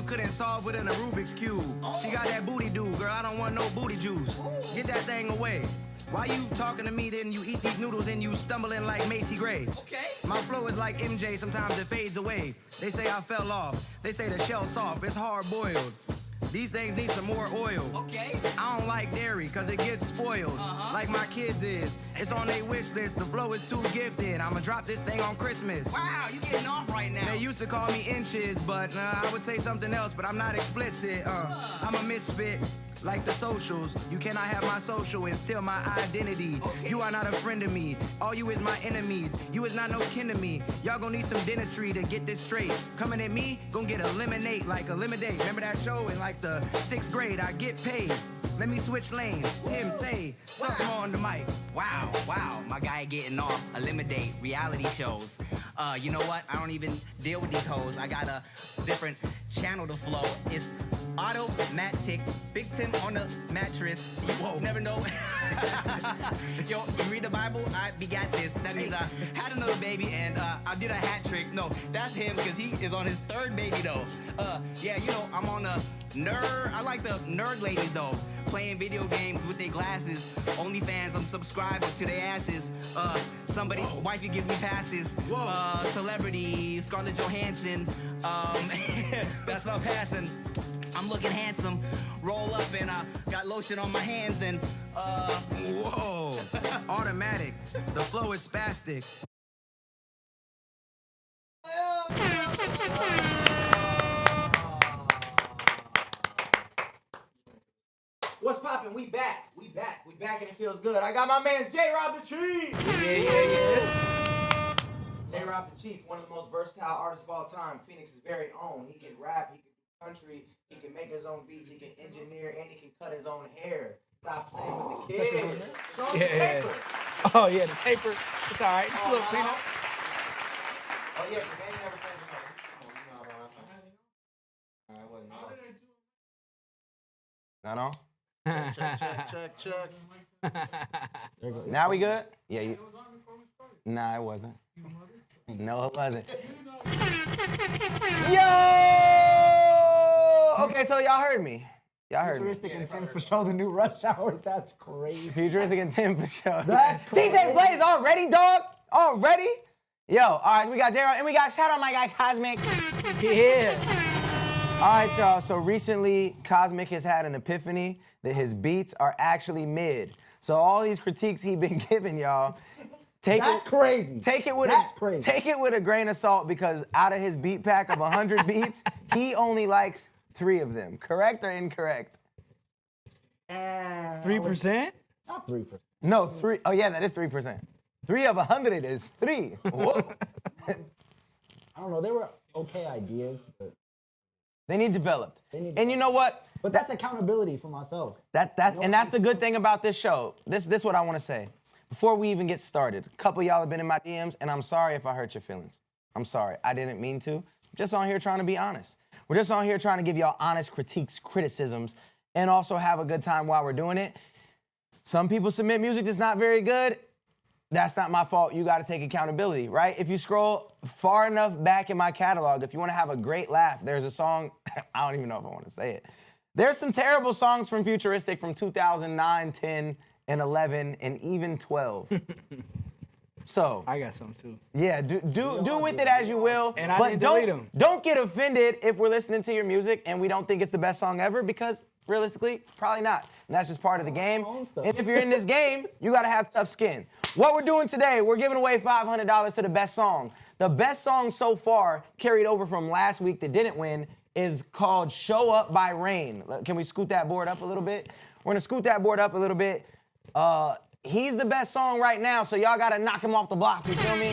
couldn't solve within a Rubik's Cube. She got that booty do, girl, I don't want no booty juice. Get that thing away. Why you talking to me, then you eat these noodles and you stumbling like Macy Gray? Okay. My flow is like MJ, sometimes it fades away. They say I fell off. They say the shell's soft, it's hard boiled. These things need some more oil. Okay. I don't like dairy, cause it gets spoiled. Like my kids is. It's on their wish list, the flow is too gifted. I'ma drop this thing on Christmas. Wow, you getting off right now. They used to call me Inches, but I would say something else, but I'm not explicit. I'm a misfit. Like the socials, you cannot have my social and steal my identity. Okay. You are not a friend of me. All you is my enemies. You is not no kin to me. Y'all gonna need some dentistry to get this straight. Coming at me, gonna get eliminate like a lemonade. Remember that show in like the 6th grade? I get paid. Let me switch lanes. Tim, say something on the mic. Wow, my guy getting off. Eliminate reality shows. You know what? I don't even deal with these hoes. I got a different channel to flow. It's automatic. Big Tim on the mattress. You never know. Yo, you read the Bible? I begat this. That means I had another baby and I did a hat trick. No, that's him because he is on his 3rd baby though. Yeah, you know, I'm on a nerd. I like the nerd ladies though. Playing video games with their glasses. OnlyFans, I'm subscribed to their asses. Somebody, wifey gives me passes. Celebrity, Scarlett Johansson. That's not passing. I'm looking handsome. Roll up and I got lotion on my hands and whoa. Automatic. The flow is spastic. What's poppin'? We back and it feels good. I got my man J-Rob the Chief. Yeah. J-Rob the Chief, one of the most versatile artists of all time. Phoenix's very own. He can rap, he can do country, he can make his own beats, he can engineer, and he can cut his own hair. Stop playing with the kids. Show him the taper. Oh yeah, the taper. It's all right. It's a little cleanup. Oh yeah, the man never changed his mind. Not on? Check. Now we good? Yeah. Nah, it wasn't. No, it wasn't. Yo! Okay, so y'all heard me. Futuristic and Tim for sure, the new Rush Hour. That's crazy. Futuristic and Tim for sure. That's crazy. TJ Blaze already, dog? Already? Yo, all right, we got J-Rob, and we got shout out my guy Cosmic. Yeah. All right, y'all, so recently Cosmic has had an epiphany that his beats are actually mid. So all these critiques he been giving y'all, That's crazy. Take it with a grain of salt because out of his beat pack of 100 beats, he only likes 3 of them. Correct or incorrect? 3%? Not 3%. No, 3. Oh yeah, that is 3%. 3 of 100 is 3. Whoa. I don't know. They were okay ideas, but they need developed. And you know what? But that's accountability for myself. That's the good thing about this show. This is what I want to say. Before we even get started, a couple of y'all have been in my DMs, and I'm sorry if I hurt your feelings. I'm sorry. I didn't mean to. Just on here trying to be honest. We're just on here trying to give y'all honest critiques, criticisms, and also have a good time while we're doing it. Some people submit music that's not very good. That's not my fault. You got to take accountability, right? If you scroll far enough back in my catalog, if you want to have a great laugh, there's a song, I don't even know if I want to say it. There's some terrible songs from Futuristic from 2009, 10, and 11, and even 12. So I got some too. Yeah, do with it as you will. And I didn't delete them. Don't get offended if we're listening to your music and we don't think it's the best song ever, because realistically, it's probably not. And that's just part of the game. And if you're in this game, you gotta have tough skin. What we're doing today, we're giving away $500 to the best song. The best song so far, carried over from last week that didn't win, is called Show Up by Rain. Can we scoot that board up a little bit? We're gonna scoot that board up a little bit. He's the best song right now, so y'all gotta knock him off the block, you feel me?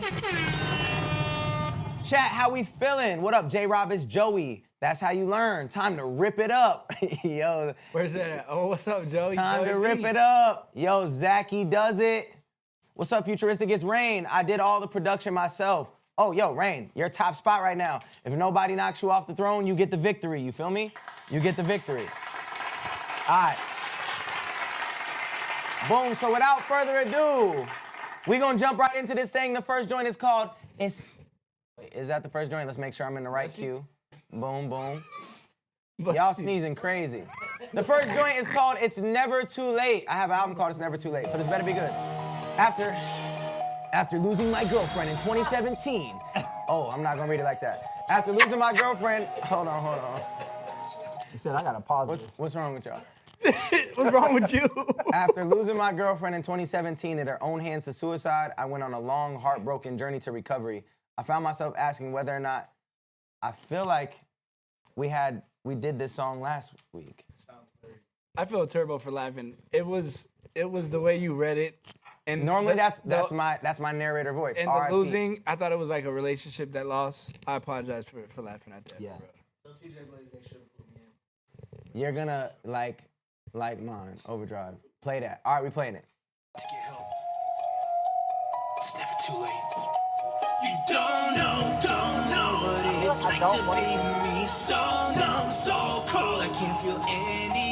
Chat, how we feeling? What up, J-Rob? It's Joey. That's how you learn. Time to rip it up. Yo. Where's that at? Oh, what's up, Joey? Time to rip it up. Yo, Zachy does it. What's up, Futuristic? It's Rain. I did all the production myself. Oh, yo, Rain, you're top spot right now. If nobody knocks you off the throne, you get the victory, you feel me? You get the victory. All right. Boom, so without further ado, we're gonna jump right into this thing. The first joint is called, is that the first joint? Let's make sure I'm in the right cue. Boom, boom. Y'all sneezing crazy. The first joint is called It's Never Too Late. I have an album called It's Never Too Late, so this better be good. After losing my girlfriend in 2017. Oh, I'm not gonna read it like that. After losing my girlfriend, hold on. He said, I gotta pause this. What's wrong with y'all? What's wrong with you? After losing my girlfriend in 2017 at her own hands to suicide, I went on a long, heartbroken journey to recovery. I found myself asking whether or not I feel like we did this song last week. I feel terrible for laughing. It was the way you read it. And Normally that's my narrator voice. And R.I.P. the losing, I thought it was like a relationship that lost. I apologize for laughing at that. Yeah. Bro. So TJ Blaze, they should put me in. You're gonna like mine, Overdrive. Play that. All right, we playing it. To get help. It's never too late. You don't know what it's like to be me. So numb, so cold, I can't feel anything.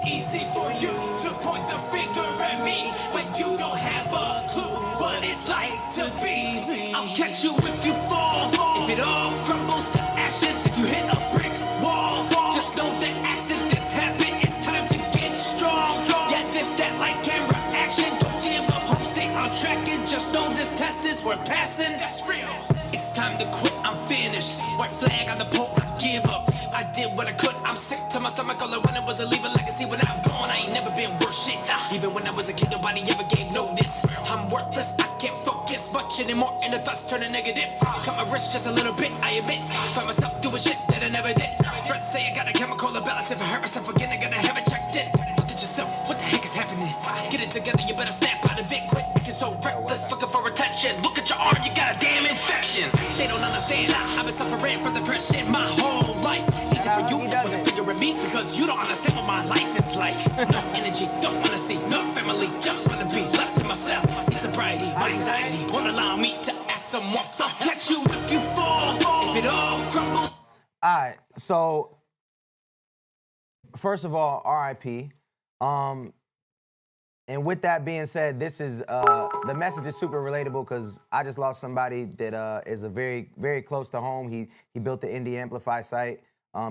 Easy for you to point the finger at me when you don't have a clue what it's like to be me. I'll catch you if you fall. If it all crumbles to ashes, if you hit a brick wall, just know that accidents happen. It's time to get strong. Yeah, this that lights, camera, action. Don't give up, hope stay on track and just know this test is worth passing. That's real. It's time to quit, I'm finished. White flag on the pole, I give up. I did what I could, I'm sick to my stomach. All I wanted was to leave a legacy when I'm gone. I ain't never been worth shit. Even when I was a kid, nobody ever gave notice. I'm worthless, I can't focus much anymore, and the thoughts turn negative. Cut my wrist just a little bit, I admit. Find myself doing shit that I never did. Friends say I got a chemical imbalance. If I hurt myself again, I gotta have it checked in. Look at yourself, what the heck is happening? Get it together, you better snap out of it. Quit making so reckless, looking for attention. Look at your arm, you got a damn infection. They don't understand, I've been suffering from depression my whole life. Easy for you to put a finger at me because you don't understand what my life is like. No energy, don't wanna see, no family, just wanna be left to myself. Need sobriety, my anxiety won't allow me to ask someone. I'll catch you if you fall, if it all crumbles. All right, so first of all, R.I.P. And with that being said, this is the message is super relatable because I just lost somebody that is a very, very close to home. He built the indie AMPLIFY site.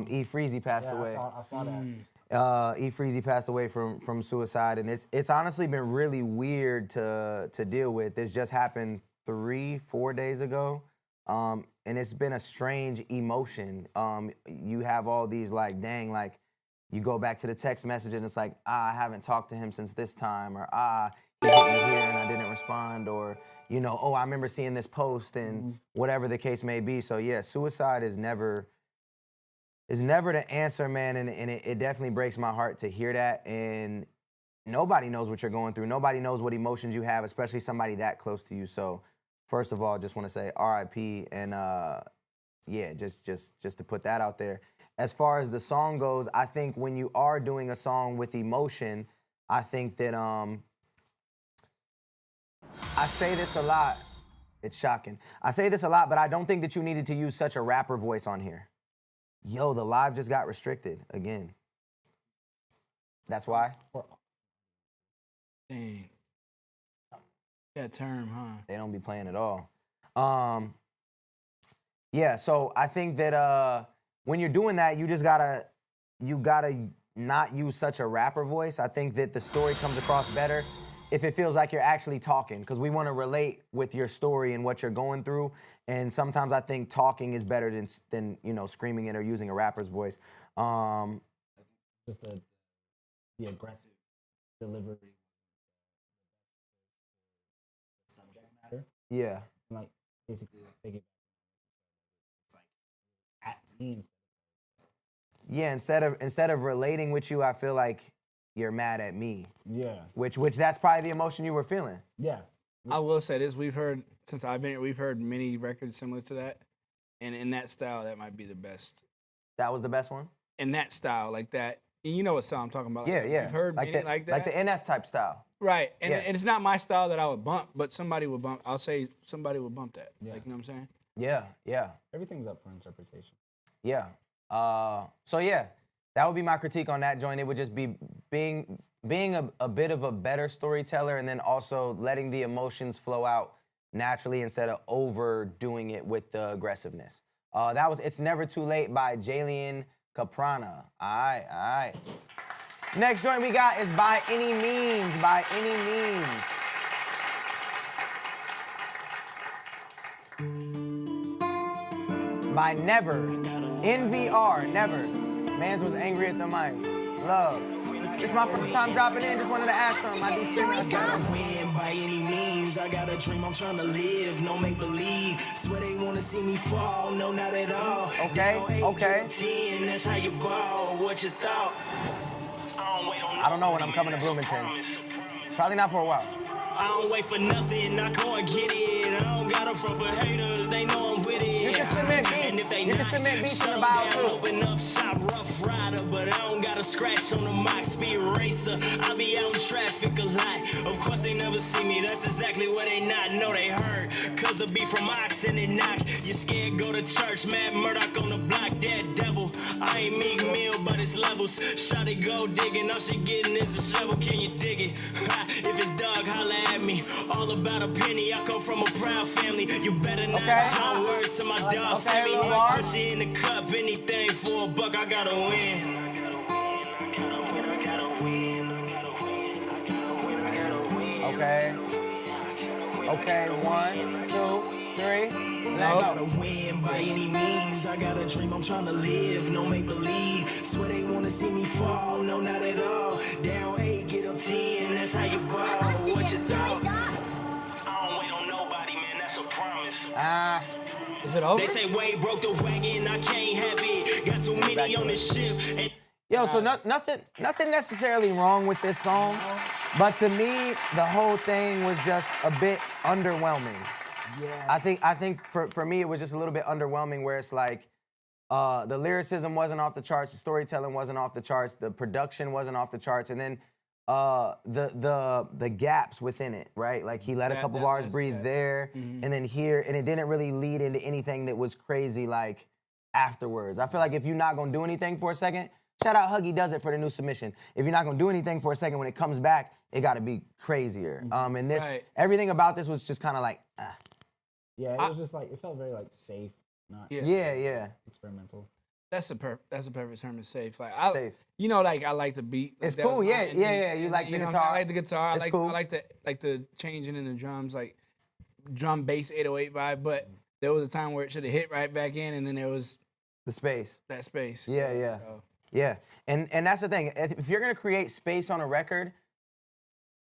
E. Freezy passed away. I saw that. E. Freezy passed away from suicide, and it's honestly been really weird to deal with. This just happened 3-4 days ago, and it's been a strange emotion. You have all these like, dang, like you go back to the text message and it's like, I haven't talked to him since this time, or he hit me here and I didn't respond, or you know, oh, I remember seeing this post, and whatever the case may be. So yeah, suicide is never the answer, man, and it definitely breaks my heart to hear that. And nobody knows what you're going through. Nobody knows what emotions you have, especially somebody that close to you. So first of all, just want to say R.I.P. and yeah, just to put that out there. As far as the song goes, I think when you are doing a song with emotion, I think that I say this a lot. It's shocking. I say this a lot, but I don't think that you needed to use such a rapper voice on here. Yo, the live just got restricted again. That's why? Dang. That term, huh? They don't be playing at all. Yeah, so I think that when you're doing that, you gotta not use such a rapper voice. I think that the story comes across better if it feels like you're actually talking, because we want to relate with your story and what you're going through. And sometimes I think talking is better than you know, screaming it or using a rapper's voice. Just the aggressive delivery, subject matter. Yeah. Like basically thinking it's like at me. Yeah, instead of relating with you, I feel like you're mad at me. Yeah. Which that's probably the emotion you were feeling. Yeah. I will say this: since I've been here, we've heard many records similar to that, and in that style, that might be the best. That was the best one? In that style, like that, and you know what style I'm talking about. Yeah, like, yeah. We've heard like many like that. Like the NF type style. Right, and, Yeah. and it's not my style that I would bump, but somebody would bump. I'll say somebody would bump that. Yeah. Like, you know what I'm saying? Yeah, yeah. Everything's up for interpretation. Yeah. So yeah, that would be my critique on that joint. It would just be being a bit of a better storyteller, and then also letting the emotions flow out naturally instead of overdoing it with the aggressiveness. That was It's Never Too Late by Jalian Caprana. All right. Next joint we got is By Any Means, By Any Means. By Never, NVR, Never. Mans was angry at the mic. Love. This is my first time dropping in, just wanted to ask something. I do streaming. I gotta win by any means. I got a dream I'm trying to live. No make believe. Swear they wanna see me fall. No, not at all. Okay. 10, that's how you ball. What you thought? I don't know when I'm coming to Bloomington. Probably not for a while. I don't wait for nothing, I go and get it. I don't got a front for haters, they know I'm with it. You can submit beats. And if they You can not, submit beats in shut the bio, down, too. open up shop, rough rider, but I don't got a scratch on the mic, speed racer. I be out in traffic a lot. Of course they never see me, that's exactly what they not know they heard. Cause I be from Oxen and Knock. You scared, go to church, Mad Murdoch on the block, dead devil. I ain't Meek Mill, but it's levels. Shawty go digging, all she getting is a shovel, can you dig it? If it's Doug, holla at me. All about a penny, I come from a proud family. You better not show word to my dog, Sammy. Put you in the cup, anything for a buck, I gotta win. Okay, 1, 2, 3, let I gotta go. win by any means. I got a dream I'm trying to live. No make believe. Swear they wanna see me fall. No, not at all. Down 8, get up 10. That's how you ball. What you thought? I don't wait on nobody, man. That's a promise. Is it over? They say Wade broke the wagon. I can't have it. Got too many on this ship. And Yo, so nothing necessarily wrong with this song, but to me, the whole thing was just a bit underwhelming. Yeah. I think for me, it was just a little bit underwhelming where it's like, the lyricism wasn't off the charts, the storytelling wasn't off the charts, the production wasn't off the charts, and then the gaps within it, right? Like he let a couple bars breathe there, and then here, and it didn't really lead into anything that was crazy like afterwards. I feel like if you're not gonna do anything for a second, shout out Huggy Does It for the new submission. If you're not gonna do anything for a second, when it comes back, it gotta be crazier. And this, everything about this was just kind of like, Yeah, it was just like, it felt very like safe, not yeah. experimental. That's a perfect term to safe. Like Safe. You know, like I like the beat. Like, It's that was cool, my yeah. ending. You like the know, guitar. I like the guitar. It's I cool. like the changing in the drums, like drum bass 808 vibe. But there was a time where it should have hit right back in, and then there was The space. that space. Yeah. So, Yeah, and that's the thing. If you're gonna create space on a record,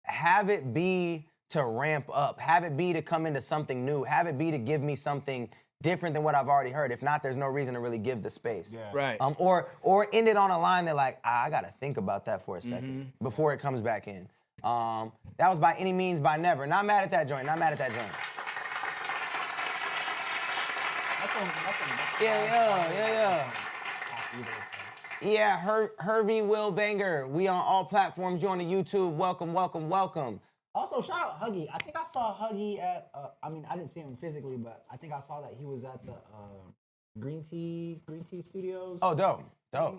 have it be to ramp up. Have it be to come into something new. Have it be to give me something different than what I've already heard. If not, there's no reason to really give the space. Yeah. right. Or end it on a line that like, I gotta think about that for a second before it comes back in. That was By Any Means, By Never. Not mad at that joint. Not mad at that joint. Yeah. Yeah, Hervey Will Banger. We on all platforms. You on the YouTube. Welcome. Also, shout out Huggy. I think I saw Huggy at, I mean, I didn't see him physically, but I think I saw that he was at the Green Tea Studios. Oh, dope.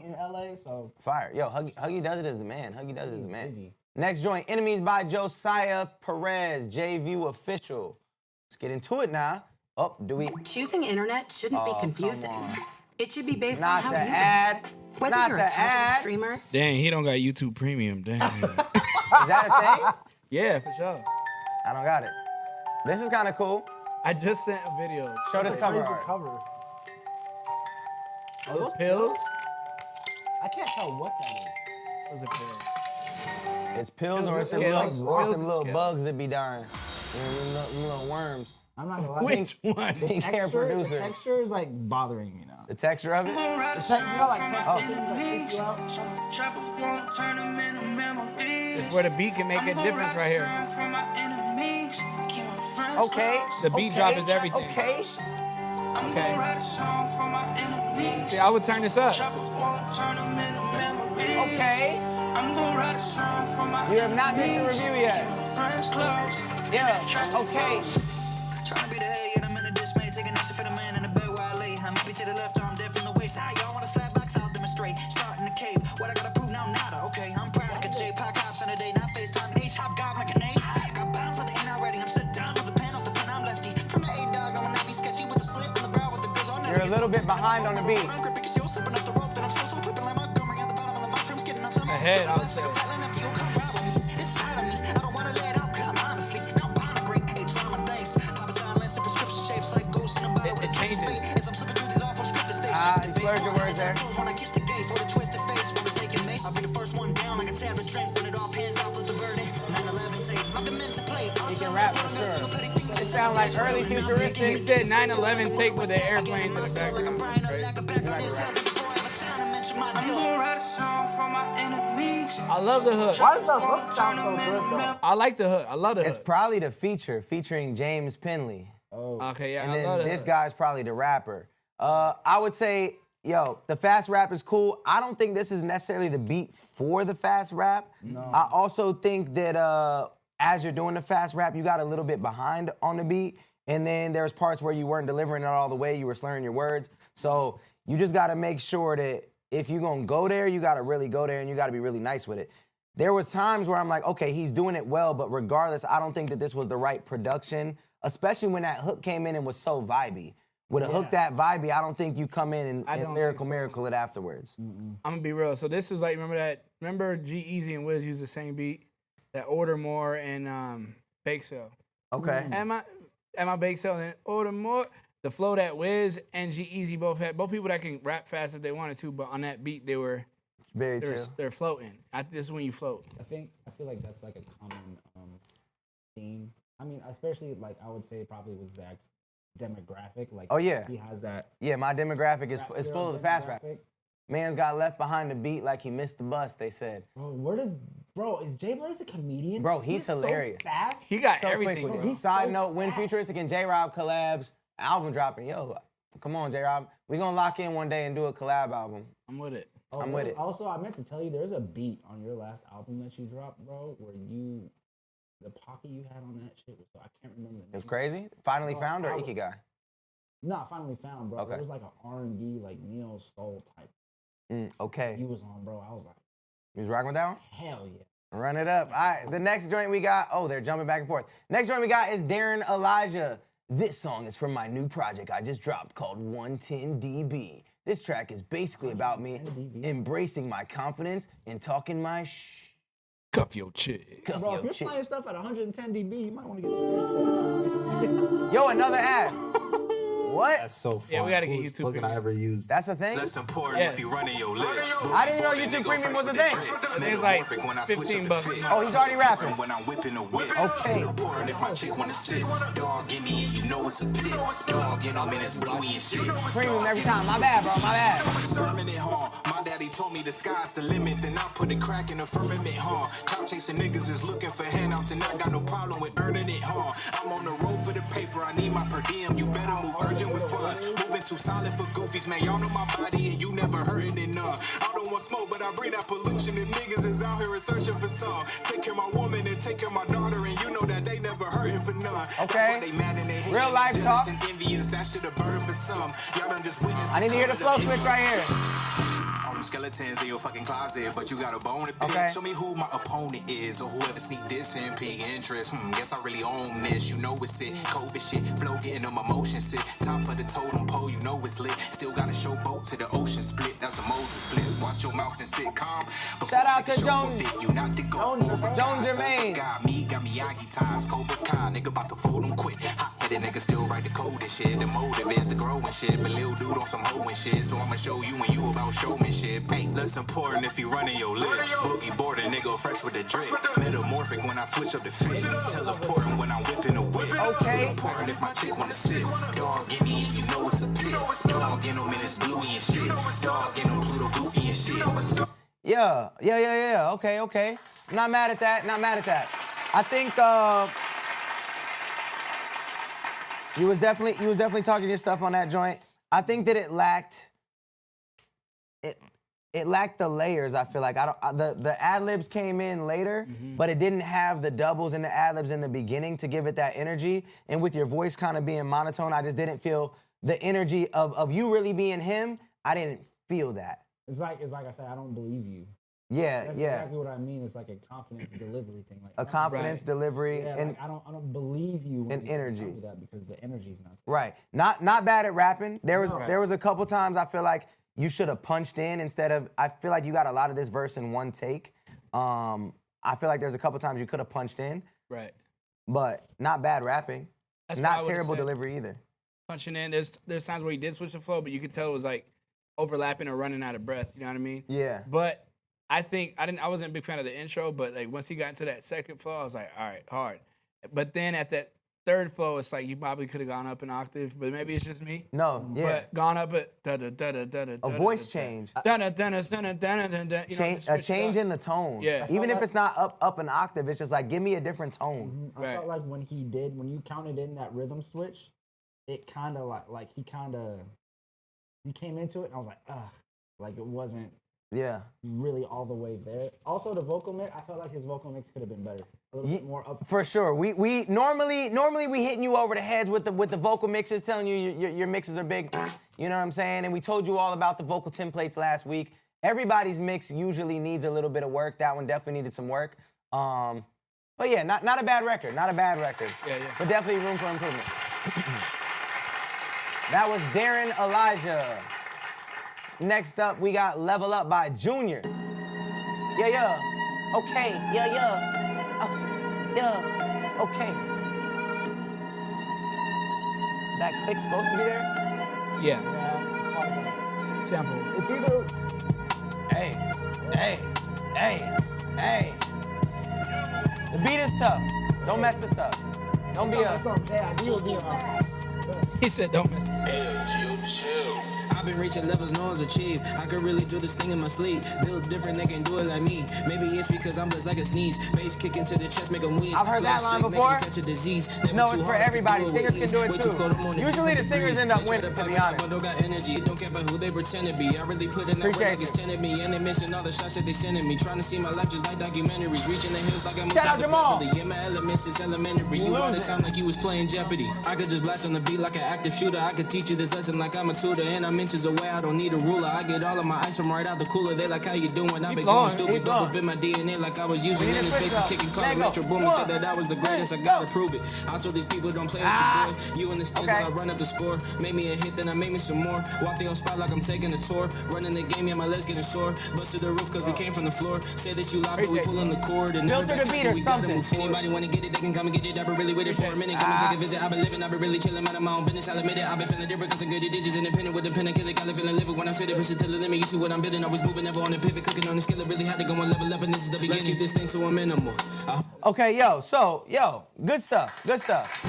In LA, so. Fire. Yo, Huggy Does It is the man. Huggy Does It is the man. Busy. Next joint, Enemies by Josiah Perez, J-View Official. Let's get into it now. Oh, do we? Choosing internet shouldn't be come confusing. on. It should be based Not on the how you ad. whether Not you're the a casual ad. streamer. Dang, he don't got YouTube Premium. Dang. Is that a thing? Yeah, for sure. I don't got it. This is kind of cool. I just sent a video. Show this cover Where's the art. cover? Are those pills? I can't tell what that is. Those are pills. It's pills or it's them Skittles. little Skittles. bugs that be dying. Them little worms. I'm not gonna lie. Which one? Pink hair The producer. texture is like bothering me now. The texture of it? You know, like texture things like freak you out. It's where the beat can make a difference right here. Okay. The beat drop is everything. Okay. Okay. See, I would turn this up. Okay. You have not missed a review yet. Yeah. Okay. Tryna be the head, yet I'm in a dismay. Taking this for the man in the bed where I lay. I might be to the left, I'm dead from the waist. How y'all wanna slap box? I'll demonstrate. Starting the cave. What I gotta prove now? Nada. Okay, I'm proud. I can J pack hops in a day, not FaceTime. H hop goblin grenade. Got bounds with the ain't already. I'm sit down with the pen off the pen. I'm lefty. From the A dog, I'm gonna be sketchy with the slip on the brow with the girls on. You're a little bit behind on the beat. I'm gripping 'cause you're slipping up the rope, and I'm so Ahead, I would say. It changes. You slurred your words there. He can rap for sure. It sound like early He futuristic. said 9/11 take with the airplanes in the background. I love the hook. Why does the hook sound so good though? I like the hook. I love the It's hook. probably the feature featuring James Penley. Okay, yeah, And I love then the this hook. guy's probably the rapper. I would say, yo, the fast rap is cool. I don't think this is necessarily the beat for the fast rap. No. I also think that as you're doing the fast rap, you got a little bit behind on the beat. And then there's parts where you weren't delivering it all the way, you were slurring your words. So you just gotta make sure that if you're gonna go there, you gotta really go there and you gotta be really nice with it. There was times where I'm like, okay, he's doing it well, but regardless, I don't think that this was the right production, especially when that hook came in and was so vibey. With a hook that vibey, I don't think you come in and miracle it afterwards. I'm gonna be real. So this is like, remember G-Eazy and Wiz used the same beat? That Order More and Bake Sale. Okay. Am I Bake Sale and Order More? The flow that Wiz and G-Eazy both had, both people that can rap fast if they wanted to, but on that beat they were Very chill. they're floating. This is when you float. I feel like that's like a common theme. I mean, especially like I would say probably with Zach's demographic. Like, oh yeah, he has that. Yeah, my demographic is full of the fast rap. Man's got left behind the beat like he missed the bus. They said. Bro, is Jay Blaze a comedian? Bro, he's hilarious. So fast. He got so everything. Quick with Bro. it. Side note: when Futuristic and J-Rob collabs, album dropping. Yo, come on, J-Rob. We gonna lock in one day and do a collab album. I'm with it. I'm with it. Also, I meant to tell you, there's a beat on your last album that you dropped, bro, where the pocket you had on that shit was, I can't remember the name. It was crazy. Finally found or Ikigai? Nah, finally found, bro. Okay. It was like an R&B, like neo soul type. Okay. You was on, bro. I was like, You was rocking with that one? hell yeah. Run it up. All right, the next joint we got, they're jumping back and forth. Next joint we got is Darren Elijah. This song is from my new project I just dropped called 110 dB. This track is basically about me embracing my confidence and talking my shh. Cuff your chick. Cuff Bro, your if you're chick. playing stuff at 110 dB, you might want to get Yo, another ad. What? That's so fun. Yeah, we gotta get Coolest YouTube plugin I ever used. That's a thing? Less important if you running your lips. I didn't know YouTube Premium was a thing. It's like 15 bucks. Oh, he's already rapping. When I'm whipping a whip. Okay. Important if my chick wanna sit. Dog in me and you know it's a pit. Dog in 'em and it's bluey and shit. Premium every time. My bad, bro. My bad. Permanent harm. My daddy told me the sky's the limit. Then I put a crack in the firmament harm. Cloud chasing niggas is looking for handouts and I got no problem with earning it harm. I'm on the road for the paper. I need my per diem. You better move urgent with funds. Moving too solid for goofies, man. Y'all know my body and you never hurting it none. I don't want smoke, but I bring that pollution. If niggas is out here and searching for some, take care of my woman and take care of my daughter, and you know that they never hurting for none. Okay. They mad and they hate. Real life talk. And envious, that shit a burden for some. Y'all done just witnessed. I need to hear the flow switch right here. All them skeletons in your fucking closet, but you got a bone to pick. Okay. Show me who my opponent is, or whoever sneak this in, pig interest. Guess I really own this. You know it's it. COVID shit, flow getting on my motion sit. Top of the totem pole, you know it's lit. Still got a showboat to the ocean split. That's a Moses flip. Watch your mouth and sit calm. Shout out to Joan. You not the go. Joan Jermaine. Got Miyagi ties, Cobra Kai, nigga about to fold them quick. Hot-headed nigga still write the code and shit. The motive is to grow and shit, but lil' dude on some hoe and shit. So I'ma show you and you about showmanship. Hey, less important if you running your lips. Boogie boarding, nigga fresh with the drip. Metamorphic when I switch up the fit. Teleporting when I'm whipping a whip. Okay. Important if my chick wanna sit. Dog in me and you know it's a pit. Dog in them and it's bluey and shit. Dog in them Pluto goofy and shit. Yeah. Okay. Not mad at that. I think you was definitely talking your stuff on that joint. I think that it lacked the layers. I feel like the ad libs came in later, but it didn't have the doubles and the ad libs in the beginning to give it that energy. And with your voice kind of being monotone, I just didn't feel the energy of you really being him. I didn't feel that. It's like I said, I don't believe you. Yeah. That's exactly what I mean. It's like a confidence delivery thing. Like A confidence delivery Yeah, and like, I don't believe you when and you energy. tell me that because the energy's not there. right. Not bad at rapping. There was a couple times I feel like you should have punched in instead of. I feel like you got a lot of this verse in one take. I feel like there's a couple times you could have punched in. Right. But not bad rapping. That's what I Not would've terrible said. delivery either. Punching in. There's times where he did switch the flow, but you could tell it was like overlapping or running out of breath. You know what I mean? Yeah. But I think I wasn't a big fan of the intro, but like once he got into that second flow, I was like, all right, hard. But then at that third flow, it's like you probably could have gone up an octave, but maybe it's just me. No, yeah. But gone up a A voice change. A change in the tone. Yeah. Even if it's not up an octave, it's just like, give me a different tone. I felt like when you counted in that rhythm switch, it kind of like he came into it and I was like, ugh, like it wasn't really all the way there. Also, the vocal mix, I felt like his vocal mix could have been better. A little bit more up. For sure. We normally we hitting you over the heads with the vocal mixes, telling you your mixes are big. You know what I'm saying? And we told you all about the vocal templates last week. Everybody's mix usually needs a little bit of work. That one definitely needed some work. But yeah, not a bad record. Not a bad record. Yeah. But definitely room for improvement. That was Darren Elijah. Next up, we got Level Up by Junior. Yeah. Okay. Yeah. Yeah. Okay. Is that click supposed to be there? Yeah. Sample. It's either Hey. The beat is tough. Don't mess this up. Don't be a... He said, don't mess this up. I've been reaching levels no one's achieved. I could really do this thing in my sleep. Build different, they can do it like me. Maybe it's because I'm blessed like a sneeze. Bass kick into the chest, make them wheeze. I've heard that line before. Catch a disease. No, it's for everybody. Singers can do it too. Usually the singers end up winning, to be honest. Don't got energy. Don't care about who they pretend to be. I really put in that work like it's 10 of me. And they missing all the shots that they sending me. Trying to see my life just like documentaries. Reaching the hills like I'm Shout out Jamal. Yeah, my elements is elementary. You want it sound like you was playing Jeopardy. I could just blast on the beat like an active shooter. I could teach you this lesson like I'm a tutor. And I'm inches away. I don't need a ruler. I get all of my ice from right out the cooler. They like how you doing. I been going stupid. Dope up in my DNA like I was using any spaces, kicking car, retro booming. Said that I was the greatest. I gotta prove it. I told these people don't play with your boy. You in the stands while I run up the score. Made me a hit, then I made me some more. Walked the old spot like I'm taking a tour. Running the game, yeah, my legs getting sore. Busted the roof cause we came from the floor. Say that you lied, but we pulling the cord. And Filter the beat or something. Anybody wanna get it, they can come and get it. I've been really waiting for a minute. Come and take a visit. I've been living, I've been really chilling. Out of my own business, I'll admit it. I've been feeling different cause I'm good at digits. Independent with the pen and kill it. Got it feeling livid when I say that push it to the limit. You see what I'm building. Always moving, never on the pivot. Cooking on the skill. It really had to go and level up. And this is the beginning. Let's keep this thing to a minimal. Okay, good stuff. Good stuff.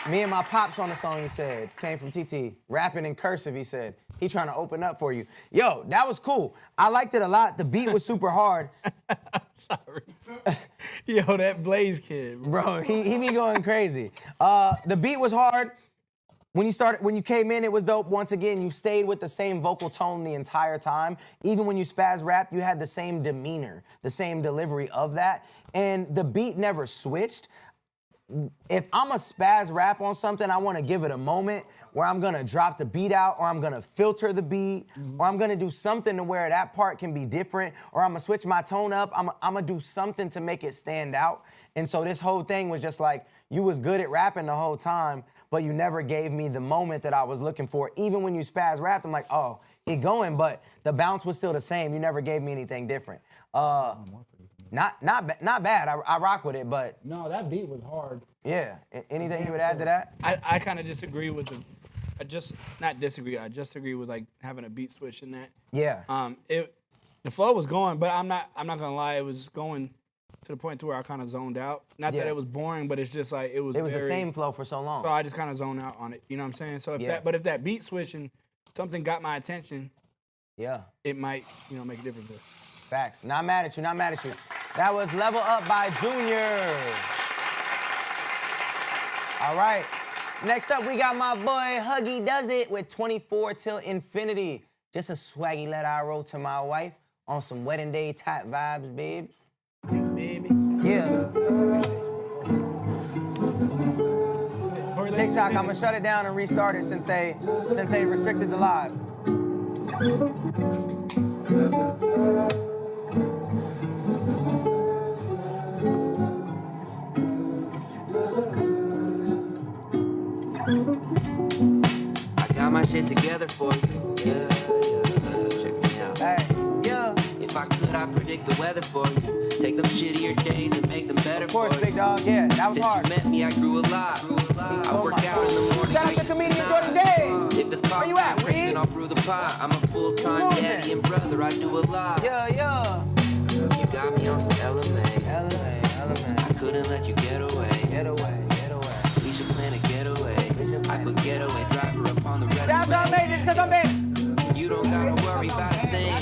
Me and my pops on the song, he said, came from TT, rapping in cursive, he said. He trying to open up for you. Yo, that was cool. I liked it a lot. The beat was super hard. Sorry. Yo, that Blaze kid. Bro, he be going crazy. The beat was hard. When you came in, it was dope. Once again, you stayed with the same vocal tone the entire time. Even when you spaz rap, you had the same demeanor, the same delivery of that. And the beat never switched. If I'm a spaz rap on something, I want to give it a moment where I'm going to drop the beat out, or I'm going to filter the beat, or I'm going to do something to where that part can be different, or I'm going to switch my tone up. I'm going to do something to make it stand out. And so this whole thing was just like, you was good at rapping the whole time, but you never gave me the moment that I was looking for. Even when you spaz rapped, I'm like, oh, he going, but the bounce was still the same. You never gave me anything different. Not bad. I rock with it, but no, that beat was hard. Yeah. Anything you would add to that? I kind of disagree with I just agree with like having a beat switch in that. Yeah. The flow was going, but I'm not gonna lie, it was going to the point to where I kind of zoned out. Not that it was boring, but it's just like it was the same flow for so long. So I just kind of zoned out on it. You know what I'm saying? So if that beat switch and something got my attention, it might make a difference there. Facts. Not mad at you. That was Level Up by Junior. All right. Next up, we got my boy Huggy Does It with 24 Till Infinity. Just a swaggy letter I wrote to my wife on some wedding day type vibes, babe. Baby. Yeah. TikTok, I'm gonna shut it down and restart it since they restricted the live. my shit together for you. Yeah. Check me out. Hey, yeah. If I could, I'd predict the weather for you. Take them shittier days and make them better Of course, for you. big dog. Yeah, that was Since hard. you met me, I grew a lot. I work out in the morning. Shout out I to use comedian the Jordan knife. J. If it's Where coffee you at, and craving, Reese? I'll brew the pot. I'm a full-time Moving. daddy and brother. I do a lot. Yeah. You got me on some LMA. Element. I couldn't let you get away. Get away. We should plan a getaway. I put getaway driver up on the resume. Shout out to made this because I'm big. You don't gotta worry about a thing.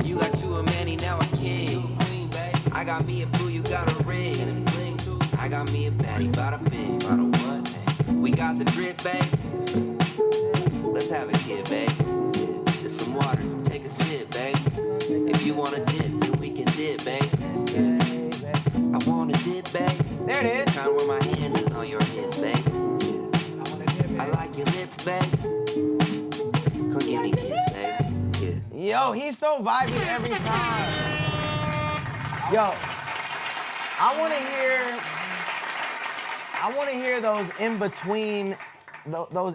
You got you a manny, now a king. I got me a boo, you got a ring. I got me a baddie, bada bing. Bada what? We got the drip, babe. Let's have a kid, babe. Yeah. There's some water, take a sip, babe. If you wanna dip, then we can dip, babe. I wanna dip, babe. There it is. Kind where my hands is on your hips, babe. Yeah. I like your lips, babe. Come give me a kiss, babe. Yeah. Yo, he's so vibey every time. Yo, I want to hear those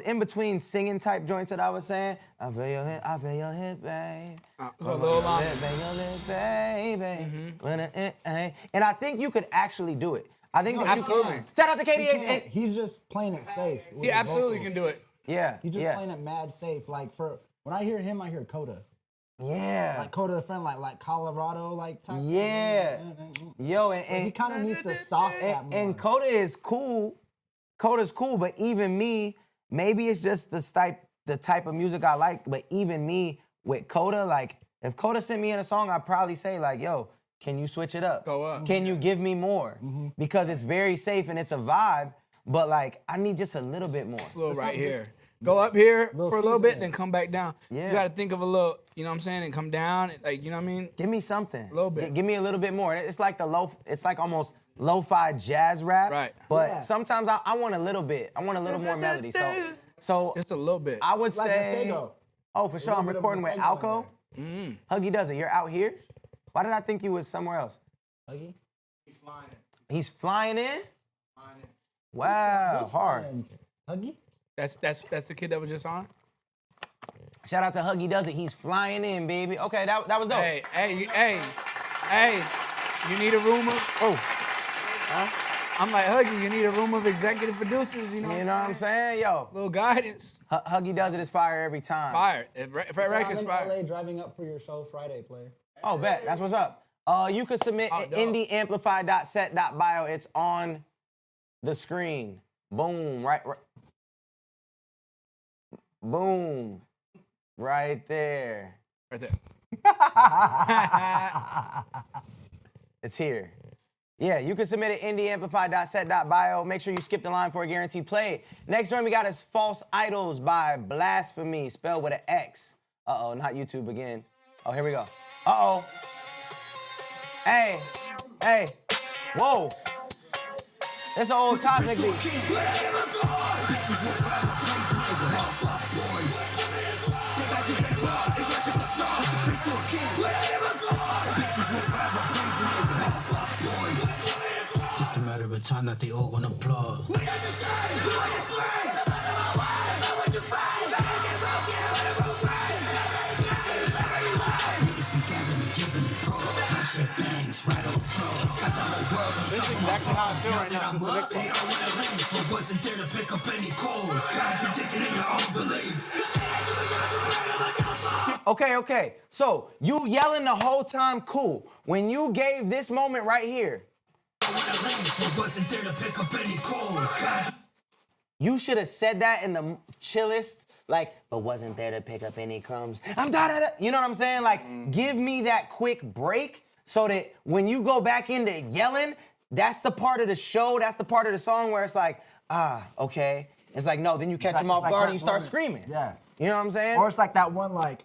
in between singing type joints that I was saying. I feel your hit, babe. So a little longer. Baby. And I think you could actually do it. I think that you absolutely. can. Shout out to He KDH. can't. He's just playing it safe. with He his absolutely vocals. can do it. Yeah, He's just yeah, playing it mad safe. Like when I hear him, I hear Coda. yeah. Like Coda the friend, like Colorado, like type. Yeah. Yo, and He kind of needs to sauce that more. and Coda is cool. Coda's cool, but even me, maybe it's just the type of music I like, but even me with Coda, like if Coda sent me in a song, I'd probably say like, yo, can you switch it up? Go up. Can you give me more? Because it's very safe and it's a vibe, but like I need just a little bit more. It's a little right here. Go up here Little for a little bit, seasoning. then come back down. Yeah. You gotta think of a little, you know what I'm saying, and come down, like, you know what I mean? Give me something. A little bit. Give me a little bit more. It's like it's like almost lo-fi jazz rap. Right. But Yeah. sometimes I want a little bit. I want a little more melody. So Just a little bit. I would Like say, Masego. oh, for sure, I'm bit of recording with Masego in Alco. Huggy does it. You're out here? Why did I think you was somewhere else? Huggy? He's flying in? Wow, hard. And Huggy? That's the kid that was just on? Shout out to Huggy Does It. He's flying in, baby. Okay, that was dope. Hey, you need a room of, I'm like, Huggy, you need a room of executive producers, you know? You know what I'm saying? Yo, Little guidance. Huggy Does It is fire every time. Fire. Fred So Record's I'm in fire. LA driving up for your show Friday, player. Oh, bet. That's what's up. You could submit Oh, at dope. indieamplify.set.bio. It's on the screen. Boom. Right. Boom. Right there. Right there. It's here. Yeah, you can submit at indieamplify.set.bio. Make sure you skip the line for a guaranteed play. Next joint we got is False Idols by Blasphemy, spelled with an X. Uh-oh, not YouTube again. Oh, here we go. Uh-oh. Hey. Whoa. It's an old topic beat. Just a matter of time that they all gonna applaud. This is exactly how I feel right now since the next one. Wasn't there to pick up any calls. Contradicting in your own beliefs. Okay. So, you yelling the whole time, cool. When you gave this moment right here, Wasn't there to pick up any calls. you should have said that in the chillest, like, but wasn't there to pick up any crumbs. I'm da-da-da. You know what I'm saying? Like, give me that quick break so that when you go back into yelling, that's the part of the show, that's the part of the song where it's like, okay. It's like, no, then you catch Like- him off it's like guard that and you start moment. screaming. Yeah. You know what I'm saying? Or it's like that one, like,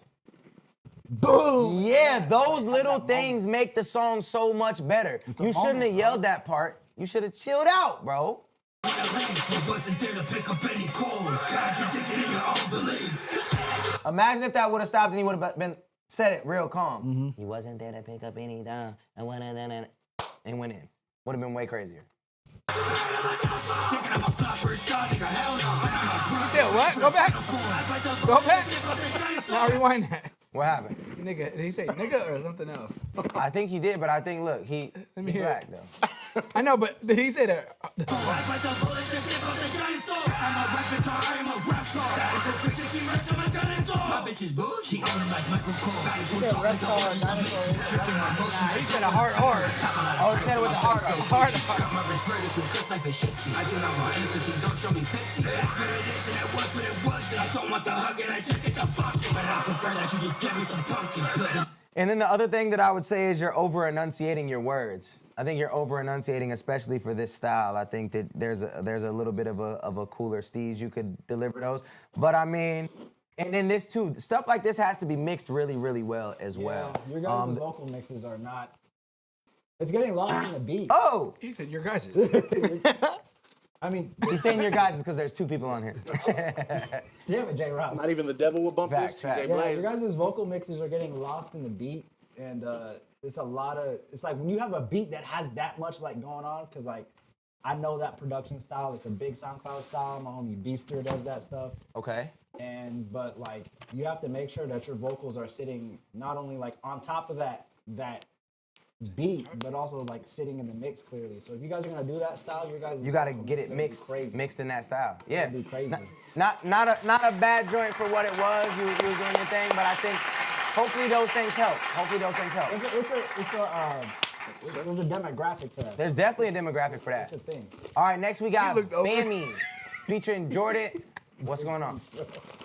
boom. Yeah, those little things make the song so much better. a You shouldn't moment, have yelled that part. You should have chilled out, bro. Wasn't there to pick up any calls. Contradicting in your own beliefs. Imagine if that would have stopped and he would have been said it real calm. He wasn't there to pick up any down. And went in and went in. Would have been way crazier. Yeah, what? Go Go back. Go back. Now rewind that. What happened? Nigga, did he say nigga or something else? I think he did, but I think, look, he hear black, it. though. I know, but did he say that? He said a hard. Oh, he said it with the hard. Hard. And then the other thing that I would say is you're over-enunciating your words. I think you're over-enunciating, especially for this style. I think that there's a little bit of a cooler steez you could deliver those. But I mean, and then this too, stuff like this has to be mixed really, really well as well. Your guys' vocal mixes are not. It's getting lost in the beat. Oh! He said your guys'. I mean, He's saying your guys' because there's two people on here. damn it, J. Rob. Not even the devil will bump Facts, this. facts. CJ Yeah, Blaze. your guys' vocal mixes are getting lost in the beat, and it's a lot of. It's like when you have a beat that has that much like going on, because like I know that production style. It's a big SoundCloud style. My homie Beaster does that stuff. Okay. But like you have to make sure that your vocals are sitting not only like on top of that beat, but also like sitting in the mix clearly. So if you guys are gonna do that style, You gotta get it mixed in that style. Yeah. It'd be crazy. Not a bad joint for what it was. You were doing your thing, but I think hopefully those things help. There's a demographic for that. There's definitely a demographic for that. That's the thing. All right, next we got He looked over. Bammy featuring Jordan. What's going on?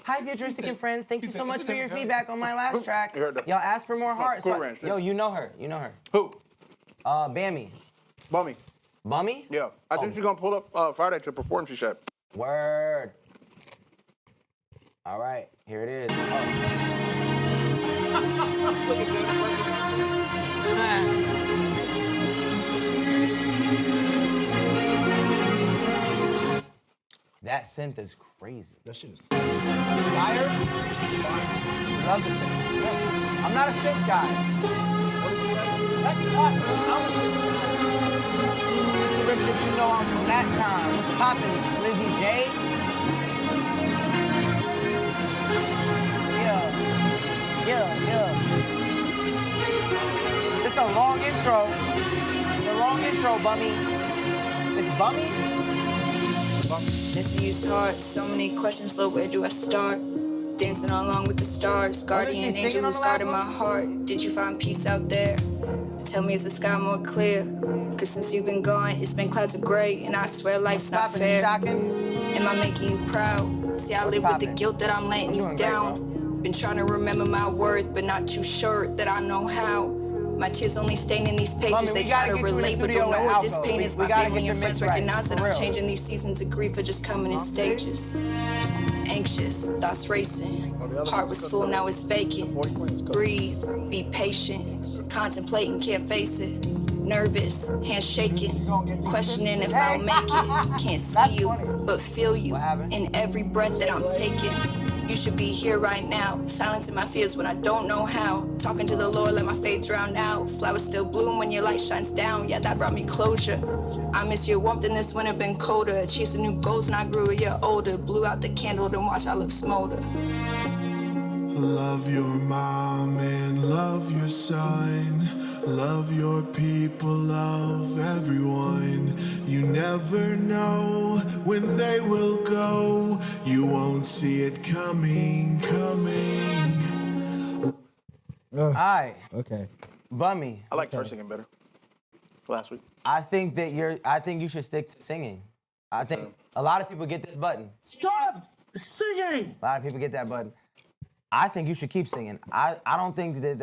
Hi, Futuristic and friends. Thank you so much for your feedback on my last track. You heard that. Y'all asked for more heart. Cool So, Ranch, yo, yeah. you know her. Who? Bammy. Bummy. Bummy? Yeah. I think she's gonna pull up Friday to perform, she said. Word. All right, here it is. That synth is crazy. That shit is. Fire? Love the synth. I'm not a synth guy. Futuristic, you know I'm from that time. What's poppin', Slizzy J? Yeah. It's a long intro. It's a long intro, Bummy. It's Bummy? Missing you's hard, so many questions, Lord, where do I start? Dancing along with the stars, guardian she angel singing on who's the last guarding my heart. Did you find peace out there? Tell me, is the sky more clear? Cause since you've been gone, it's been clouds of gray, and I swear life's not Poppin', fair. shocking. Am I making you proud? See, I What's live with poppin'? the guilt that I'm letting you doing great, down. Been trying to remember my worth, but not too sure that I know how. My tears only stain in these pages. Mommy, They we try gotta to get you in the relate, but studio don't know with what this Alco. pain We is. My gotta family get your and friends mix right, recognize that for I'm real. changing. These seasons of grief are just coming in stages. Anxious, thoughts racing. Heart was full, now it's vacant. Breathe, be patient. Contemplating, can't face it. Nervous, hands shaking. Questioning if I'll make it. Can't see you, but feel you in every breath that I'm taking. You should be here right now, silencing my fears when I don't know how. Talking to the Lord, let my faith drown out. Flowers still bloom when your light shines down. Yeah, that brought me closure. I miss your warmth and this winter been colder. Achieved some new goals and I grew a year older. Blew out the candle to watch our love smolder. Love your mom and love your son. Love your people, love everyone. You never know when they will go. You won't see it coming. All right, Okay. Bummy. I liked her singing better last week. I think you should stick to singing. I think a lot of people get this button. Stop singing! A lot of people get that button. I think you should keep singing. I don't think that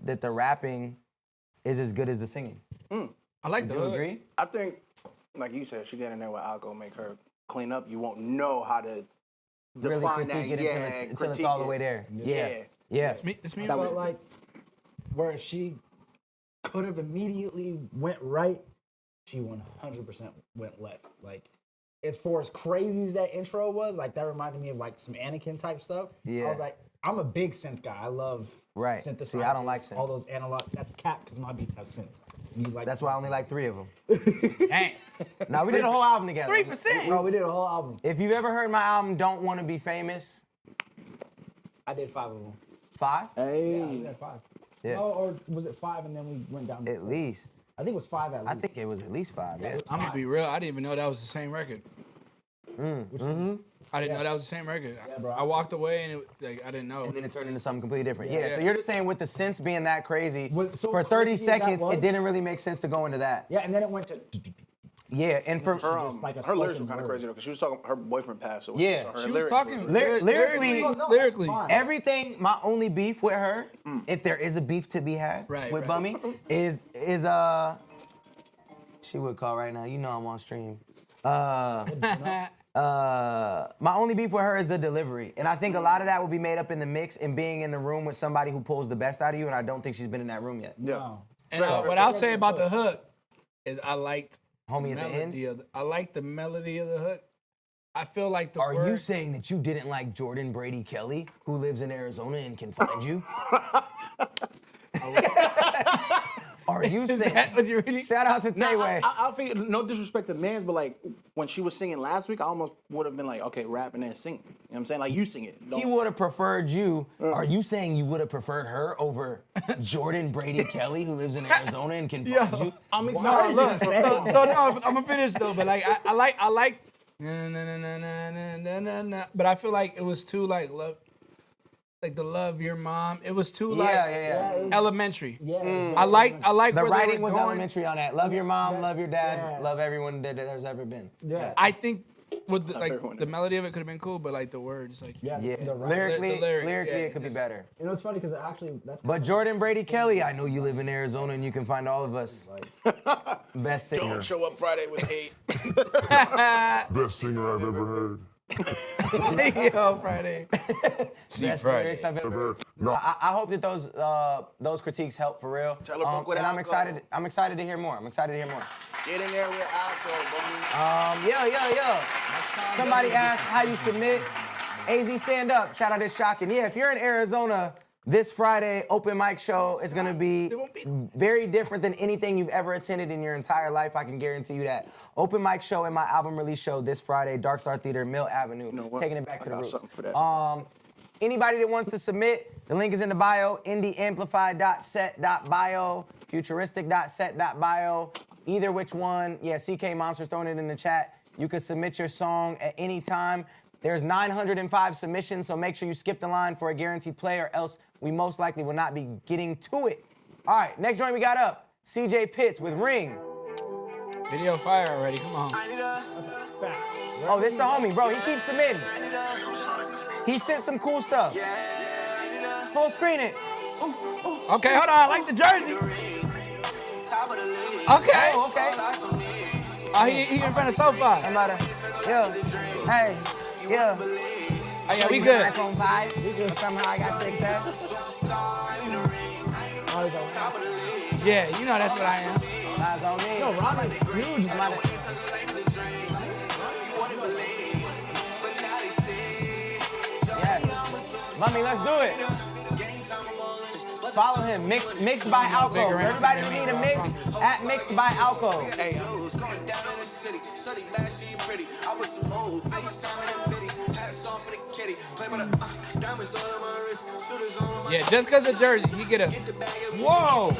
that the rapping is as good as the singing. I like Do the you hook. agree? I think, like you said, she get in there with Alco, make her clean up. You won't know how to Really define that. critique it Yeah, until it's critique all the it. way there. Yeah. Yeah. It's me. That was- But like, where she could have immediately went right, she 100% went left. Like, as far as crazy as that intro was, like that reminded me of like some Anakin type stuff. Yeah. I was like, I'm a big synth guy. I love Right. synthesizers. See, I don't like synth. all those analog. That's cap because my beats have synth. You like That's why I only like 3 of them. Dang. Now, we did a whole album together. 3%. Bro, we did a whole album. If you've ever heard my album, Don't Want to Be Famous, I did 5 of them. 5? Yeah, Hey. we had 5. Yeah. Oh, or was it 5 and then we went down to At 4? least. I think it was 5 at least. I think it was at least 5, yeah. I'm gonna be real. I didn't even know that was the same record. I didn't know that was the same record. Yeah, bro. I walked away and I didn't know. And then it turned into something completely different. Yeah, Yeah. so you're just saying with the synths being that crazy, So for 30 crazy as that seconds, was- it didn't really make sense to go into that. Yeah, and then it went to. Yeah, and for Just like a Her lyrics spoken were kind of word. crazy though, because she was talking. Her boyfriend passed away. Yeah. so her She was lyrics talking were- lyrically, No, that's lyrically. fine. everything, my only beef with her, if there is a beef to be had Right, with right. Bummy, is she would call right now. You know I'm on stream. My only beef with her is the delivery. And I think a lot of that will be made up in the mix and being in the room with somebody who pulls the best out of you, and I don't think she's been in that room yet. Yeah. No. And what I'll say about the hook is I liked Homie, at the end, melody I like the melody of the hook. I feel like the are word, you saying that you didn't like Jordan Brady Kelly, who lives in Arizona and can find you? Are you is saying? that what you really? Shout out to Tayway. I feel no disrespect to Mans, but like when she was singing last week, I almost would have been like, okay, rap and then sing. You know what I'm saying? Like you sing it. He would have preferred you. Are you saying you would have preferred her over Jordan Brady Kelly, who lives in Arizona and can find you? I'm Why excited. is Look, it So no, I'm gonna finish though. But like I like na, na, na, na, na, na, na, na, na. But I feel like it was too like love, like the love your mom. It was too like Yeah. elementary. Yeah. I like The where they writing were was going. elementary on that. Love your mom, love your dad, Yeah. love everyone that there's ever been. Yeah. I think with the, everyone. like the melody of it could have been cool, but like the words, like Yeah. Yeah, The rap. lyrically, The lyrics, lyrically yeah, it could be just- better. You know, it's funny because actually that's. But Jordan Brady Kelly, I know you live in Arizona and you can find all of us. Best singer. don't show up Friday with hate. Best singer I've ever heard. yo, Friday. Best lyrics I've ever heard. No. I hope that those critiques help for real. Tell her bunk with and I'm alcohol. excited. I'm excited to hear more. I'm excited to hear more. Get in there with alcohol, buddy. Yo. Somebody asked how you submit. AZ stand up. Shout out to Shocking. Yeah, if you're in Arizona this Friday, open mic show is gonna be very different than anything you've ever attended in your entire life. I can guarantee you that. Open mic show and my album release show this Friday, Dark Star Theater, Mill Avenue. You know what? Taking it back I to the got roots. something for that. Anybody that wants to submit, the link is in the bio, indieamplify.set.bio, futuristic.set.bio, either which one. Yeah, CK Monster's throwing it in the chat. You can submit your song at any time. There's 905 submissions, so make sure you skip the line for a guaranteed play or else we most likely will not be getting to it. All right, next joint we got up, CJ Pitts with Ring. Video fire already. Come on. Oh, this the homie, bro. He keeps submitting. He sent some cool stuff. Full screen it. Okay, hold on. I like the jersey. Okay. Oh, okay. Oh, he in front of SoFi. I'm about to, yo, hey, yo. Oh yeah, we Use good. an iPhone 5. We good. Somehow I got success. Yeah, you know that's what I am. Eyes on me. Yo, Ramen's huge. I'm about to, yes. Mummy, let's do it. Follow him. Mixed by Alco. Bigger For everybody who need a mix, at Mixed by Alco. Yeah, just because of jersey, he get a. Whoa!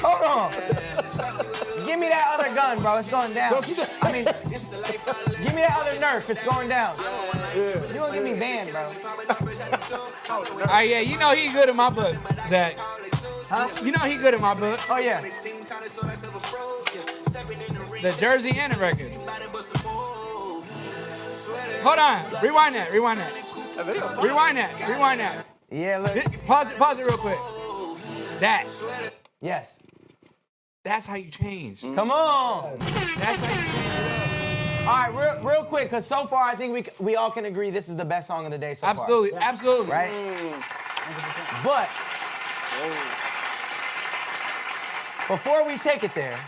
Hold on. Give me that other gun, bro. It's going down. I mean, give me that other Nerf. It's going down. You don't get me banned, bro. Ah, yeah, you know he good in my book, Zach. Huh? You know he good in my book. Oh, yeah. The jersey and the record. Hold on. Rewind that. Rewind that. Rewind that. Yeah, look. Pause it real quick. Yes. That's how you change. Come on. That's how you change. All right, real quick, because so far I think we all can agree this is the best song of the day so Absolutely, far. absolutely. Right? But before we take it there,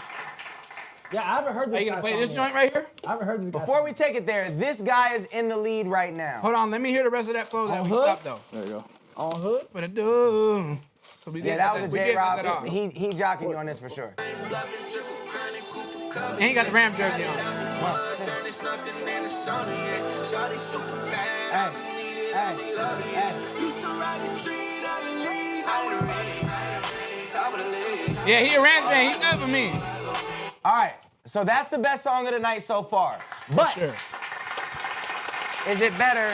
Yeah, I haven't heard this. Are you guy's gonna play song this yet. joint right here? I haven't heard this. guy's before song. we take it there, this guy is in the lead right now. Hold on, let me hear the rest of that flow that we Hood? stopped though. There you go. On Hood. What it do? So we Yeah, did that cut was a we J did cut Rob. that off. He jocking you on this for sure. And he got the Rams jersey on. Yeah, he a Rams fan. He's good for me. All right, so that's the best song of the night so far. But Sure. is it better?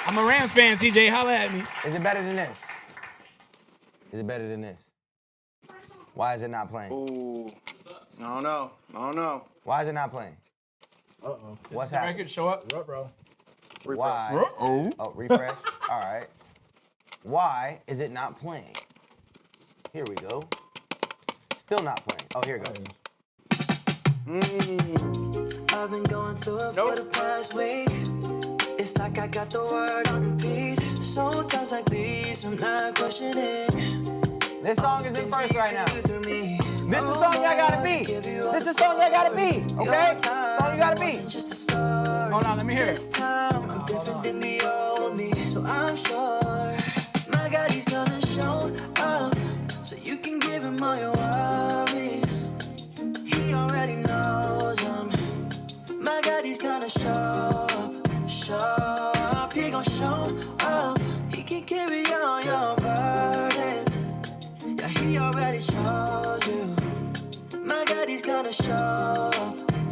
I'm a Rams fan, CJ. Holla at me. Is it better than this? Is it better than this? Why is it not playing? Ooh. I don't know. Why is it not playing? Uh-oh. What's The happening? record show up. Bro. Why? Uh-oh. Oh, refresh. All right. Why is it not playing? Here we go. Still not playing. Oh, here it goes. I've been going through it for the past week. It's like I got the word on repeat. Sometimes like these, I'm not questioning. This song is in first right now. This is a song y'all gotta beat. This is a song y'all gotta beat. Okay? Song you gotta beat. Hold on, let me hear it. This time, I'm different than the old me. So I'm sure my God, he's gonna show up. So you can give him all your worries. He already knows them. My God, he's gonna show up. Show up. He gon' show up. He can carry all your burdens. Yeah, he already shows you. My God, he's gonna show up.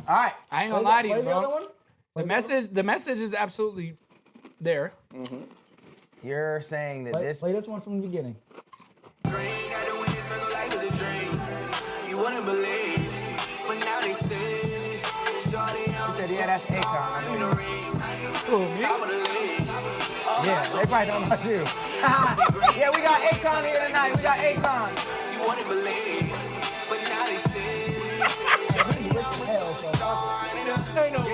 All right. I ain't gonna lie to you, Play the other bro. one? The message is absolutely there. You're saying that this. Play this one from the beginning. You wouldn't believe, but now they say, Shawty, I'm said, yeah, that's Akon. I know you. Who, me? top of the league. Yeah, they probably talking about you. Yeah, we got Akon here tonight. We got Akon. You wouldn't believe, but now they say, Shawty, I'm a superstar. Ain't no way.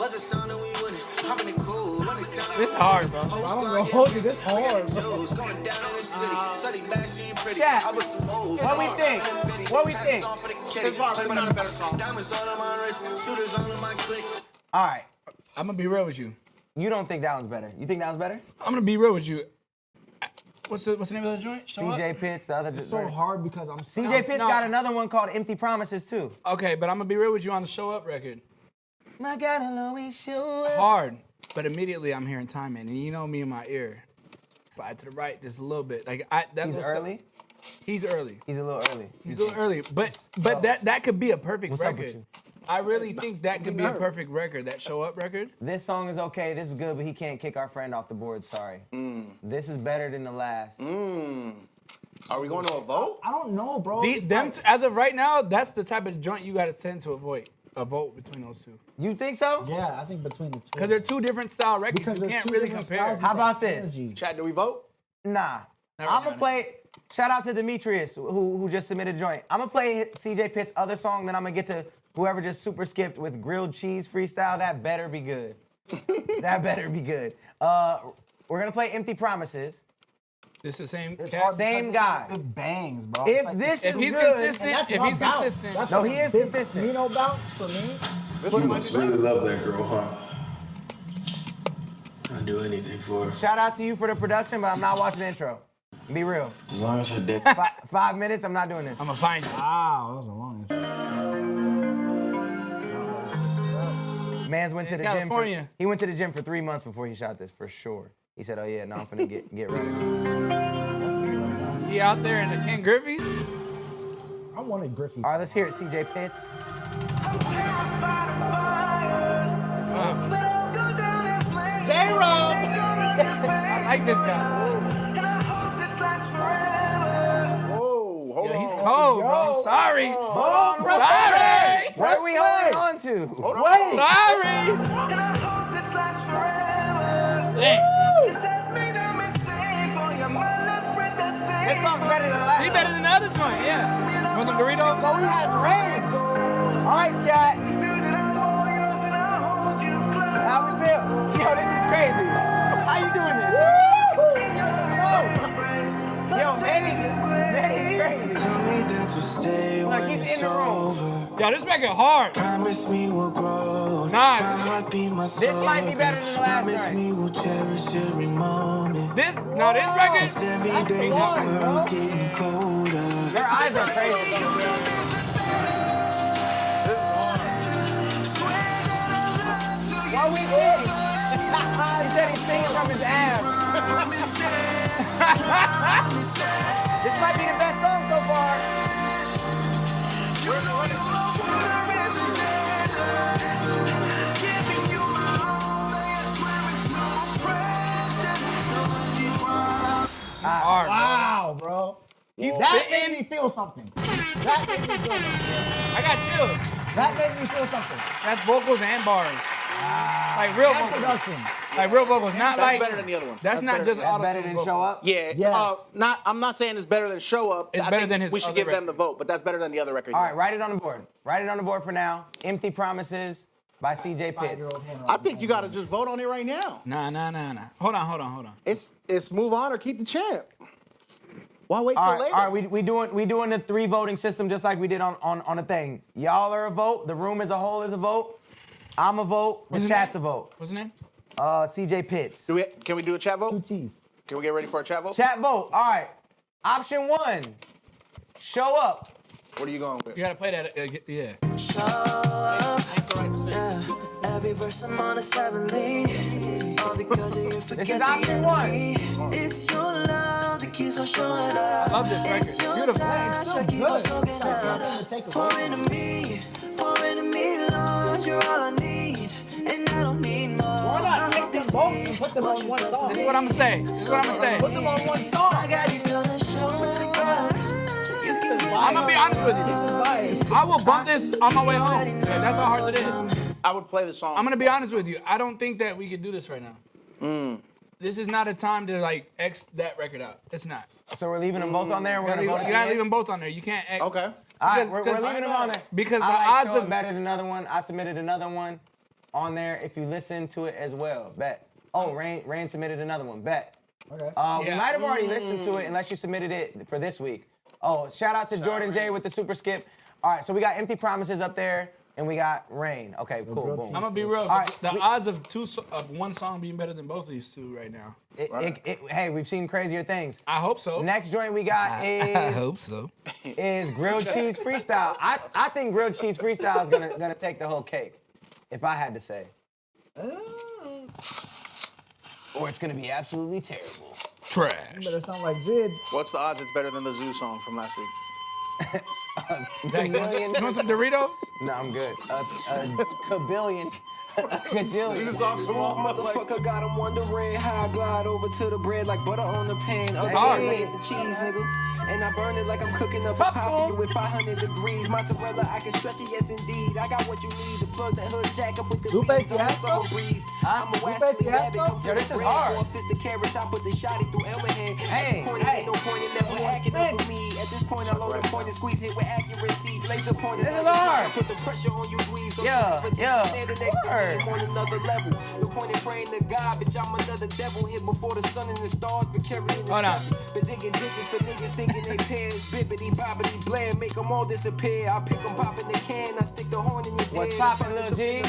What's the song that we wouldn't? Hopping it cool. This is hard, bro. I don't know. Hold you this hard, bro. Going down in the city. Shawty back, she pretty. Chat. I was some old. What we think? What we think? This bar is not a better song. Diamonds all on my wrist, shooters all on my click. All right. I'm gonna be real with you. You don't think that one's better? You think that one's better? I'm gonna be real with you. What's the name of the joint? Show Up? CJ Pitts, the other. It's so hard because I'm CJ Pitts No. got another one called Empty Promises too. Okay, but I'm gonna be real with you on the Show Up record. My God, I'll always show up. Hard, but immediately I'm hearing timing, and you know me in my ear. Slide to the right just a little bit. Like that's He's what's early. He's early. He's a little early. He's a little early, but that could be a perfect What's up with record. you? I really think that could be a perfect record. That Show Up record. This song is okay. This is good, but he can't kick our friend off the board. Sorry. This is better than the last. Are we going to a vote? I don't know, bro. As of right now, that's the type of joint you gotta tend to avoid. A vote between those two. You think so? Yeah, I think between the two. Because they're two different style records. Because you they're can't two really different compare. styles. How about this? Energy. Chat, do we vote? Nah. Never I'm gonna mind. play. Shout out to Demetrius who just submitted a joint. I'm gonna play CJ Pitt's other song, then I'm gonna get to whoever just super skipped with grilled cheese freestyle. That better be good. That better be good. We're gonna play Empty Promises. This is the same It's cat. hard Same because guy. It bangs, bro. If It's like- this If is he's good, consistent, and that's if my he's bounce. consistent. That's No, like he a is big consistent. Casino bounce for me. You must really love that girl, huh? I'd do anything for her. shout out to you for the production, but I'm not watching the intro. Be real. As long as her dick. 5 minutes, I'm not doing this. I'm gonna find you. Wow, that was a long Mans went to the California. gym. He went to the gym for 3 months before he shot this, for sure. He said, "Oh yeah, no, I'm finna get ready." He out there in the Ken Griffey's. I wanted Griffey. All right, let's hear it, CJ Pitts. I like this guy. Whoa, hold Yo, on. he's cold, bro. Sorry. Sorry. What are we holding on to? Wait. Sorry. Dang. This song's better than the last. He better than the other one, yeah. Want some Doritos? So he has range. All right, chat. How we feel? Yo, this is crazy. How you doing this? Yo, Manny's crazy. Like he's in the room. Yo, this record hard. Promise me we'll grow Nah. This might be better than the last Promise joint. me we'll cherish every moment. This record. Every day this world's getting colder. Your eyes are crazy. What we think? He said he's singing from his abs. This might be the best song so far. Hard, Wow, bro. That made me feel something. That made me feel something. I got chills. That made me feel something. That's vocals and bars. Like real That vocals. production. Like real vocals. Not That's like. better than the other one. That's not just That's auto better than Show Up? Yeah. Yes. I'm not saying it's better than Show Up. It's I better think than his we should other give them record. the vote, but that's better than the other record. All right, write it on the board. Write it on the board for now. Empty Promises by CJ Pitts. I think you got to just vote on it right now. Nah. Hold on. It's move on or keep the champ. Why wait till All later? right, we doing the 3 voting system just like we did on a thing. Y'all are a vote. The room as a whole is a vote. I'm a vote. The What's his chat's a name? vote. What's his name? CJ Pitts. Can we do a chat vote? 2 T's. Can we get ready for a chat vote? Chat vote. All right. Option 1. Show Up. What are you going with? You gotta play that. Yeah. Every verse I'm on a 7 all because of you. This is option 1. It's your love that keeps on showing up. Love this record. It's your Beautiful. touch that keeps on soaking up. For enemy, Lord, you're all I need, and I don't need more. Why not take them both and put them on one song? This is what I'm gonna say. Put them on one song. I got these gonna show up, so you can get I'm gonna be honest with you. I will bump this on my way home. Yeah, that's how hard it is. I would play the song. I'm gonna be honest with you. I don't think that we could do this right now. This is not a time to like X that record out. It's not. So we're leaving them both on there. We're gonna vote. You gotta leave them both on there. You can't X. Okay. All right, Because- we're leaving them on there. Because I the like odds Show Up of better than another one. I submitted another one on there. If you listen to it as well, bet. Oh, Rain submitted another one. Bet. Okay. We might have already listened to it unless you submitted it for this week. Oh, shout out to Jordan J with the super skip. All right, so we got Empty Promises up there, and we got Rain. Okay, cool, boom. I'm gonna be real. All right, The odds of one song being better than both of these two right now. Hey, we've seen crazier things. I hope so. Next joint we got is so. is Grilled Cheese Freestyle. I think Grilled Cheese Freestyle is gonna take the whole cake, if I had to say. Or it's gonna be absolutely terrible. Trash. Better sound like Vid. What's the odds it's better than the Zoo song from last week? You want some Doritos? No, I'm good. A kabillion. Kajillion. Motherfucker got him wondering how I glide over to the bread like butter on the pan. That's hard. I get the cheese, nigga. And I burn it like I'm cooking up a Talk to pie for you him. with 500 degrees. Mozzarella, I can stretch it, yes indeed. I got what you need to plug that hood jack up with the Lupe beats on the Fiasco? summer breeze. I'm a Lupe wascally rabbit, Fiasco? come to Yo, the this is bread. hard. 4 fisted carrots, I put the shotty through Elmer hand. Hey, Ain't no point in never hacking up with me. At this point, I load the point and squeeze hit with accuracy. Laser pointed. This is hard. Put the pressure on you, dweebs. So Yeah, yeah. Standing next to Word. me on another level. The point in praying to God, bitch, I'm another devil. Hit before the sun and the stars, but carrying the Hold on. But digging digits for niggas thinking they pairs. Bibbity bobbity bland, make them all disappear. I pick them pop in the can, I stick the horn in your What's den. poppin', Lil G?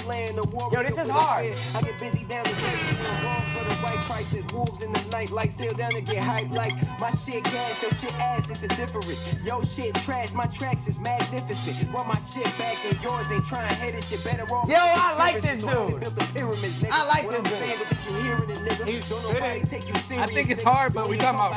Yo, this is hard. I get busy down the way, wrong for the right prices. Wolves in the night, like still down to get hype. Like my shit gas, your shit ass, it's a difference. Yo shit trash, my tracks is magnificent. Run my shit back and yours ain't trying to hit it. Shit better off. Yo, I like this dude. Built the pyramids, nigga. I like What this I'm saying, dude. but you hearing it, nigga. Don't nobody take you serious. I think it's nigga. hard, but we talking about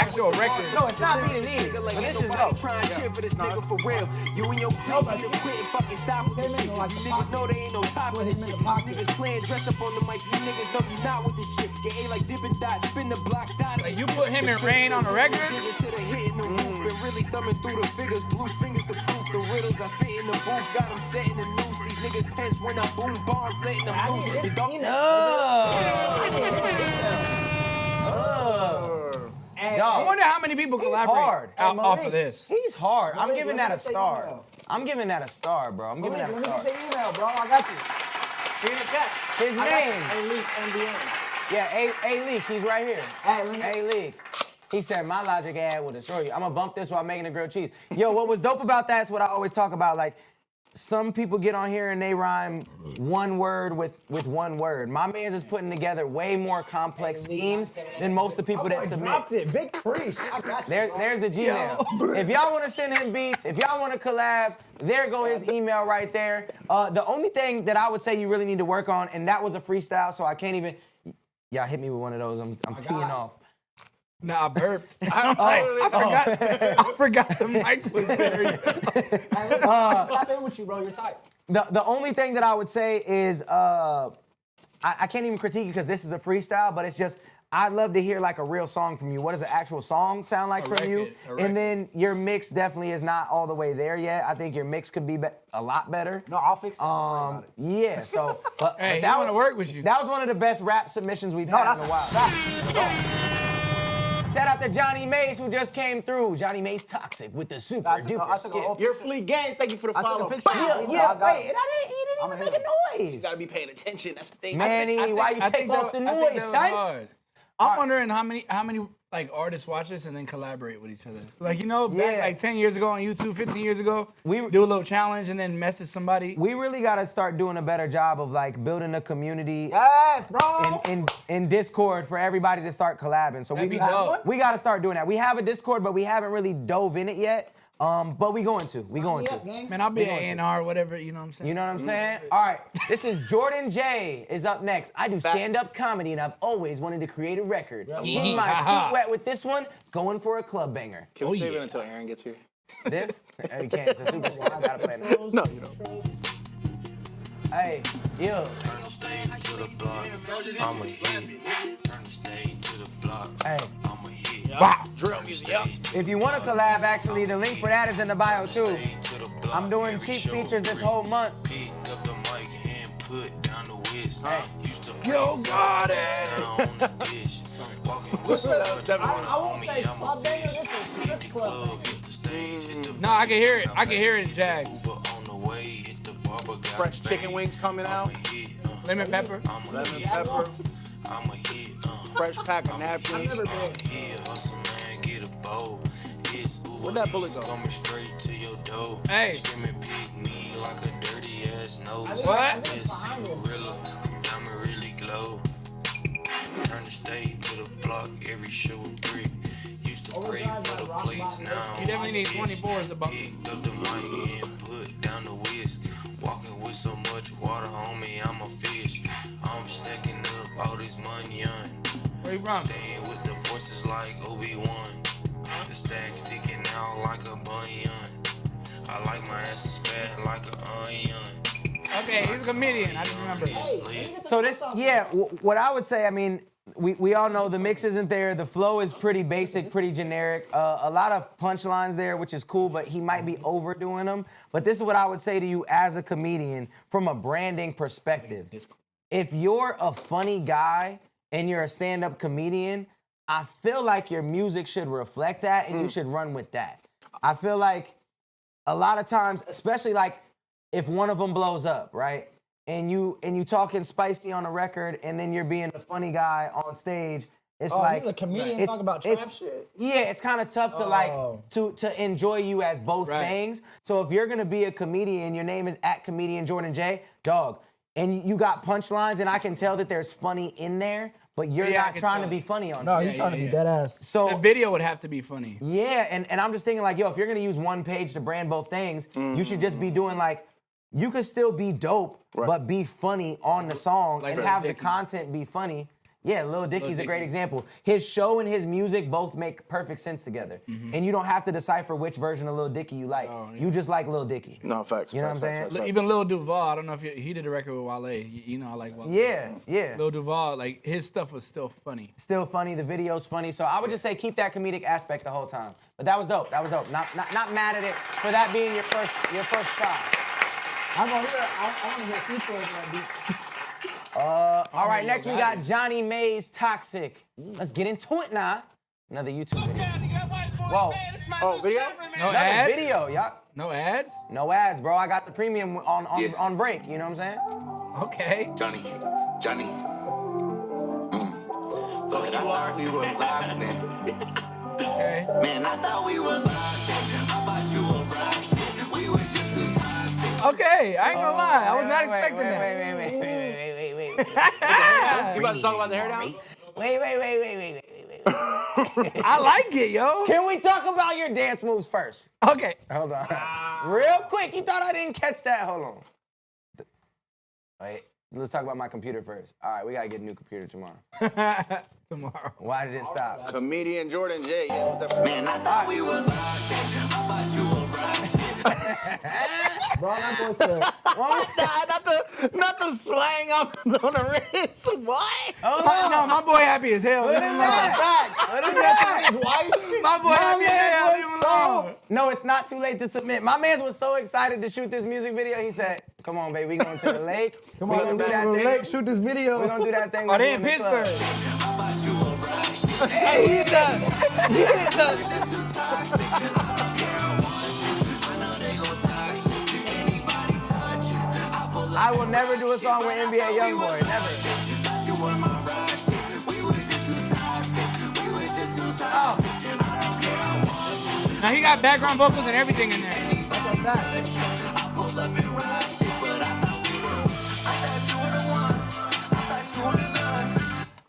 actual records. No, it's not beating these. But this is dope. Trying to cheer for this nigga for real. You and your clique need to quit and fucking stop with this shit. You niggas know they ain't no top of this shit. You niggas playing dress up on the mic. You niggas know you not with this shit. Get A like Dippin' Dot, spin the block, dot. Like you put him and Rain on a record? Niggas to the hit in the roof. Been really thumbing through the figures. Blue fingers to proof the riddles. I fit in the booth. Got them setting the noose. These niggas tense when I boom bombs, letting them move. You don't I wonder how many people collaborate hard. off of this. He's hard. I'm Malik, giving let that me a get the star. email. I'm giving that a star, bro. I'm giving that a Let me star. get the email, bro. I got you. Read the chat. His name. A-Leak NBN. Yeah, A-Leak. He's right here. Hey, let me- A-Leak. He said, my logic ad will destroy you. I'm gonna bump this while making a grilled cheese. Yo, what was dope about that is what I always talk about. Like, some people get on here and they rhyme one word with one word. My man's is putting together way more complex schemes than most of the people that submit. Dropped it. Big preach. I got you, There's the Gmail. If y'all want to send him beats, if y'all want to collab, there go his email right there. The only thing that I would say you really need to work on, and that was a freestyle, so I can't even. Y'all hit me with one of those. I'm teeing off. Nah, I burped. I forgot the mic was there. Tap in with you, bro. You're tight. The only thing that I would say is I can't even critique it because this is a freestyle, but it's just I'd love to hear like a real song from you. What does an actual song sound like from you? And then your mix definitely is not all the way there yet. I think your mix could be a lot better. No, I'll fix it. Yeah, so but Hey, that I want to work with you. That was one of the best rap submissions we've had in a while. Shout out to Johnny Mace who just came through. Johnny Mace Toxic with the super duper skip. Your Fleet Gang, thank you for the follow. I took a picture. Yeah, wait, he didn't even make a noise. You gotta be paying attention. That's the thing. Manny, why you take off the noise, son? I'm wondering how many like artists watch this and then collaborate with each other. Like, you know, back like 10 years ago on YouTube, 15 years ago, we do a little challenge and then message somebody. We really gotta start doing a better job of like building a community Yes, bro. in Discord for everybody to start collabing. So we gotta start doing that. We have a Discord, but we haven't really dove in it yet. But we going to. Man, I'll be an A&R, whatever, you know what I'm saying? You know what I'm saying? All right, this is Jordan J is up next. I do stand-up comedy and I've always wanted to create a record. Getting my feet wet with this one, going for a club banger. Can we save it until Aaron gets here? This? You can't, it's a super skip. I gotta play it. No, you don't. Hey, yo. Hey. Wow. If you want to collab, actually, the link for that is in the bio, too. I'm doing cheap features this whole month. Yo, got it. I won't say club banger. This is club banger. No, I can hear it. I can hear it in Jags. Fresh chicken wings coming out. Lemon pepper. Lemon pepper. Fresh pack of napkins. Where'd that bullet go? Hey. What? Turn the stage to the block, every show a brick. Used to pray for the plates, now You definitely need 24s about. picked up the mic and put down the whisk. Walking with so much water, homie, I'm a fish. I'm stacking up all this money on. Where you from? Staying with the forces like Obi-Wan. The stack sticking out like a bunion. I like my asses fat like an onion. Okay, he's a comedian. I just remember. So this, what I would say, I mean, we all know the mix isn't there. The flow is pretty basic, pretty generic. A lot of punchlines there, which is cool, but he might be overdoing them. But this is what I would say to you as a comedian from a branding perspective. If you're a funny guy and you're a stand-up comedian, I feel like your music should reflect that and you should run with that. I feel like a lot of times, especially like if one of them blows up, right? And you talking spicy on a record and then you're being a funny guy on stage, it's like he's a comedian talking about trap shit. Yeah, it's kind of tough to like to enjoy you as both things. So if you're gonna be a comedian, your name is @comedian Jordan J, dog, and you got punchlines, and I can tell that there's funny in there, but you're not trying to be funny on it. No, you're trying to be dead ass. So the video would have to be funny. Yeah, and I'm just thinking like, yo, if you're gonna use one page to brand both things, you should just be doing like, you could still be dope, but be funny on the song and have the content be funny. Yeah, Lil Dicky's a great example. His show and his music both make perfect sense together. And you don't have to decipher which version of Lil Dicky you like. You just like Lil Dicky. No, facts. You know what I'm saying? Facts. Even Lil Duval, I don't know if he did a record with Wale. You know I like Wale. Yeah. Lil Duval, like his stuff was still funny. Still funny, the video's funny. So I would just say keep that comedic aspect the whole time. But that was dope. Not mad at it for that being your first try. I want to hear features on that beat. All right, next we got Johnny Mays Toxic. Let's get into it now. Another YouTube video. Whoa. Oh, video? No Another ads? video, y'all. No ads? No ads, bro. I got the premium on break, you know what I'm saying? Okay. Johnny. Fuck you are, we were live then. Okay. Man, I thought we were live. I bought you a ride. We was just in time. Okay, I ain't gonna lie. I was not expecting that. Wait. You about to talk about the hair down? Wait. I like it, yo. Can we talk about your dance moves first? Okay. Hold on. Real quick. You thought I didn't catch that? Hold on. Wait. Let's talk about my computer first. All right, we gotta get a new computer tomorrow. Tomorrow. Why did it stop? Comedian Jordan J. Man, I thought we were lost. I thought you were Bro, that boy said, not the slang on the wrist. What? No, my boy happy as hell. Look at that. his wife. My boy happy as hell. Leave him alone. No, it's not too late to submit. My man was so excited to shoot this music video. He said, "Come on, baby, we going to the lake. Come we on, gonna do man, that thing. Lake, shoot this video. We gonna do that thing. Oh, we they do in the club." Pittsburgh. Hey, he does. I will never do a song with NBA Youngboy. Never. Now he got background vocals and everything in there. That's a fact.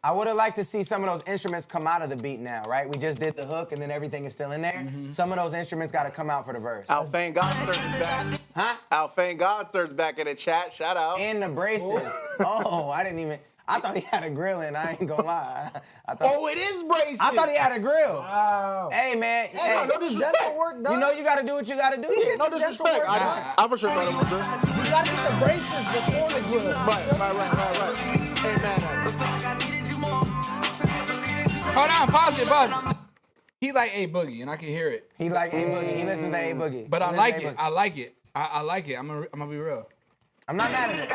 I would have liked to see some of those instruments come out of the beat now, right? We just did the hook and then everything is still in there. Some of those instruments got to come out for the verse. Alfane Godster's back. Huh? Alfane Godster's back in the chat. Shout out. And the braces. Oh, I didn't even. I thought he had a grill in. I ain't gonna lie. It is braces. I thought he had a grill. Wow. Hey, man. Hey, no disrespect. That don't work, dog. You know you got to do what you got to do. Yeah, No disrespect. I for sure know them. You gotta get the braces before the grill. Right. Hey, man. Hold on, pause it, bud. He like A Boogie, and I can hear it. He like A Boogie. He listens to A Boogie. But He I listens like to A it. Boogie. I like it. I like it. I'm gonna be real. I'm not mad at it.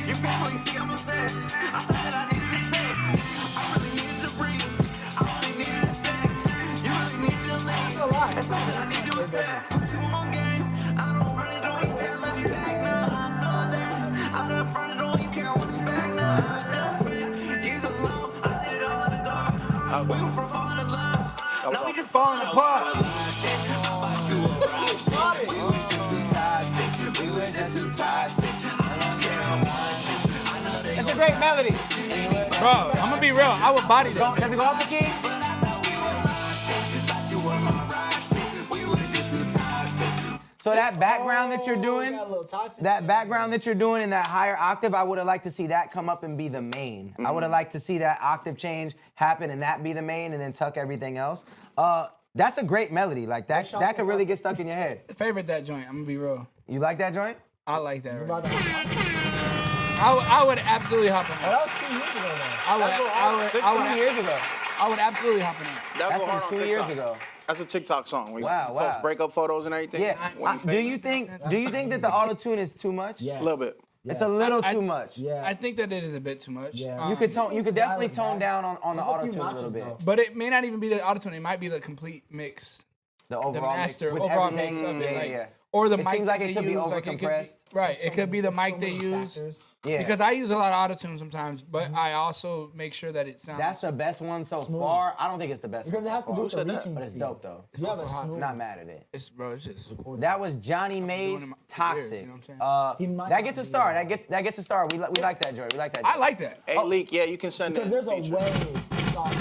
Your family see I'm obsessed. I thought that I needed sex. I really needed to breathe. I only needed a sec. You really needed a leg. That's something I need to accept. Put you on game. I don't run it on you. Say I love you back now. I know that. I done fronted on you. Can't want you back now. I done spent years alone. I did it all in the dark. We were from falling in love. Now we just falling apart. It's a great melody. Bro, I'm gonna be real. I would body that. Does it go off the key? So that background that you're doing, that background that you're doing in that higher octave, I would have liked to see that come up and be the main. I would have liked to see that octave change happen and that be the main, and then tuck everything else. That's a great melody. Like that could really get stuck in your head. Favorite that joint. I'm gonna be real. You like that joint? I like that. Right. I would absolutely hop on that. That was 2 years ago, though. I would 2 years ago. I would absolutely hop on that. That's go hard from on 2 years TikTok. ago. That's a TikTok song. Where you Wow. post breakup photos and everything. Yeah. Do you think that the auto tune is too much? Yes. A little bit. It's a little too much. Yeah. I think that it is a bit too much. Yeah. You could definitely tone down on the There's a auto few tune a notches, little bit. though. But it may not even be the autotune. It might be the complete mix. The The overall master, mix, with overall everything. mix of it. Yeah, like, yeah. Or the It mic seems like that it they could be use, overcompressed. Right. It could be the mic they many use. factors. Yeah. Because I use a lot of autotune sometimes, but I also make sure that it sounds. That's the best one so far. I don't think it's the best Because it one has so to do far. with the reaching But it's speed. dope though. You have a also hot. smooth. Not mad at it. It's, bro, it's just. That was Johnny doing Mays, it for Toxic. years, you know what I'm saying? That gets a star. That gets a star. We like that joint. We like that joint. I like that. Hey, Leak, yeah, you can send Because that. there's a feature. way song.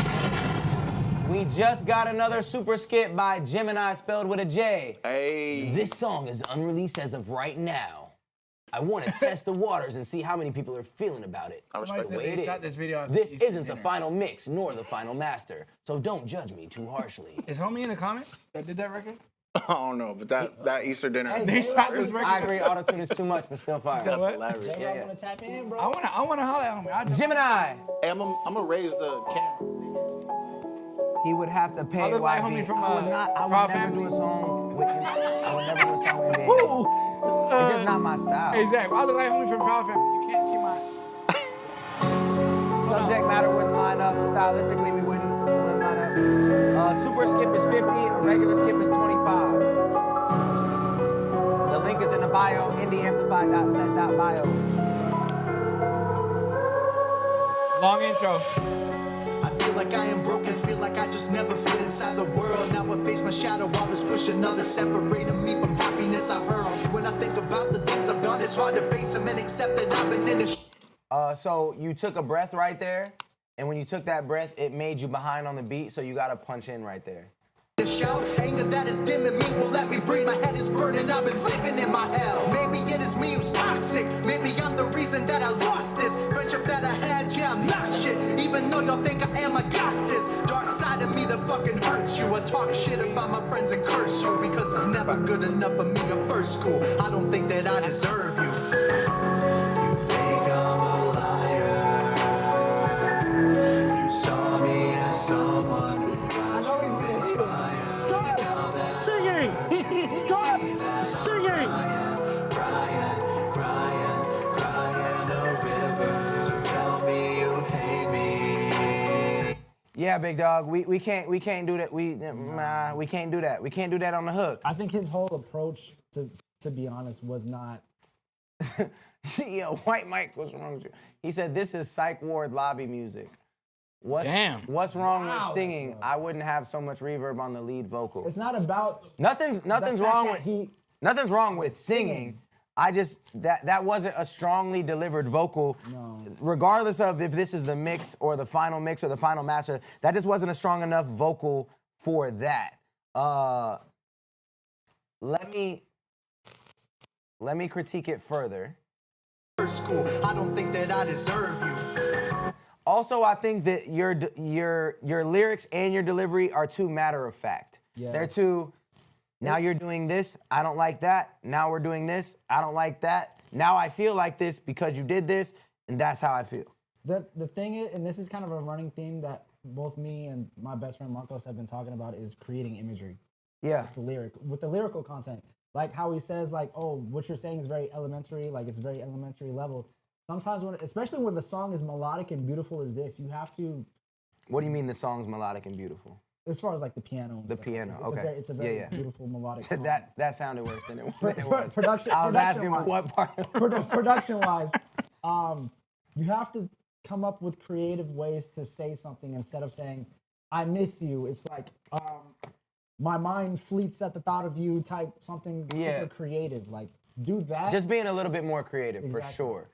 We just got another super skit by Gemini spelled with a J. Hey. This song is unreleased as of right now. I want to test the waters and see how many people are feeling about it. I respect The way that. it shot is. this video after This Easter isn't the dinner. final mix nor the final master, so don't judge me too harshly. Is homie in the comments that did that record? I don't know, but that Easter dinner. They shot this record. I agree, autotune is too much, but still fire. That's what? hilarious. J-Rock Yeah, yeah. wanna tap in, bro? I wanna holler at homie. I do. Gemini, Hey, I'm gonna raise the camera. he would have to pay I look like YB. homie from, I would Proud never Family. do a song with him. I would never do a song with him. It's just not my style. Exactly. I look like homie from Proud Family. You can't see my. Subject matter wouldn't line up. Stylistically, we wouldn't line up. Super skip is 50. A regular skip is 25. The link is in the bio. indieamplify.set.bio. Long intro. I feel like I am broken, feel like I just never fit inside the world. Now I face my shadow while there's push another, separating me from happiness I hurl. When I think about the things I've done, it's hard to face them and accept that I've been in a So you took a breath right there, and when you took that breath, it made you behind on the beat, so you gotta punch in right there. The shout, anger that is dimming me will let me breathe. My head is burning, I've been living in my hell. Maybe it is me who's toxic. Maybe I'm the reason that I lost this friendship that I had. Yeah, I'm not shit. Even though y'all think I am, I got this dark side of me that fucking hurts you. I talk shit about my friends and curse you because it's never good enough for me at first school. I don't think that I deserve you. You think I'm a liar. You saw me as someone who Stop singing! Stop singing! Crying a river. So tell me you hate me. Yeah, big dog. We can't do that. We can't do that. We can't do that on the hook. I think his whole approach, to be honest, was not. Yeah, White Mike, what's wrong with you? He said this is psych ward lobby music. What's wrong with singing? I wouldn't have so much reverb on the lead vocal. It's not about nothing's wrong with nothing's wrong with singing. I just that wasn't a strongly delivered vocal. No. Regardless of if this is the mix or the final mix or the final master, that just wasn't a strong enough vocal for that. Let me critique it further. School, I don't think that I deserve you. Also, I think that your lyrics and your delivery are too matter of fact. Yeah. They're too. Now you're doing this, I don't like that. Now we're doing this, I don't like that. Now I feel like this because you did this, and that's how I feel. The thing is, and this is kind of a running theme that both me and my best friend Marcos have been talking about, is creating imagery. Yeah. With the lyrical content. Like how he says, like, oh, what you're saying is very elementary, like it's very elementary level. Sometimes especially when the song is melodic and beautiful as this, you have to. What do you mean the song's melodic and beautiful? As far as like the piano. The piano, okay. It's a very beautiful melodic song. that sounded worse than it was. Production. I was asking what part. Production-wise, you have to come up with creative ways to say something instead of saying, "I miss you." It's like, my mind fleets at the thought of you. Type something super creative. Like, do that. Just being a little bit more creative, for sure.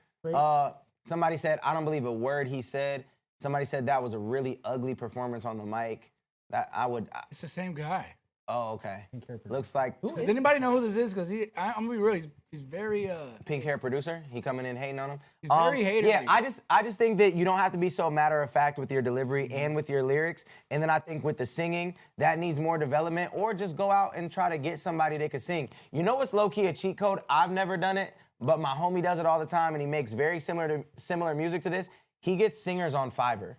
Somebody said, I don't believe a word he said. Somebody said that was a really ugly performance on the mic. That I would. It's the same guy. Oh, okay. Looks like. Does anybody know who this is? Because I'm gonna be real. He's very. Pink hair producer. He coming in hating on him. He's very hatery. Yeah, I just think that you don't have to be so matter of fact with your delivery and with your lyrics. And then I think with the singing, that needs more development. Or just go out and try to get somebody that can sing. You know what's low key a cheat code? I've never done it, but my homie does it all the time, and he makes very similar music to this. He gets singers on Fiverr.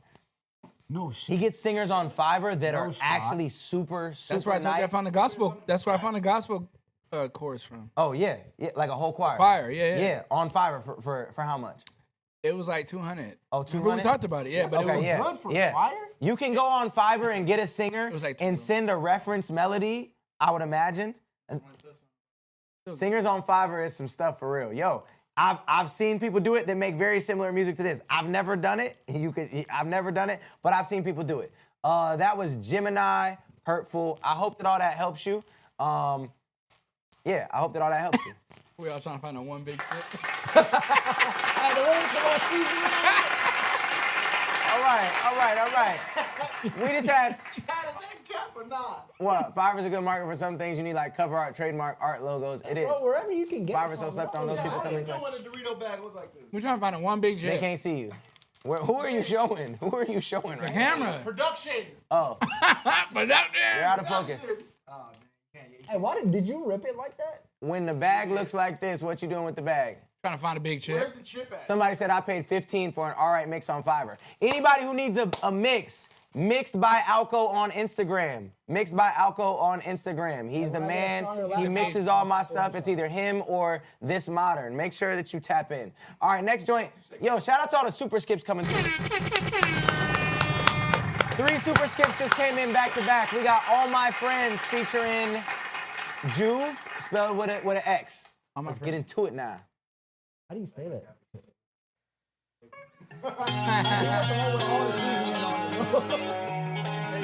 No shit. He gets singers on Fiverr that are actually super That's where I told you I found the gospel. That's where I found the gospel chorus from. Oh yeah, like a whole choir. Choir, yeah. Yeah, on Fiverr for how much? It was like 200. Oh, 200. We talked about it, yeah. But Okay, it was good for choir? You can go on Fiverr and get a singer like and send a reference melody. I would imagine. Singers on Fiverr is some stuff for real. Yo, I've seen people do it that make very similar music to this. I've never done it. I've never done it, but I've seen people do it. That was Gemini, Hurtful. I hope that all that helps you. Yeah, I hope that all that helps you. We all trying to find a one big shit. All right. We just had. Is that cap or not? What? Fiverr's a good market for some things. You need like cover art, trademark, art logos. It is. Bro, wherever you can get Fiverr's so slept on those people coming. I want a Dorito bag look like this. We're trying to find a one big jet. They can't see you. Who are you showing? Who are you showing right now? Camera. Production. Oh. Production. You're out of focus. Oh, Hey, did you rip it like that? When the bag looks like this, what you doing with the bag? Trying to find a big chip. Where's the chip at? Somebody said I paid $15 for an all right mix on Fiverr. Anybody who needs a mix, mixed by Alco on Instagram. Mixed by Alco on Instagram. He's the man. He mixes all my stuff. It's either him or This Modern. Make sure that you tap in. All right, next joint. Yo, shout out to all the super skips coming through. 3 super skips just came in back to back. We got All My Friends featuring Juve, spelled with an X. Let's get into it now. How do you say that?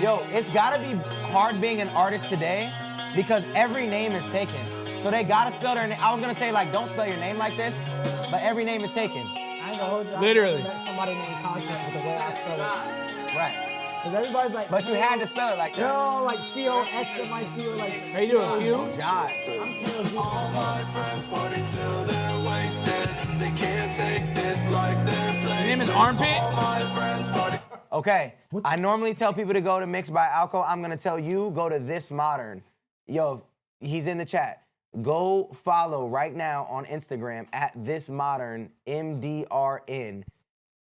Yo, it's gotta be hard being an artist today because every name is taken. So they gotta spell their name. I was gonna say like, don't spell your name like this, but every name is taken. I ain't gonna hold you. Literally. I met somebody named Constant with the way I spell it. Right. Because everybody's like, But you had to spell it like that. no, like C-O-S-M-I-C or like. How you doing, Q? Jive. All my friends party till they're wasted. They can't take this life they're playing. Your name is Armpit? All my friends party. Okay, I normally tell people to go to Mixed by Alco. I'm gonna tell you, go to This Modern. Yo, he's in the chat. Go follow right now on Instagram at This Modern, MDRN.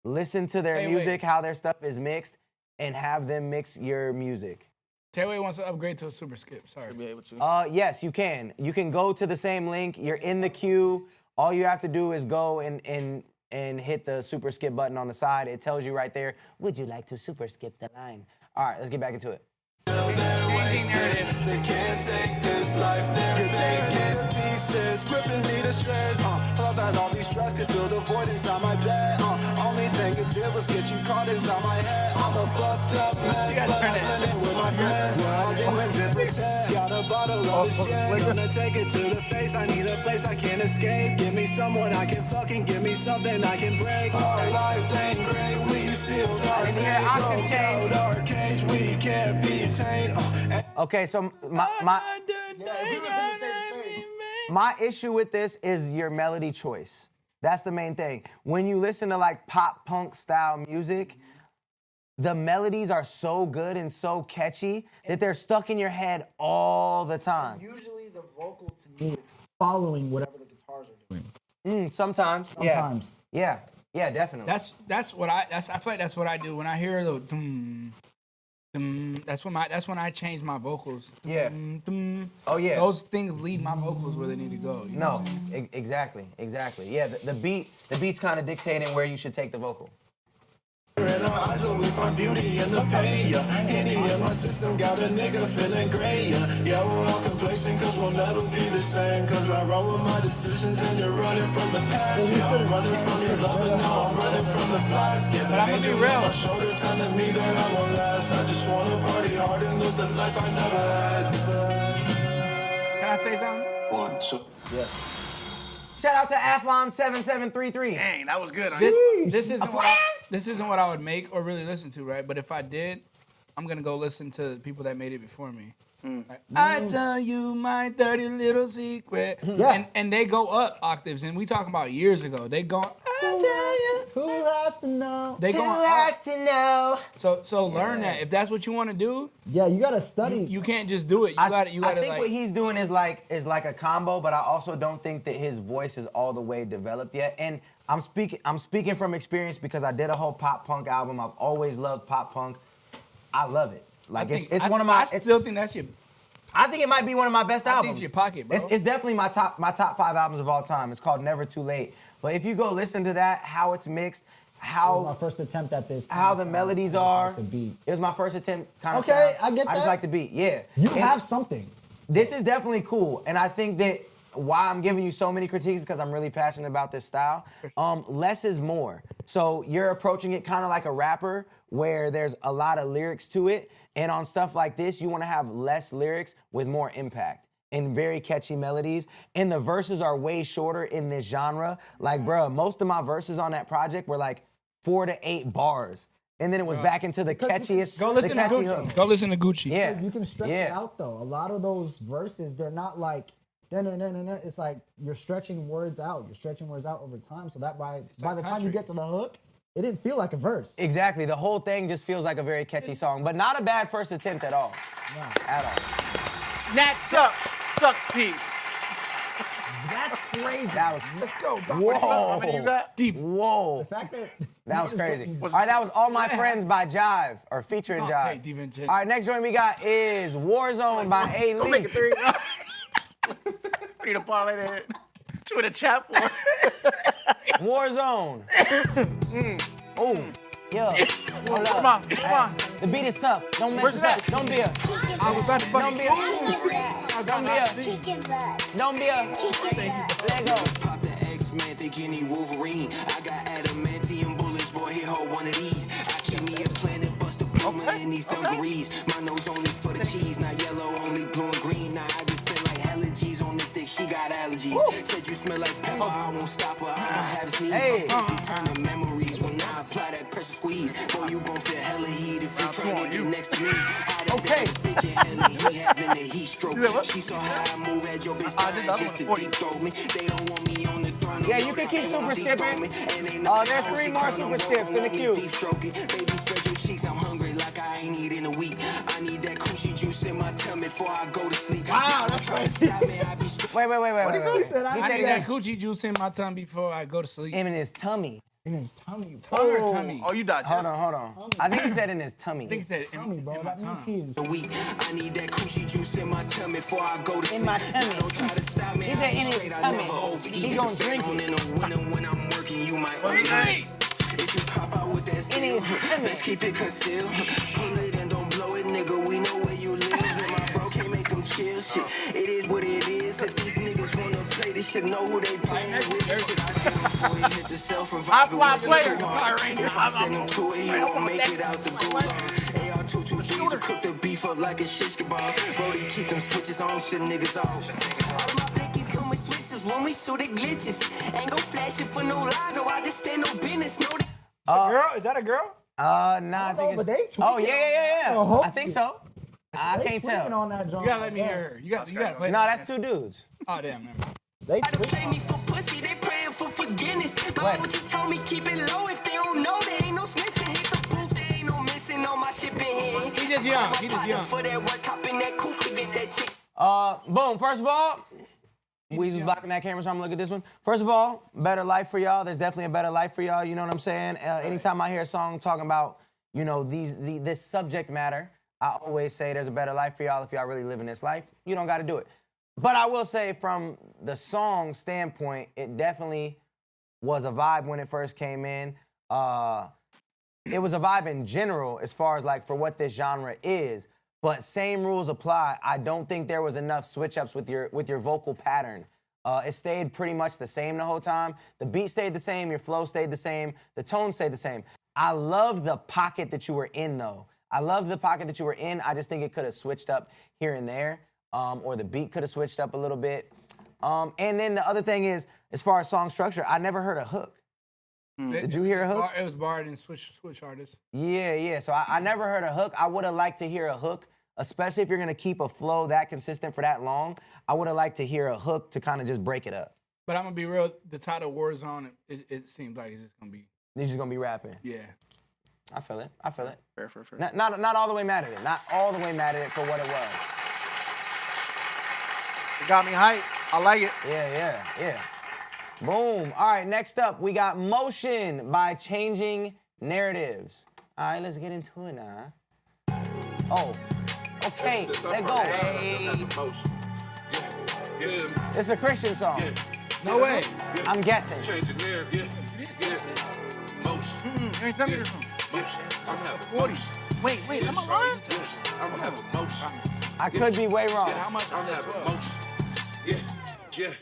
Listen to their Hey, music, wait. how their stuff is mixed, and have them mix your music. Tayway wants to upgrade to a super skip. Sorry. Be able to. Yes, you can. You can go to the same link. You're in the queue. All you have to do is go and hit the super skip button on the side. It tells you right there, would you like to super skip the line? All right, let's get back into it. Changing narrative. They can't take this life they're taking pieces, ripping me to shreds. Thought that all these drugs could fill the void inside my bed. Only thing it did was get you caught inside my head. I'm a fucked up mess, but I'm living with my friends. We're all demons and pretend. Got a bottle of this shit, gonna take it to the face. I need a place I can't escape. Give me someone I can fucking, give me something I can break. Our lives ain't great, we still got And here, octave change. our cage, we can't be tamed. Okay, so my issue with this is your melody choice. That's the main thing. When you listen to like pop punk style music, the melodies are so good and so catchy that they're stuck in your head all the time. Usually the vocal to me is following whatever the guitars are doing. Sometimes. Sometimes. Yeah, definitely. That's what I feel like that's what I do when I hear the dum, dum, that's when I change my vocals. Yeah. Dum, dum. Oh, yeah. Those things lead my vocals where they need to go. You know No, exactly. Yeah, the beat's kind of dictating where you should take the vocal. In our eyes, but we find beauty in the pain. Yeah, any in my system got a nigga feeling great. Yeah, we're all complacent cause we'll never be the same. Cause I run with my decisions and you're running from the past. Yeah, I'm running from your love and now I'm running from the flask. Yeah, But I'm gonna be real. on my shoulder telling me that I won't last. I just wanna party hard and live the life I never had. Can I say something? 1, 2. Yeah. Shout out to Athlon7733. Dang, that was good. This isn't what I would make or really listen to, right? But if I did, I'm gonna go listen to people that made it before me. Like, I tell you my dirty little secret. Yeah. And they go up octaves, and we talking about years ago. They go, I tell you. Who has to know? They go Who has to know? So learn that. If that's what you want to do, Yeah, you gotta study. you can't just do it. You I gotta think like. what he's doing is like a combo, but I also don't think that his voice is all the way developed yet. And I'm speaking from experience because I did a whole pop punk album. I've always loved pop punk. I love it. Like it's one of my. I still think that's your. I think it might be one of my best I think albums. it's your pocket, bro. It's definitely my top 5 albums of all time. It's called Never Too Late. But if you go listen to that, how it's mixed, It was how my first attempt at this. how the kinda melodies sound. are. Like the beat. It was my first attempt. Kind of Okay, sound. I get I just that. like the beat. Yeah. You And have something. This is definitely cool, and I think that why I'm giving you so many critiques because I'm really passionate about this style. Less is more. So you're approaching it kind of like a rapper where there's a lot of lyrics to it, and on stuff like this, you want to have less lyrics with more impact and very catchy melodies. And the verses are way shorter in this genre. Like, bruh, most of my verses on that project were like 4 to 8 bars. And then it was back into the catchiest. Go listen to the catchy Gucci. hook. Go listen to Gucci. Yeah. Because you can stretch it out though. A lot of those verses, they're not like da-na-na-na-na. It's like you're stretching words out. You're stretching words out over time. So that by the time you get to the hook, it didn't feel like a verse. Exactly. The whole thing just feels like a very catchy song, but not a bad first attempt at all. No. At all. Nat sucks Pete. That's crazy. That was. Let's go. Doc. Whoa. How many you got? Deep. Whoa. The fact that That was crazy. All right, that was All My Friends by Jive, or featuring Jive. Okay, Deep. All right, next joint we got is Warzone by A. Don't make Lee. it 3. We need to parlay that. What you in the chat for? Warzone. Oh, yeah. Hold up. Come on. The beat is tough. Don't mess Where's this that? up. Don't be a. I was about to Don't be a. Don't be a. Don't be a. Let go. Pop the X-Man, think he need Wolverine. I got adamantium bullets, boy, degrees. My nose only for the cheese, not yellow, only blue and green. Now I just spend like hella G's on this dick, she got allergies. Said you smell like pepper, I won't stop her, I'ma have sneeze. Turn to memories when I apply that pressure squeeze. Boy, you gon' feel hella heat if you try to get next to me. Okay. Bitch in hella, he having a heat stroke. She saw how I move, had your bitch dying just to deep throw me. They don't want me on the throne. Yeah, you can keep super skipping. There's 3 more super skips in the queue. Baby, spread your cheeks, I'm hungry like I ain't eat in a week. I need that coochie juice in my tummy before I go to sleep. Wow, that's crazy. Wait. He said, I need that coochie juice in my tongue before I go to sleep. In his tummy. In his tummy. Tongue or tummy? Oh, you died. Hold on. I think he said in his tummy. I think he said Tummy, bro. That means he is. I need that coochie juice in my tummy before I go to sleep. In my tummy. Don't try to stop me. He said in his tummy. He gon' drink it. In the winter when I'm working, you might overnight. If you pop out with that steel, let's keep it concealed. Pull it and don't blow it, nigga. We know where you live. And my bro can't make them chill. Shit, it is what it is. If these niggas wanna play, they should know who they playing with. Shit, I did him before he hit the self-revival. If I send him to it, he won't make it out the gulag. AR-223s will cook the beef up like a shish kebab. Brody, keep them switches on, shit niggas off. All my blickies come with switches when we shoot it glitches. Ain't gon' flash it for no lie, no, I just stand no business, no. Girl? Is that a girl? Nah, I think but it's... they Oh, yeah. Oh, I think so. I can't tell. On that You gotta let me hear her. You gotta play. No, that's 2 dudes. Oh damn, man. They Try to play me for pussy, they praying for forgiveness. My OG told me keep it low if they don't know, there ain't no snitching. Hit the booth, there ain't no missing on my shipping here. He just young. For that work, hop in that coupe to get that chick. Boom. First of all, Weezy's blocking that camera, so I'm gonna look at this one. First of all, better life for y'all. There's definitely a better life for y'all. You know what I'm saying? Anytime I hear a song talking about, this subject matter, I always say there's a better life for y'all if y'all really living this life. You don't got to do it. But I will say from the song standpoint, it definitely was a vibe when it first came in. It was a vibe in general as far as like for what this genre is. But same rules apply. I don't think there was enough switch ups with your vocal pattern. It stayed pretty much the same the whole time. The beat stayed the same, your flow stayed the same, the tone stayed the same. I love the pocket that you were in though. I love the pocket that you were in. I just think it could have switched up here and there, or the beat could have switched up a little bit. And then the other thing is, as far as song structure, I never heard a hook. Did you hear a hook? It was barred and switch artists. Yeah. So I never heard a hook. I would have liked to hear a hook, especially if you're gonna keep a flow that consistent for that long. I would have liked to hear a hook to kind of just break it up. But I'm gonna be real. The title Warzone, it seems like it's just gonna be. You're just gonna be rapping. Yeah. I feel it. Fair. Not all the way mad at it. Not all the way mad at it for what it was. It got me hyped. I like it. Yeah. Boom. All right, next up, we got Motion by Changing Narratives. All right, let's get into it now. Oh, okay, let's go. It's a Christian song. No way. I'm guessing. Changing narrative. You ain't telling me this one. I'm having 40. Wait, am I lying? I'm having motion. I could be way wrong. I'm having motion. Yeah.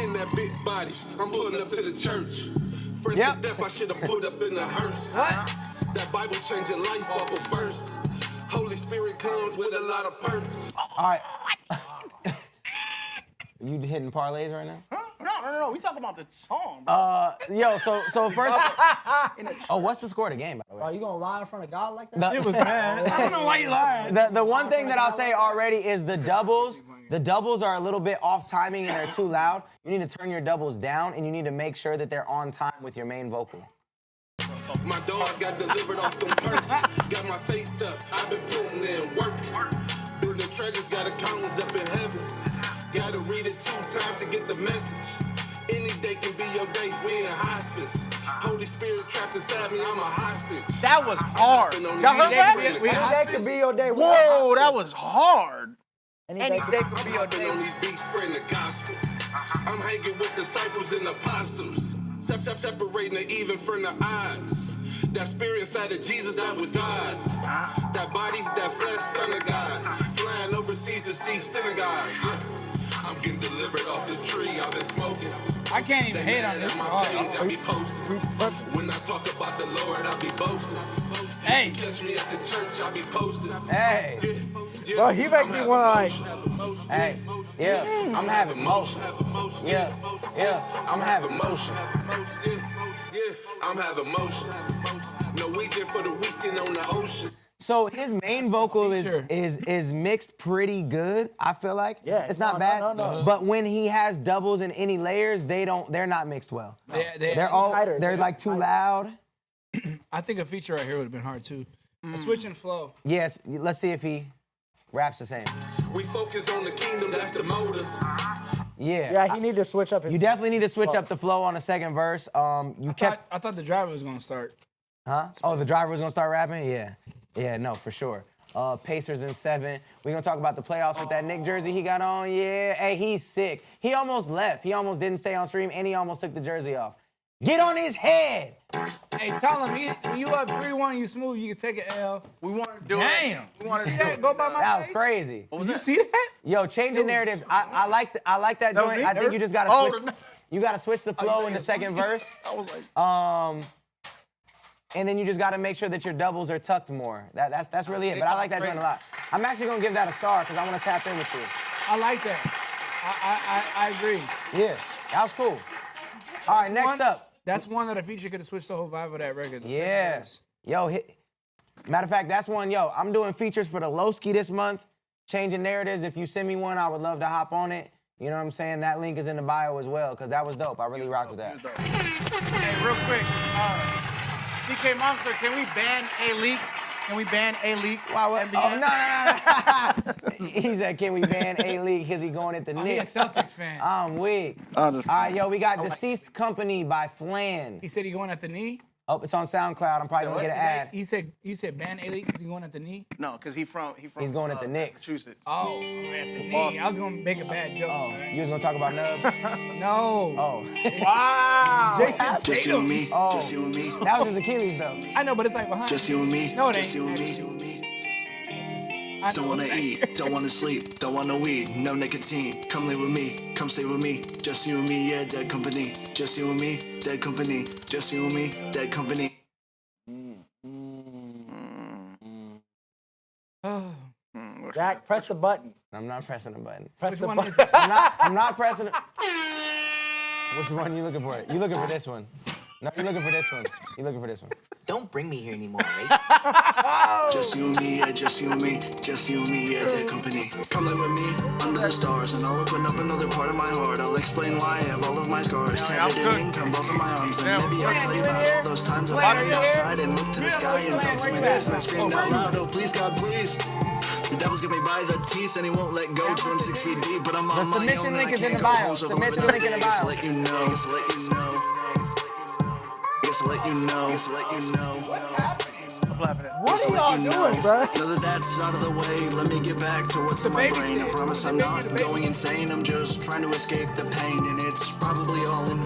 In that big body, I'm pulling up to the church. First to death, I should have put up in the hearse. That Bible changing life off a verse. Holy Spirit comes with a lot of perks. All right. You hitting parlays right now? Huh? No. We talking about the song, bro. So first. What's the score of the game, by the way? Are you gonna lie in front of God like that? It was bad. I don't know why you lying. The one thing that I'll say already is the doubles. The doubles are a little bit off timing and they're too loud. You need to turn your doubles down and you need to make sure that they're on time with your main vocal. My dog got delivered off them perks. Got my faith up. I've been putting in work. Building treasures, got accountants up in heaven. Gotta read it 2 times to get the message. Any day can be your day. We in hospice. Holy Spirit trapped inside me. I'm a hostage. That was hard. Y'all heard that? Any day could be your day. Whoa, that was hard. Any day day could be your I've been day. on these beats spreading the gospel. I'm hanging with disciples and apostles. Separating the even from the odds. That spirit inside of Jesus, that was God. That body, that flesh, son of God. Flying overseas to see synagogues. I'm getting delivered off this tree I've been smoking. I can't even hate on this. My page, I be posting. When I talk about the Lord, I be boasting. Hey. Catch me at the church I be posting. Hey. Bro, he make me wanna like. Hey, yeah, I'm having motion. Yeah, I'm having motion. Yeah, I'm having motion. Norwegian for the weekend on the ocean. So his main vocal is mixed pretty good. I feel like it's not bad. No. But when he has doubles and any layers, they're not mixed well. They're like too loud. I think a feature right here would have been hard too. A switch and flow. Yes, let's see if he raps the same. We focus on the kingdom, that's the motive. Yeah, he need to switch up his. You definitely need to switch up the flow on the second verse. I thought the driver was gonna start. Huh? Oh, the driver was gonna start rapping? Yeah, no, for sure. Pacers in 7. We're gonna talk about the playoffs with that Knick jersey he got on. Yeah, hey, he's sick. He almost left. He almost didn't stay on stream, and he almost took the jersey off. Get on his head! Hey, tell him, you up 3-1, you smooth, you can take an L. We want to do Damn. it. We want to See do that? it. Go by my That was page? crazy. Did you see that? Yo, changing narratives. I like that That was joint. me? I think you just gotta Oh, switch. no. You gotta switch the flow in the second verse. I was like, And then you just gotta make sure that your doubles are tucked more. That's really it. But I like that joint a lot. I'm actually gonna give that a star because I want to tap in with you. I like that. I agree. Yeah, that was cool. All right, next up. That's one that a feature could have switched the whole vibe of that record. Yeah. Yo, matter of fact, that's one. Yo, I'm doing features for the Lowski this month. Changing narratives. If you send me one, I would love to hop on it. You know what I'm saying? That link is in the bio as well, because that was dope. I really rocked with that. hey, real quick, CK Monster, can we ban A-Leak? Can we ban A-Leak? Wow, NBA? No. He said, can we ban A-League because he going at the Knicks? He's a Celtics fan. I'm weak. All right, yo, we got Deceased Company by Flan. He said he going at the knee? Oh, it's on SoundCloud. I'm probably going to get an ad. You said ban A-League because he going at the knee? No, because he's He's going at the Knicks. Massachusetts. Oh, at the knee. I was going to make a bad joke. Oh, man. you was going to talk about Nubs? No. Oh. Wow. Jason Just you and me. Oh. Just you and me. That was his Achilles, though. I know, but it's like behind. Just you and me. No, it Just ain't. you and me. I Don't know wanna it's eat, don't wanna sleep, don't want no weed, no nicotine. Come lay with me, come stay with me. Just you and me, yeah, dead company. Just you and me, dead company. Just you and me, dead company. Jack, press the button. I'm not pressing the button. Press Which the one button. is it? I'm not pressing it. Which one you looking for? You looking for this one? No, you looking for this one. You looking for this one. Don't bring me here anymore, right? Just you and me, yeah, just you and me. Just you and me, yeah, dead company. Come live with me, under the stars, and I'll open up another part of my heart. I'll explain why I have all of my scars. Tatted in ink on both of my arms, and maybe I'll tell you about all those times I've been outside and looked to the sky and felt to my knees, and I screamed out loud, oh please, God, please. The devil's got me by the teeth and he won't let go till I'm 6 feet deep, but I'm on my own. submission link and is I in can't the go bio. home, so if I'm Submit the living link in the another day, bio. so let you know. So let you know. Guess I'll let you know. So let you know. What are y'all doing, bro? Now that that's out of the way, let me get back to what's in my brain. I promise I'm not going insane. I'm just trying to escape the pain, and it's probably all in.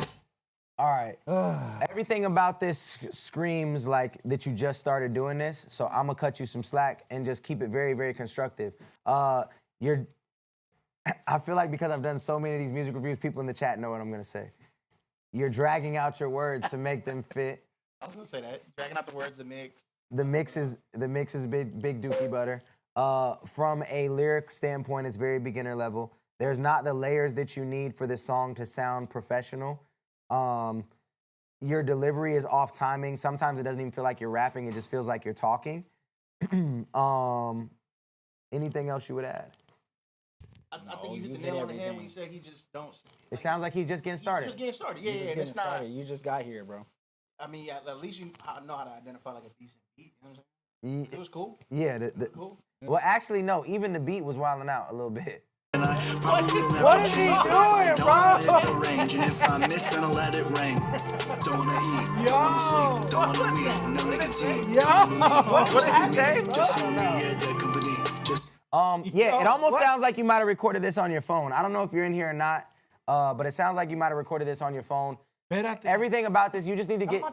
All right. Everything about this screams like that you just started doing this, so I'm gonna cut you some slack and just keep it very, very constructive. I feel like because I've done so many of these music reviews, people in the chat know what I'm gonna say. You're dragging out your words to make them fit. I was gonna say that. Dragging out the words, the mix. The mix is big dookie butter. From a lyric standpoint, it's very beginner level. There's not the layers that you need for this song to sound professional. Your delivery is off timing. Sometimes it doesn't even feel like you're rapping. It just feels like you're talking. Anything else you would add? I think you hit the nail on the head when you said he just don't. It sounds like he's just getting started. He's just getting started. Yeah, You just yeah. getting It's not. started. You just got here, bro. I mean, at least you know how to identify like a decent beat. You know what I'm saying? It was cool. Yeah. Cool. Well, actually, no. Even the beat was wilding out a little bit. What is he doing, bro? Range, and if I miss, then I'll let it rain. Don't wanna eat, don't wanna sleep, don't wanna weed, no nicotine. What did he say? Just you and me, yeah, dead company. Just Yeah, it almost sounds like you might have recorded this on your phone. I don't know if you're in here or not, but it sounds like you might have recorded this on your phone. Everything about this, you just need to get.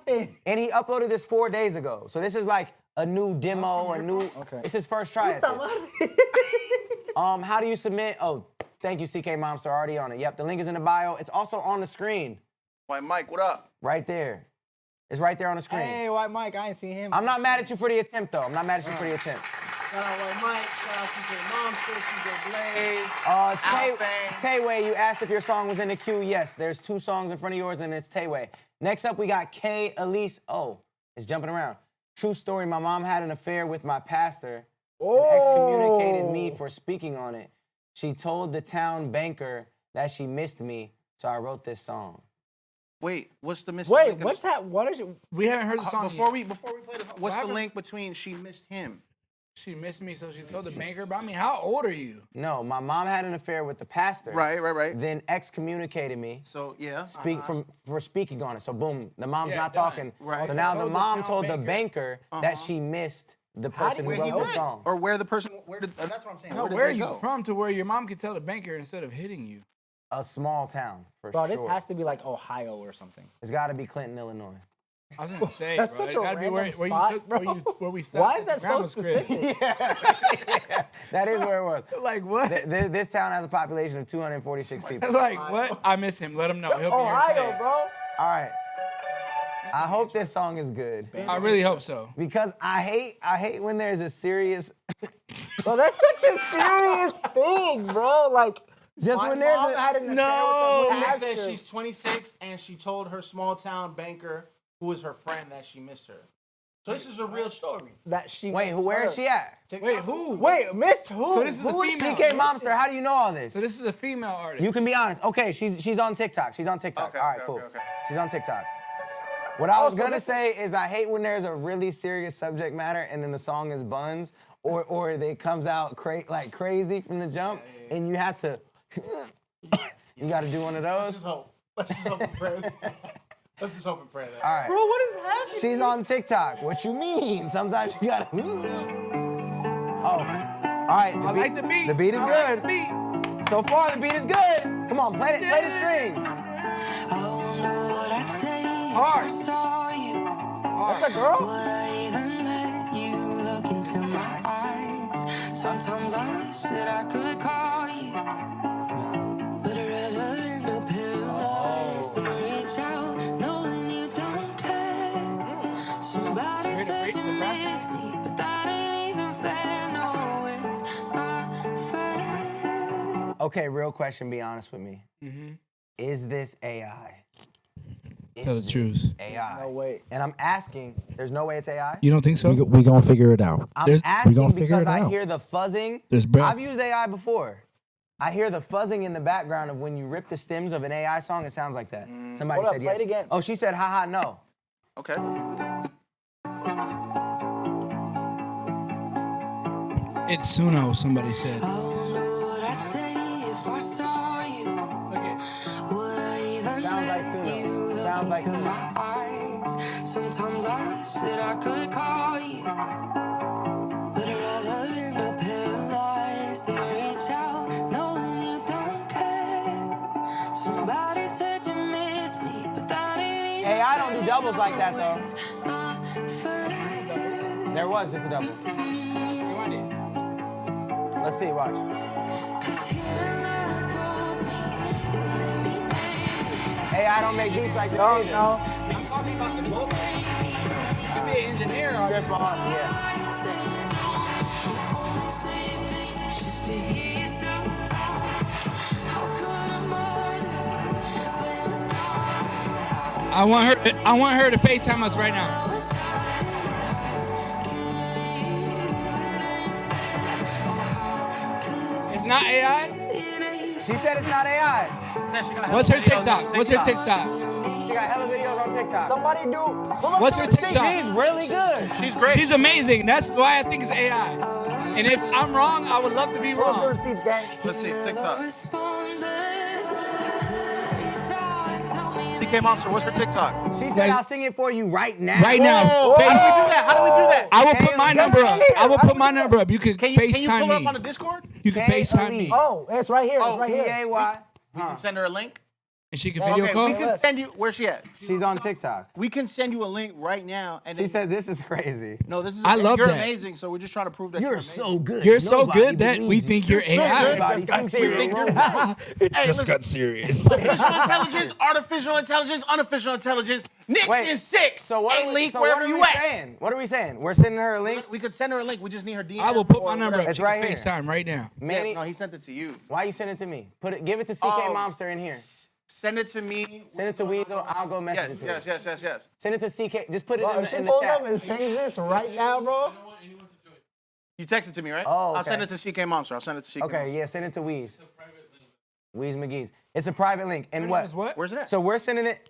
And he uploaded this 4 days ago, so this is like a new demo, a new. Okay. It's his first try at this. How do you submit? Oh, thank you, CK Momster, already on it. Yep, the link is in the bio. It's also on the screen. White Mike, what up? Right there. It's right there on the screen. Hey, White Mike, I ain't seen him. I'm not mad at you for the attempt, though. I'm not mad at you for the attempt. Shout out White Mike. Shout out CJ Monster, CJ Blaze. Tayway, you asked if your song was in the queue. Yes, there's 2 songs in front of yours, and it's Tayway. Next up, we got K. Elise. Oh, it's jumping around. True story, my mom had an affair with my pastor and excommunicated me for speaking on it. She told the town banker that she missed me, so I wrote this song. Wait, what's the missing Wait, link? what's that? What is it? We haven't heard the song Before yet. we play the song, what's the link between she missed him? She missed me, so she told the banker. But I mean, how old are you? No, my mom had an affair with the pastor. Right. Then excommunicated me. So, yeah. For speaking on it. So, boom, the mom's not done. talking. Right. So now the Told the mom town told the banker. banker that she missed the person who wrote the song. Or where the person, that's what I'm saying. No, did where they are you go? from to where your mom could tell the banker instead of hitting you? A small town, for Bro, sure. this has to be like Ohio or something. It's got to be Clinton, Illinois. I was gonna say, That's bro, such it a gotta be random where spot, you took, bro. where we stopped. Why is at that the so grandma's crib. specific? That is where it was. Like what? This town has a population of 246 people. Like what? I miss him. Let him know. He'll be here Ohio, today. bro. All right. I hope this song is good. I really hope so. Because I hate when there's a serious Bro, that's such a serious thing, bro. Like, just my when there's mom a had an affair No. with the She pastor. said she's 26 and she told her small town banker, who was her friend, that she missed her. So this is a real story. That she Wait, missed where her. is she at? Wait, who? Wait, missed who? So this is Who a female. CK Momster, how do you know all this? So this is a female artist. You can be honest. Okay, she's on TikTok. She's on TikTok. All right, cool. okay. She's on TikTok. What I was so gonna this say is I hate when there's a really serious subject matter and then the song is buns or it comes out crazy from the jump and you have to you got to do one of those. Let's just hope and pray. Let's just hope and pray that. All right. Bro, what is happening? She's on TikTok. What you mean? Sometimes you gotta. Oh, all right. I like the beat. The beat is I good. like the beat. So far, the beat is good. Come on, play the strings. I wonder what I'd say Hard. if I saw you. That's a girl? Would I even let you look into my eyes? Sometimes I wish that I could call you, but I'd rather end up paralyzed than reach out knowing you don't care. Somebody said you miss me, but that ain't even fair. No, it's not fair. Okay, real question. Be honest with me. Is this AI? Tell the truth. AI. No way. And I'm asking. There's no way it's AI. You don't think so? We gonna figure it out. I'm There's- asking we gonna figure because it I out. hear the fuzzing. There's breath. I've used AI before. I hear the fuzzing in the background of when you rip the stems of an AI song. It sounds like that. Somebody Hold up, said play yes. it again. Oh, she said, haha, no. Okay. It's Suno, somebody said. I wonder what I'd say if I saw you. Would I even Sounds like let Suno. you look Sounds like into Suno. my eyes? Sometimes I wish that I could call you, but I'd rather end up paralyzed than reach out knowing you don't care. Somebody said you miss me, but that ain't even AI don't do doubles like that, though. It's not fair. There was just a double. Let's see, watch. 'Cause hearing that broke me, it made me angry. AI don't make beats like that either. No. I'm talking about the vocal. You could be an engineer. Strip on, yeah. I say no, you only say things just to hear yourself talk. How could a mother blame a daughter? How could I want her to FaceTime us right now. I was dying hurt? Could it ain't fair? Or how could It's not AI? it ain't She said it's not AI. What's her TikTok? What's her TikTok? She got hella videos on TikTok. Somebody do. Pull up What's her the TikTok? She's really good. She's great. She's amazing. That's why I think it's AI. And if I'm wrong, I would love to be Pull up wrong. the receipts, gang. Let's see, TikTok. responded? You couldn't reach out and tell me CK Monster, what's her TikTok? She said, Like- I'll sing it for you right now. Right now. How do we do that? How do we do that? I will put my number up. I will put my number up. You can Can you pull FaceTime her up on the me. Discord? You can K FaceTime Elise. me. Oh, it's right here. It's right here. C-A-Y. You can send her a link. And she can video call? We can send you. Where's she at? She's on TikTok. We can send you a link right now. And She said, "This is crazy." No, this is. I love you're that. amazing. So we're just trying to prove that You're amazing. so good. You're so Nobody good that we believes think you. you're AI. Everybody thinks you're wrong. It Hey, just listen. got serious. Artificial intelligence, unofficial intelligence. Nick's Wait, in 6. So what are we, Link, so wherever what are you we at. saying? What are we saying? We're sending her a link. We could send her a link. We just need her DM. I will put or my number up. whatever. It's She can right here. FaceTime right now. Manny, No, he sent it to you. why you send it to me? Give it to CK Momster in here. Send it to me. Send it to Weasel. I'll go message it to her. Yes. Send it to CK. Just put it Bro, in if she the, in the pulls chat. up and sings this right now, bro. You text it to me, right? Oh, I'll send okay. it to CK Monster. I'll send it to CK. Okay, yeah, send it to Weez. Weez McGee's. It's a private link. And what? Where's it at? So we're sending it.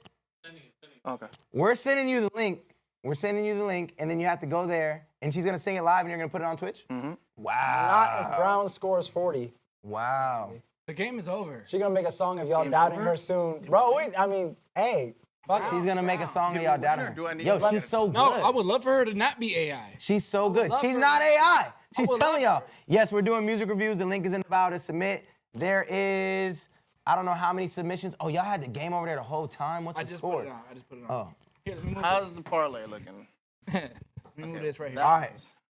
Okay. We're sending you the link. We're sending you the link, and then you have to go there, and she's gonna sing it live, and you're gonna put it on Twitch. Mm-hmm. Wow. Not if Brown scores 40. Wow. The game is over. She gonna make a song of y'all doubting her soon, bro. I mean, hey, fuck. She's gonna make a song of y'all doubting Do I her. need Yo, to- she's so good. No, I would love for her to not be AI. She's so good. love She's her. not AI. She's would telling love y'all. Yes, we're doing music reviews. The link is in the bio to submit. There is, I don't know how many submissions. Oh, y'all had the game over there the whole time? What's I the just score? put it on. I just put it on. Oh. Here, let me move How's the parlay looking? Let me move this right here. All right.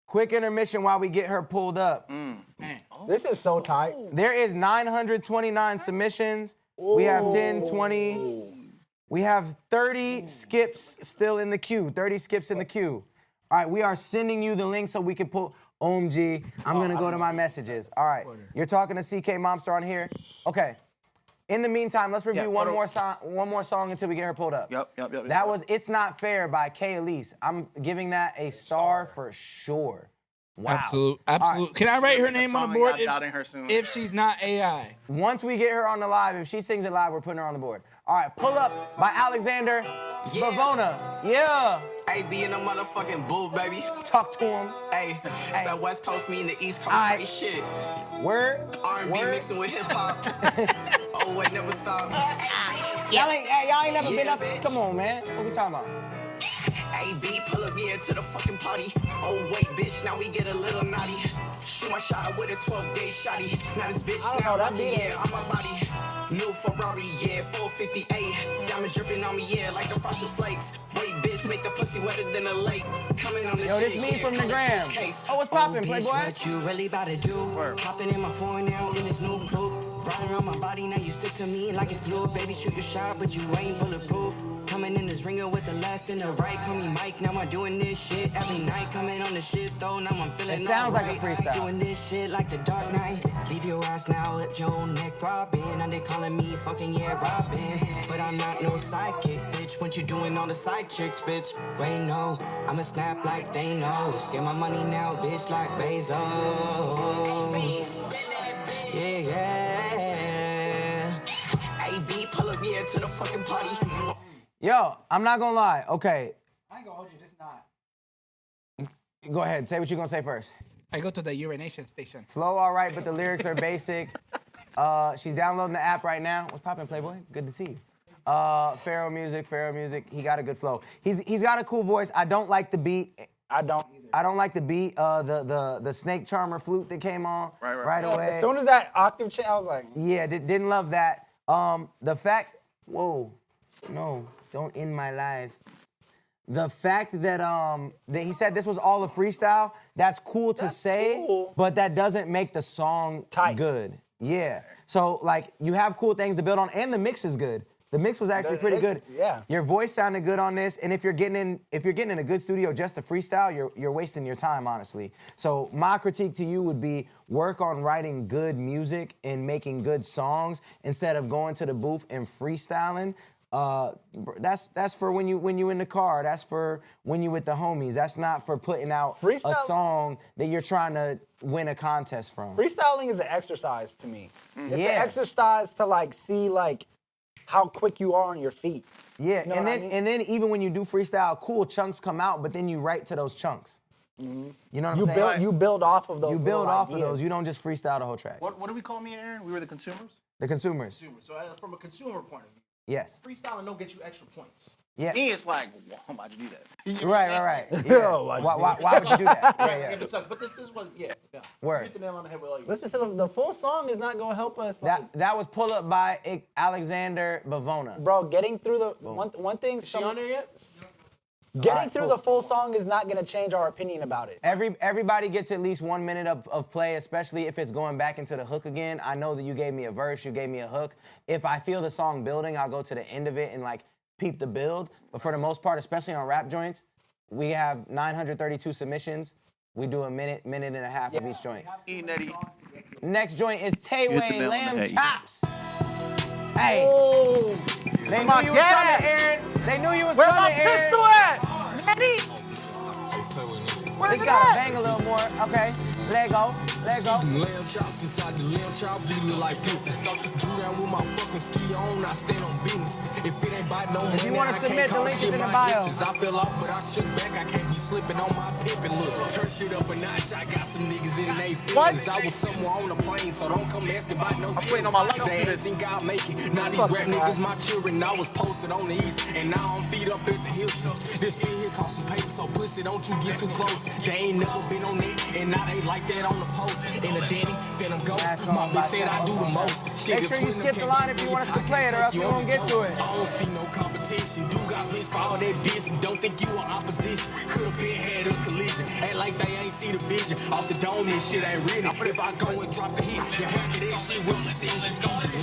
Quick intermission while we get her pulled up. Man. This is so tight. There is 929 submissions. We have 10, 20. We have 30 skips still in the queue. 30 skips in the queue. All right, we are sending you the link so we can pull. OMG, I'm gonna go to my messages. All right, you're talking to CK Momster on here. Okay. In the meantime, let's review one more song until we get her pulled up. Yep. That was "It's Not Fair" by K. Elise. I'm giving that a star for sure. Wow. Absolute. right. Can I write her name on the board Doubting her soon. if she's not AI? Once we get her on the live, if she sings it live, we're putting her on the board. All right, Pull Up by Alexander Bavona. Yeah. Hey, be in a motherfucking booth, baby. Talk to him. Hey, it's that West Coast me and the East Coast Aight. straight shit. Word. R&B Word. mixing with hip hop. Oh wait, never stop. Y'all ain't never been up. Come on, man. What we talking about? AB, pull up here to the fucking party. Oh wait, bitch, now we get a little naughty. Shoot my shot with a 12-gauge shotty. Now this bitch I don't now know, that rocking, beat yeah, on my body. New Ferrari, yeah, 458. Diamonds dripping on me, yeah, like the frosted flakes. Wait, bitch, make the pussy wetter than a lake. Coming on this Yo, this shit, me yeah, from the color gram. case. Oh, what's poppin', bitch, Playboy? What you really about to do? Hopping in my phone now in this new coupe. Riding around my body, now you stick to me like it's glue. Baby, shoot your shot, but you ain't bulletproof. Coming in this ringer with the left and the right. Call me Mike, now I'm doing this shit every night. Coming on the shit though, now I'm feeling It sounds like a alright. freestyle. Doing this shit like the Dark Knight. Leave your ass now, let your own neck throbbing. And they calling me fucking yeah, Robin. But I'm not no sidekick, bitch. What you doing on the side chicks, bitch? Wait, no, I'ma snap like they know. Get my money now, bitch, like Bezos. Yeah. AB, pull up here to the fucking party. Yo, I'm not gonna lie. Okay, I ain't gonna hold you, this not. go ahead. Say what you gonna say first. I go to the urination station. Flow all right, but the lyrics are basic. She's downloading the app right now. What's poppin', Playboy? Good to see you. Pharaoh Music. He got a good flow. He's got a cool voice. I don't like the beat. I don't either. I don't like the beat. The Snake Charmer flute that came on right away. As soon as that octave change, I was like, Yeah, didn't love that. The fact, whoa, no, don't end my life. The fact that that he said this was all a freestyle, that's cool to say, cool. but that doesn't make the song Tight. good. Yeah. So like you have cool things to build on, and the mix is good. The mix was actually pretty good. Yeah. Your voice sounded good on this, and if you're getting in a good studio just to freestyle, you're wasting your time, honestly. So my critique to you would be work on writing good music and making good songs instead of going to the booth and freestyling. That's for when you in the car. That's for when you with the homies. That's not for putting out a song that you're trying to win a contest from. freestyling is an exercise to me. It's an Yeah. exercise to like see like how quick you are on your feet. Yeah, You know and what I then mean? and then even when you do freestyle, cool chunks come out, but then you write to those chunks. You know what I'm saying? You build off of those. You build little off of ideas. those. You don't just freestyle the whole track. What do we call me, Aaron? We were the consumers? The consumers. So from a consumer point of view, Yes. freestyling don't get you extra points. Yeah. Me, it's like, why'd you do that? Right. Yeah. Why would you do that? Yeah. But this was, yeah. Word. Hit the nail on the head with like, Listen to the full song is not gonna help us. Like, That was Pull Up by Alexander Bavona. bro, getting through the one thing. is she on there yet? Getting through the full song is not gonna change our opinion about it. Everybody gets at least 1 minute of play, especially if it's going back into the hook again. I know that you gave me a verse, you gave me a hook. If I feel the song building, I'll go to the end of it and like peep the build. But for the most part, especially on rap joints, we have 932 submissions. We do a minute and a half of each joint. Next joint is Tayway Lamb Chops. Hey. Oh. They knew you was coming, Aaron. They knew you was Where coming, my Aaron. pistol at? Manny? It's gotta bang a little more. Okay. Let go. Lamb chops inside the lamb chop, we look like different. Drew down with my fucking ski on, I stand on business. If it ain't by no If you money, wanna I submit, can't the call link is shit in the my bio. exes. I fell off, but I shook back. I can't be slipping on my pimpin'. Look, turn shit up a notch. I got some niggas in they feelings. I was somewhere on the plane, so don't come asking about no waiting on my life. They ain't think I'll make it. Now these rap niggas my children. I was posted on the east, and now I'm feet up at the Hilton. This fit here cost some paper, so pussy, don't you get too close. They ain't never been on it, and now they like that on the post. In a Danny, then a ghost. My bitch said I do the most. Make sure you skip the line if you want us to play it, or else we won't get to it. I don't see no competition. Do got this for all that dissing. Don't think you are opposition. Could've been had a collision. Act like they ain't see the vision. Off the dome, this shit ain't ready. If I go and drop the hit, you have to that shit with precision.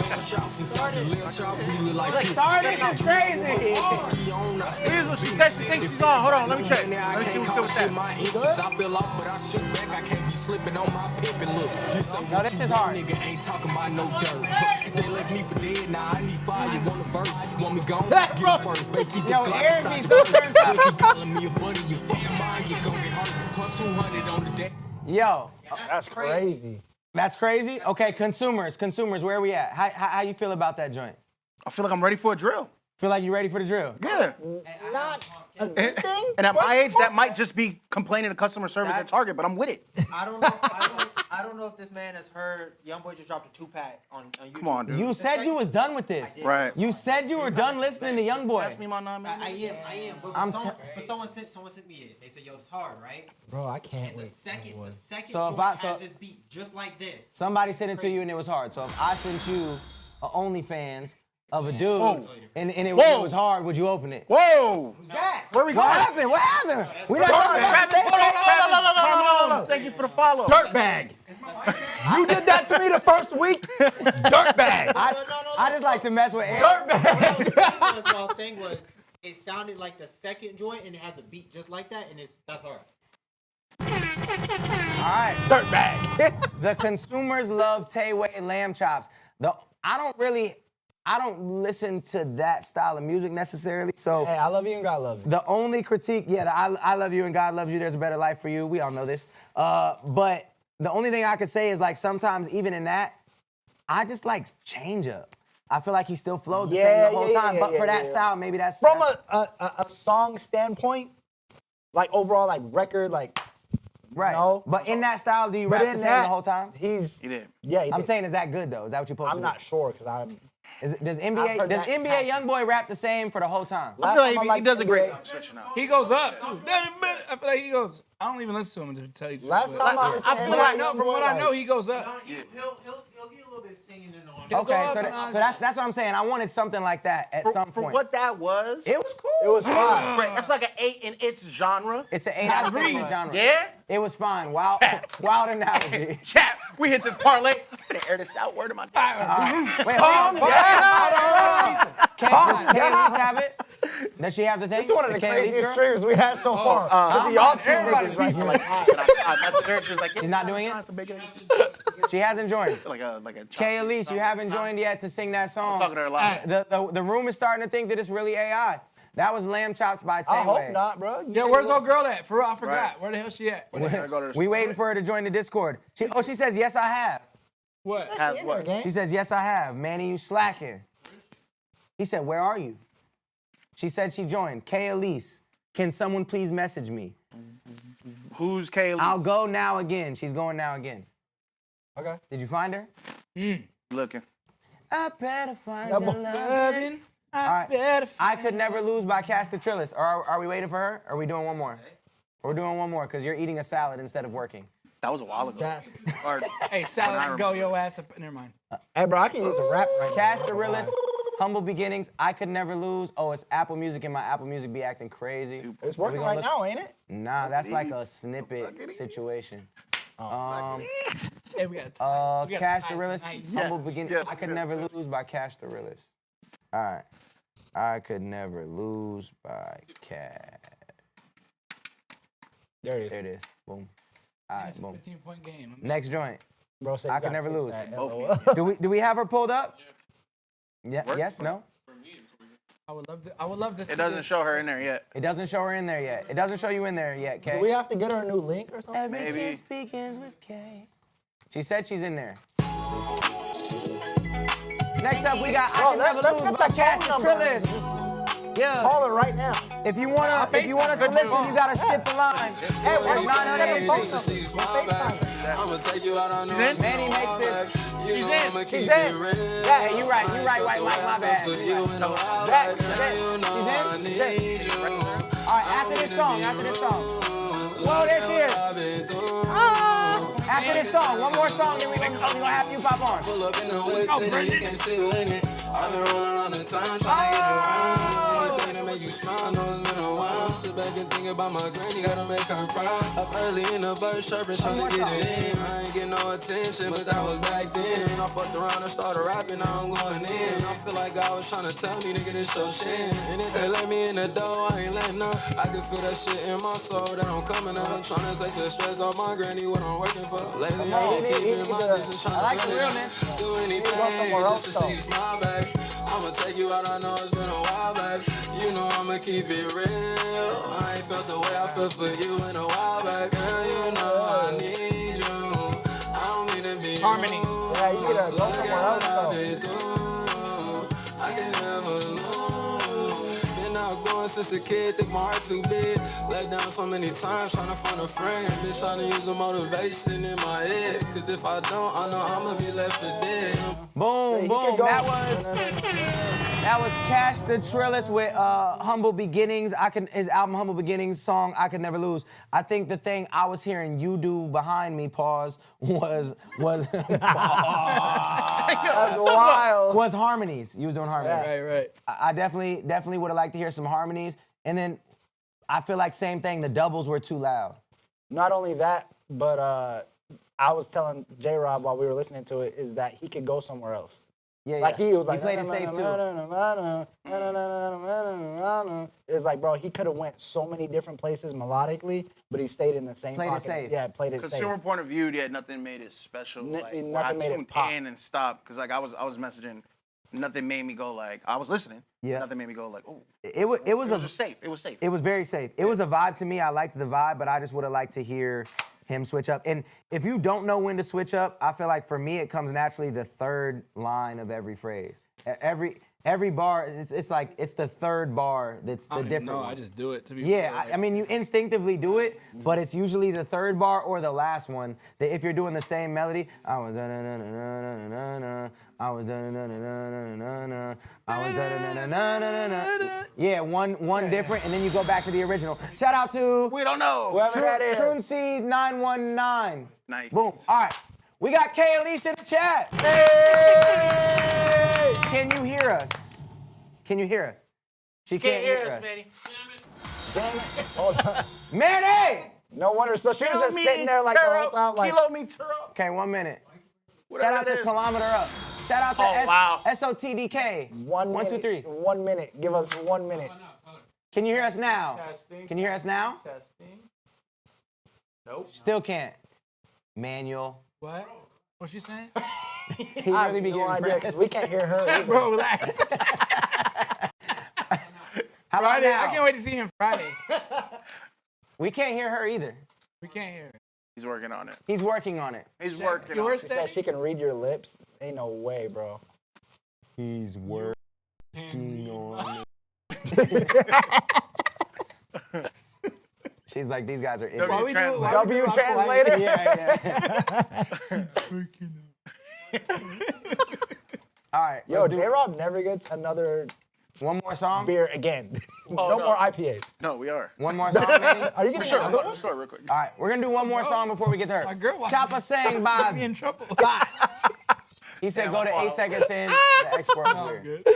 Lamb chops inside the lamb chop, we look like this. This is crazy. Ski on, I Here's what she said. She thinks she's on. Hold on, let me check. I Let me see can't what's call good with shit that. my exes. I fell off, but I shook back. I can't be slipping on my pimpin'. Look, No, this is hard. nigga ain't talking about no dirt. They left me for dead, now I need fire. You want a verse? Want me gone? Get it first, baby. Keep the Yo, Glock Aaron beside be the so verse. turned up. Keep calling me a buddy. You fucking mind? You gon' get hurt. Pump 200 on the day. Yo, That's crazy. that's crazy. Okay, consumers, where are we at? How you feel about that joint? I feel like I'm ready for a drill. Feel like you ready for the drill? Yeah. Not a good thing. And at my age, that might just be complaining to customer service at Target, but I'm with it. I don't know. I don't know if this man has heard YoungBoy just dropped a 2-pack on YouTube. Come on, dude. You said you was done with this. Right. You said you were done listening to YoungBoy. Pass me my 9 minutes. I am. But someone sent me it. They said, "Yo, it's hard, right?" Bro, I can't And the wait. second So if joint I- has so- this beat just like this. Somebody sent it to you and it was hard. So if I sent you a OnlyFans of a dude Whoa. and it Whoa. was hard, would you open it? Whoa. Zach, Where we going? What happened? What happened? We not talking about the same thing. Thank you for the follow. Dirtbag. You did that to me the first week. Dirtbag. I just like to mess with Aaron. what I was saying was, it sounded like the second joint, and it has a beat just like that, and that's hard. All right. Dirtbag. The consumers love Tayway Lamb Chops. I don't listen to that style of music necessarily. So Hey, I love you and God loves you. the only critique, I love you and God loves you. There's a better life for you. We all know this. But the only thing I could say is like sometimes even in that, I just like change up. I feel like he still flowed the same the whole time. But for that style, maybe that's From a song standpoint, like overall, like record, like right. No. But in that style, do you But rap in the same that, the whole time? He did. Yeah, he I'm did. saying, is that good though? Is that what you're supposed to I'm do? not sure because I'm. Does I've NBA heard that NBA YoungBoy rap the same for the whole time? I feel like he does a great switching out. He goes up too. I feel like he goes. I don't even listen to him to tell you. the truth, Last but time I listened I to feel him, like like, from what I know, like- he goes up. He'll get a little bit singing and on. Okay, so that's what I'm saying. I wanted something like that at some For point. what that was, It was cool. It was fine. great. That's like an 8 in its genre. It's an 8 out of 10 in the genre. Yeah? It was fine. Wild analogy. Chat, we hit this parlay. I'm gonna air this out. Word of my God. Wait, hold on. Can Elise have it? Does she have the thing? This is one of the Can Elise craziest girl? streams we had so far. This is y'all two niggas right here. She's not doing it? She hasn't joined. like a Kay Elise, you haven't joined yet to sing that song. talking to her live. The room is starting to think that it's really AI. That was Lamb Chops by Tayway. I hope not, bro. Yeah, where's old girl at? For real, I forgot. Where the hell she at? We waiting for her to join the Discord. She says, yes, I have. What? Has what? She says, yes, I have. Manny, you slacking. He said, where are you? She said she joined. Kay Elise, can someone please message me? Who's Kaylee? I'll go now again. She's going now again. Okay. Did you find her? Looking. I better find That your boy- loving. All right. I Could Never Lose by Cash the Trillist. Or are we waiting for her? Or are we doing one more? We're doing one more because you're eating a salad instead of working. That was a while ago. Hey, salad, go your ass up. Never mind. Hey, bro, I can use a rap right now. Cash the Realist, Humble Beginnings, I Could Never Lose. Oh, it's Apple Music, and my Apple Music be acting crazy. It's working right now, ain't it? Nah, that's like a snippet situation. Hey, we got Cash the Realist, Humble Beginnings, I Could Never Lose by Cash the Realist. All right. I Could Never Lose by Cash. There it is. There it is. Boom. All right, boom. 15-point game. Next joint. Bro, so I Could Never Lose. That. Do we have her pulled up? Yeah. Yes. No. I would love to. It doesn't show her in there yet. It doesn't show her in there yet. It doesn't show you in there yet, Kay. Do we have to get her a new link or something? Every kiss begins with Kay. She said she's in there. Next up, we got I Could Never Lose by Cash the Trillist. Yeah. Call her right now. If you wanna listen, you gotta skip the line. Hey, why you gotta get a phone I'ma take you out on Manny makes this. She's in. Yeah, you right, white Mike, my bad. She's in. All right, after this song. Whoa, there she is. After this song, one more song, then we gonna have you pop on. Pull up in the whip, you can't see in it. I've been rolling around the time trying to get around. Anything to make you smile, know it's been a while. Sit back and think about my granny, gotta make her proud. Up early in the bird chirping, trying to get it in. I ain't get no attention, but that was back then. I fucked around and started rapping, now I'm going in. I feel like God was trying to tell me, nigga, this your shit. And if they let me in the door, I ain't letting up. I can feel that shit in my soul that I'm coming up. I'm trying to take the stress off my granny, what I'm working for. Lately, I've been keeping my distance, trying to do anything just to see you smile, baby. I'ma take you out, I know it's been a while, baby. You know I'ma keep it real. I ain't felt the way I feel for you in a while, baby. Girl, you know I need you. I don't mean to be Harmony. Yeah, you gotta go somewhere else, I can never lose. Been outgoing since a kid, think my heart too big. Let down so many times trying to find a friend. Been trying to use the motivation in my head. Cause if I don't, I know I'ma be left for dead. Boom, boom. That was Cash the Trillist with Humble Beginnings. His album Humble Beginnings song I Could Never Lose. I think the thing I was hearing you do behind me, pause, was That's wild. was harmonies. You was doing harmonies. Right, right. I definitely would have liked to hear some harmonies. And then I feel like same thing, the doubles were too loud. Not only that, but I was telling J-Rob while we were listening to it is that he could go somewhere else. Yeah, like he was like, he played it safe too. It's like, bro, he could have went so many different places melodically, but he stayed in the same Played it pocket. safe. Yeah, played it safe. Consumer point of view, yeah, nothing made it special. Like, when I nothing made it tuned pop. in and stopped, because like I was messaging, nothing made me go like, I was listening. Yeah. Nothing made me go like, oh. It was just safe. It was safe. It was very safe. It was a vibe to me. I liked the vibe, but I just would have liked to hear him switch up. And if you don't know when to switch up, I feel like for me it comes naturally the third line of every phrase. Every bar, it's like it's the third bar that's the different. No, one. I just do it to be. Yeah, I mean you instinctively do it, but it's usually the third bar or the last one. That if you're doing the same melody, I was da na na na na na na, I was da na na na na na na, I was da na na na na na. Yeah, one different, and then you go back to the original. Shout out to We don't know. Whoever that is. Truncy 919. Nice. Boom. All right, we got Kay Elise in the chat. Hey! Can you hear us? Can you hear us? She can't hear us. Manny. Damn it. Hold on. Manny! No wonder. So she was just sitting there like the whole time, like. Kilometer up. Okay, 1 minute. Whatever Shout out that to is. Kilometer Up. Shout out to SOTDK. 1 2 3. 1 minute. Give us 1 minute. Can you hear us now? Testing. Can you hear us now? Testing. Nope. Still can't. Manual. What? What's she saying? He I really have be no getting idea, 'cause pressed. we can't hear her either. Bro, relax. How about Friday. now? I can't wait to see him Friday. We can't hear her either. We can't hear. He's working on it. He's working on it. He's working on Yours it. She said she can read your lips. Ain't no way, bro. He's working on it. She's like, these guys are idiots. Why we do- W translator? Yeah. All right. Yo, let's do it. J-Rob never gets another One more song? beer again. Oh, no no. more IPA. No, we are. One more song, Manny? Are you For getting sure, another one? sure, real quick. All right, we're gonna do one more song before we get to her. My girl watching Choppa sang by. me in trouble. Bye. He said go to 8 seconds in. The export was weird.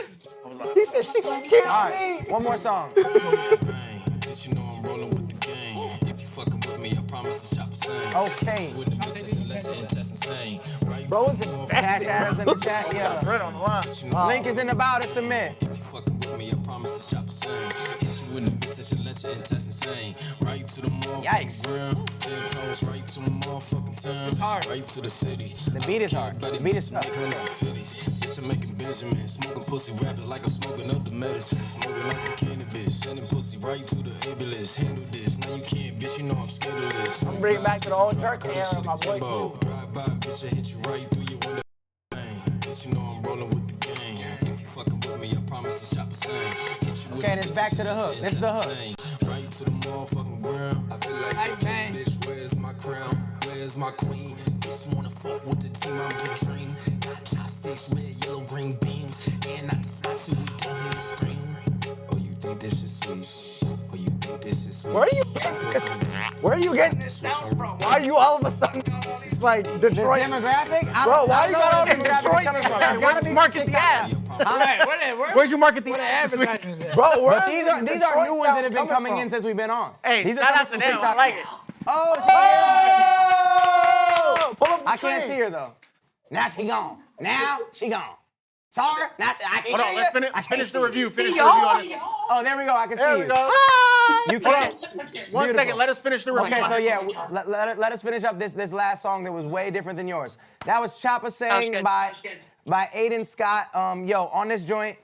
He said she gonna kill All me. right, one more song. Bitch, you know I'm rolling with the gang. If you fucking with me, I promise to chop a same. Okay. With the bitches and let's intest insane. Right? Bro is Cash invested. Adams in the chat, yeah. Right on the line. Link is in the bio to submit. If you fucking with me, I promise to chop a same. Hit you with the bitches and let's intest insane. Right to the motherfucking Yikes. ground. 10 toes right to my motherfucking town. It's hard. Right to the city. The beat is hard. The beat is tough. Bitch, I'm making Benjamin. Smoking pussy rappers like I'm smoking up the medicine. Smoking up the cannabis. Sending pussy right to the ambulance. Handle this. Now you can't, bitch. You know I'm scared of this. I'm bringing back to the old jerk era, my boy. Drive by, bitch, I hit you right through your window. Bitch, you know I'm rolling with the gang. If you fucking with me, I promise to chop a same. Okay, and it's back to the hook. This is the hook. Right to the motherfucking ground. I feel like a man. bitch, where's my crown? Where's my queen? Bitch, wanna fuck with the team, I'm the dream. Got chopsticks, red, yellow, green beans. And not the spot so we don't hear you scream. Oh, you think this is sweet? Oh, you think this is sweet? Where are you getting this sound from? Why are you all of a sudden like Detroit? Demographic? Bro, why you got all the demographic Detroit? coming from? That's It's gotta gotta be market the ass. Where'd you market the What ass? advertisements at? Bro, But these are new ones that have been coming in since we've been on. Hey, these shout are out to coming them. from TikTok. I like it. Oh, Pull up the I can't see screen. her though. Now she gone. Now she gone. Saw her. Now I can't Hold on, hear let's you. finish, I can't finish the see review. you. Finish the review on this. Oh, there we go. I can There see we you. go. You Hold on. can't. One Beautiful. second, let us finish the review. Okay, so yeah, let us finish up this last song that was way different than yours. That was Choppa Sang by Aiden Scott. Yo, on this joint,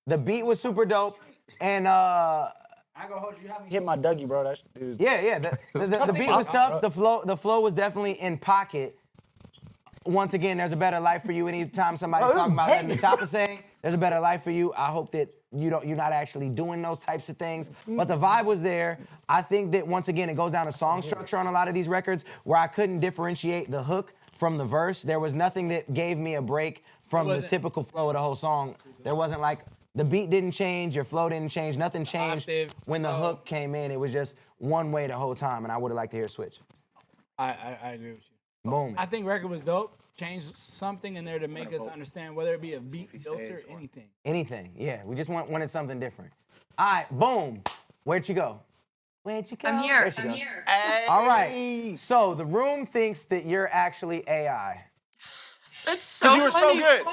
the beat was super dope, and I go hold you. Hit my Dougie, bro. That dude. yeah, the beat was tough. The flow was definitely in pocket. Once again, there's a better life for you. Anytime somebody's talking about letting the Choppa Sang, there's a better life for you. I hope that you're not actually doing those types of things. But the vibe was there. I think that once again, it goes down to song structure on a lot of these records where I couldn't differentiate the hook from the verse. There was nothing that gave me a break from the typical flow of the whole song. There wasn't like, the beat didn't change, your flow didn't change, nothing changed when the hook came in. It was just one way the whole time, and I would have liked to hear a switch. I agree with you. Boom. I think record was dope. Changed something in there to make us understand, whether it be a beat filter, anything. Anything, yeah. We just wanted something different. All right, boom. Where'd you go? Where'd you go? I'm here. There she goes. All right. So the room thinks that you're actually AI. That's so You were so funny. good.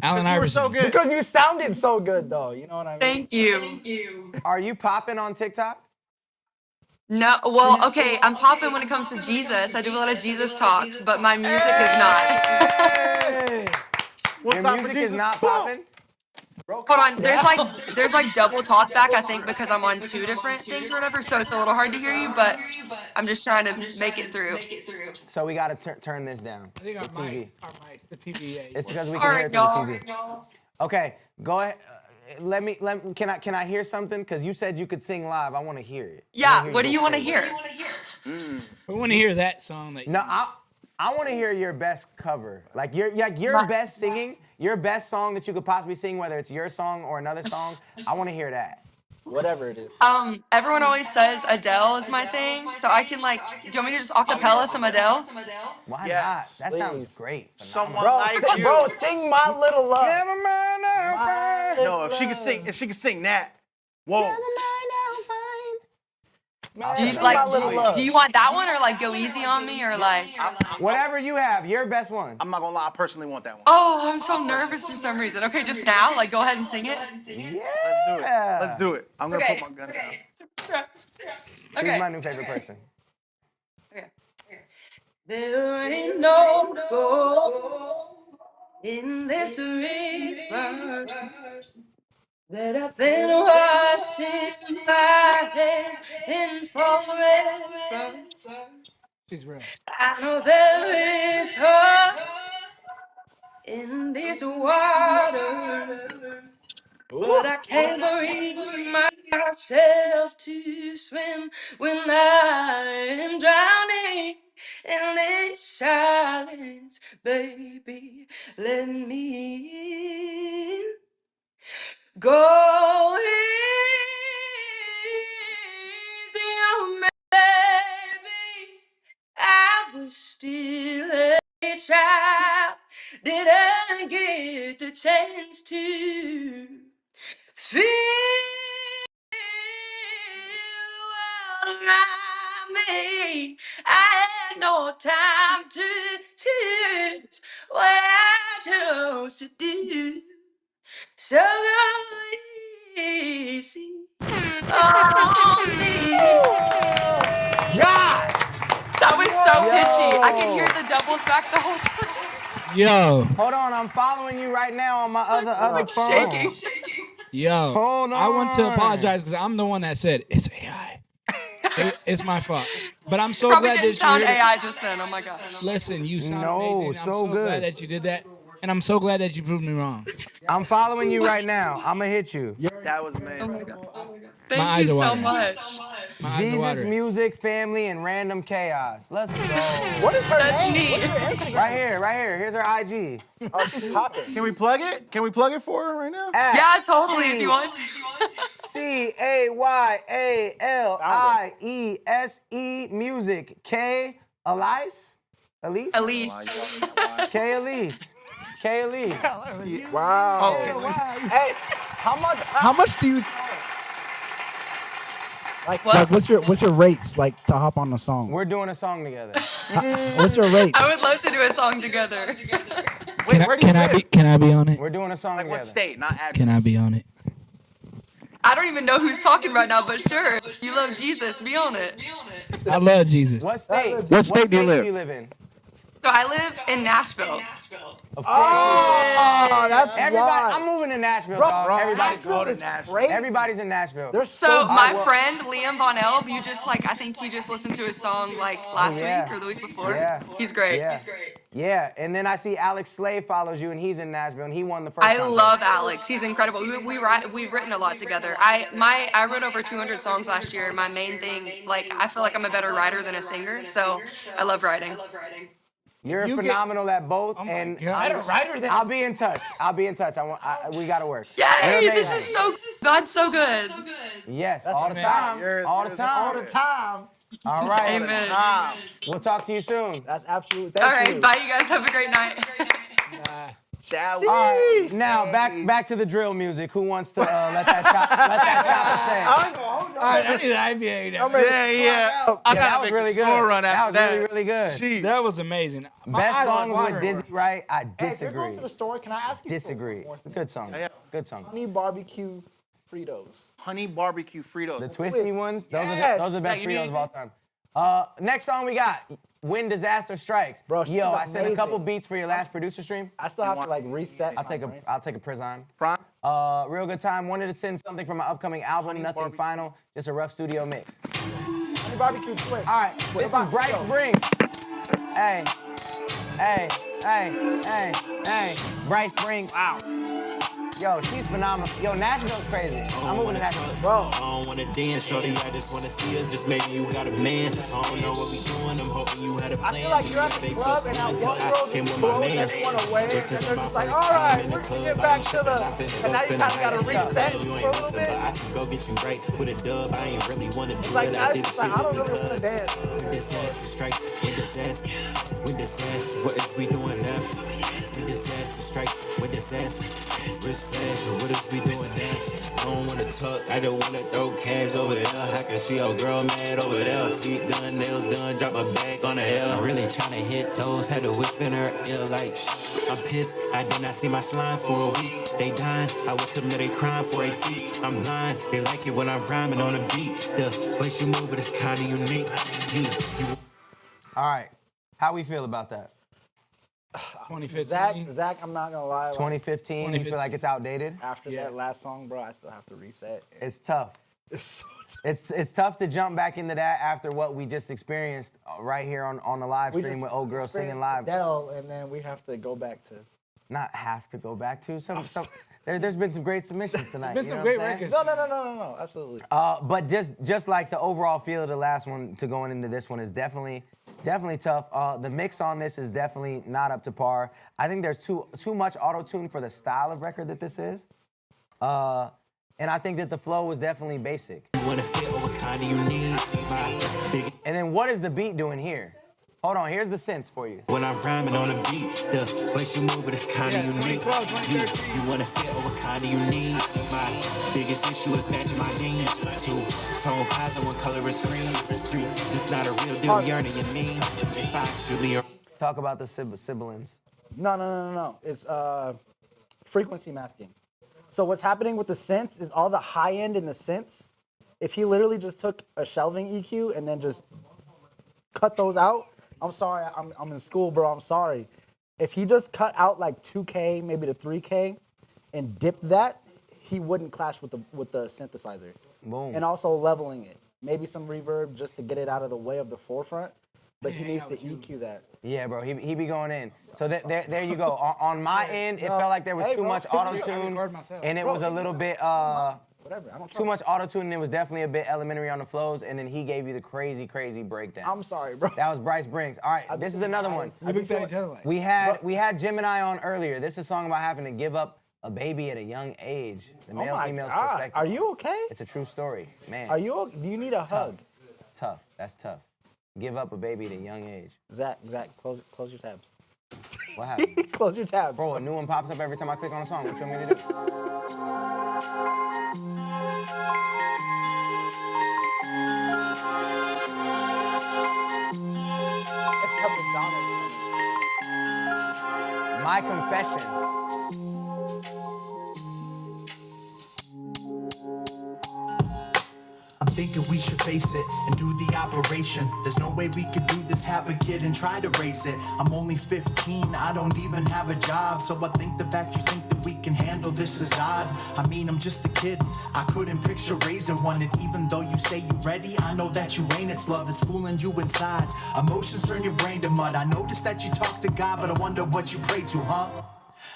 Allen You were Iverson. so good. Because you sounded so good, though. You know what I mean? Thank you. Are you popping on TikTok? No, well, okay, I'm popping when it comes to Jesus. I do a lot of Jesus talks, but my music is not. Your music is not popping? Hold on, there's like double talk back, I think, because I'm on two different things or whatever, so it's a little hard to hear you, but I'm just trying to make it through. So we got to turn this down. I think our The TV. mics, the TV. Yeah, It's because we All can hear right, it through the TV. Okay, go ahead. Can I hear something? Because you said you could sing live. I want to hear it. Yeah, what do you want to hear? We want to hear that song. That No, I want to hear your best cover. Like your best singing, your best song that you could possibly sing, whether it's your song or another song. I want to hear that. Whatever it is. Everyone always says Adele is my thing, so I can like, do you want me to just acapella some Adele? Why Yes, not? That sounds great. Someone Bro, like you. bro, sing My Little Love. Never mind, I'm fine. No, if she could sing that. Whoa. Do you Sing My Little like? Love. Do you want that one or like Go Easy on Me or like? Whatever you have, your best one. I'm not gonna lie, I personally want that one. Oh, I'm so nervous for some reason. Okay, just now, like go ahead and sing it. Yeah. Let's do it. I'm gonna Okay. put my gun down. She's Okay. my new favorite person. There ain't no gold in this river that I've been washing my hands in forever. she's real. I know there is hope in this water, but I can't bring myself to swim when I am drowning in this silence, baby. Let me in. Go easy on me, baby. I was still a child. Didn't get the chance to feel the world around me. I had no time to choose what I chose to do. So go easy on me. God! That was so pitchy. I could hear the doubles back the whole time. Yo. Hold on, I'm following you right now on my other phone. Shaking. Yo. Hold I want to on. apologize because I'm the one that said it's AI. It's my fault. But I'm so Probably glad didn't that sound you heard AI it. just then. Oh my gosh. Listen, you sound No, amazing. I'm so good. glad that you did that. And I'm so glad that you proved me wrong. I'm following you right now. I'm gonna hit you. That was amazing. Oh my god. My Thank eyes you are so watering. much. My eyes are Jesus, watering. music, family, and random chaos. Let's go. What is her That's name? me. What's her Instagram? Right here, right here. Here's her IG. Oh, she's popping. Can we plug it? Can we plug it for her right now? Yeah, totally. If you want. CAYALIESE music. K Elise? Elise? Elise. K Elise. K Elise. Wow. Hey, how much do you like? What? Like, what's your rates like to hop on the song? We're doing a song together. What's your rates? I would love to do a song together. Wait, where do you live? Can I be on it? We're doing a song Like together. what state? Not address. Can I be on it? I don't even know who's talking right now, but sure. You love Jesus. Be on it. I love Jesus. What state? What state do you live? in? So I live in Nashville. Of course. Oh, that's Everybody, why. I'm moving to Nashville, dog. Everybody go to Nashville. Everybody's in Nashville. They're So my friend Liam Von Elb, I think you just listened to his song like last yeah. week or the week before. Yeah. He's great. Yeah. Yeah, and then I see Alex Slade follows you, and he's in Nashville, and he won the first I contest. love Alex. He's incredible. We've written a lot together. I wrote over 200 songs last year. My main thing, I feel like I'm a better writer than a singer, so I love writing. You're phenomenal at both, and I'll be in touch. We gotta work. Yay! This is so God's so good. Yes, all the time. All the time. all the time. All right. Amen. We'll talk to you soon. That's absolutely. All right, bye, you guys. Have a great night. All right, now back to the drill music. Who wants to let that chopper sing? All right, I need an IPA now. Yeah. I that gotta was make really a good. score run That after was that. really good. Jeez. That was amazing. Best songs with Dizzy Wright. I Hey, if you're disagree. going to the store, can I ask you? Disagree. Good song. Good song. Honey barbecue Fritos. Honey barbecue Fritos. The twisty ones. Those Yes. are the best Yeah, you Fritos need- of all time. Next song we got. When Disaster Strikes. Bro, she's Yo, I sent a amazing. couple beats for your last producer stream. I still have to reset. I'll take a prison. Prime. Real good time. Wanted to send something from my upcoming album, Nothing Final. Just a rough studio mix. Honey barbecue twist. All right, this is Bryce Briggs. Hey. Bryce Briggs. Wow. Yo, she's phenomenal. Yo, Nashville's crazy. I'm moving to Nashville. Bro. I don't wanna dance, shorty. I just wanna see her. Just maybe you got a man. I don't know what we doing. I'm hoping you had a plan. I feel like you're at the club and that one girl just blows everyone away, and they're just like, all right, we're gonna get back to the, and now you kind of gotta reset for a little bit. I can go get you right with a dub. I ain't really wanna do It's like, it. I don't really want to dance. When disaster strike, when disaster, what is we doing now? When disaster strike, when disaster, wrist flash, what is we doing now? I don't wanna talk, I don't wanna throw cash over there. I can see your girl mad over there. Feet done, nails done, drop a bag on the L. I'm really tryna hit those, had to whisper in her ear like, shh. I'm pissed, I did not see my slime for a week. They dying, I would them that they crying for their feet. I'm lying, they like it when I'm rhyming on a beat. The way she move it is kinda unique. You All right, how we feel about that? 2015. Zach, I'm not gonna lie. 2015, you feel like it's outdated? After that last song, bro, I still have to reset. It's tough. It's tough to jump back into that after what we just experienced right here on the live stream with old girls singing live. Adele, and then we have to go back to. Not have to go back to some. There's been some great submissions tonight. Been you some know great what I'm saying? records. No, absolutely. But just like the overall feel of the last one to going into this one is definitely tough. The mix on this is definitely not up to par. I think there's too much auto-tune for the style of record that this is. And I think that the flow was definitely basic. What a fit, what kind do you need? And then what is the beat doing here? Hold on, here's the synths for you. When I'm rhyming on a beat, the way she move it is kind of unique. You want to fit, what kind do you need? My biggest issue is matching my jeans. Two-tone pies and one color is green. This not a real deal, yearning you mean. If I should be a... Talk about the sibilants. No. It's frequency masking. So what's happening with the synths is all the high end in the synths. If he literally just took a shelving EQ and then just cut those out, I'm sorry, I'm in school, bro. I'm sorry. If he just cut out like 2K, maybe to 3K, and dipped that, he wouldn't clash with the synthesizer. Boom. And also leveling it. Maybe some reverb just to get it out of the way of the forefront. But he needs to EQ that. Yeah, bro, he be going in. So there you go. On my end, it felt like there was too much auto-tune, and it was a little bit, too much auto-tune, and it was definitely a bit elementary on the flows, and then he gave you the crazy, crazy breakdown. I'm sorry, bro. That was Bryce Brinks. All right, this is another one. We looked at each other like. We had Gemini on earlier. This is a song about having to give up a baby at a young age. The male female's perspective. Are you okay? It's a true story, man. Do you need a hug? Tough. That's tough. Give up a baby at a young age. Zach, close your tabs. What happened? Close your tabs. Bro, a new one pops up every time I click on a song. What you want me to do? My confession. I'm thinking we should face it and do the operation. There's no way we could do this, have a kid and try to raise it. I'm only 15, I don't even have a job. So I think the fact you think that we can handle this is odd. I mean, I'm just a kid, I couldn't picture raising one. And even though you say you ready, I know that you ain't. It's love that's fooling you inside. Emotions turn your brain to mud. I noticed that you talk to God, but I wonder what you pray to, huh?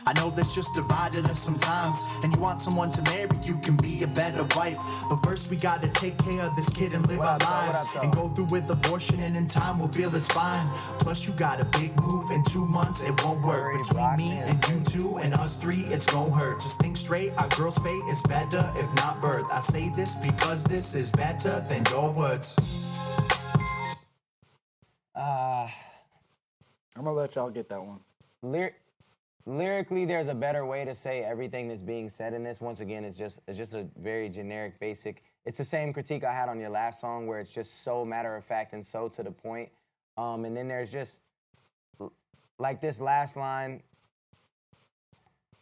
I know that's just divided us sometimes. And you want someone to marry you, can be a better wife. But first we gotta take care of this kid and live our lives. And go through with abortion, and in time we'll feel it's fine. Plus you got a big move, in 2 months it won't work. Between me and you two and us three, it's gon' hurt. Just think straight, our girl's fate is better if not birth. I say this because this is better than your words. I'm gonna let y'all get that one. Lyrically, there's a better way to say everything that's being said in this. Once again, it's just a very generic, basic. It's the same critique I had on your last song, where it's just so matter of fact and so to the point. And then there's just like this last line.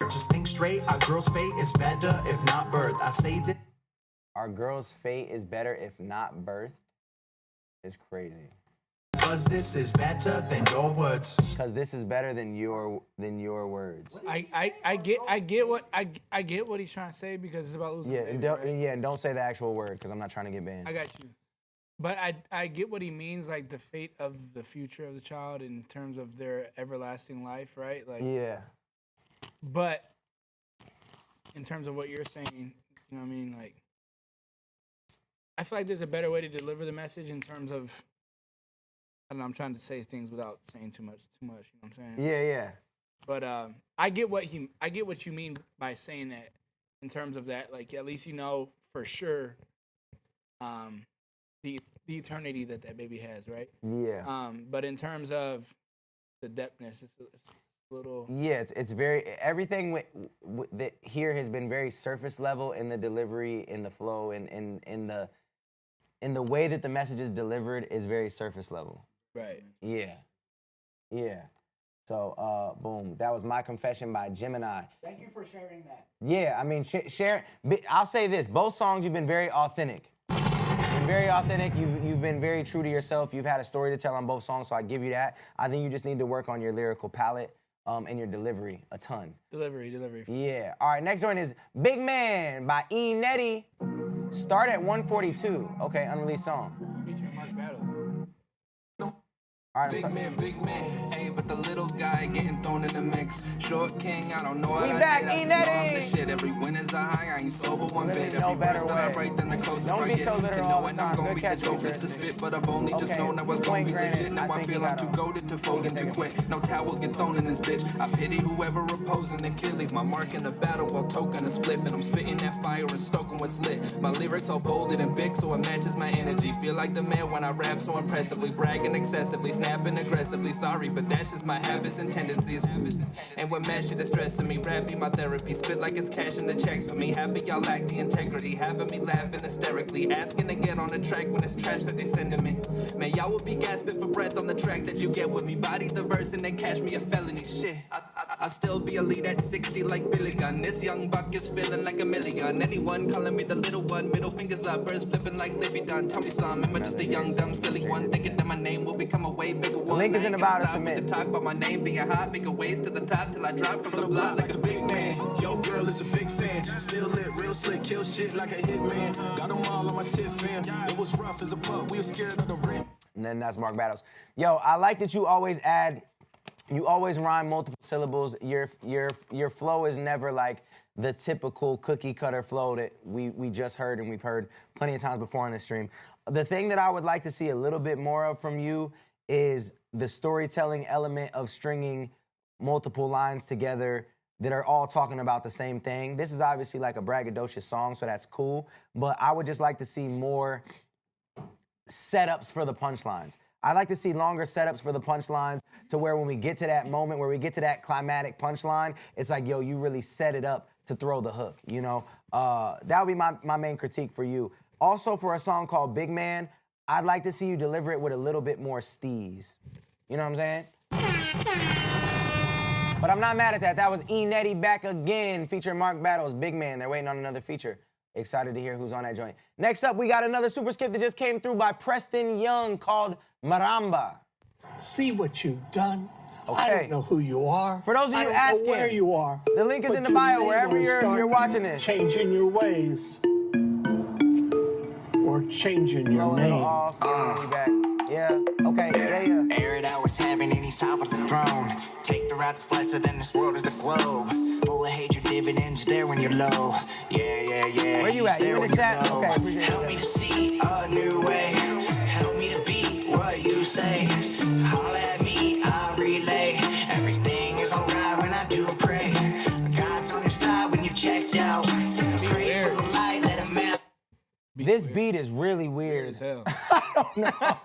Just think straight, our girl's fate is better if not birth. I say that our girl's fate is better if not birthed. It's crazy. Because this is better than your words. Because this is better than your words. I get what he's trying to say, because it's about losing. Yeah, and don't say the actual word, because I'm not trying to get banned. I got you. But I get what he means, like the fate of the future of the child in terms of their everlasting life, right? Like, yeah. But in terms of what you're saying, you know what I mean? Like, I feel like there's a better way to deliver the message in terms of, I don't know, I'm trying to say things without saying too much, you know what I'm saying? Yeah. But I get what you mean by saying that, in terms of that, like, at least you know for sure the eternity that baby has, right? Yeah. But in terms of the depthness, it's a little. Yeah, it's very, everything that here has been very surface level in the delivery, in the flow, in the way that the message is delivered is very surface level. Right. Yeah. So, boom. That was My Confession by Gemini. Thank you for sharing that. Yeah, I mean, share. I'll say this: both songs, you've been very authentic. You've been very true to yourself. You've had a story to tell on both songs, so I give you that. I think you just need to work on your lyrical palette and your delivery a ton. Delivery. Yeah. All right. Next joint is Big Man by E. Netty. Start at 142. Okay, unreleased song. Featuring Mark Battle. All right, Big man, hey, but the little guy getting thrown in the mix. Short king, I don't know what We I back, did. I just know I'm the shit. Every win is a high, I ain't sober one bit. no Every better verse that I way. write, then the closest Don't I be get. so literal To all the knowing time. I'm gonna Good be catch, the dopest to Futuristic. spit, but I've only just Okay, known I was point gonna be granted, legit. Now I I think feel he I'm got too him. goated to fold and to quit. No towels get thrown in this bitch. I pity whoever opposing the kill. Leave my mark in the battle while token a split. And I'm spitting that fire and stoking what's lit. My lyrics are bolded and big, so it matches my energy. Feel like the man when I rap so impressively. Bragging excessively, snapping aggressively. Sorry, but that's just my habits and tendencies. And what man shit is stressing me. Rap be my therapy. Spit like it's cash in the checks for me. Half of y'all lack the integrity. Having me laughing hysterically. Asking to get on the track when it's trash that they sending me. Man, y'all will be gasping for breath on the track that you get with me. Body the verse and then catch me a felony. Shit, I still be a lead at 60 like Billy Gunn. This young buck is feeling like a million. Anyone calling me the little one. Middle fingers up, birds flipping like Livy Dunn. Tell me some, am I just a young, dumb, silly one? Thinking that my name will become a way bigger one. The link is in the bio to submit. To talk about my name being hot, make a ways to the top till I drop from the block like a big man. Yo, girl is a big fan. Still lit, real slick, kill shit like a hitman. Got them all on my tip, fam. It was rough as a pup, we were scared of the rent. And then that's Mark Battles. Yo, I like that you always rhyme multiple syllables. Your flow is never like the typical cookie cutter flow that we just heard and we've heard plenty of times before on this stream. The thing that I would like to see a little bit more of from you is the storytelling element of stringing multiple lines together that are all talking about the same thing. This is obviously like a braggadocious song, so that's cool, but I would just like to see more setups for the punchlines. I like to see longer setups for the punchlines to where when we get to that moment, where we get to that climatic punchline, it's like, yo, you really set it up to throw the hook, you know? That would be my main critique for you. Also, for a song called Big Man, I'd like to see you deliver it with a little bit more steez. You know what I'm saying? But I'm not mad at that. That was E. Netty back again, featuring Mark Battles, Big Man. They're waiting on another feature. Excited to hear who's on that joint. Next up, we got another super skip that just came through by Preston Young called Maramba. See what you've done. Okay. I don't know who you are. For those of you I don't asking, know where you are. the link is but in the you bio may wherever wanna you're start watching this. Changing your ways. Or changing your name. Off, back. Yeah, okay, yeah. Air it out what's happening inside of the throne. Take the route to slice it, then this world is the globe. Full of hatred, dividends there when you're low. Yeah. Where you at? You in the chat? Okay, appreciate Help that. me to see a new way. Help me to be what you say. Holla at me, I'll relay. Everything is alright when I do pray. God's on your side when you checked out. Pray for the light, let him out. This beat is really weird. As hell. I don't know.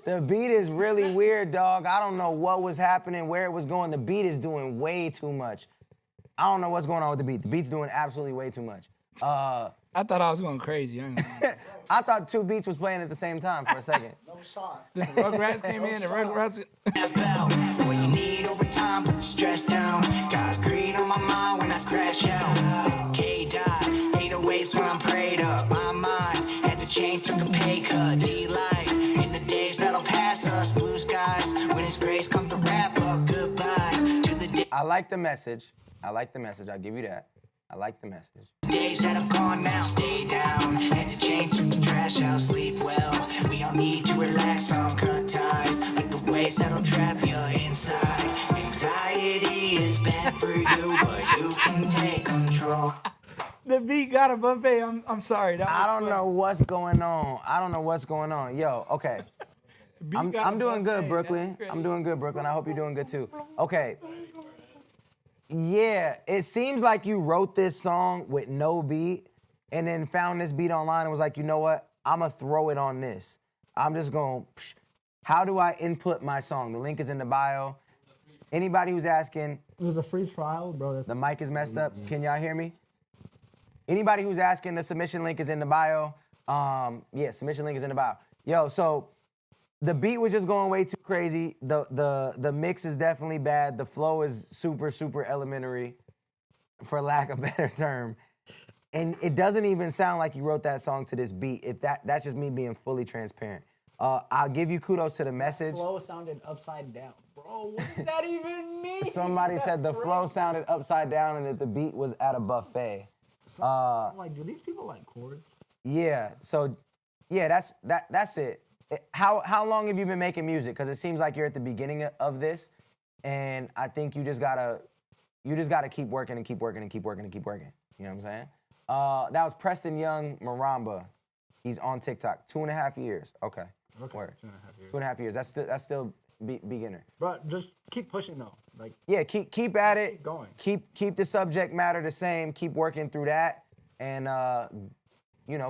The beat is really weird, dog. I don't know what was happening, where it was going. The beat is doing way too much. I don't know what's going on with the beat. The beat's doing absolutely way too much. I thought I was going crazy. I ain't gonna lie. I thought two beats was playing at the same time for a second. No shot. The Rugrats came in, the Rugrats. What you need over time, put the stress down. Got greed on my mind when I crash out. K-Dot, 808s when I'm prayed up. My mind had to change, took a pay cut. D-Light, in the days that'll pass us. Blue skies, when his grace comes to wrap up. Goodbyes to the I like the message. I'll give you that. I like the message. days that have gone now. Stay down, had to change, took the trash out. Sleep well, we all need to relax. Cut ties with the ways that'll trap you inside. Anxiety is bad for you, but you can take control. The beat got a buffet. I'm sorry. I don't know what's going on. Yo, okay. I'm doing good, Brooklyn. I'm doing good, Brooklyn. I hope you're doing good too. Okay. Yeah, it seems like you wrote this song with no beat and then found this beat online and was like, you know what? I'm going to throw it on this. I'm just going, how do I input my song? The link is in the bio. Anybody who's asking. It was a free trial, bro. The mic is messed up. Can y'all hear me? Anybody who's asking, the submission link is in the bio. Yeah, submission link is in the bio. Yo, so the beat was just going way too crazy. The mix is definitely bad. The flow is super, super elementary, for lack of a better term. And it doesn't even sound like you wrote that song to this beat. If that's just me being fully transparent. I'll give you kudos to the message. The flow sounded upside down. Bro, what does that even mean? Somebody said the flow sounded upside down and that the beat was at a buffet. I'm like, do these people like chords? Yeah, so yeah, that's it. how long have you been making music? Because it seems like you're at the beginning of this, and I think you just gotta keep working and keep working and keep working and keep working. You know what I'm saying? That was Preston Young Maramba. He's on TikTok. 2.5 years. Okay. Word. 2.5 years. 2.5 years. That's still beginner. But just keep pushing though. Like yeah, keep at it. Keep going. Keep the subject matter the same. Keep working through that, and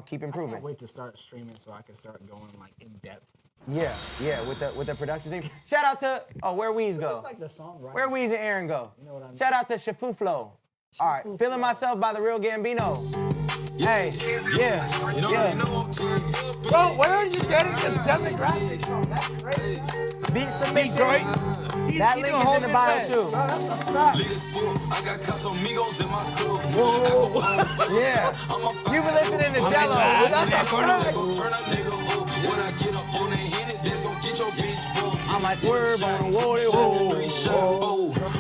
keep improving. I can't wait to start streaming so I can start going like in depth. Yeah, with the production team. Shout out to where Weez go. It's like the song, right? Where Weez and Aaron go. You know what I mean? Shout out to Shafu Flow. All right, Feeling Myself by The Real Gambino. Hey, yeah. Bro, where are you getting this demographic from? That's crazy. Beat submissions. That link is in the bio too. I got Casamigos in my club. Yeah. You been listening to Jello. Turn a nigga up. When I get up on that Henny, that's gon' get your bitch broke. I might swerve on the wall.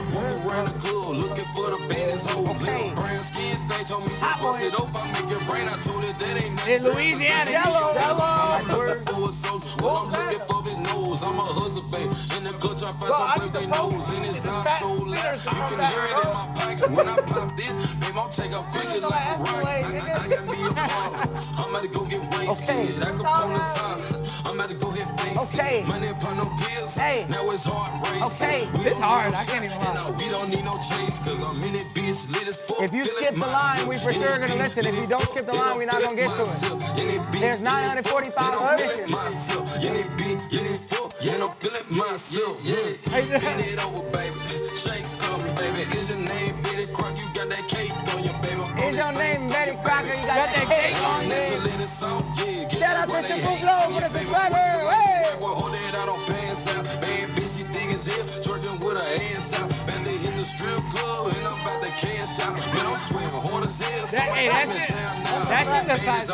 Walk around the club looking for the baddest hoe. Little brown skin thing told me to bust it off. I make it rain. I told it that ain't nothing. In Louisiana, Jello. I'm looking for his nose. I'm a hustler, babe. In the clutch, I find some birthday nose. And it's out so loud. You can hear it in my pocket. When I pop this, babe, I'm take a picture like a rocket. I got me a bottle. I'm about to go get wasted. I can pull the sign. I'm about to go get face. Money upon no pills. Now it's hard racing. It's hard. I can't even lie. We don't need no chase, cause I'm in it, bitch, lit as fuck. If you skip the line, we for sure gonna listen. If you don't skip the line, we're not gonna get to it. There's 945 submissions. And I'm feeling myself. Bend it over, baby. Shake something, baby. Is your name Betty Crocker? You got that cake on your baby. Is your name Betty Crocker? You got that cake on you. Shout out to Shafu Flow for the subscriber. Hey! Hold it out on pants out. Bad bitch, she dig as hell. Twerking with her hands out. Man, they hit the strip club and I'm about to cash out. Man, I'm swimming hard as hell. That's it. That's the size.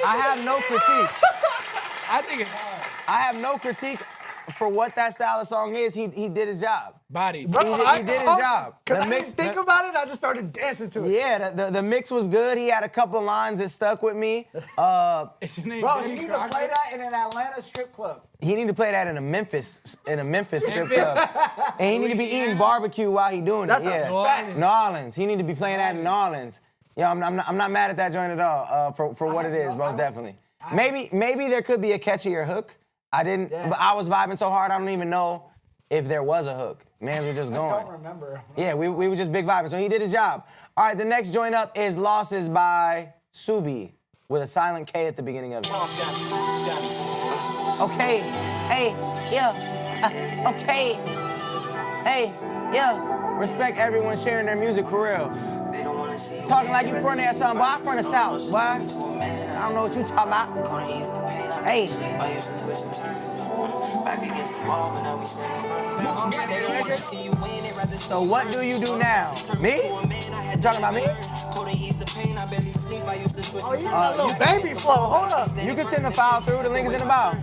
I have no critique. I think it's hard. I have no critique for what that style of song is. He did his job. Body. He did his job. Because I didn't think about it, I just started dancing to it. Yeah, the mix was good. He had a couple lines that stuck with me. Bro, you need to play that in an Atlanta strip club. He need to play that in a Memphis strip club. And he need to be eating barbecue while he doing it. Yeah. New Orleans. He need to be playing that in New Orleans. Yeah, I'm not mad at that joint at all. For what it is, most definitely. Maybe there could be a catchier hook. I didn't. But I was vibing so hard. I don't even know if there was a hook. Man, we're just going. I don't remember. Yeah, we were just big vibing. So he did his job. All right, the next joint up is Losses by Subi with a silent K at the beginning of it. Okay, hey, yeah, okay, hey, yeah. Respect everyone sharing their music for real. Talking like you from there or something, boy. I'm from the South, boy. I don't know what you talking about. Hey. So what do you do now? Me? You talking about me? Oh, you got a little baby flow. Hold up. You can send the file through. The link is in the bio.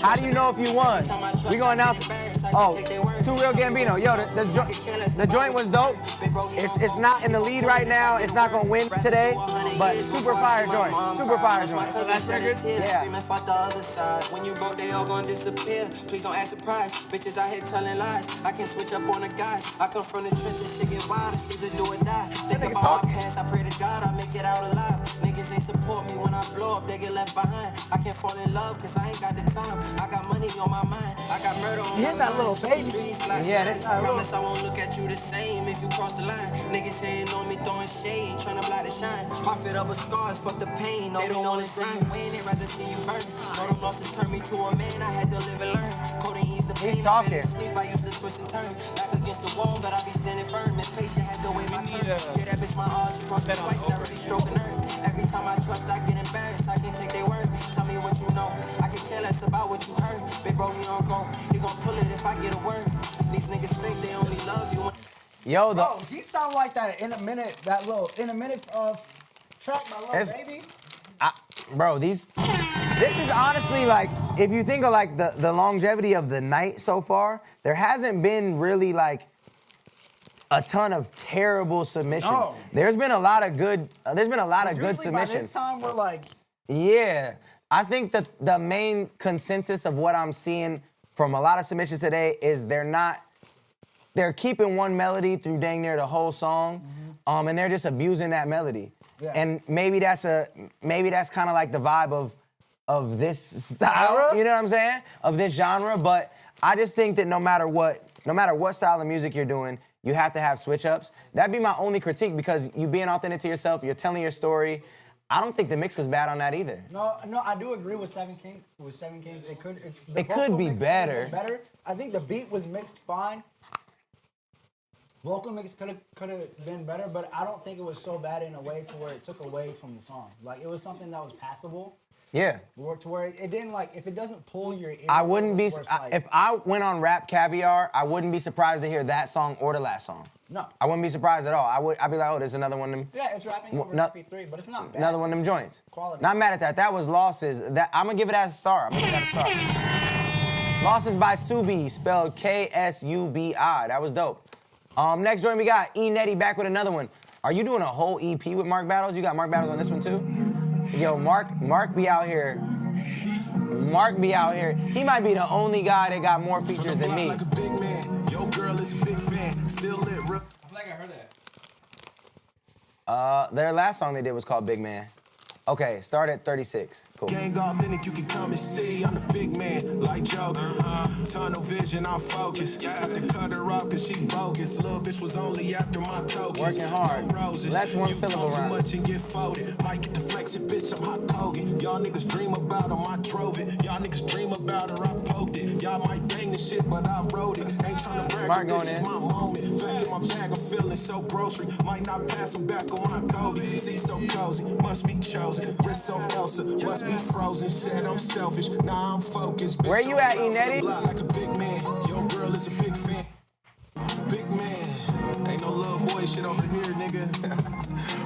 How do you know if you won? We gonna announce. Oh, 2 Real Gambino. Yo, the joint was dope. It's not in the lead right now. It's not gonna win today, but super fire joint. Super fire joint. That's record? Yeah. When you broke, they all gonna disappear. Please don't act surprised. Bitches out here telling lies. I can switch up on the guys. I come from the trenches, shit get wild. I see the do or die. Think about my past. I pray to God I make it out alive. Niggas ain't support me when I blow up. They get left behind. I can't fall in love cause I ain't got the time. I got money on my mind. I got murder on my mind. That little baby. Yeah, that's promise I won't look at you the same if you cross the line. Niggas hating on me, throwing shade, trying to block the shine. Heart filled up with scars, fuck the pain. They don't wanna see you win, they rather see you burn. Know them losses turned me to a man, I had to live and learn. Codeine ease the pain, I fell asleep, I used to twist and turn. Back against the wall, but I be standing firm. Impatient, had to wait my turn. Yeah, that bitch my arms, she crossed me twice, that really stroking her. Every time I trust, I get embarrassed, I can't take their word. Tell me what you know, I can care less about what you heard. Big bro, he don't go, he gon' pull it if I get a word. These niggas think they only love you. Yo, bro, he sound like that in a minute. That little in a minute track, my little baby. Bro, this is honestly like, if you think of like the longevity of the night so far, there hasn't been really like a ton of terrible submissions. No. There's been a lot of good. There's been a lot of good Usually by submissions. this time, we're like, Yeah, I think that the main consensus of what I'm seeing from a lot of submissions today is they're keeping one melody through dang near the whole song, and they're just abusing that melody. Yeah. And maybe that's kind of like the vibe of this style. You know what I'm saying? Of this genre. But I just think that no matter what style of music you're doing, you have to have switch ups. That'd be my only critique because you being authentic to yourself, you're telling your story. I don't think the mix was bad on that either. no, I do agree with Seven Kings. With Seven Kings, It could be better. I think the beat was mixed fine. Vocal mix could have been better, but I don't think it was so bad in a way to where it took away from the song. Like it was something that was passable. Yeah. To where it didn't like if it doesn't pull your ear. I wouldn't be where it's like- if I went on Rap Caviar. I wouldn't be surprised to hear that song or the last song. No. I wouldn't be surprised at all. I'd be like, oh, there's another one of them. Yeah, it's rapping over No- MP3, but it's not bad. Another one of them joints. Quality. Not mad at that. That was Losses. I'm gonna give it as a star. Losses by Subi, spelled K-S-U-B-I. That was dope. Next joint we got E Netty back with another one. Are you doing a whole EP with Mark Battles? You got Mark Battles on this one too? Yo, Mark be out here. Mark be out here. He might be the only guy that got more features than me. Like a big man. Your girl is a big fan. Still lit. I feel like I heard that. Their last song they did was called Big Man. Okay, start at 36. Cool. Gang authentic, you can come and see. I'm the big man, like Joker. Tunnel vision, I'm focused. Had to cut her off cause she bogus. Little bitch was only after my tokens. Working hard. No roses. Less one syllable You talk too rhyme. much and get folded. Might get the flexing, bitch, I'm hot Hogan. Y'all niggas dream about her, I drove it. Y'all niggas dream about her, I poked it. Y'all might bang the shit, but I wrote it. Ain't tryna brag, Mark but this going is in. my moment. Back in my bag, I'm feeling so grocery. Might not pass them back on my Kobe. See so cozy, must be chosen. Wrist so Elsa, must be frozen. Said I'm selfish, now I'm focused. Bitch, Where you at, E Netty? like a big man. Your girl is a big fan. Big man. Ain't no little boy shit over here, nigga.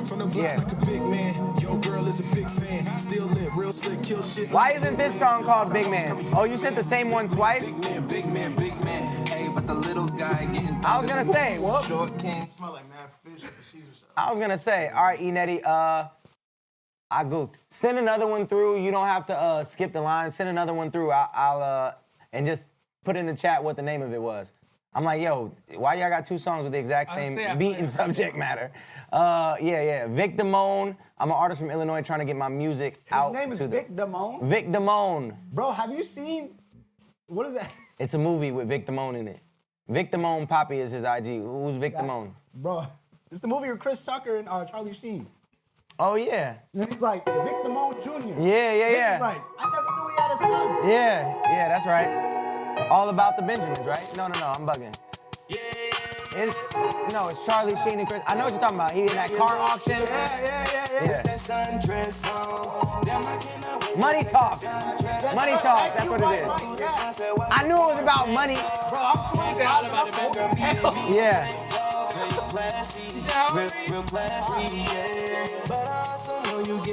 From the block like a big man. Your girl is a big fan. Still lit, real slick, kill shit. Why isn't this song called Big Man? Oh, you sent the same one twice? Big man, big man, big man. Hey, but the little guy getting I was gonna say, short king. Smell like mad fish at the Caesar shop. I was gonna say, all right, E Netty, I goofed. Send another one through. You don't have to skip the line. Send another one through. I'll and just put in the chat what the name of it was. I'm like, yo, why y'all got two songs with the exact same beat and subject matter? Yeah. Vic Damone. I'm an artist from Illinois trying to get my music out. His name is to Vic Damone? Vic Damone. Bro, have you seen, what is that? It's a movie with Vic Damone in it. Vic Damone Poppy is his IG. Who's Vic Damone? Bro, it's the movie with Chris Tucker and Charlie Sheen. Oh, yeah. And he's like, Vic Damone Jr. Yeah. He's like, I never knew he had a son. Yeah, that's right. All About the Benjamins, right? No, I'm bugging. It's Charlie Sheen and Chris. I know what you're talking about. He in that car auction. Yeah. Money talk. Money talk. That's what it is. I knew it was about money. Bro, I'm tweeting out about it, man. Yeah.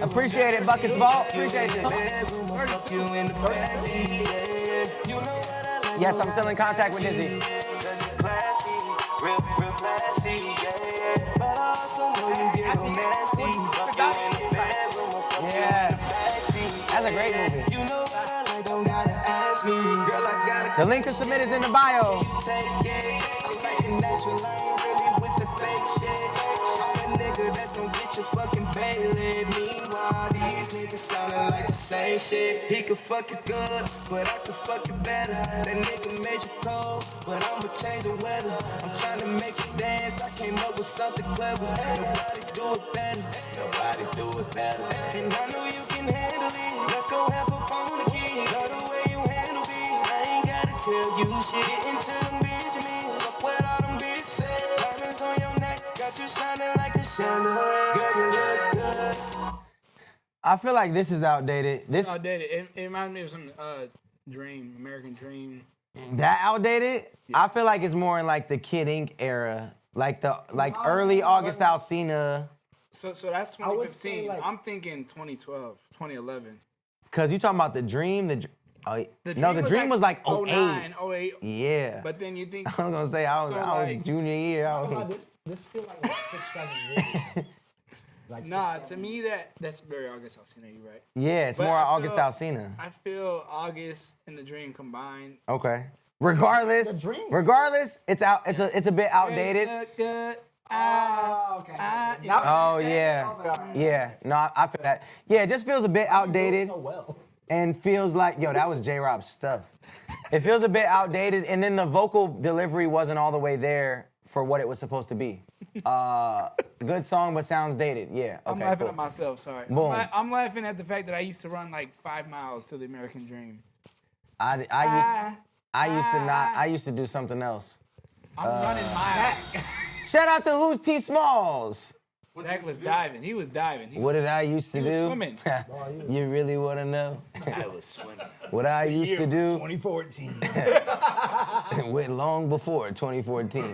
Appreciate it, Buckets Vault. Appreciate it. Yes, I'm still in contact with Dizzy. Yeah. That's a great movie. The link to submit is in the bio. Same shit, he could fuck it good, but I could fuck it better. That nigga made you cold, but I'ma change the weather. I'm trying to make it dance, I came up with something clever. Nobody do it better, nobody do it better. And I know you can handle it, let's go have a on the key. Love the way you handle me, I ain't gotta tell you shit. Get into them Benjamins, fuck what all them bitches say. Diamonds on your neck, got you shining like a chandelier. Girl, you look good. I feel like this is outdated. It's outdated. It reminds me of some American Dream. That outdated? Yeah. I feel like it's more in like the Kid Ink era, like early August Alsina. So that's 2015. I'm thinking 2012, 2011. Cause you talking about the Dream, Oh, The the dream was like 08. 09, 08. Yeah. But then you think. I was gonna say I was like, junior year. This feel like 6-7 years. Like nah, to me that's very August Alsina. You right? Yeah, it's But more I August feel- Alsina. I feel August and the Dream combined. Okay. Regardless, it's out. It's a bit outdated. okay. Oh yeah, yeah. No, I feel that. Yeah, it just feels a bit outdated. And feels like, yo, that was J-Rob's stuff. It feels a bit outdated, and then the vocal delivery wasn't all the way there for what it was supposed to be. Good song, but sounds dated. Yeah. Okay, I'm laughing cool. at myself. Sorry. Boom. I'm laughing at the fact that I used to run like 5 miles to the American Dream. I used to do something else. I'm running miles. Shout out to Who's T Smalls. Zach was diving. He was diving. What did I used to he was do? swimming. You really want to know? I was swimming. What I used to do 2014. went long before 2014.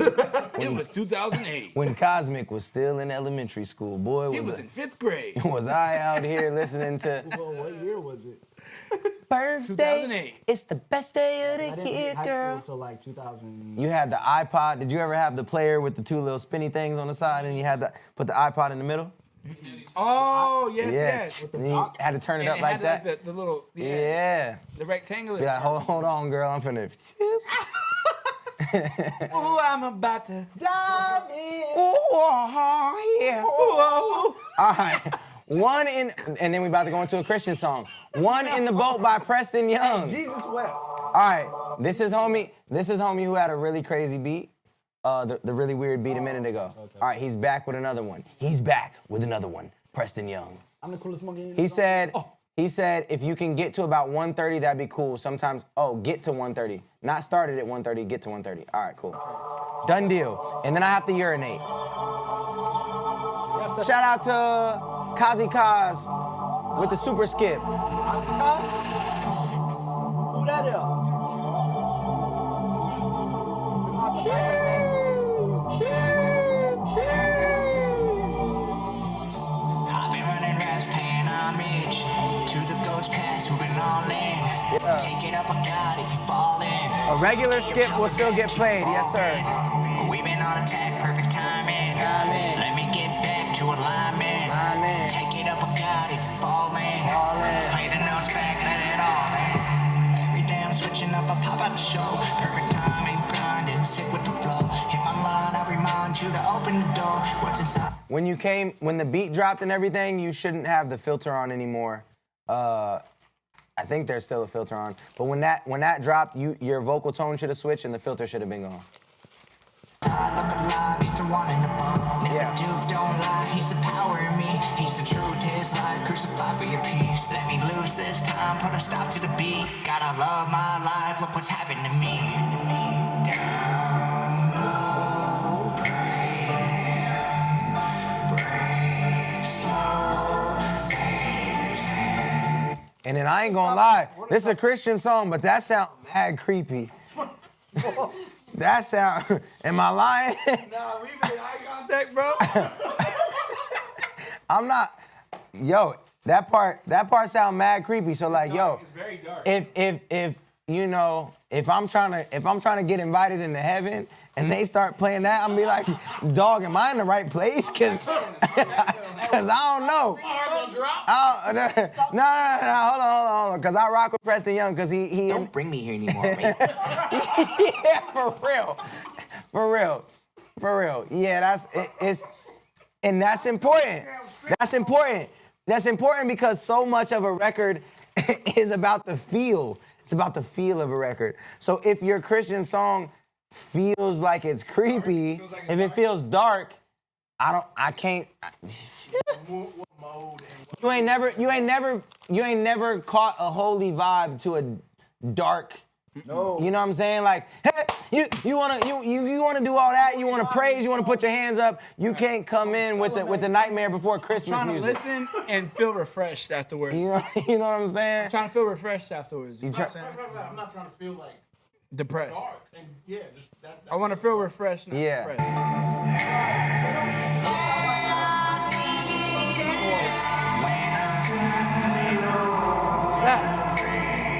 It was 2008. When Cosmic was still in elementary school. Boy, He was in 5th grade. Was I out here listening to Well, what year was it? Birthday? 2008. It's the best day of I the didn't year, hit high girl. school until like 2000. You had the iPod. Did you ever have the player with the 2 little spinny things on the side, and you had to put the iPod in the middle? Oh, yes, Yeah. yes. And you had to turn it And up it like had, that. the little, Yeah. the rectangular. Be like, hold on, girl. I'm finna. Oh, I'm about to dive in. Oh, yeah. All right. And then we about to go into a Christian song. One in the Boat by Preston Young. Jesus wept. All right. This is homie who had a really crazy beat. The really weird beat a minute ago. Okay. All right, he's back with another one. He's back with another one. Preston Young. I'm the coolest monkey. He said if you can get to about 1:30, that'd be cool. Sometimes, get to 1:30. Not started at 1:30, get to 1:30. All right, cool. Done deal. And then I have to urinate. Shout out to Kazi Kaz with the super skip. Who that is? I've been running raps, paying homage to the goats past who've been all in. Take it up a god if you fall in. A regular skip will still get played, yes sir. We've been on attack, perfect timing. Let me get back to alignment. Take it up a god if you fall in. Play the notes back, let it all in. Every day I'm switching up, I pop out the show. Perfect timing, grinding, sick with the flow. Hit my line, I remind you to open the door. What's inside? When the beat dropped and everything, you shouldn't have the filter on anymore. I think there's still a filter on. But when that dropped, your vocal tone should have switched and the filter should have been gone. He's the one in the boat. Never doof, don't lie. He's the power in me. He's the truth, his life. Crucified for your peace. Let me lose this time. Put a stop to the beat. Gotta love my life. Look what's happened to me. Down low, pray break slow, save. And then I ain't gonna lie, this is a Christian song, but that sound mad creepy. That sound, am I lying? Nah, we made eye contact, bro. I'm not, yo, that part sound mad creepy. So like, yo, It's very dark. if you know, if I'm trying to get invited into heaven and they start playing that, I'm gonna be like, dog, am I in the right place? Cause I don't know. No, hold on. Cause I rock with Preston Young, cause he Don't bring me here anymore, man. yeah, for real. Yeah, that's important. That's important because so much of a record is about the feel. It's about the feel of a record. So if your Christian song feels like it's creepy, if it feels dark, I can't. You ain't never caught a holy vibe to a dark. No. You know what I'm saying? Like, hey, you wanna do all that? You wanna praise? You wanna put your hands up? You can't come in with the Nightmare Before Christmas I'm trying to music. listen and feel refreshed afterwards. You know what I'm saying? I'm trying to feel refreshed afterwards. You know what I'm saying? I'm not trying to feel like Depressed. dark. And yeah, just that. I want to feel refreshed. Not Yeah. depressed.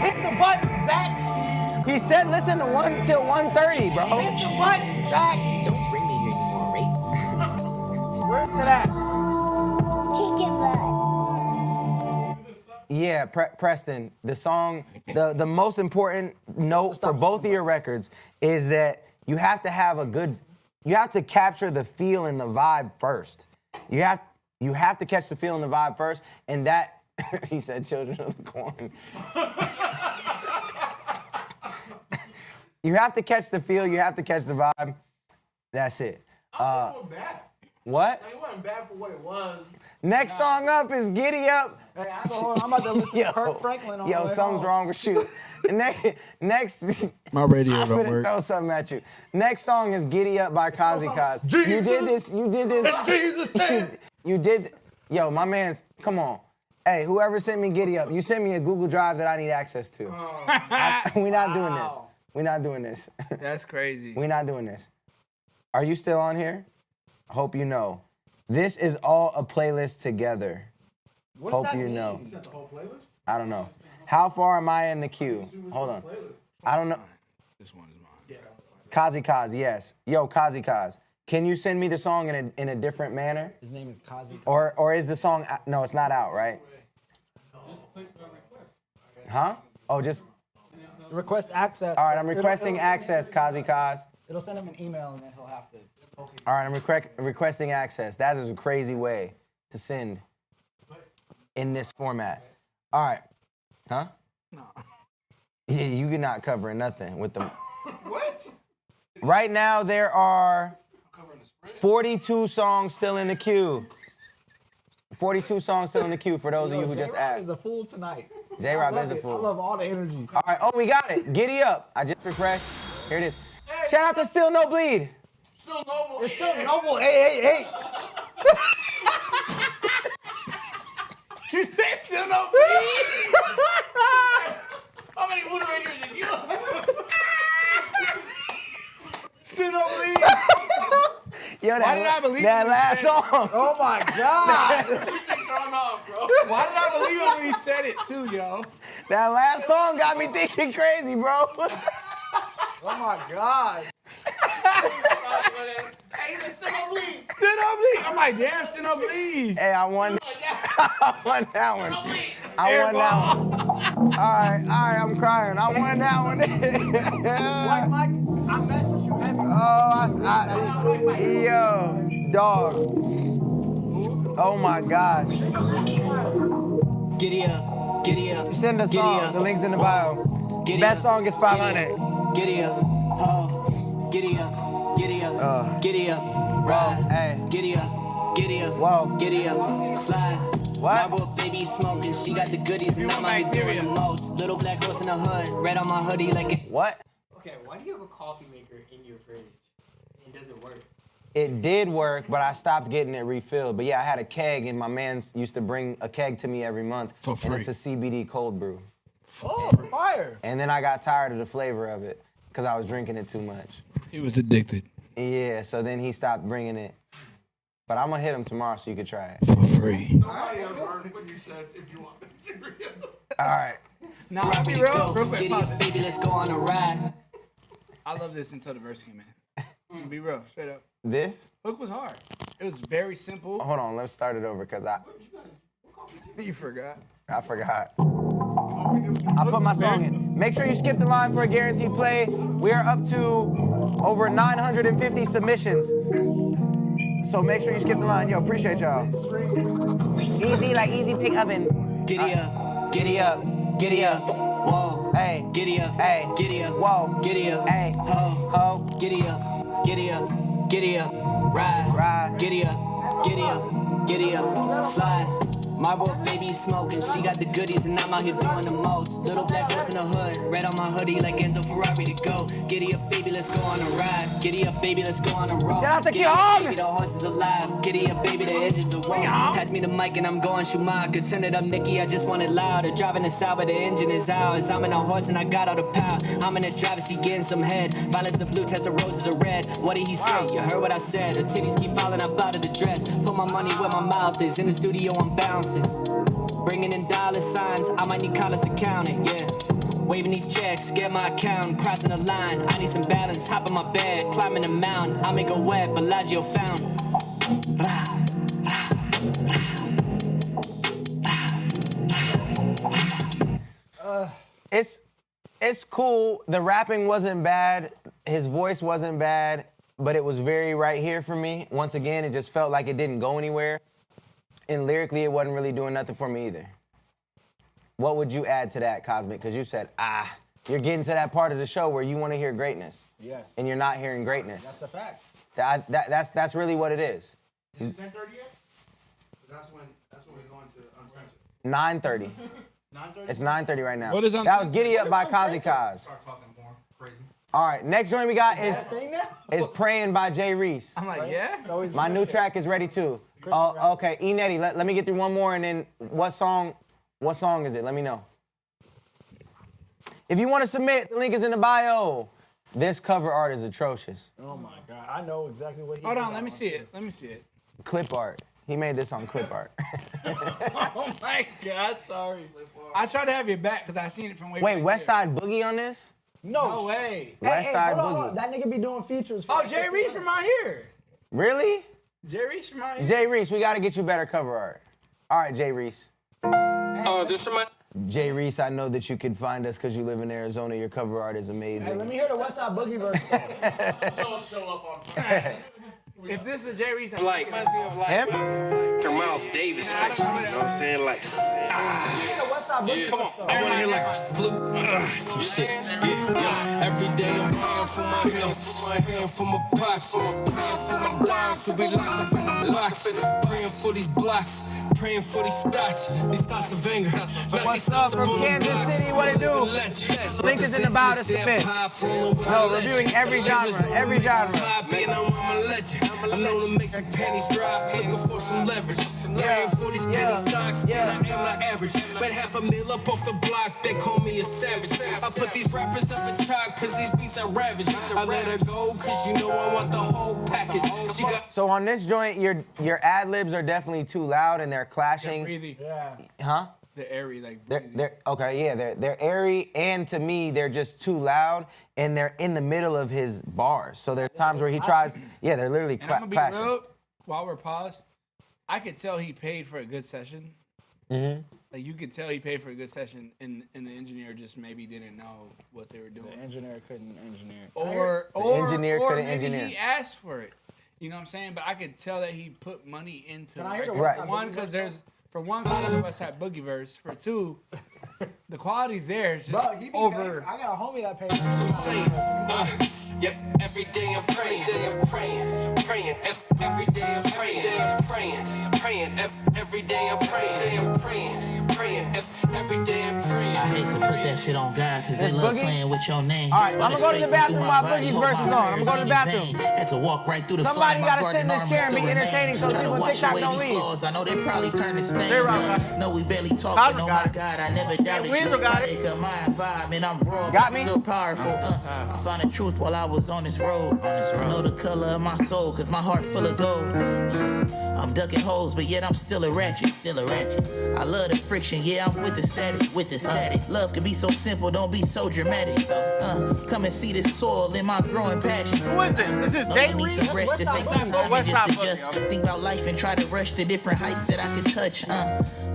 Hit the button, Zach. He said listen to 1 till 1:30, bro. Hit the button, Zach. Don't bring me here anymore, right? Where's it at? Yeah, Preston, the song, the most important note for both of your records is that you have to have you have to capture the feel and the vibe first. You have to catch the feel and the vibe first, and that, he said Children of the Corn. You have to catch the feel, you have to catch the vibe. That's it. I wasn't bad. What? It wasn't bad for what it was. Next song up is Giddy Up. Hey, I'm about to listen to Kirk Franklin on the way something's home. wrong with you. Next, My radio I'm don't gonna work. throw something at you. Next song is Giddy Up by Kazi Kaz. You did this. Jesus said. You did. Yo, my man's. Come on. Hey, whoever sent me Giddy Up, you sent me a Google Drive that I need access to. We're not doing this. We're not doing this. That's crazy. We're not doing this. Are you still on here? Hope you know. This is all a playlist together. Hope you know. Is that the whole playlist? I don't know. How far am I in the queue? Hold on. I don't know. This one is mine. Kazi Kaz, yes. Yo, Kazi Kaz, can you send me the song in a different manner? His name is Kazi. Or is the song, no, it's not out, right? Huh? Oh, just, Request access. all right, I'm requesting access, Kazi Kaz. It'll send him an email and then he'll have to. All right, I'm requesting access. That is a crazy way to send in this format. All right. Huh? No. Yeah, you're not covering nothing with them. What? Right now, there are 42 songs still in the queue. 42 songs still in the queue for those of you who just J-Rob asked. is a fool tonight. J-Rob I love is a it. fool. I love all the energy. All right, oh, we got it. Giddy Up. I just refreshed. Here it is. Shout out to Still No Bleed. Still noble. It's still noble. Hey. You said still no bleed. How many Buddha Rangers did you have? Still no bleed. Yo, Why did I believe that when last he said it? song? Oh my God. Thrown off, bro. Why did I believe it when he said it too, yo? That last song got me thinking crazy, bro. Oh my God. Hey, he said still no bleed. Still no bleed. I'm like, damn, still no bleed. Hey, I won. I won that one. I won that one. All right, I'm crying. I won that one. White Mike, I messed with you heavy. Yo, dog. Oh my gosh. Giddy up, giddy up. Send a song. The link's in the bio. Giddy Best up, song is 500. Giddy up, oh, giddy up, giddy up, giddy up, ride, Hey. giddy up, giddy up, Whoa. giddy up, slide. What? My boy baby smoking, she got the goodies and I'm out here doing the most. Little black horse in the hood, red on my hoodie like it. What? Okay, why do you have a coffee maker in your fridge? And does it work? It did work, but I stopped getting it refilled. But yeah, I had a keg, and my man used to bring a keg to me every month. For free. And it's a CBD cold brew. Oh, fire. And then I got tired of the flavor of it because I was drinking it too much. He was addicted. Yeah, so then he stopped bringing it. But I'm gonna hit him tomorrow so you can try it. For free. Nobody ever heard what you said if you want to. All right. Nah, I'll be real quick. Giddy up, Pause it. baby, let's go on a ride. I love this until the verse came in. Be real, straight up. This? Hook was hard. It was very simple. Hold on, let's start it over because You forgot. I forgot. I put my song in. Make sure you skip the line for a guaranteed play. We are up to over 950 submissions. So make sure you skip the line. Yo, appreciate y'all. Easy like easy big oven. Giddy up, Giddy up, giddy up. whoa, Hey, giddy up, hey, giddy up, whoa, giddy up, hey, ho, ho, giddy up, giddy up, giddy up, ride, ride. giddy up, giddy up, giddy up, slide. My boy baby smoking, she got the goodies and I'm out here doing the most. Little black horse in the hood, red on my hoodie like Enzo Ferrari to go. Giddy up, baby, let's go on a ride. Giddy up, baby, let's go on a roll. Shout out to Giddy up, Kihong! baby, the horse is alive. Giddy up, baby, the edges are warm. Pass me the mic and I'm going Schumacher. Turn it up, Nicky, I just want it louder. Driving the south, but the engine is ours. I'm in a horse and I got all the power. I'm in the driver's seat getting some head. Violets are blue, Tesla roses are red. What did he say? You heard what I said. Her titties keep falling up out of the dress. Put my money where my mouth is. In the studio, I'm bouncing. Bringing in dollar signs, I might need collars to count it, yeah. Waving these checks, get my account, crossing the line. I need some balance, hop on my bed, climbing the mountain. I make a wet, Bellagio fountain. It's cool. The rapping wasn't bad. His voice wasn't bad, but it was very right here for me. Once again, it just felt like it didn't go anywhere. And lyrically, it wasn't really doing nothing for me either. What would you add to that, Cosmic? Because you said, you're getting to that part of the show where you want to hear greatness. Yes. And you're not hearing greatness. That's a fact. That's really what it is. Is it 10:30 yet? That's when we're going to Uncensored. 9:30. 9:30? It's 9:30 right now. What is That was Uncensored? Giddy Up by Kazi Kaz. Start talking more crazy. All right, next joint we got is Praying by Jay Reese. I'm like, yeah? My new track is ready too. Oh, okay, E Nettie, let me get through one more and then what song is it? Let me know. If you want to submit, the link is in the bio. This cover art is atrocious. Oh my God, I know exactly what he Hold did on, that let me one see too. it. Let me see it. Clip art. He made this on clip art. Oh my God, sorry. I tried to have your back because I seen it from way Wait, back West there. Side Boogie on this? No way. West Side hold on, Boogie. hold on. That nigga be doing features. Oh, Jay Reese from out here. Really? Jay Reese from out here. Jay Reese, we gotta get you better cover art. All right, Jay Reese. This from my... Jay Reese, I know that you can find us because you live in Arizona. Your cover art is amazing. Hey, let me hear the West Side Boogie verse. Don't show up on If this is Jay Reese, I Like, reminds me of like him? Miles Davis type shit, you know what I'm saying? Like, West Side Boogie come verse, on, though. I wanna hear like a flute, some shit. Yeah. Every day I'm praying for my health, praying for my pops, praying for my dogs to be locked up in the blocks, praying for these blocks, praying for these thoughts of anger. What's up from Kansas City? What it do? Link is in the bio to submit. No, reviewing every genre, every genre. I know to make the pennies drop, looking for some leverage. Praying for these penny stocks, and I am not average. But $500,000 up off the block, they call me a savage. I put these rappers up in chalk, cause these beats are ravage. I let her go, cause you know I want the whole package. She got So on this joint, your ad libs are definitely too loud and they're clashing. breathy. Yeah. Huh? They're airy, like They're okay, yeah, they're airy, and to me, they're just too loud, and they're in the middle of his bars. So there's times where he tries, yeah, they're literally And I'm gonna be clashing. real, while we're paused, I could tell he paid for a good session. Mm-hmm. Like you could tell he paid for a good session, and the engineer just maybe didn't know what they were doing. The engineer couldn't engineer. Or engineer or couldn't maybe engineer. he asked for it. You know what I'm saying? But I could tell that he put money into Can the I hear the record. West For Side one, Boogie because verse, there's for one, because there's a West Side Boogie verse. For two, the quality's there. It's just Bro, he be over. I got a homie that pays. yeah, every day I'm praying, praying, every day I'm praying, every day I'm praying, every day I'm praying. I hate to put that shit on God because they This love Boogie? playing with your name. All right, But I'ma it's go to the fake bathroom through while my body, Boogie's hope verse is my on. I'ma go to the prayers ain't in bathroom. vain. Had to walk right through the Somebody fire. gotta My sit in this garden chair and armor be still entertaining remain. so Try to people on wash TikTok away don't these leave. flaws. I know they probably turn to stains. J-Rock. No, we barely talk, Cosmo but oh got my it. God, I never doubted you. Weasel got it. Make up my vibe, and I'm raw. Got me? So powerful. I found the truth while I was on this road. I know the color of my soul, cause my heart full of gold. I'm ducking holes, but yet I'm still a ratchet. I love the friction, yeah, I'm with the static. Love can be so simple, don't be so dramatic. Come and see this soil in my growing passion. Who is this? Is this No, Jay I need Reese? some rest, just take some time West and Side just Boogie, adjust. okay. Think about life and try to rush the different heights that I could touch.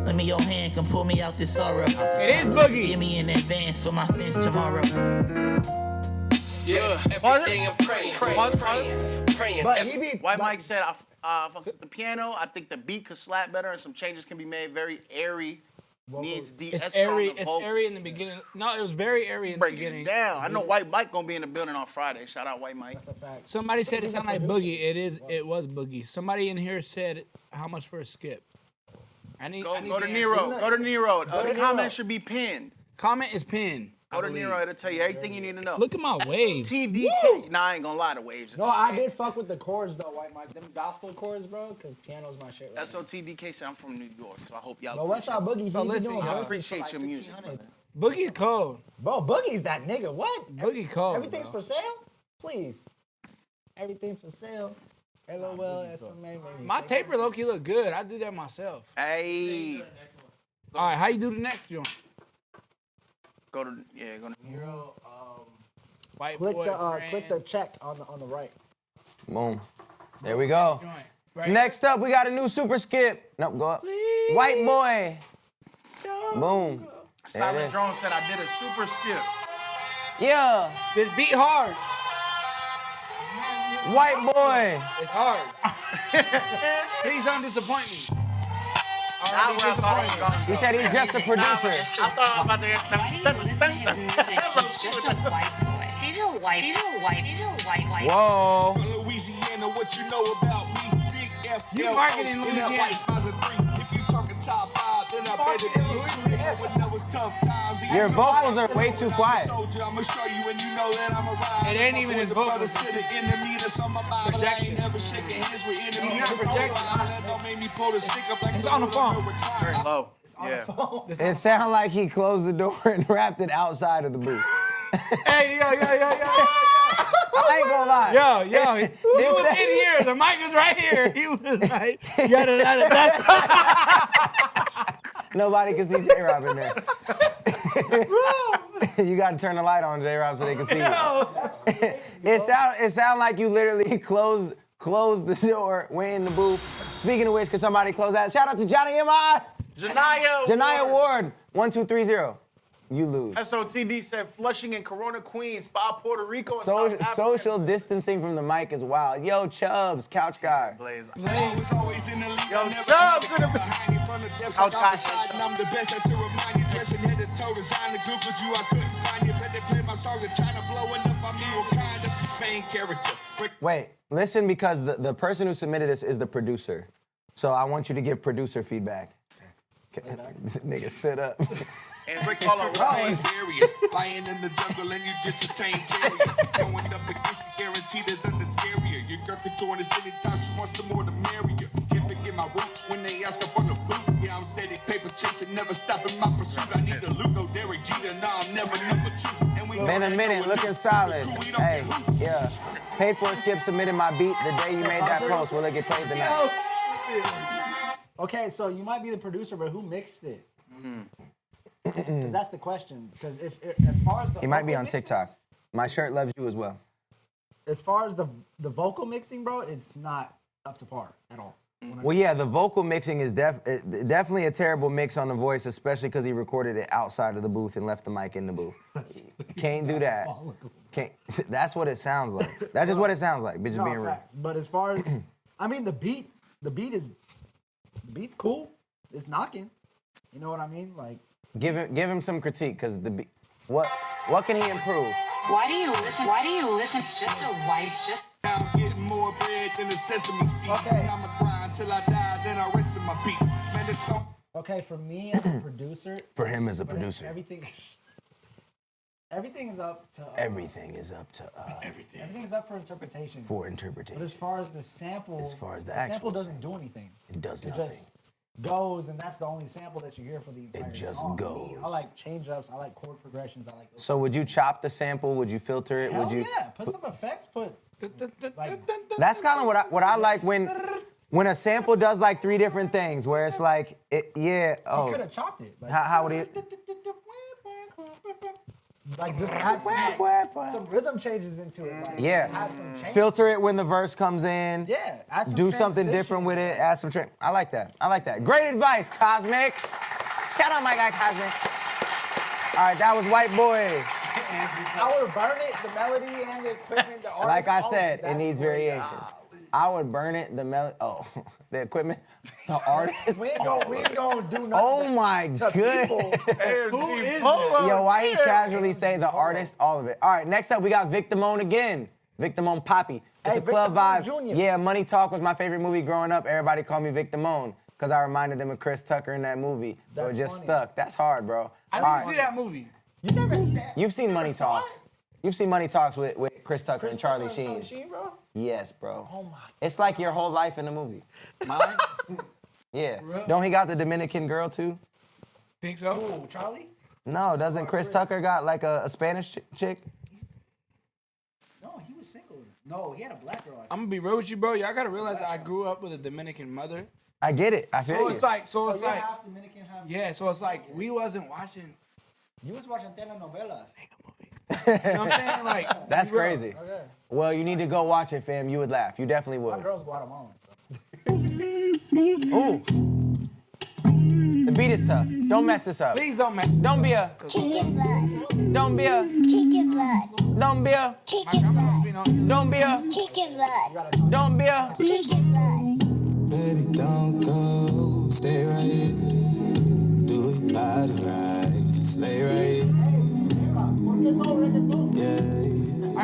Let me your hand can pull me out this sorrow. It is Boogie. Give me in advance for my sins tomorrow. Yeah, every day I'm praying. But he be White Mike said, I fucks with the piano. I think the beat could slap better and some changes can be made. Very airy. Needs deep. It's that's strong airy. to It's vocal. airy in the beginning. No, it was very airy in the Breaking beginning. it down. I know White Mike gonna be in the building on Friday. Shout out White Mike. That's a fact. Somebody said it sounded like Boogie. It was Boogie. Somebody in here said how much for a skip. I need Go the to answer. Nero. Go to Nero. The Nero. comment should be pinned. Comment is pinned. Go to Nero. It'll tell you everything you need to know. Look at my waves. TDK. Nah, I ain't gonna lie to waves. No, I did fuck with the chords though, White Mike. Them gospel chords, bro, because piano's my shit. Right now. SOTDK said I'm from New York, so I hope y'all. But West Side Boogie, So he be listen, doing y'all. verses for Appreciate like your music, 1500. Boogie cold. Bro, Boogie's that nigga. What? Boogie cold. Everything's bro. for sale? Please. Everything for sale. LOL, SMA, maybe. My taper low key look good. I did that myself. Hey. All right, how you do the next joint? Go to Hero, White Click boy, click the check on the right. Boom. There we go. Right. Next up, we got a new super skip. Nope, go up. White boy. Boom. There it Silent is. Drone said I did a super skip. Yeah. This beat hard. White boy. It's hard. Please don't disappoint me. Now where I thought it was gonna He said he's just a producer. I thought I was about to get Whoa. Louisiana, what you know about me? Big F. You marketing Louisiana. If you talking top 5, then I bet it is. When there was tough times, Your vocals are way too quiet. soldier, I'ma show you and you know that I'm a ride. It ain't even his vocals. To the enemy that's on my Bible. I ain't never shaking hands with enemies. He's not projecting. That don't make me pull the stick up like It's on the phone. very low. It sounded like he closed the door and wrapped it outside of the booth. Hey, yo. I ain't gonna lie. Yo, he was in here. The mic was right here. He was like, yada. Nobody can see J-Rob in there. You gotta turn the light on, J-Rob, so they can see you. It sound like you literally closed the door, went in the booth. Speaking of which, could somebody close that? Shout out to Johnny M.I. Janaya Ward, 1230. You lose. SOTD said Flushing and Corona Queens, Spa, Puerto Rico, and South Africa. Social distancing from the mic is wild. Yo, Chubbs, couch guy. Blaze. Yo, Chubbs in the Couch I'm the best at to remind you. Dressing head to toe, resign to Google you. I couldn't find you. Bet they play my song and trying to blow it up. I mean, what kind of same character? Wait, listen, because the person who submitted this is the producer. So I want you to give producer feedback. Nigga stood up. And Rick Paula Various, lying in the jungle and you just attain terriers. Going up against the guarantee there's nothing scarier. Your girl can join us anytime she wants the more the merrier. Can't forget my root when they ask up on the boot. Yeah, I'm steady paper chasing, never stopping my pursuit. I need a loot, no Derek Jeter, nah, I'm never number 2. And we Been a minute, looking solid. Hey, yeah. Paid for a skip, submitted my beat the day you made that post. Will it get played tonight? Okay, so you might be the producer, but who mixed it? Because that's the question. Because as far as the He might be vocal on mixing, TikTok. My shirt loves you as well. As far as the vocal mixing, bro, it's not up to par at all. Well, yeah, the vocal mixing is definitely a terrible mix on the voice, especially because he recorded it outside of the booth and left the mic in the booth. Can't do that. Can't. That's what it sounds like. That's just what it sounds like. Bitches being real. Facts. But as far as, I mean, the beat's cool. It's knocking. You know what I mean? Like, Give him some critique, because the beat. What can he improve? Why do you listen? It's just a white. It's just. I'm getting more bread than a sesame seed. Okay. I'ma grind till I die, then I rest in my beat. Man, it's so. Okay, for me as a producer. For him as a producer. Everything is up to. Everything is up to. Everything is up for interpretation. For interpretation. But as far as the sample, the sample actual doesn't do anything. It does It nothing. just goes, and that's the only sample that you hear for the entire just song. goes. I like change ups. I like chord progressions. I like those. So would you chop the sample? Would you filter it? Hell Would you? yeah, put some effects. Like, That's kind of what I like when a sample does like 3 different things, where it's like he could have chopped it. Like, How would he? Like just add some rhythm changes into it. Like, add some changes. Filter it when the verse comes in. Yeah, add some do something different with it. Add some I like that. Great advice, Cosmic. Shout out my guy, Cosmic. All right, that was White Boy. I would burn it, the melody and the equipment, the artist. Like I all said, of it that's needs great. variations. I would burn it, the melody. Oh, the equipment, the artist. We ain't gonna do nothing. Oh my to goodness. people. Who is Yo, why he casually say the artist, all of it? All right, next up we got Victimone again. Victimone Poppy. It's a club vibe. Jr. Yeah, Money Talk was my favorite movie growing up. Everybody called me Victimone because I reminded them of Chris Tucker in that movie. So it just stuck. That's hard, bro. I didn't see that movie. You never said. You've seen Money Talks. You've seen Money Talks with Chris Tucker and Charlie Sheen. Bro? Yes, bro. Oh my. It's like your whole life in a movie. Mine? Yeah. Don't he got the Dominican girl too? Think so? Ooh, Charlie? No, doesn't Chris Tucker got like a Spanish chick? No, he was single. No, he had a black girl. I'm gonna be real with you, bro. Y'all gotta realize that I grew up with a Dominican mother. I get it. I feel So you. it's like, So you're half Dominican, half. yeah. So it's like we wasn't watching You was watching telenovelas. You know what I'm saying? Like, That's bro. crazy. Okay. Well, you need to go watch it, fam. You would laugh. You definitely My would. girl's Guatemalan. So. Ooh. The beat is tough. Don't mess this up. Please don't mess. Don't be a. Chicken blood. Don't be a. Chicken blood. Don't be a. Chicken blood. Don't be a. Chicken blood. Don't be a. Chicken blood. Baby, don't go. Stay right here. Do your body right. Just lay right here. I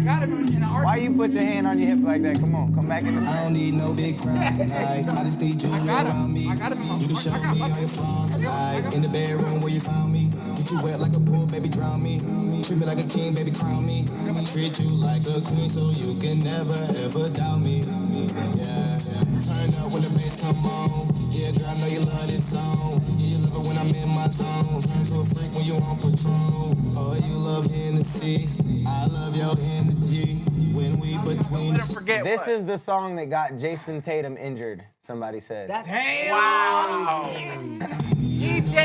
got him in an arsenal. Why you put your hand on your hip like that? Come on, come back in the I don't need no big crowd tonight. I just need you around me. I got him in my You can show me all your flaws tonight. In the bedroom where you found me. Get you wet like a pool, baby, drown me. Treat me like a king, baby, crown me. Treat you like a queen so you can never ever doubt me. Yeah. Turn up when the bass come on. Yeah, girl, I know you love this song. Yeah, you love it when I'm in my zone. Turn to a freak when you on patrol. Oh, you love Hennessy. I love your energy. When we between This is the song that got Jason Tatum injured, somebody said. Damn. Wow. DJ,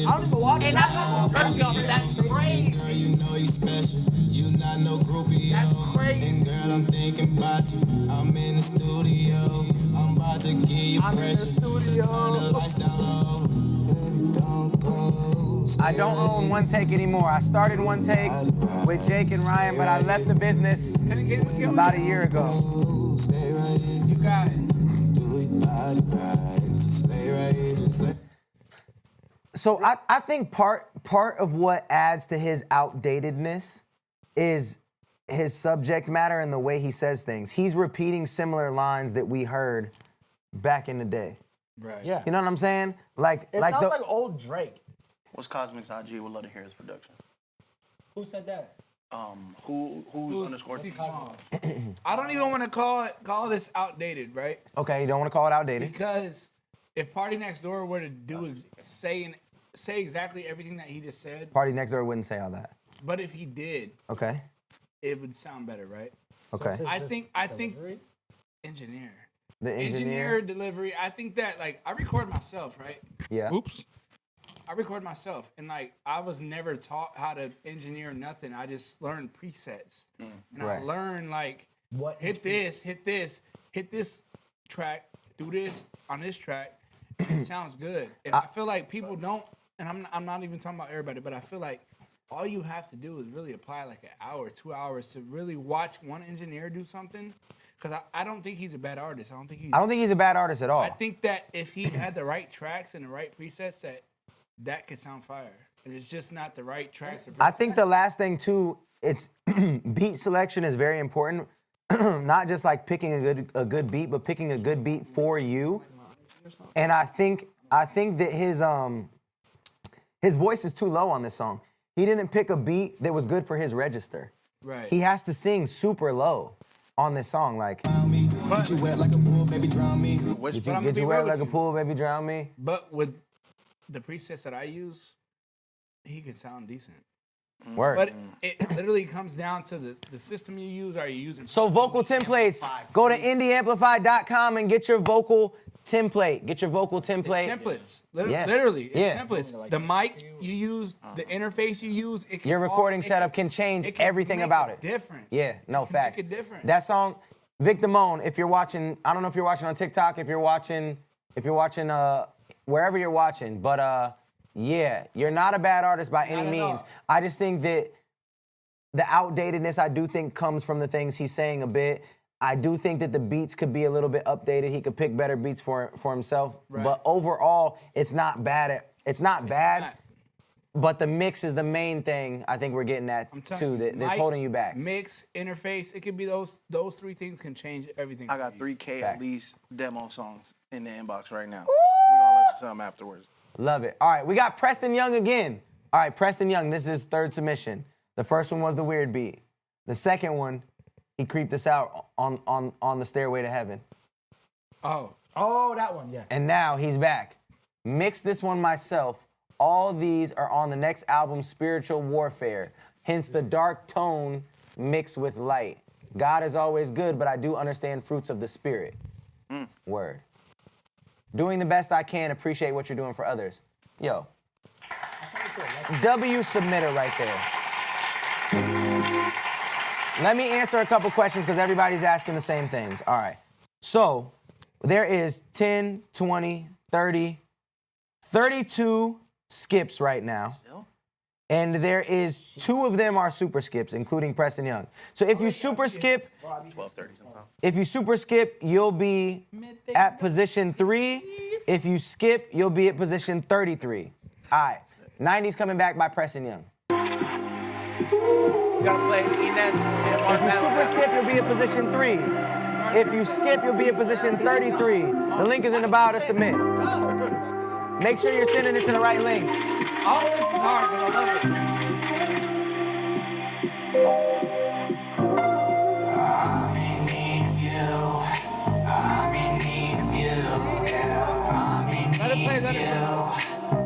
I don't even watch it. That's crazy. Girl, you know you special. You not no groupie, yo. And girl, I'm thinking about you. I'm in the studio. I'm about to give you pressure. So turn the lights down low. Baby, don't go. I don't own One Take anymore. I started One Take with Jake and Ryan, but I left the business about a year ago. You got it. So I think part of what adds to his outdatedness is his subject matter and the way he says things. He's repeating similar lines that we heard back in the day. Right. Yeah. You know what I'm saying? Like, It sounds like old Drake. What's Cosmic's IG? Would love to hear his production. Who said that? Who's underscore? I don't even want to call this outdated, right? Okay, you don't want to call it outdated. Because if Party Next Door were to say exactly everything that he just said, Party Next Door wouldn't say all that. but if he did, Okay. it would sound better, right? Okay. I think engineer. The engineer. Delivery. I think that like I record myself, right? Yeah. Oops. I record myself, and like I was never taught how to engineer nothing. I just learned presets, and I Right. learned like hit this track, do this on this track, and it sounds good. And I feel like people don't, and I'm not even talking about everybody, but I feel like all you have to do is really apply like an hour, 2 hours to really watch one engineer do something. Because I don't think he's a bad artist. I don't think he's a bad artist at all. I think that if he had the right tracks and the right presets, that could sound fire. And it's just not the right tracks. Or presets. I think the last thing too, it's beat selection is very important. Not just like picking a good beat, but picking a good beat for you. And I think that his voice is too low on this song. He didn't pick a beat that was good for his register. Right. He has to sing super low on this song, like. Get you wet like a pool, baby, drown me. Get you wet like a pool, baby, drown me. But with the presets that I use, he can sound decent. Word. But it literally comes down to the system you use. Are you using? So vocal templates, go to indieamplify.com and get your vocal template. Get your vocal template. Templates. Yeah. Literally, it's Yeah. templates. The mic you use, the interface you use, it can Your recording setup can change everything about it. Different. Yeah, no, facts. Make it different. That song, Vic Damone, if you're watching, I don't know if you're watching on TikTok, if you're watching wherever you're watching, but yeah, you're not a bad artist by any means. I just think that the outdatedness, I do think, comes from the things he's saying a bit. I do think that the beats could be a little bit updated. He could pick better beats for himself. Right. But overall, it's not bad. But the mix is the main thing I think we're getting at too. That's Mic, holding you back. Mix, interface, it could be those three things can change everything. I got 3K Fact. at least demo songs in the inbox right now. We're gonna listen to some afterwards. Love it. All right, we got Preston Young again. All right, Preston Young, this is third submission. The first one was the weird beat. The second one, he creeped us out on the Stairway to Heaven. Oh, that one, yeah. And now he's back. Mixed this one myself. All these are on the next album, Spiritual Warfare. Hence the dark tone mixed with light. God is always good, but I do understand fruits of the Spirit. Word. Doing the best I can, appreciate what you're doing for others. Yo. W submitter right there. Let me answer a couple questions because everybody's asking the same things. All right. So there is 10, 20, 30, 32 skips right now. And there is 2 of them are super skips, including Preston Young. So if you super skip, 12:30 sometimes. if you super skip, you'll be at position 3. If you skip, you'll be at position 33. All right. 90's coming back by Preston Young. You gotta play Inez. If you super skip, you'll be at position 3. If you skip, you'll be at position 33. The link is in the bio to submit. Make sure you're sending it to the right link. All this is hard, but I love it. I'm in need of you. I'm in need of you. I'm in need of you.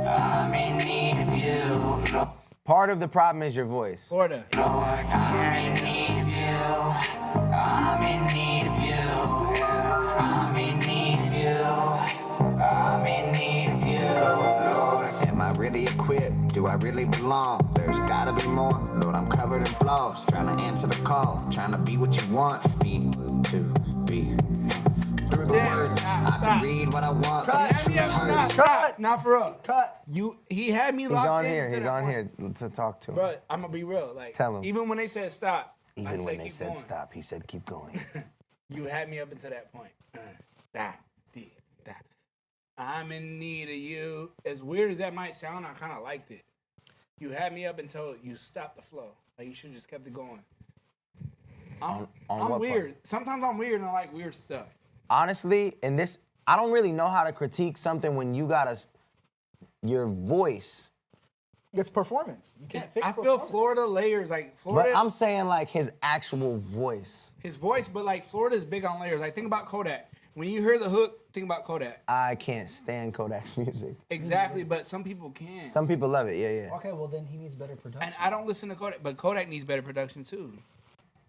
I'm in need of you. Part of the problem is your voice. Florida. Lord, I'm in need of you. I'm in need of you. I'm in need of you. I'm in need of you, Lord. Am I really equipped? Do I really belong? There's gotta be more. Lord, I'm covered in flaws. Trying to answer the call. Trying to be what you want me to be. Through the word, I can read what I want. Cut. Not for real. Cut. He had me He's locked on in here. to He's that on point. here to talk to him. But I'm gonna be real. Like, Tell him. even when they said stop, I Even when they keep said going. stop, he said keep going. You had me up until that point. Da. I'm in need of you. As weird as that might sound, I kind of liked it. You had me up until you stopped the flow. Like, you should have just kept it going. I'm what weird. part? Sometimes I'm weird and I like weird stuff. Honestly, I don't really know how to critique something when you got your voice. It's performance. You can't fix I feel Florida layers. Like, Florida. But I'm saying like his actual voice. His voice, but like Florida's big on layers. Like, think about Kodak. When you hear the hook, think about Kodak. I can't stand Kodak's music. Exactly, but some people can. Some people love it, yeah. Okay, well then he needs better production. And I don't listen to Kodak, but Kodak needs better production too.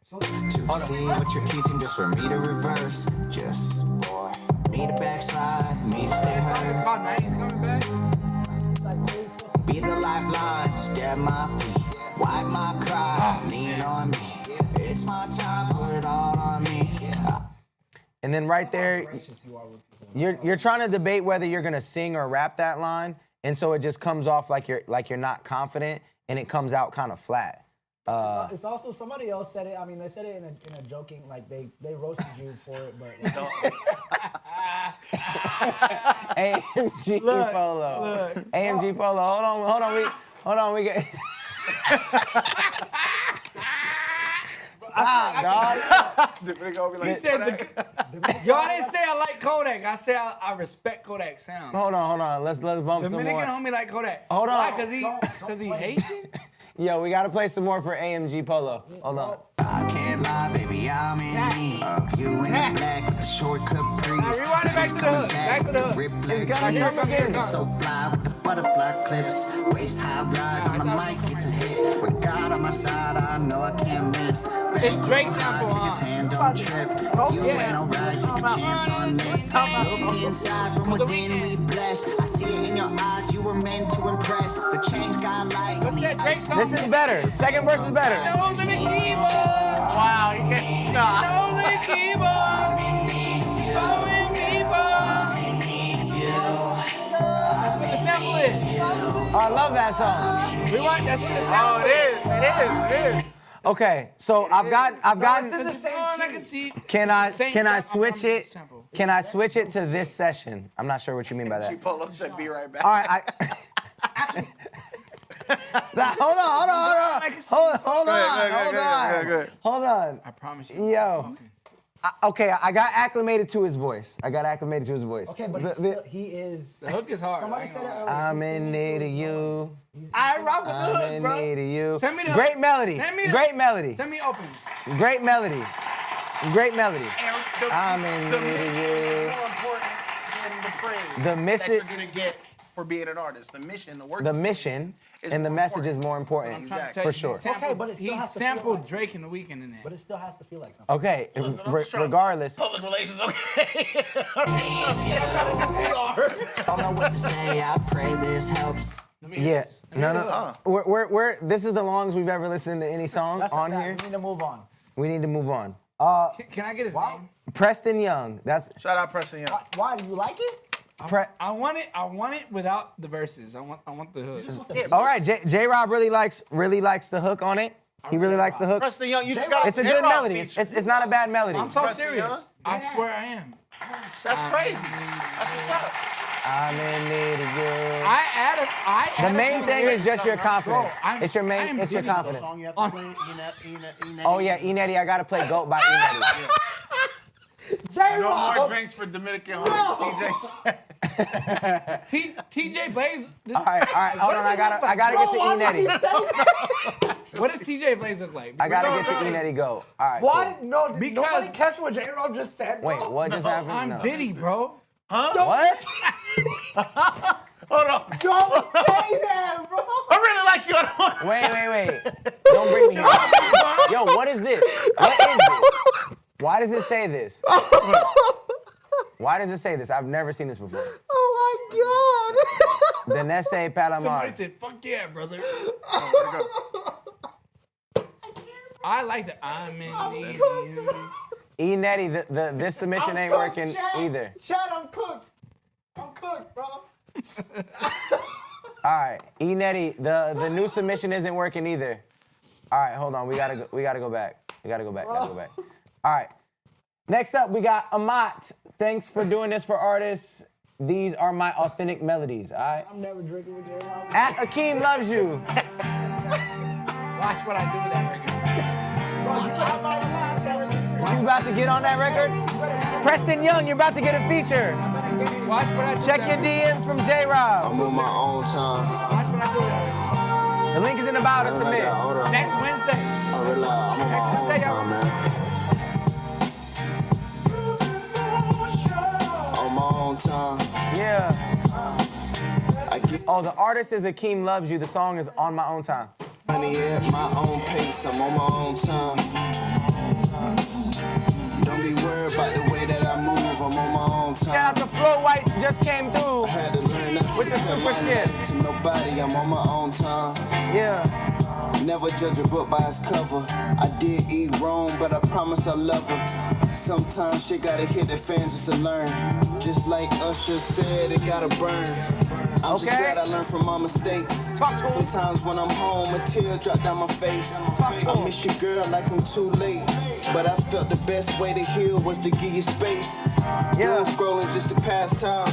To see what you're teaching just for me to reverse. Just for me to backslide, me to stay hurt. It's called 90's coming back. Be the lifeline, stab my feet, wipe my cry, lean on me. It's my time, put it all on me. And then right there, you're trying to debate whether you're gonna sing or rap that line, and so it just comes off like you're not confident, and it comes out kind of flat. It's also somebody else said it. I mean, they said it in a joking, like they roasted you for it, but AMG Polo. AMG Polo. Hold on. We get. Stop, dog. He said y'all didn't say I like Kodak. I said I respect Kodak's sound. Hold on. Let's bump some more. Dominican homie like Kodak. Hold on. Why? Cause he hates it? Yo, we gotta play some more for AMG Polo. Hold on. I can't lie, baby, I'm in need of you in the black with the short capris. Rewind it back to the hook. Back to the hook. It's so fly with the butterfly clips. Waist high rides on the mic, it's a hit. With God on my side, I know I can't miss. It's Drake sample, Take his hand, don't trip. You ain't alright, take a chance on this. Look inside from within, we blessed. I see it in your eyes, you were meant to impress. The change got light. This is better. Second verse is better. Wow, you can't stop. That's what the sample is. Oh, I love that song. Rewind. That's what the sample is. It is. Okay, so I've gotten. Can I switch it? Can I switch it to this session? I'm not sure what you mean by that. Polo said, "Be right back." All right. Stop. Hold on. I promise you. Yo. Okay, I got acclimated to his voice. okay, but he is. The hook is hard. Somebody said it earlier. I'm in need of you. I rock with the hook, bro. I'm in need of you. Send me the Great hook. melody. Send me the Great melody. Send me opens. Great melody. I'm in need of you. More important than the praise The that you're gonna get for being an artist. The mission, the work. The mission and the message is more important. Exactly. For sure. Okay, but it still He has to sampled feel like, Drake in the Weeknd in there. but it still has to feel like something. Okay, regardless. Public relations, okay. Don't know what to say, I pray this helps. Yeah. No. We're this is the longest we've ever listened to any song on here. We need to move on. We need to move on. Can I get his name? Preston Young. That's Shout out Preston Young. Why do you like it? I want it without the verses. I want the hook. all right. J-Rob really likes the hook on it. He really likes the hook. Preston Young, you just got It's a good melody. It's not a bad melody. I'm so Preston serious. Young? I swear I am. That's crazy. That's what's up. I'm in need of you. I The main thing is just your confidence. It's your confidence. Song you have to play, Oh yeah, E-Netty, I gotta play Goat by E-Netty. No more drinks for Dominican homies, TJ. TJ Blaze. All right, hold on. I gotta get to E-Netty. What does TJ Blaze look like? I gotta get to E-Netty Go. All right. Why? Cool. No, did nobody catch what J-Rob just said, bro? Wait, what just happened? I'm No. Diddy, bro. Huh? What? Hold on. Don't say that, bro. I really like you. Wait. Don't bring me here. Yo, what is this? What is this? Why does it say this? Why does it say this? I've never seen this before. Oh my God. Danese Palamar. Somebody said, fuck yeah, brother. I like the I'm in need of you. E-Netty, this submission ain't working either. Chad, I'm cooked. I'm cooked, bro. All right, E-Netty, the new submission isn't working either. All right, hold on. We gotta go back. All right. Next up, we got Amat. Thanks for doing this for artists. These are my authentic melodies. All right. I'm never drinking with J-Rob. At Akeem Loves You. Watch what I do with that record. You about to get on that record? Preston Young, you're about to get a feature. Watch what I do. Check your DMs from J-Rob. I'm on my own time. Watch what I do with that The link is in the bio to submit. record. Next Wednesday. I realize I'm on my own time, man. On my own time. Yeah. Oh, the artist is Akeem Loves You. The song is On My Own Time. Money at my own pace, I'm on my own time. Don't be worried about the way that I move, I'm on my own time. Shout out to Flo White, just came through. I had to learn not to with the compare super my skit. life to nobody, I'm on my own time. Yeah. Never judge a book by its cover. I did eat wrong, but I promise I love her. Sometimes shit gotta hit the fans just to learn. Just like Usher said, it gotta burn. I'm just glad I learned from my mistakes. Sometimes when I'm home, a tear drop down my face. I miss your girl like I'm too late. But I felt the best way to heal was to give you space. Doom scrolling just to pass time.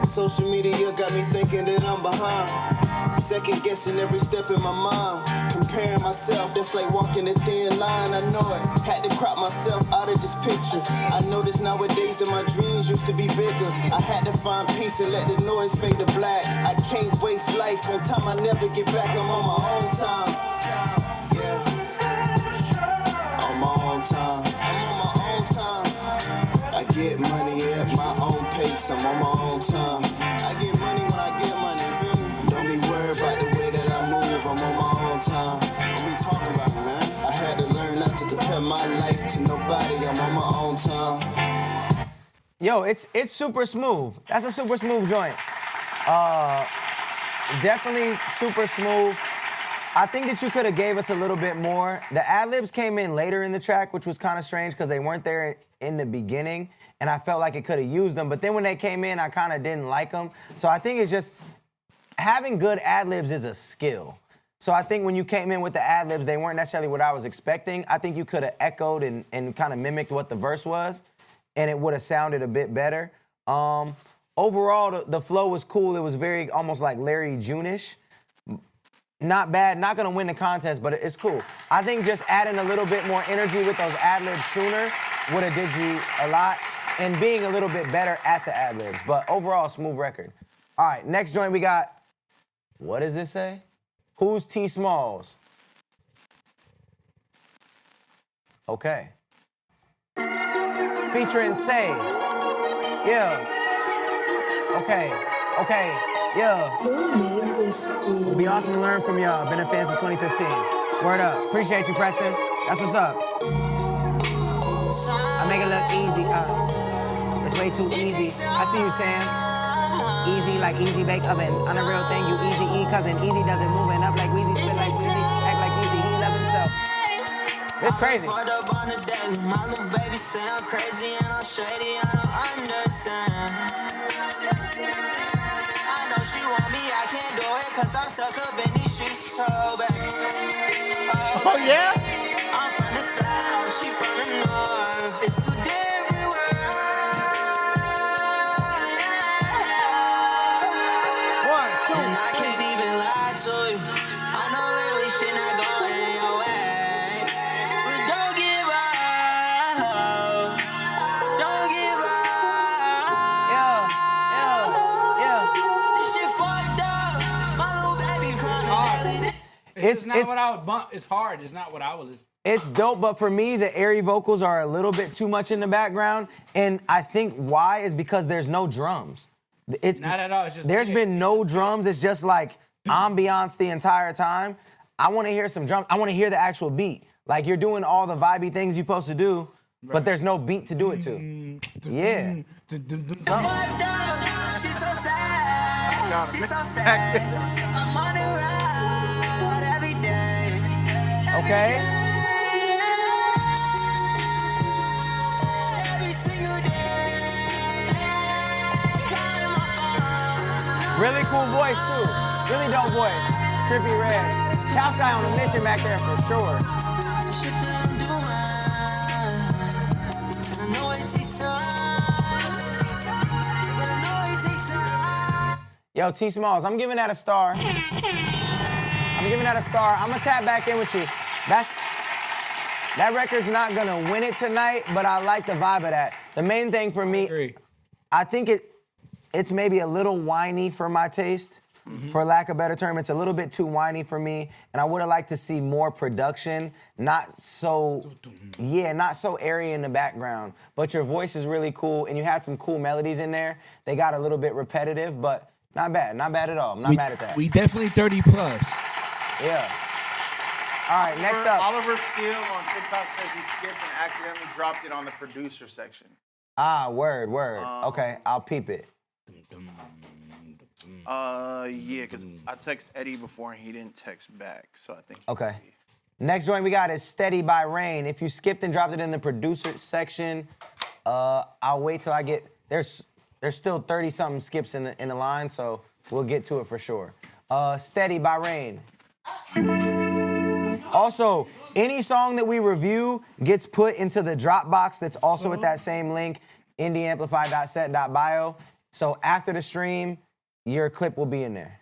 Social media got me thinking that I'm behind. Second guessing every step in my mind. Comparing myself, that's like walking a thin line, I know it. Had to crop myself out of this picture. I notice nowadays that my dreams used to be bigger. I had to find peace and let the noise fade to black. I can't waste life on time I never get back. I'm on my own time. Yeah. On my own time. I'm on my own time. I get money at my own pace. I'm on my own time. I get money when I get money, feel me? Don't be worried about the way that I move. I'm on my own time. What we talking about, man? I had to learn not to compare my life to nobody. I'm on my own time. Yo, it's super smooth. That's a super smooth joint. Definitely super smooth. I think that you could have gave us a little bit more. The ad-libs came in later in the track, which was kind of strange because they weren't there in the beginning, and I felt like it could have used them. But then when they came in, I kind of didn't like them. So I think it's just having good ad-libs is a skill. So I think when you came in with the ad-libs, they weren't necessarily what I was expecting. I think you could have echoed and kind of mimicked what the verse was, and it would have sounded a bit better. Overall, the flow was cool. It was very almost like Larry June-ish. Not bad, not gonna win the contest, but it's cool. I think just adding a little bit more energy with those ad-libs sooner would have did you a lot, and being a little bit better at the ad-libs. But overall, smooth record. All right, next joint we got, what does this say? Who's T Smalls? Okay. Featuring Say. Yeah. Okay, yeah. It'd be awesome to learn from y'all. Been a fan since 2015. Word up. Appreciate you, Preston. That's what's up. I make it look easy. It's way too easy. I see you, Sam. easy like easy bake oven. On a real thing, you easy E cousin. Easy doesn't moving up like Weezy, spit like Weezy, act like Easy. He love himself. It's crazy. Fucked up on the daily. My little baby say I'm crazy and I'm shady. I don't understand. I know she want me, I can't do it, cause I'm stuck up in these streets so bad. Oh, yeah? I'm from the south, she from the north. It's two different worlds. One, two, and I can't even lie to you. I know really shit not going your way. But don't give up. Don't give up. This shit fucked up. My little baby crying daily. It's not what I would bump. It's hard. It's not what I would listen. It's dope, but for me, the airy vocals are a little bit too much in the background, and I think why is because there's no drums. It's Not at all. It's just there's been no drums. It's just like ambiance the entire time. I want to hear some drums. I want to hear the actual beat. Like you're doing all the vibey things you're supposed to do, but there's no beat to do it to. Yeah. Fucked up. She's so sad. She's so sad. I'm on the road every day. Okay. Every single day. She calling my phone. Really cool voice too. Really dope voice. Trippy Red. Couch guy on a mission back there for sure. The shit that I'm doing. I know it takes time. I know it takes time. Yo, T Smalls, I'm giving that a star. I'm giving that a star. I'm gonna tap back in with you. That record's not gonna win it tonight, but I like the vibe of that. The main thing for me, I think it's maybe a little whiny for my taste. For lack of a better term, it's a little bit too whiny for me, and I would have liked to see more production, not so airy in the background. But your voice is really cool, and you had some cool melodies in there. They got a little bit repetitive, but not bad at all. I'm not mad at that. We definitely 30 plus. Yeah. All right, next up. Oliver Steele on TikTok says he skipped and accidentally dropped it on the producer section. Ah, word. Okay, I'll peep it. Yeah, because I texted Eddie before and he didn't text back, so I think. Okay. Next joint we got is Steady by Rain. If you skipped and dropped it in the producer section, I'll wait till I get, there's still 30-something skips in the line, so we'll get to it for sure. Steady by Rain. Also, any song that we review gets put into the Dropbox that's also at that same link, indieamplify.set.bio. So after the stream, your clip will be in there.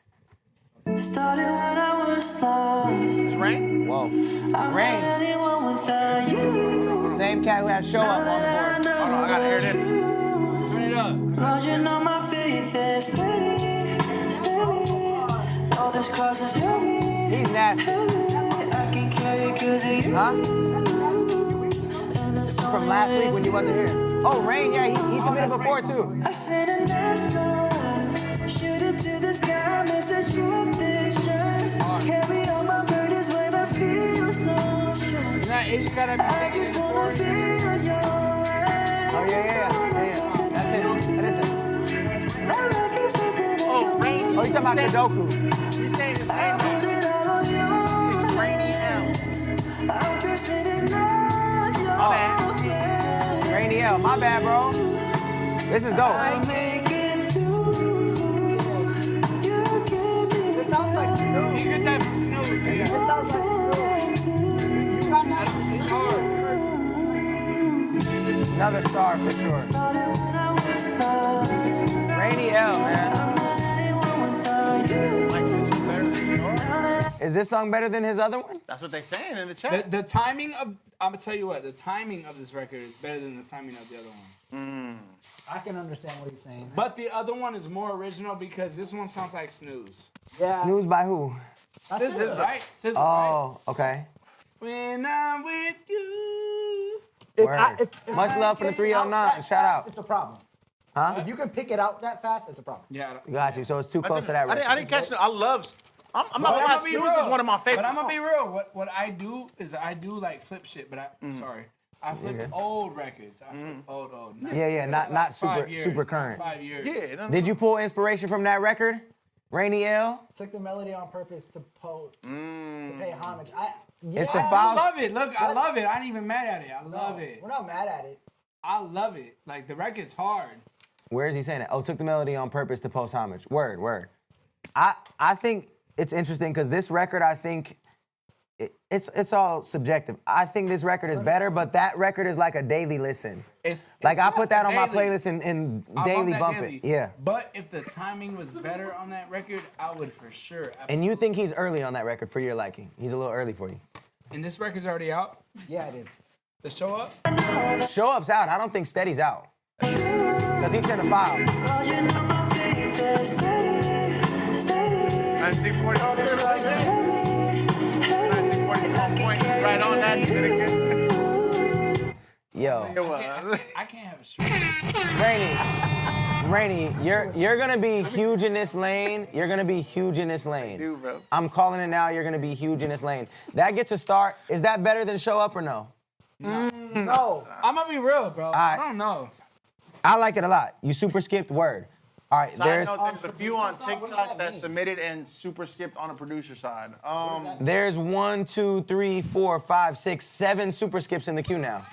Started when I was lost. Rain? Whoa. I'm Rain. not anyone without you. Same cat who has show up on the board. Hold on, I gotta hear this. Turn it up. Lodging on my faith is steady. All this cross is heavy. He's nasty. I can carry cause of you. Huh? From last week when you wasn't here. Oh, Rain, yeah, he submitted before too. I said a nice song. Shoot it to the sky, message of distress. Carry all my burdens when I feel so strong. I just wanna feel your eyes. Oh, yeah. That's it. Oh, Rain. Oh, you talking about Kadoku. You saying his name I put it all on you. It's Rainy L. I'm trusting in all your plans. Rainy L, my bad, bro. This is dope. I make it through. You give me. This sounds like Snoop. You get that Snoop, yeah. This sounds like Snoop. You got that? It's hard. Another star for sure. Started when I was lost. Rainy L, man. Is this song better than his other one? That's what they saying in the chat. The timing of, I'm gonna tell you what, the timing of this record is better than the timing of the other one. I can understand what he's saying. But the other one is more original because this one sounds like Snooze. Yeah. Snooze by who? That's SZA, right? SZA, right? Oh, okay. When I'm with you. Word. Much love for the 309. Shout out. It's a problem. Huh? If you can pick it out that fast, it's a problem. Yeah. Got you. So it's too close to that record. I didn't catch it. I love. I'm not gonna lie. Snooze is one of my favorites. But I'm gonna be real. What I do is I do like flip shit, but sorry. I flipped old records. I flipped old. Not super 5 years, super current. 5 years. Yeah. Did you pull inspiration from that record, Rainy L? Took the melody on purpose to pay homage. If the I files, love it. Look, I love it. I ain't even mad at it. I love it. We're not mad at it. I love it. Like, the record's hard. where is he saying that? Oh, took the melody on purpose to post homage. Word. I think it's interesting because this record, I think, it's all subjective. I think this record is better, but that record is like a daily listen. I put that on my playlist and daily bump it. Yeah. But if the timing was better on that record, I would for sure. And you think he's early on that record for your liking? He's a little early for you. And this record's already out? Yeah, it is. The Show Up? Show Up's out. I don't think Steady's out. Because he sent a file. 1944 right on that shit again. Yo. I can't have a show. Rainy, you're gonna be huge in this lane. You're gonna be huge in this lane. Do, bro. I'm calling it now. You're gonna be huge in this lane. That gets a start. Is that better than Show Up or no? No. I'm gonna be real, bro. I don't know. I like it a lot. You super skipped word. All right, Side note, there's a few on TikTok that submitted and super skipped on a producer side. There's 1, 2, 3, 4, 5, 6, 7 super skips in the queue now.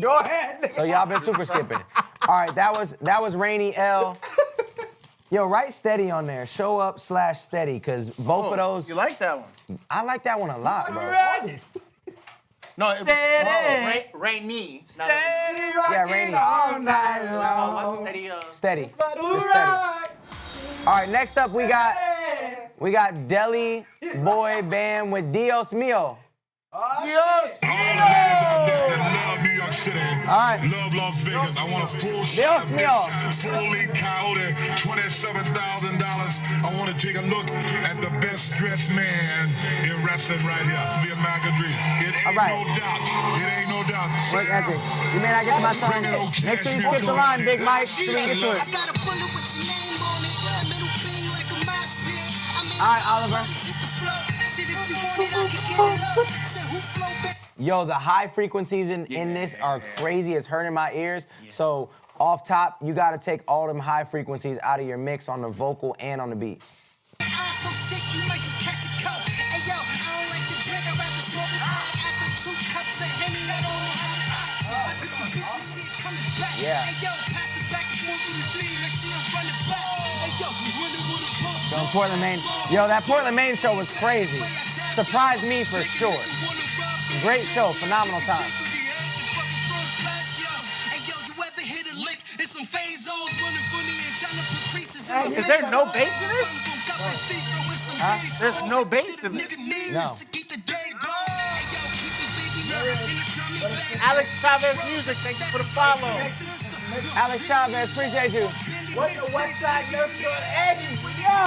Go ahead. So y'all been super skipping. All right, that was Rainy L. Yo, write Steady on there. Show Up / Steady, because both of those. You like that one? I like that one a lot, bro. No, Steady. Rainy. Steady Yeah, Rainy. all night long. Steady. Steady. Just Steady. All right, next up we got Deli Boy Band with Dios Mio. Dios Mio. Love New York City. All right. Love Las Vegas. I want a full Dios shot of Mio. this fully coyote, $27,000. I want to take a look at the best dressed man in wrestling right here. Be a Dream. It ain't All right. no doubt. It ain't no doubt. Work ethic. You may not get to my song. Make sure you skip the line, Big Mike, so we can get to it. I got a bullet with your name on it. A middle thing like a mosh pit. All right, Oliver. Shit, if you want it, I can get it up. Say who flow back. Yo, the high frequencies in this are crazy. It's hurting my ears. So off top, you got to take all them high frequencies out of your mix on the vocal and on the beat. I'm so sick, you might just catch a cold. Hey yo, I don't like to drink, I'd rather smoke it. After 2 cups of Henny, I don't know how to act. I took the bitch and shit coming back. Yeah. Hey yo, pass it back and smoke through the beat, like she run it back. Hey yo, running with a pump. So Portland, Maine. Yo, that Portland, Maine show was crazy. Surprised me for sure. Great show, phenomenal time. Hey yo, you ever hit a lick? It's some phasos running for me and trying to put creases in my Is there no bass in this? There's no bass in this. No. Alex Chavez Music, thank you for the follow. Alex Chavez, appreciate you. What's the West Side Nerf Your Eddie? Yo!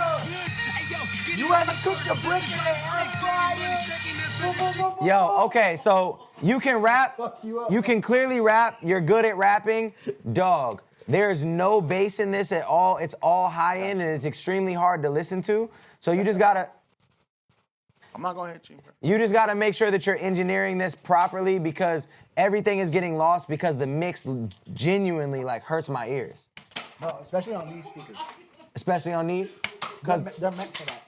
You ever cooked a brick in the air fryer? Yo, okay, so you can rap. You can clearly rap. You're good at rapping. Dog, there's no bass in this at all. It's all high end and it's extremely hard to listen to. So you just gotta. I'm not gonna hit you, bro. You just gotta make sure that you're engineering this properly because everything is getting lost because the mix genuinely like hurts my ears. No, especially on these speakers. Especially on these, because They're meant for that.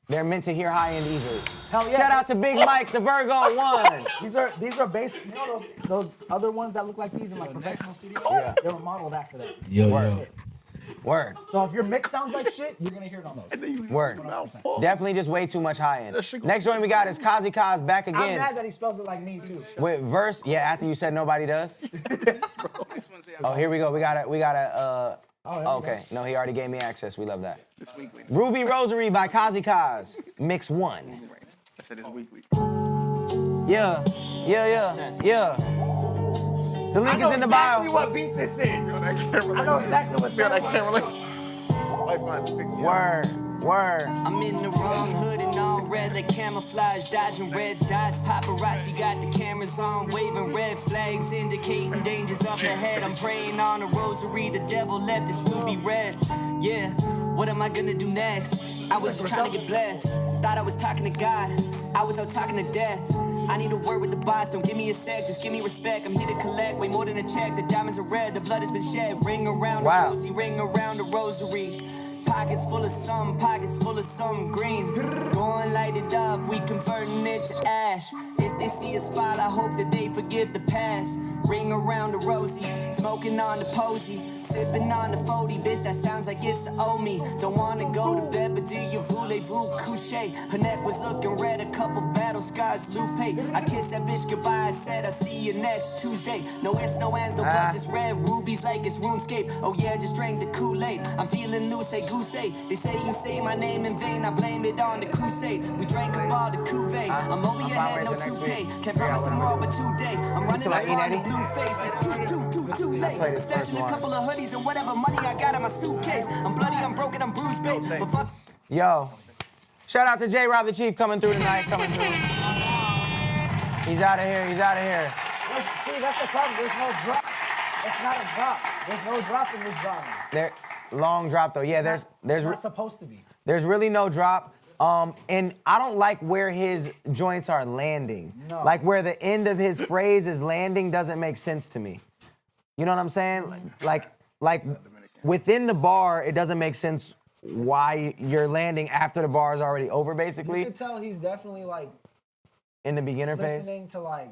they're meant to hear high end easily. Hell yeah. Shout out to Big Mike, the Virgo 1. These are based. You know those other ones that look like these in like professional studios? Yeah. They were modeled after that. Word. So if your mix sounds like shit, you're gonna hear it on those. Word. 100%. Definitely just way too much high end. Next joint we got is Kazi Kaz back I'm again. mad that he spells it like me too. With verse, yeah, after you said nobody does. Oh, here we go. We got a okay. No, he already gave me access. We love that. It's weekly. Ruby Rosary by Kazi Kaz, mix 1. I said it's weekly. Yeah. The link is in the bio. I know exactly what beat this is. I know exactly what Feel song that it can't was. relate. Word. I'm in the wrong hood and all red like camouflage, dodging red dots. Paparazzi got the cameras on, waving red flags, indicating dangers up ahead. I'm praying on a rosary, the devil left his ruby red. Yeah, what am I gonna do next? I was just trying to get blessed. Thought I was talking to God, I was out talking to death. I need a word with the boss, don't give me a sec, just give me respect. I'm here to collect way more than a check. The diamonds are red, the blood has been shed. Ring around the rosy, ring around the rosary. Pockets full of some green. Go and light it up, we converting it to ash. If they see us fall, I hope that they forgive the past. Ring around the rosy, smoking on the posy, sipping on the 40, bitch, that sounds like it's a owe me. Don't wanna go to bed, but do you voulez-vous coucher? Her neck was looking red, a couple battle scars, Lupe. I kissed that bitch goodbye, I said I'll see you next Tuesday. No ifs, no ands, no buts, just red rubies like it's RuneScape. Oh yeah, just drank the Kool-Aid, I'm feeling loose, goose. They say you say my name in vain, I blame it on the crusade. We drank up all the cuvee, I'm over your head, no toupee. Can't promise tomorrow, but today I'm running up on the blue face. It's too late. I'm stashing a couple of hoodies and whatever money I got in my suitcase. I'm bloody, I'm broken, I'm bruised, babe. But fuck. Yo, shout out to J. Rob the Chief coming through tonight, coming through. He's out of here, he's out of here. See, that's the problem, there's no drop. It's not a drop. There's no drop in this genre. Long drop though. Yeah, there's not supposed to be. There's really no drop. And I don't like where his joints are landing. No. Like where the end of his phrase is landing doesn't make sense to me. You know what I'm saying? Like within the bar, it doesn't make sense why you're landing after the bar is already over, basically. You can tell he's definitely like in the beginner phase. Listening to like.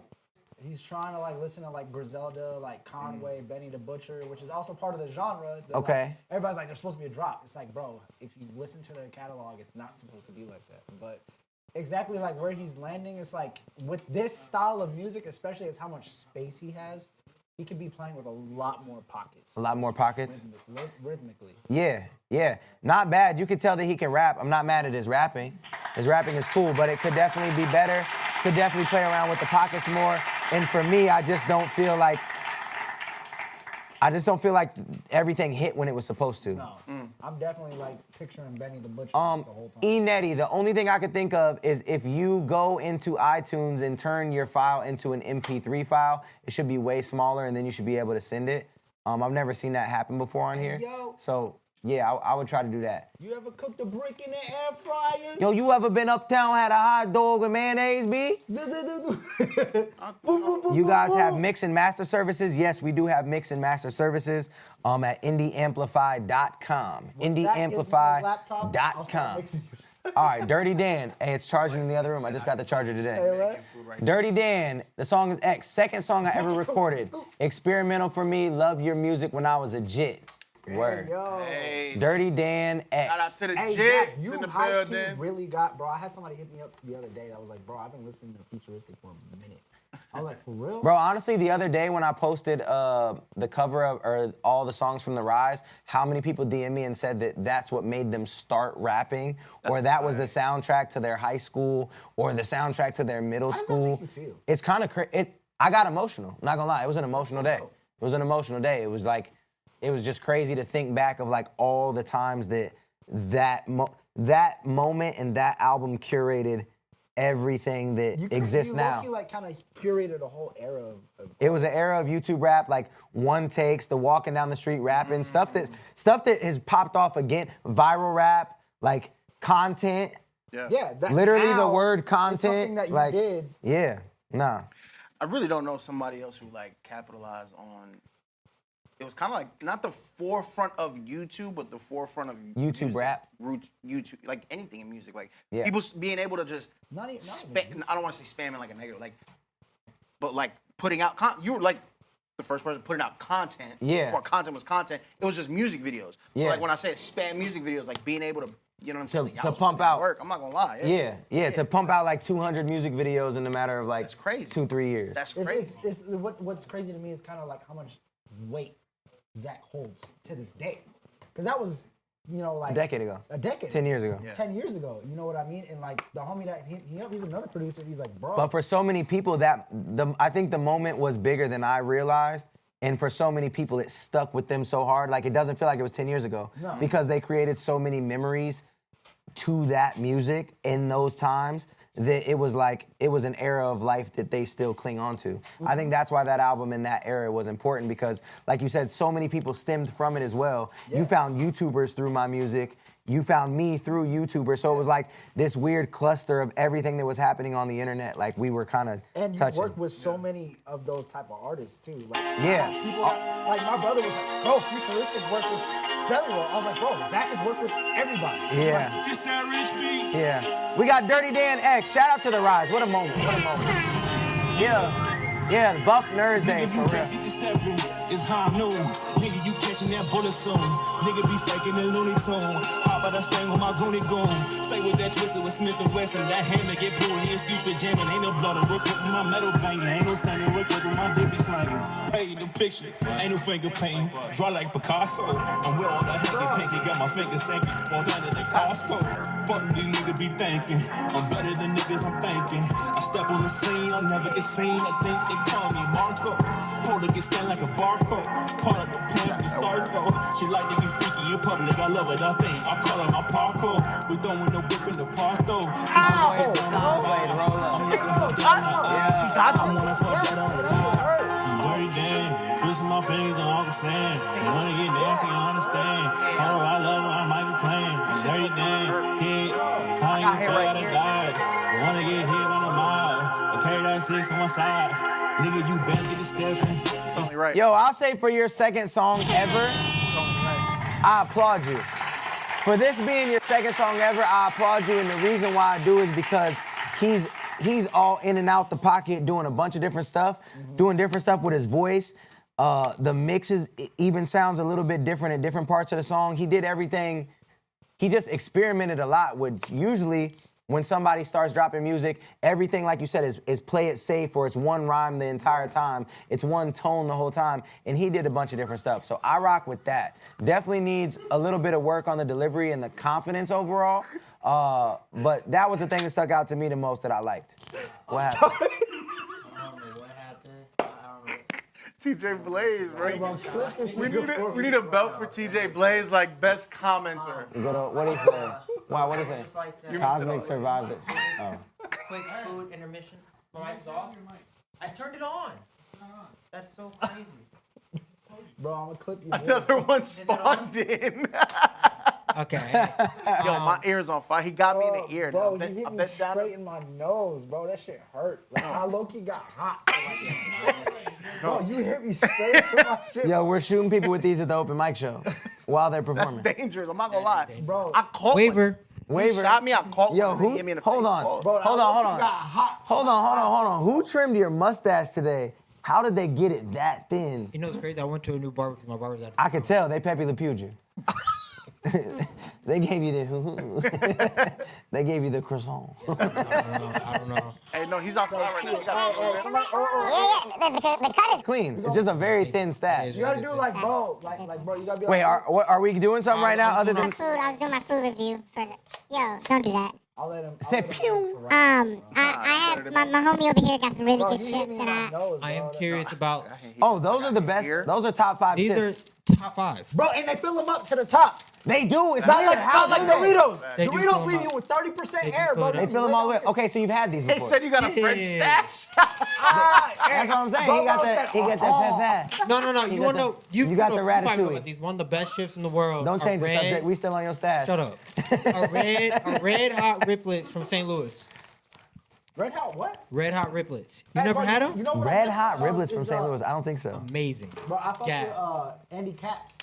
He's trying to like listen to like Griselda, like Conway, Benny the Butcher, which is also part of the genre. Okay. Like, everybody's like, there's supposed to be a drop. It's like, bro, if you listen to their catalog, it's not supposed to be like that. But exactly like where he's landing, it's like with this style of music, especially as how much space he has, he could be playing with a lot more pockets. A lot more pockets? Rhythmically. Yeah. Not bad. You could tell that he can rap. I'm not mad at his rapping. His rapping is cool, but it could definitely be better. Could definitely play around with the pockets more. And for me, I just don't feel like everything hit when it was supposed to. No, I'm definitely like picturing Benny the Butcher the whole time. E-Netty, the only thing I could think of is if you go into iTunes and turn your file into an MP3 file, it should be way smaller and then you should be able to send it. I've never seen that happen before on here. Yo. So yeah, I would try to do that. You ever cooked a brick in the air fryer? Yo, you ever been uptown, had a hot dog with mayonnaise, B? You guys have mix and master services? Yes, we do have mix and master services at indieamplify.com. Indieamplify.com. All right, Dirty Dan. Hey, it's charging in the other room. I just got the charger today. Dirty Dan, the song is X. Second song I ever recorded. Experimental for me, love your music when I was a jit. Word. Hey. Dirty Dan X. Shout out to the Hey, Jits you in the high-key building. really got, bro. I had somebody hit me up the other day that was like, bro, I've been listening to Futuristic for a minute. I was like, for real? Bro, honestly, the other day when I posted the cover of or all the songs from The Rise, how many people DM me and said that that's what made them start rapping, or that was the soundtrack to their high school, or the soundtrack to their middle school. How does that make you feel? It's kind of I got emotional. I'm not gonna lie, it was an emotional day. It was an emotional day. It was like. It was just crazy to think back of like all the times that moment and that album curated everything that exists now. You like kind of curated a whole era of it was an era of YouTube rap, like one takes, the walking down the street rapping, stuff that has popped off again, viral rap, like content. Yeah. Literally the word content. Something that you did. Yeah, nah. I really don't know somebody else who like capitalized on. It was kind of like not the forefront of YouTube, but the forefront of YouTube music, rap, roots, YouTube, like anything in music, like yeah. people being able to just spam. I don't want to say spamming like a negative, like, but like putting out. You were like the first person putting out content. Yeah. Before content was content, it was just music videos. Yeah. So like when I say spam music videos, like being able to, you know what I'm saying, like, to pump out work. I'm not gonna lie. Yeah, to pump out like 200 music videos in a matter of like 2-3 years. That's crazy. What's crazy to me is kind of like how much weight Zach holds to this day, because that was, you know, like a decade ago. 10 years ago. 10 years ago. You know what I mean? And like the homie that he's another producer. He's like, bro. But for so many people, I think the moment was bigger than I realized, and for so many people, it stuck with them so hard. Like it doesn't feel like it was 10 years ago because they created so many memories to that music in those times. That it was an era of life that they still cling on to. I think that's why that album in that era was important because, like you said, so many people stemmed from it as well. Yeah. You found YouTubers through my music. you found me through YouTubers. So it was like this weird cluster of everything that was happening on the internet. Like we were kind of And you touching. work with so many of those type of artists too. Like Yeah. people like my brother was like, bro, Futuristic worked with Jelly Roll. I was like, bro, Zach has worked with everybody. Yeah. It's that rich beat. Yeah. We got Dirty Dan X. Shout out to the Rise. What a moment. What a moment. Yeah. Yeah, Buff Nerds Day, for real. It's high noon. Nigga, you catching that bullet soon. Nigga be faking the Looney Tune. How about that thing on my Goonie Goon? Stay with that twisted with Smith & Wesson. That hammer get pulled and excuse for jamming. Ain't no blood on work with my metal banging. Ain't no standing work with my dick be slanging. Paint the picture. Ain't no finger painting. Draw like Picasso. I'm with all the hanky pinky. Got my fingers stinking. Walk down to the Costco. Fuck these niggas be thinking. I'm better than niggas I'm thinking. I step on the scene. I'll never get seen. I think they call me Marco. Pull to get scanned like a barcode. Part of the plan to start though. She like to be freaky in public. I love it. I think I call her my parkour. We throwing the whip in the park though. I'm looking her down my eye. I wanna fuck that on the line. Dirty Dan, twisting my fingers on Uncle Sam. She wanna get nasty, I understand. Oh, I love her, I might be playing. Dirty Dan, kid, calling you for out of Dodge. Wanna get hit by the mob. I carry that 6 on my side. Nigga, you best get to stepping. Yo, I'll say for your second song ever, I applaud you. For this being your second song ever, I applaud you, and the reason why I do is because he's all in and out the pocket doing a bunch of different stuff, doing different stuff with his voice. The mixes even sounds a little bit different in different parts of the song. He did everything. He just experimented a lot with usually when somebody starts dropping music, everything, like you said, is play it safe, or it's one rhyme the entire time. It's one tone the whole time. And he did a bunch of different stuff. So I rock with that. Definitely needs a little bit of work on the delivery and the confidence overall. But that was the thing that stuck out to me the most that I liked. What happened? TJ Blaze, right? We need a belt for TJ Blaze, like best commenter. You go to, what do you say? Wow, what do you say? Cosmic survivors. Oh. Quick food intermission. Mic's off. I turned it on. That's so crazy. Bro, I'm gonna clip you. Another one spawned in. Okay. Yo, my ear's on fire. He got me in the ear. Bro, now. he hit me straight in my nose, bro. That shit hurt. Like, I low-key got hot. Bro, you hit me straight to my shit. Yo, we're shooting people with these at the open mic show while they're performing. That's dangerous. I'm not gonna lie. Bro, I caught Waiver. One. He shot me. I caught Yo, one. who? He hit me in the Hold face. on. Bro, Hold on. Who trimmed your mustache today? How did they get it that thin? You know what's crazy? I went to a new barber because my barber's out of I could tell. They Pepe Le Pew you. They gave you the they gave you the croissant. I don't know. Hey, no, he's outside right now. He The cut is Clean. It's just a very thin stash. You gotta do like, bro, bro, you gotta be Wait, like, are we doing something right now other than? I was doing my food review for the. Yo, don't do that. I'll let him. Say pew. I have my homie over here got some really good chips, and I am curious about. Oh, those are the best. Those are top 5 These chips. are top 5. Bro, and they fill them up to the top. They do. It's Not weird. like, How not like do they? Doritos. They do fill Doritos them leave up. you with 30% air, bro. They fill them all the way. Okay, so you've had these They before. said you got a French stash. That's what I'm saying. He got that. He got that pepe. No. You want to know? You got the might know ratatouille. about these. One of the best chips in the world. Don't change the subject. We still on your stash. Shut up. a red hot riplets from St. Louis. Red hot what? Red hot riplets. You never had them? You know what Red hot riblets from St. Louis. I don't think so. Amazing. Bro, I fuck with Andy Caps.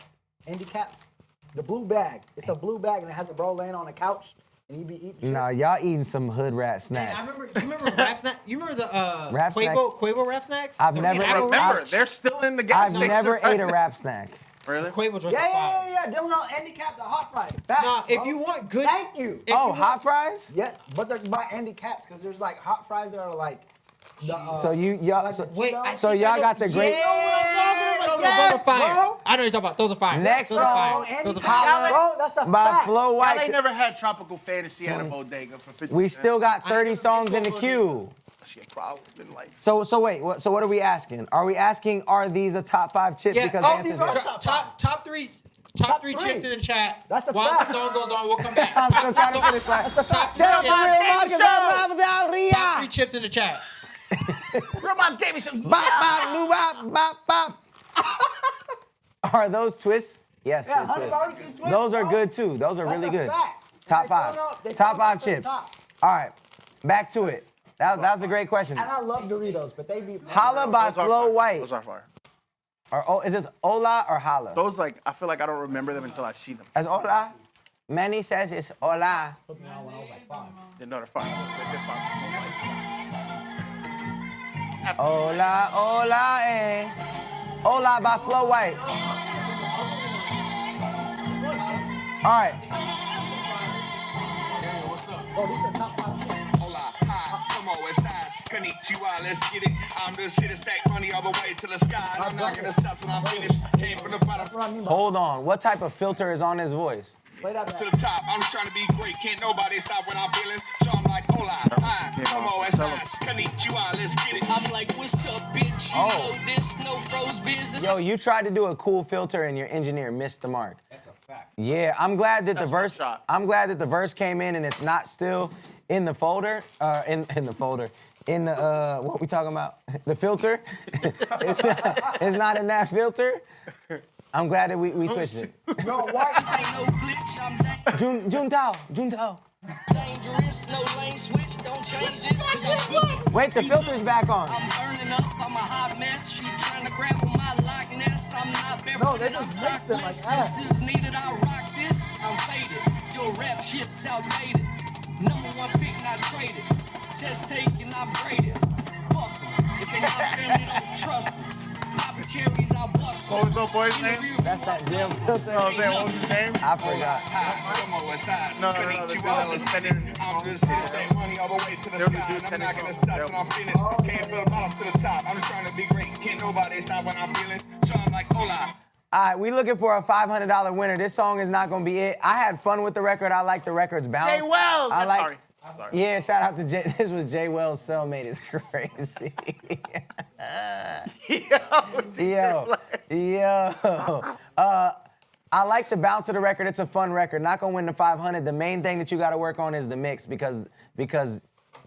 Andy Caps. The blue bag. It's a blue bag and it has a bro laying on a couch and he be eating chips. Nah, y'all eating some hood rat snacks. You remember rap snacks? You remember the Rap snacks? Quavo rap snacks? I've never. Remember, they're still in the gas I've station. never ate a rap snack. Really? Quavo drunk Yeah. Dylan on Andy Cap, the hot fries. Facts, Nah, if bro. you want good. Thank you. Hot fries? Yeah, but they're by Andy Caps because there's like hot fries that are like. So y'all. like So, Wait, so y'all got the great. Those are fire. bro. I know you're talking about. Those are fire. Next Those are song, fire. Andy Those are Caps, fire. bro, that's a By fact. Flo Y'all White. ain't never had Tropical Fantasy at a bodega for 50 We still got I 30 never songs been in the to a queue. Shit, probably been like. So wait. So what are we asking? Are we asking are these a top 5 chips? Yeah. Because Oh, the these answer are is top three. Top three chips in the chat. That's a While fact. the song goes on, we'll come back. I'm still trying to finish that. That's a fact. Shout out to Real Marcus. Top 3 chips in the chat. Real Moms gave me some. Bop, bop, bop, bop, bop. Are those twists Yes, Yeah, the honey twist. barbecue Swiss, Those are bro. good too. Those are That's really a good. fact. Top They five. throw they Top throw it five to the chips. top. All right, back to it. That was a great question. And I love Doritos, but they be. Holla by Those are Flo fire. White. Those are fire. Or is this Hola or Holla? Those like I feel like I don't remember them until I see them. As Hola? Manny says it's Hola. Put me on when I was like 5. They're not fire. They're fire. Hola, hola, eh. Hola by Flo White. All right. Oh, these are top 5 chips. Konnichiwa, let's get it. I'm the shit that stack money all the way to the sky. I'm not gonna stop till I'm finished. Came from the bottom Hold on. What type of filter is on his voice? Play that to the top. I'm just trying to be great. Can't nobody stop when I'm feeling. So I'm like, hola, hi, como estas? Konnichiwa, let's get it. I'm like, what's up, bitch? You know this, no froze business. Yo, you tried to do a cool filter and your engineer missed the mark. That's a fact. Yeah, I'm glad that the verse. I'm glad that the verse came in and it's not still in the folder. In the folder. In the what we talking about? The filter. it's not in that filter. I'm glad that we switched it. No, why? This ain't no glitch. I'm Juntao. dangerous. No lane switch. Don't change this. Wait, the filter's back on. I'm burning up. I'm a hot mess. She trying to grab on my Loch Ness. I'm not barefoot. No, they just mixed it like ass. This is needed. I rock this. I'm faded. Your rap shit's outdated. #1 pick, not traded. Test taken, I'm graded. Fuck 'em. If they not family, don't trust them. Poppin' cherries, I'll bust them. What was the boy's name? That's that jail filter. What was his name? I forgot. No, the dude that was sending. I'm just here to make money all the way to the sky. I'm not gonna stop till I'm finished. Can't feel the bottom to the top. I'm just trying to be great. Can't nobody stop when I'm feeling. So I'm like, hola. All right, we looking for a $500 winner. This song is not gonna be it. I had fun with the record. I like the record's bounce. Jay Wells. I like. Sorry. I'm sorry. Yeah, shout out to Jay. This was Jay Wells' cellmate. It's crazy. Yo. I like the bounce of the record. It's a fun record. Not gonna win the 500. The main thing that you gotta work on is the mix because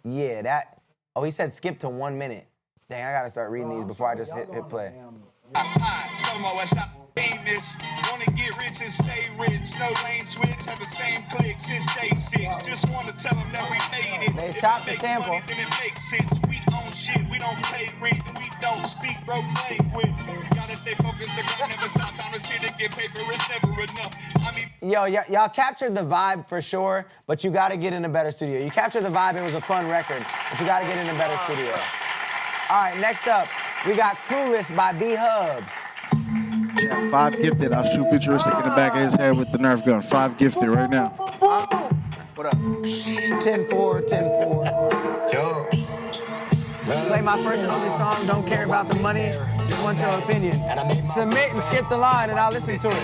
yeah, that. Oh, he said skip to 1 minute. Dang, I gotta start reading these before I just hit play. Famous, wanna get rich and stay rich. No lane switch, have the same click since day 6. Just wanna tell them that we made it. They If shot it the makes sample. money, then it makes sense. We own shit, we don't pay rent, we don't speak broke language. Gotta stay focused, the grind never stops. I'm just here to get paper, it's never enough. I mean, Yo, y'all captured the vibe for sure, but you gotta get in a better studio. You captured the vibe, it was a fun record, but you gotta get in a better studio. All right, next up, we got Clueless by B-Hubs. Yeah, 5 gifted. I'll shoot Futuristic in the back of his head with the Nerf gun. 5 gifted right now. What up? 10-4, 10-4. Yo. Play my first and only song, don't care about the money, just want your opinion. Submit and skip the line and I'll listen to it.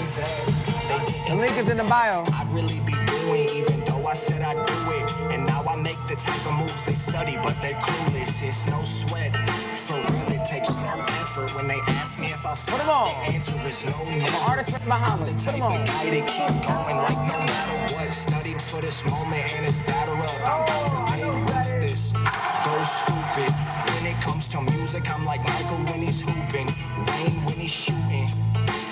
The link is in the bio. I'd really be doing, even though I said I'd do it. And now I make the type of moves they study, but they're clueless. It's no sweat. For real, it takes no effort. When they ask me if I'll stop, the answer is no, never. I'm an artist from Bahamas. I'm the type of guy that keep going like no matter what. Studied for this moment and it's batter up. I'm about to make this. Go stupid. When it comes to music, I'm like Michael when he's hooping. Wayne when he's shooting.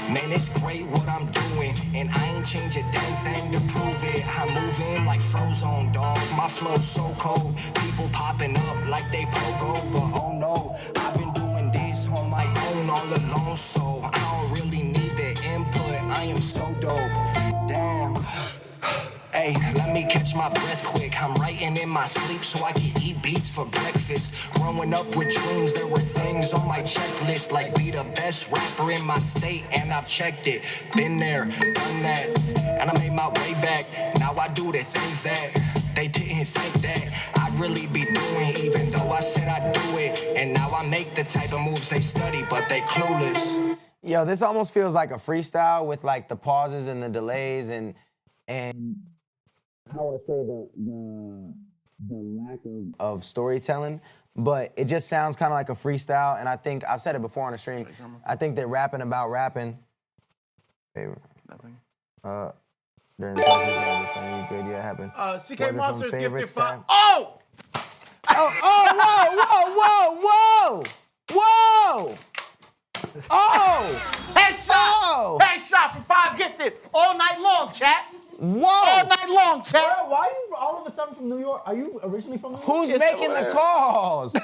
Man, it's great what I'm doing, and I ain't change a damn thing to prove it. I'm moving like Frozone, dog. My flow's so cold. People popping up like they pogo, but oh no, I've been doing this on my own all alone, so I don't really need the input. I am so dope. Damn. Hey, let me catch my breath quick. I'm writing in my sleep so I can eat beats for breakfast. Growing up with dreams, there were things on my checklist, like be the best rapper in my state, and I've checked it. Been there, done that, and I made my way back. Now I do the things that they didn't think that I'd really be doing, even though I said I'd do it. And now I make the type of moves they study, but they clueless. Yo, this almost feels like a freestyle with like the pauses and the delays and how would I say the lack of storytelling, but it just sounds kind of like a freestyle. And I think I've said it before on the stream. I think that rapping about rapping. Nothing. During the session, good, yeah, it happened. CK Monsters gifted 5. Oh! Oh! Whoa! Oh! Headshot! Oh! Headshot for 5 gifted all night long, chat. Whoa! All night long, chat. Bro, why are you all of a sudden from New York? Are you originally from New York? Who's making the calls?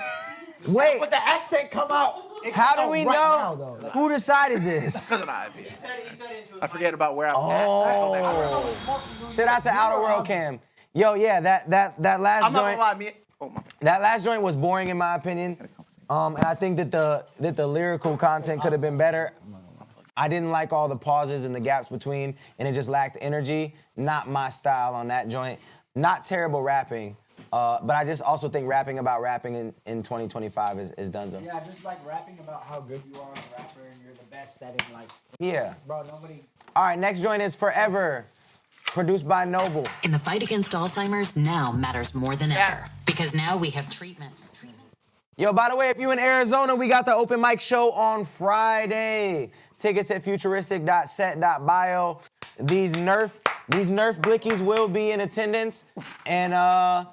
Wait, But the accent come out. how do we right know? now, though. Like, Who decided this? Because of the Ivy. He said it into his I forget about where I'm Oh. Shout out to Outer World Cam. Yo, yeah, that last I'm not joint. gonna lie, me. Oh my. That last joint was boring in my opinion. And I think that the lyrical content could have been better. I didn't like all the pauses and the gaps between, and it just lacked energy. Not my style on that joint. Not terrible rapping, but I just also think rapping about rapping in 2025 is donezo. yeah, just like rapping about how good you are as a rapper and you're the best at it. Like, Yeah. bro, nobody. All right, next joint is Forever, produced by Noble. In the fight against Alzheimer's, now matters more than ever. Because now we have treatments. Yo, by the way, if you in Arizona, we got the open mic show on Friday. Tickets at futuristic.set.bio. These Nerf blickies will be in attendance, and a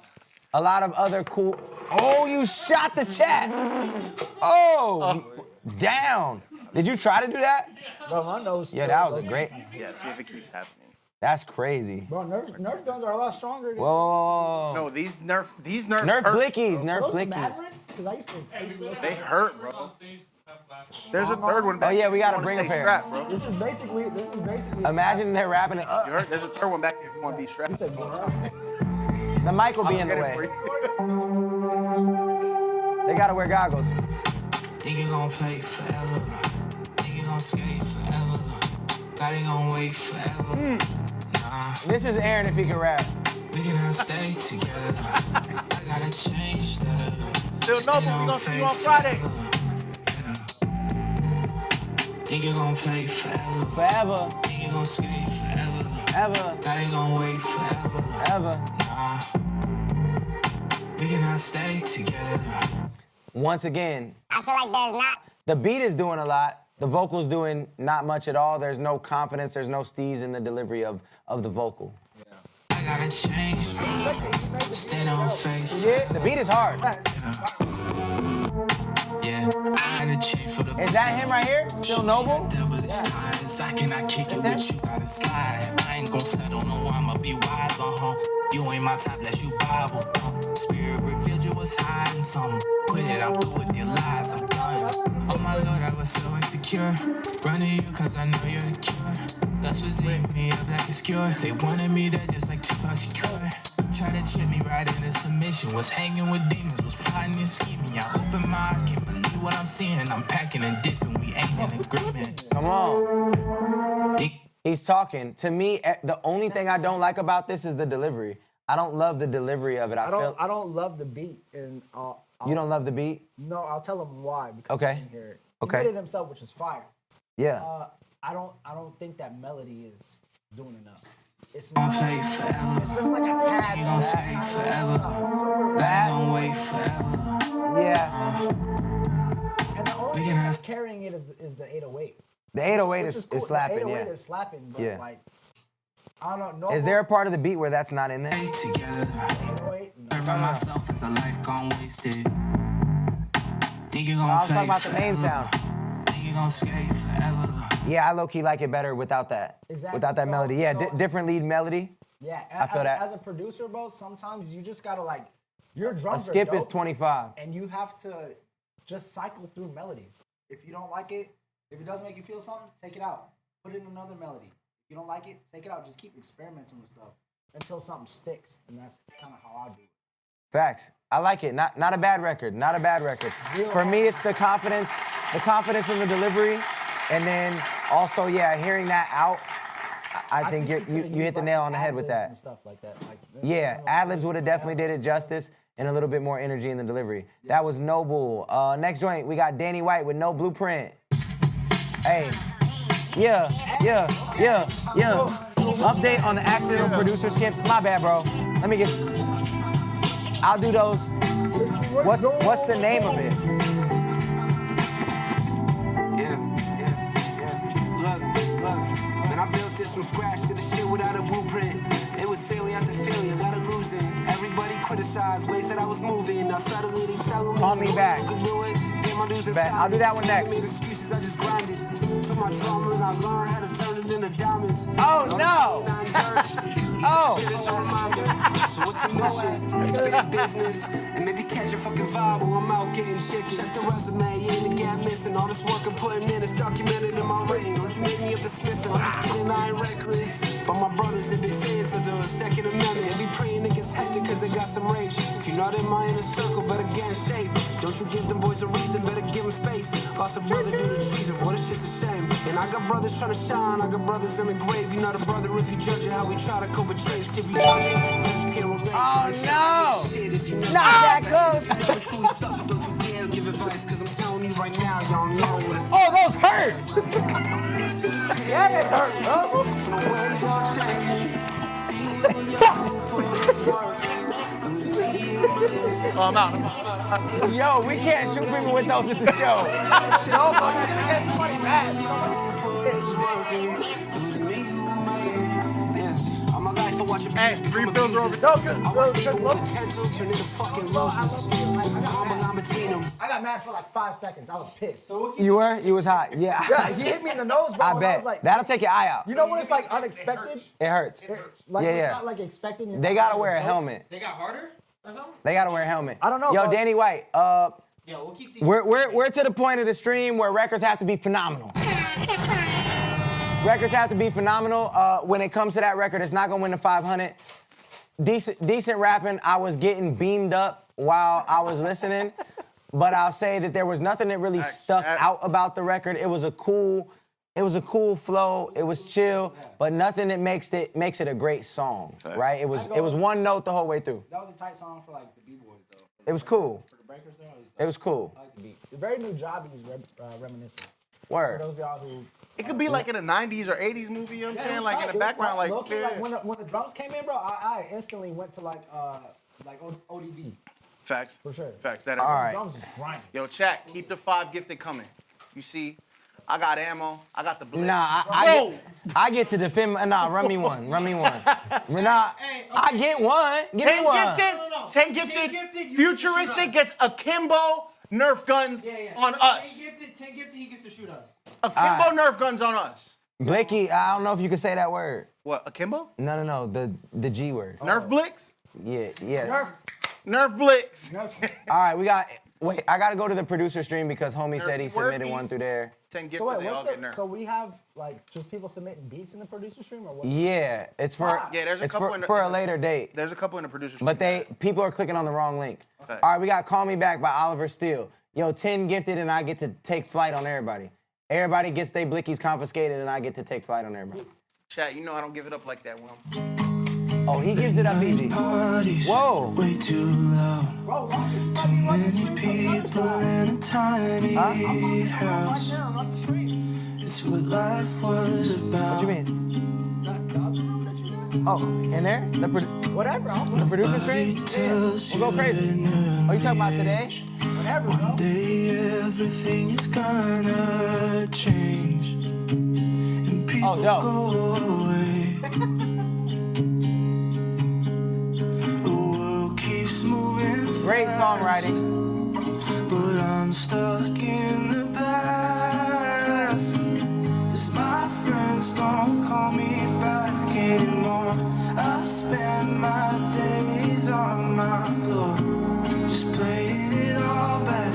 lot of other cool. Oh, you shot the chat. Oh, down. Did you try to do that? Bro, my nose. Yeah, that was a great. Yeah, see if it keeps happening. That's crazy. Bro, Nerf guns are a lot stronger. Than Whoa. No, these Nerf Nerf hurt. blickies, Nerf Those blickies. Mavericks? 'Cause I used to. They hurt, bro. There's a third one back. Oh yeah, we gotta if you bring a wanna stay pair. strapped, bro. This is basically. Imagine they're wrapping it up. You heard? There's a third one back if you want to be strapped. The mic will be in the Get it way. for you. They gotta wear goggles. Think you gon' play forever. Think you gon' skate forever. Got it gon' wait forever. Nah, This is Aaron if he can rap. we cannot stay together. I gotta change that. Still Noble, we gonna see you on Friday. Think you gon' play forever. Forever, Think you gon' skate forever. ever, Got it gon' wait forever. ever. Nah, we cannot stay together. Once again, I feel like there's not. the beat is doing a lot. The vocal's doing not much at all. There's no confidence. There's no steez in the delivery of the vocal. I gotta change. Stand on faith. Yeah, the beat is hard. Yeah, I had to cheat for the. Is that him right here? Still Noble? Devilish times, I cannot kick it with you, gotta slide. I ain't gon' settle, no, I'ma be wise, You ain't my type, let you Bible, Spirit revealed you was hiding something. Quit it, I'm through with your lies, I'm done. Oh my Lord, I was so insecure. Running you cause I know you're the cure. Lust was eating me up like a skewer. They wanted me there just like Tupac Shakur. Try to trip me right into submission. Was hanging with demons, was plotting and scheming. I open my eyes, can't believe what I'm seeing. I'm packing and dipping, we ain't in agreement. Come on. He's talking. To me, the only thing I don't like about this is the delivery. I don't love the delivery of it. I don't love the beat, and You don't love the beat? No, I'll tell him why because Okay. I didn't hear it. Okay. He made it himself, which is fire. Yeah. I don't think that melody is doing enough. It's not. It's just like a pad. You gon' stay forever. That gon' wait forever. Yeah. And the only thing that's carrying it is the 808. The 808 Which is cool. slapping, The 808 yeah. is slapping, but Yeah. like, I don't know. Is there a part of the beat where that's not in there? Together. Learn by myself as a life gone wasted. Think you I gon' was play talking about the main forever. sound. Think you gon' skate forever. Yeah, I low-key like it better without that. Exactly. Without that So- melody. Yeah, so- different lead melody. Yeah, I feel that. As a producer, bro, sometimes you just gotta like, your A drums skip are is dope, 25. and you have to just cycle through melodies. If you don't like it, if it doesn't make you feel something, take it out. Put in another melody. If you don't like it, take it out. Just keep experimenting with stuff until something sticks, and that's kind of how I do it. Facts. I like it. Not a bad record. Not a bad record. For me, it's the confidence in the delivery, and then also, yeah, hearing that out. I think you hit the nail on the head with that. And stuff like that. Like, Yeah, ad-libs would have definitely did it justice and a little bit more energy in the delivery. That was Noble. Next joint, we got Danny White with No Blueprint. Hey. Yeah. Update on the accidental producer skips. My bad, bro. Let me get. I'll do those. What's the name of it? Man, I built this from scratch to the shit without a blueprint. It was failure after failure, a lot of losing. Everybody criticized ways that I was moving. Now suddenly they tell me, Call me back. you can do it. Pay my dues Bet. I'll do that one inside. next. Made excuses I just grind it. Took my trauma and I learned how to turn it into diamonds. Oh no! Oh! Shit is a reminder. So what's the mission? Expand business and maybe catch a fucking vibe while I'm out getting chicken. Check the resume, you ain't a gap missing. All this work I'm putting in is documented in my ring. Don't you make me up the Smith? I'm just kidding, I ain't reckless. But my brothers, they be fans of the Second Amendment. They be praying against hectic cause they got some rage. If you're not in my inner circle, better get in shape. Don't you give them boys a reason, better give them space. Lost a brother due to treason, boy, this shit's a shame. And I got brothers trying to shine, I got brothers in the grave. You're not a brother if you judge it how we try to cope with change. If you judge it, then you can't relate. Oh no! Shit, if you never Not that if you never truly suffer, don't you dare give advice. Cause I'm telling you right now, y'all know what it's Oh, those hurt! yeah, they hurt, Oh, I'm out. Yo, we can't shoot people with those at the show. No, but you get somebody mad. Hey, refills are over. No, because I got mad for like 5 seconds. I was pissed. You were? You was hot. Yeah. Yeah, he hit me in the nose, bro. I and bet. was like, that'll take your eye out. You know when it's like unexpected? It hurts. Like yeah, it's yeah. not like expecting. They gotta wear a helmet. They got harder or something? They gotta wear a helmet. I don't know. Yo, bro. Danny White. Yeah, we'll keep these. We're to the point of the stream where records have to be phenomenal. Records have to be phenomenal. When it comes to that record, it's not gonna win the 500. Decent rapping. I was getting beamed up while I was listening, but I'll say that there was nothing that really stuck out about the record. It was a cool flow. It was chill, but nothing that makes it a great song, right? It was one note the whole way through. That was a tight song for like the B-boys though. It was cool. For the breakers though. It was cool. I like the beat. The very new Jobbies reminiscent. Word. For those of y'all who. It could be like in a 90s or 80s movie, you know what I'm saying? it was Like tight. in the background, like, Low-key, yeah. like when the drums came in, bro, I instantly went to like ODB. Facts. For sure. Facts. That All The right. drums is grinding. Yo, chat, keep the 5 gifted coming. You see, I got ammo, I got the blade. Nah, I get to defend. Nah, run me one. Nah, I get one. Give me 10 one. gifted, 10 gifted, Futuristic gets akimbo Nerf guns on us. 10 gifted, he gets to shoot us. Akimbo Nerf guns on us. Blicky, I don't know if you can say that word. What, akimbo? No, the G word. Nerf Blix? Yeah. Nerf Blix. All right, I gotta go to the producer stream because homie said he submitted one through there. 10 gifted, So wait, they all get Nerf. so we have like just people submitting beats in the producer stream or what? Yeah, it's for there's a it's couple for a later date. There's a couple in the producer stream. But people are clicking on the wrong link. Okay. All right, we got Call Me Back by Oliver Steele. Yo, 10 gifted and I get to take flight on everybody. Everybody gets their blickies confiscated and I get to take flight on everybody. Chat, you know I don't give it up like that, Will. Oh, he gives it up easy. Whoa. Way too loud. Too many people in a tiny house. It's what life was about. What you mean? Oh, in there? Whatever. The producer stream? Yeah. We'll go crazy. Oh, you talking about today? Whatever, One day everything is gonna change. And people go away. The world keeps moving Great songwriting. But I'm stuck in the past. 'Cause my friends don't call me back anymore. I spend my days on my floor, just playing it all back.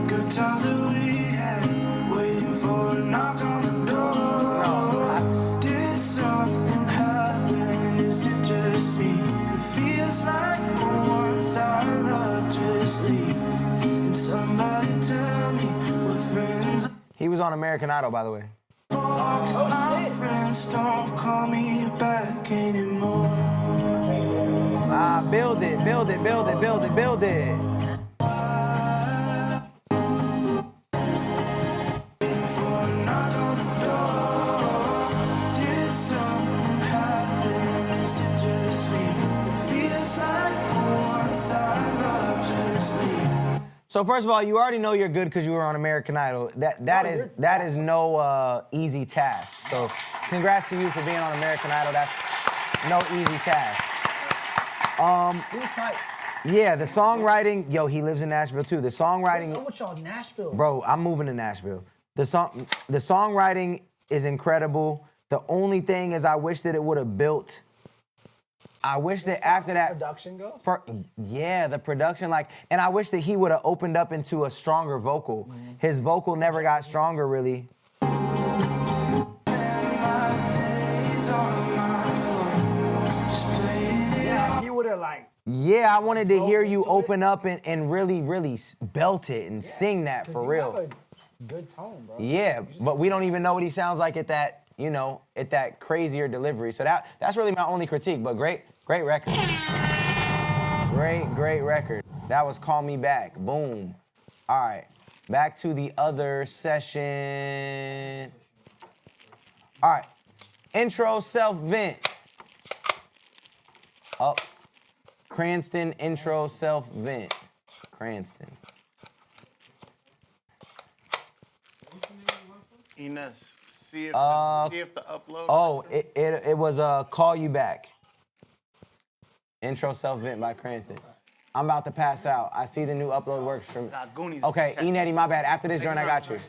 Good times that we had, waiting for a knock on the door. Did something happen? Is it just me? It feels like once I love just leave. And somebody tell me what friends. He was on American Idol, by the way. Cause my friends don't call me back anymore. Build it. Did something happen? Is it just me? It feels like once I love just leave. So first of all, you already know you're good because you were on American Idol. That is no easy task. So congrats to you for being on American Idol. That's no easy task. He was tight. Yeah, the songwriting. Yo, he lives in Nashville too. The songwriting. What's up with y'all, Nashville? Bro, I'm moving to Nashville. The songwriting is incredible. The only thing is I wish that it would have built. I wish that after that production go? The production, and I wish that he would have opened up into a stronger vocal. Mm-hmm. His vocal never got stronger, really. Yeah, he would have Yeah, I wanted to hear you open up and really, really belt it and sing that for real. Have a good tone, bro. Yeah, but we don't even know what he sounds like at that, at that crazier delivery. So that's really my only critique, but great record. Great record. That was Call Me Back. Boom. All right, back to the other session. All right, intro self-vent. Up. Cranston intro self-vent. Cranston. Ines, see if the upload. Oh, it was Call You Back. Intro self-vent by Cranston. I'm about to pass out. I see the new upload works for me. Okay, E-Netty, my bad. After this joint, I got you.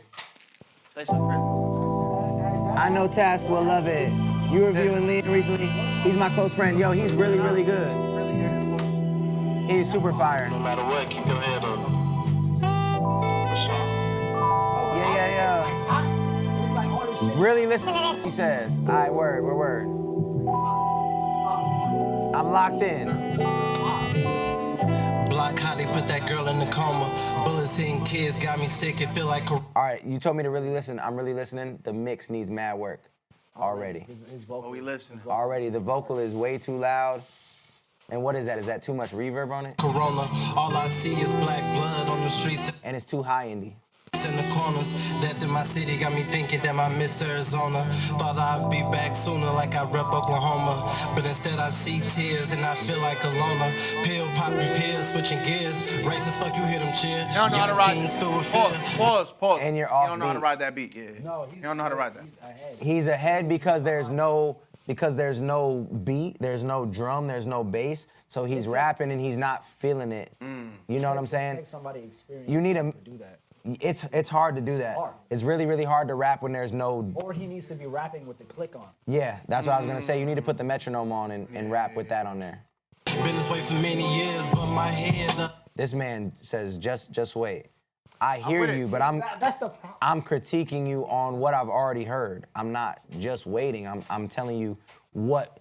I know Task will love it. You reviewing Liam recently? He's my close friend. Yo, he's really, really good. He's super fire. No matter what, keep your head up. Yeah. Really listen to what he says. All right, word. I'm locked in. Block how they put that girl in the coma. Bullets hitting kids got me sick. It feel like. All right, you told me to really listen. I'm really listening. The mix needs mad work already. His vocal. We listen. Already, the vocal is way too loud. And what is that? Is that too much reverb on it? Corona, all I see is black blood on the streets. And it's too high indie. In the corners, death in my city got me thinking that I miss Arizona. Thought I'd be back sooner like I rep Oklahoma. But instead I see tears and I feel like a loner. Pill popping pills, switching gears. Racist fuck, you hear them cheer. You don't know how to ride that. Pause. And you're off You don't know how to beat. ride that beat, yeah. No, you don't know how to ride that. He's ahead because there's no beat, there's no drum, there's no bass. So he's rapping and he's not feeling it. You know what I'm saying? Take somebody experienced You need to a. do that. It's hard to do that. hard. It's really, really hard to rap when there's no. Or he needs to be rapping with the click on. Yeah, that's what I was gonna say. You need to put the metronome on and rap with that on there. Been this way for many years, but my head up. This man says, just wait. I hear you, but That's the problem. I'm critiquing you on what I've already heard. I'm not just waiting. I'm telling you what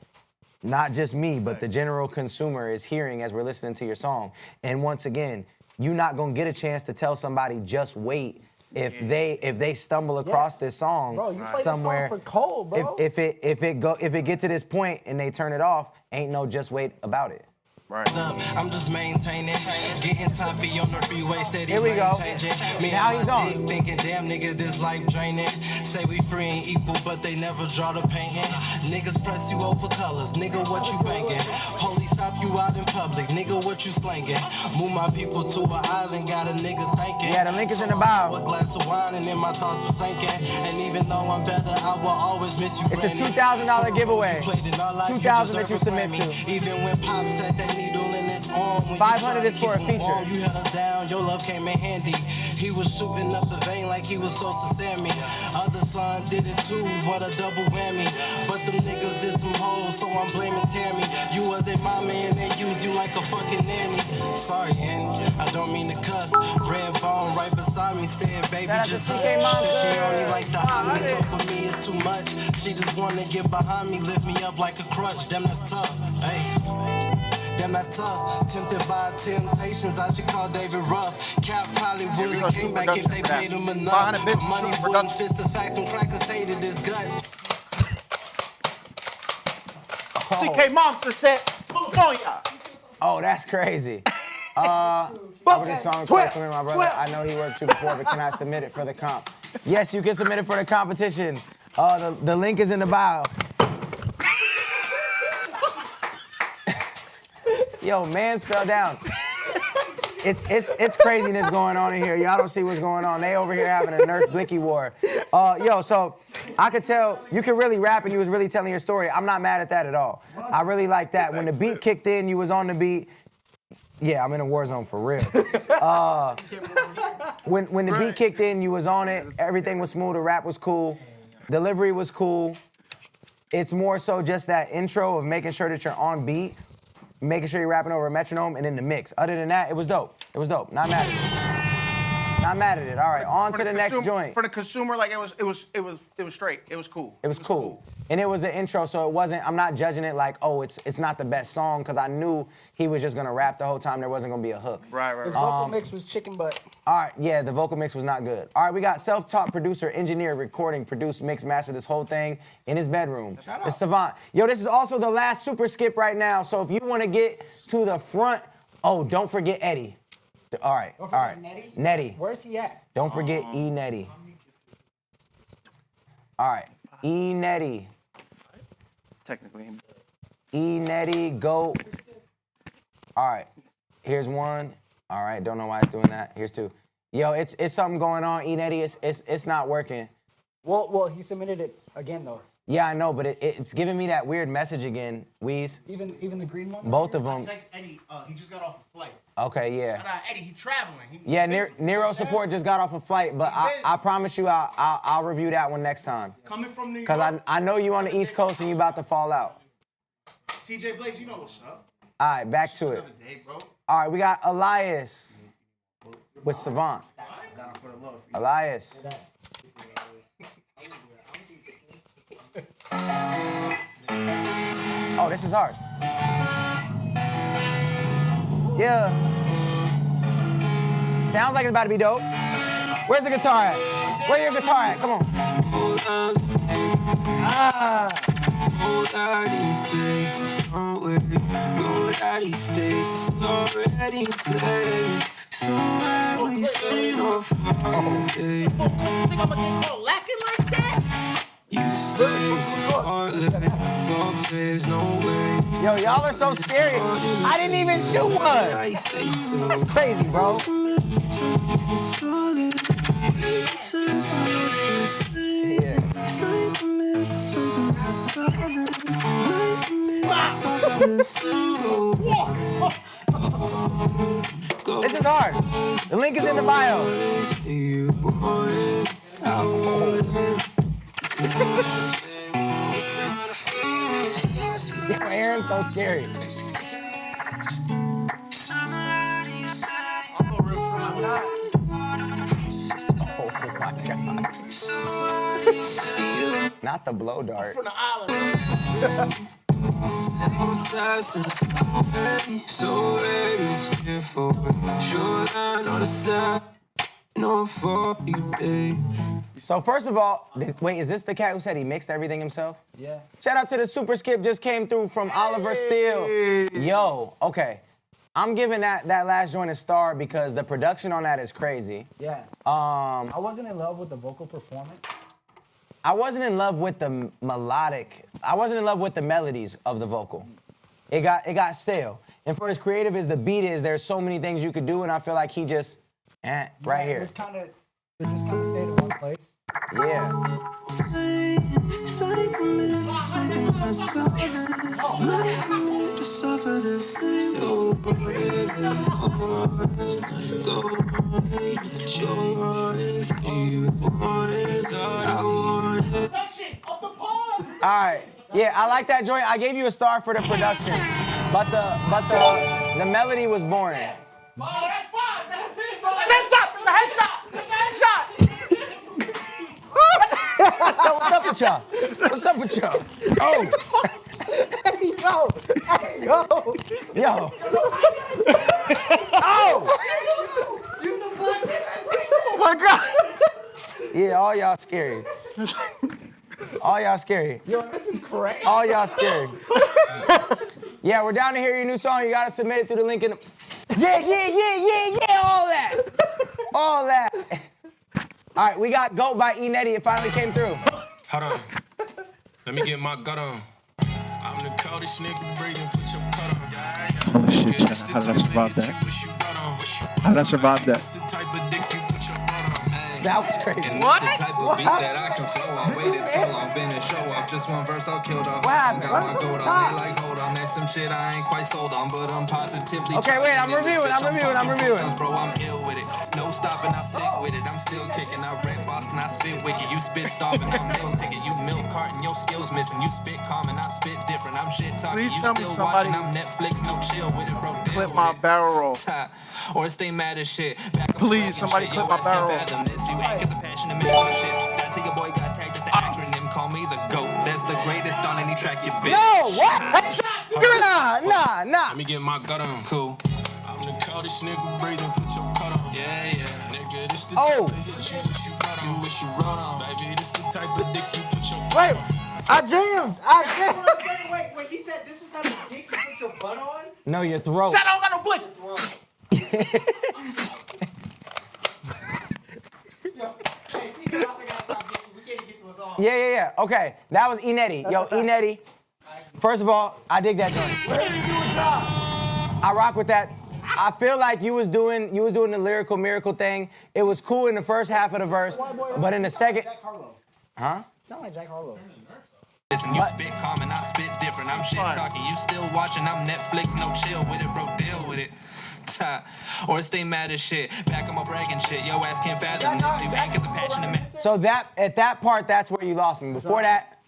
not just me, but the general consumer is hearing as we're listening to your song. And once again, you're not gonna get a chance to tell somebody just wait if they stumble across this song Bro, you play somewhere. this song for Cole, bro. If it get to this point and they turn it off, ain't no just wait about it. Right. I'm just maintaining, getting toppy on the freeway, steady. Here we go. Me Now and he's my on. dick thinking, damn nigga, this life draining. Say we free and equal, but they never draw the painting. Niggas press you over colors, nigga, what you banging? Police stop you out in public, nigga, what you slanging? Move my people to an island, got a nigga thinking. Yeah, the link is in the bio. A glass of wine and then my thoughts were sinking. And even though I'm better, I will always miss you. It's a $2,000 giveaway. $2,000 that you submit to. Even when Pop said that needle in his arm. 500 is for a feature. You held us down, your love came in handy. He was shooting up the vein like he was supposed to stand me. Other son did it too, what a double whammy. But them niggas did some hoes, so I'm blaming Tammy. You was their mama and they used you like a fucking nanny. Sorry, Annie, I don't mean to cuss. Red bone right beside me said, baby, just hush. Said she only like the hot me, so for me it's too much. She just wanna get behind me, lift me up like a crutch. Damn, that's tough. Hey. Damn, that's tough. Tempted by temptations, I should call David Ruff. Cap probably would've came back if they paid him enough. The money wouldn't fit the fact them crackers hated his guts. CK Monster said, "Boya." Oh, that's crazy. I put this song request from my brother. I know he worked you before, but can I submit it for the comp? Yes, you can submit it for the competition. The link is in the bio. Yo, man fell down. It's craziness going on in here. Y'all don't see what's going on. They over here having a Nerf Blicky war. So I could tell you could really rap and you was really telling your story. I'm not mad at that at all. I really like that. When the beat kicked in, you was on the beat. Yeah, I'm in a war zone for real. when the beat kicked in, you was on it. Everything was smooth. The rap was cool. Delivery was cool. It's more so just that intro of making sure that you're on beat, making sure you're rapping over a metronome, and then the mix. Other than that, it was dope. It was dope. Not mad at it. Not mad at it. All right, on to the next joint. For the consumer, like it was straight. It was cool. It was cool. And it was an intro, so it wasn't, I'm not judging it like, oh, it's not the best song, because I knew he was just gonna rap the whole time. There wasn't gonna be a hook. Right. His vocal mix was chicken butt. All right, yeah, the vocal mix was not good. All right, we got self-taught producer, engineer, recording, produce, mix, master this whole thing in his bedroom. It's Savant. Yo, this is also the last super skip right now, so if you want to get to the front, oh, don't forget Eddie. All right. Nettie. Where's he at? Don't forget E. Nettie. All right, E. Nettie. Technically. E. Nettie, go. All right, here's one. All right, don't know why it's doing that. Here's two. Yo, it's something going on, E. Nettie. It's not working. Well, he submitted it again though. Yeah, I know, but it's giving me that weird message again, Weez. Even the green one? Both of them. Text Eddie, he just got off a flight. Okay, yeah. Shout out Eddie, he traveling. Yeah, Nero Support just got off a flight, but I promise you I'll review that one next time. Coming from New York. Because I know you on the East Coast and you about to fall out. TJ Blaze, you know what's up. All right, back to it. All right, we got Elias with Savant. Elias. Oh, this is hard. Yeah. Sounds like it's about to be dope. Where's the guitar at? Where your guitar at? Come on. Ah. You say yo, y'all are so scary. I didn't even shoot one. That's crazy, bro. This is hard. The link is in the bio. Yo, Aaron's so scary. Oh my God. Not the blow dart. From the island. So ready for shoreline on the side. No for you, babe. So first of all, wait, is this the cat who said he mixed everything himself? Yeah. Shout out to the super skip just came through from Oliver Steele. Yo, okay. I'm giving that last joint a star because the production on that is crazy. Yeah. I wasn't in love with the vocal performance. I wasn't in love with the melodic. I wasn't in love with the melodies of the vocal. It got stale. And for as creative as the beat is, there's so many things you could do, and I feel like he just, right here. It just kind of stayed in one place. Yeah. All right. Yeah, I like that joint. I gave you a star for the production, but the melody was boring. Oh, that's fine. That's it. That's a headshot. Yo, what's up with y'all? What's up with y'all? Oh. Hey, yo. Yo. Oh. Oh my God. Yeah, all y'all scary. All y'all scary. Yo, this is crazy. All y'all scary. Yeah, we're down to hear your new song. You gotta submit it through the link in the... Yeah, all that. All right, we got Goat by E. Nettie. It finally came through. Hold on. Let me get my gut on. I'm the coldest nigga breathing. Put your cut on. Holy shit, Jenna. How did I survive that? How did I survive that? That was crazy. What? The type of beat that I can flow. I waited so long, been in show up. Just one verse, I'll kill the whole What song. happened? Got my gold on. They like, hold on, that's some shit I ain't quite sold on, but I'm positively. Okay, wait, I'm charging it. reviewing, Bitch, I'm reviewing. fucking bro, I'm ill with it. No stopping, I stick with it. I'm still kicking. I rap Boston, I spit wicked. You spit starving, I'm meal ticket. You milk carton, your skills missing. You spit calm and I spit different. I'm shit talking. Please You tell me still somebody watching. I'm Netflix, no chill with it, bro. Clip my barrel roll. Or stay mad as shit. Back up Please, somebody clip my barrel roll. this. You ain't got the passion to make my shit. That take a boy got tagged with the acronym. Call me the GOAT. That's the greatest on any track, you bitch. No, what? Nah. Let me get my gut on. Cool. I'm the coldest nigga breathing. Put your cut on. Yeah. Nigga, this the type of hit you wish you run on. Baby, this the type of dick you put your Wait, I jammed. Wait, he said this is the type of dick you put your butt on? No, your throat. Shut up, I don't got no blick. Yeah. Okay, that was Enetti. Yo, Enetti. First of all, I dig that joint. I rock with that. I feel like you was doing the lyrical miracle thing. It was cool in the first half of the verse, but in the second, huh? Sound like Jack Harlow. Listen, you spit calm and I spit different. I'm shit talking, you still watching. I'm Netflix, no chill with it, bro. Deal with it. Or stay mad as shit. Back on my bragging shit. Yo ass can't fathom this. You ain't got the passion to make. So that at that part, that's where you lost me. Before that,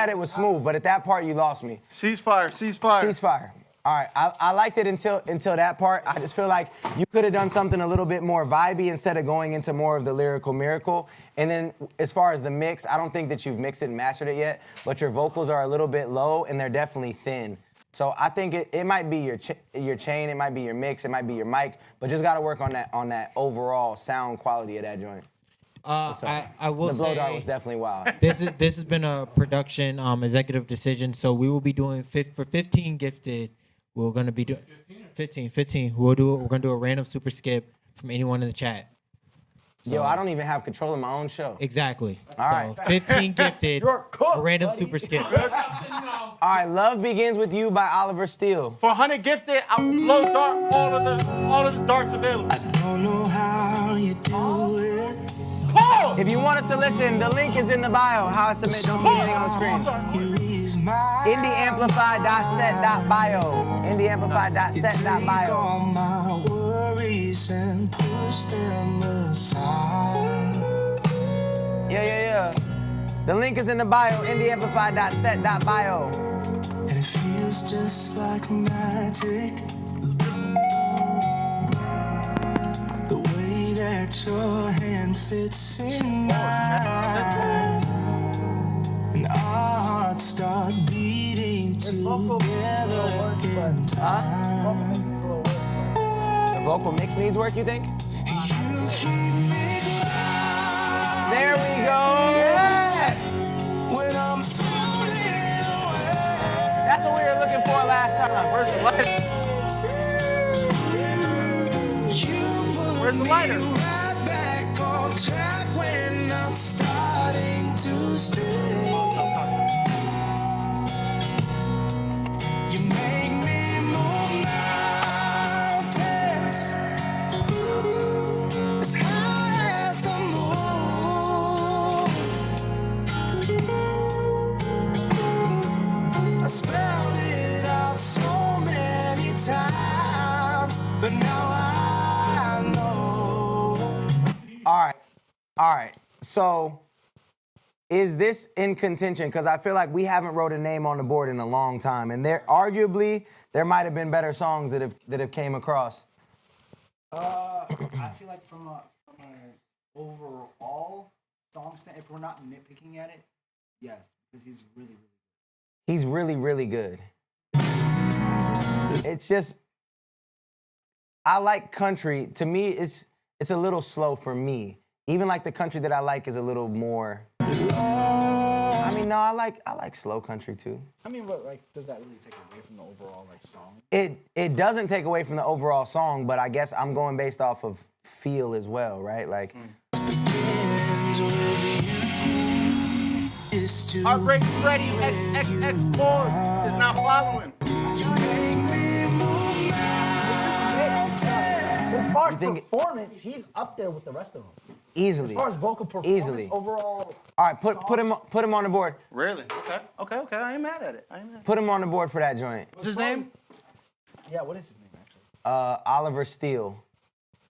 it was smooth, but at that part, you lost me. Ceasefire. All right, I liked it until that part. I just feel like you could have done something a little bit more vibey instead of going into more of the lyrical miracle. And then as far as the mix, I don't think that you've mixed it and mastered it yet, but your vocals are a little bit low and they're definitely thin. So I think it might be your chain, it might be your mix, it might be your mic, but just got to work on that overall sound quality of that joint. I will the blow say dart was definitely wild. This has been a production executive decision. So we will be doing for 15 gifted. We're gonna be doing 15. We're gonna do a random super skip from anyone in the chat. So, Yo, I don't even have control of my own show. Exactly. All right. 15 gifted. You're cooked, a random buddy. super skip. All right, Love Begins With You by Oliver Steele. For 100 gifted, I will blow dart all of the darts available. I don't know how you do it. If you want us to listen, the link is in the bio. How I submit, don't see anything on the screen. IndieAmplify.set.bio. IndieAmplify.set.bio. All my worries and push them aside. Yeah. The link is in the bio. IndieAmplify.set.bio. And it feels just like magic. The way that your hand fits in mine, and our hearts start beating together in time. The vocal mix needs work, you think? There we go. Yes. When I'm floating away. That's what we were looking for last time. Where's the lighter? Where's the lighter? Right back on track when I'm starting to stray. You make me move mountains as high as the moon. I spelled it out so many times, but now I know. All right. So, is this in contention? Because I feel like we haven't wrote a name on the board in a long time, and there might have been better songs that have came across. I feel like from an overall song stand, if we're not nitpicking at it, yes, because he's really, really good. He's really, really good. It's just, I like country. To me, it's a little slow for me. Even like the country that I like is a little more. I mean, no, I like slow country too. I mean, but like, does that really take away from the overall like song? It doesn't take away from the overall song, but I guess I'm going based off of feel as well, right? Like. Heartbreak Freddy XXX pause is not following. As far as performance, he's up there with the rest of them. Easily. As far as vocal performance, Easily. overall. All right, put him on the board. Really? Okay. I ain't mad at it. Put him on the board for that joint. What's his name? Yeah, what is his name actually? Oliver Steele.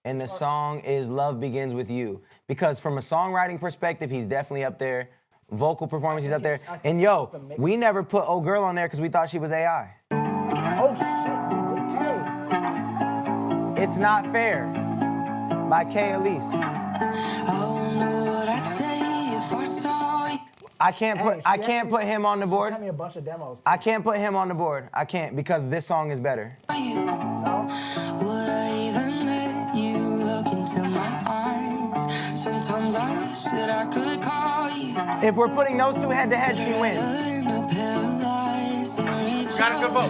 And the song is Love Begins With You. Because from a songwriting perspective, he's definitely up there. Vocal performance, he's up there. And yo, we never put Old Girl on there because we thought she was AI. Oh shit. Hey. It's Not Fair by Kay Elise. I can't put him on the board. She sent me a bunch of demos. Too. I can't put him on the board. I can't because this song is better. No? Would I even let you look into my eyes? Sometimes I wish that I could call you. If we're putting those two head to head, she wins. Got a good vote.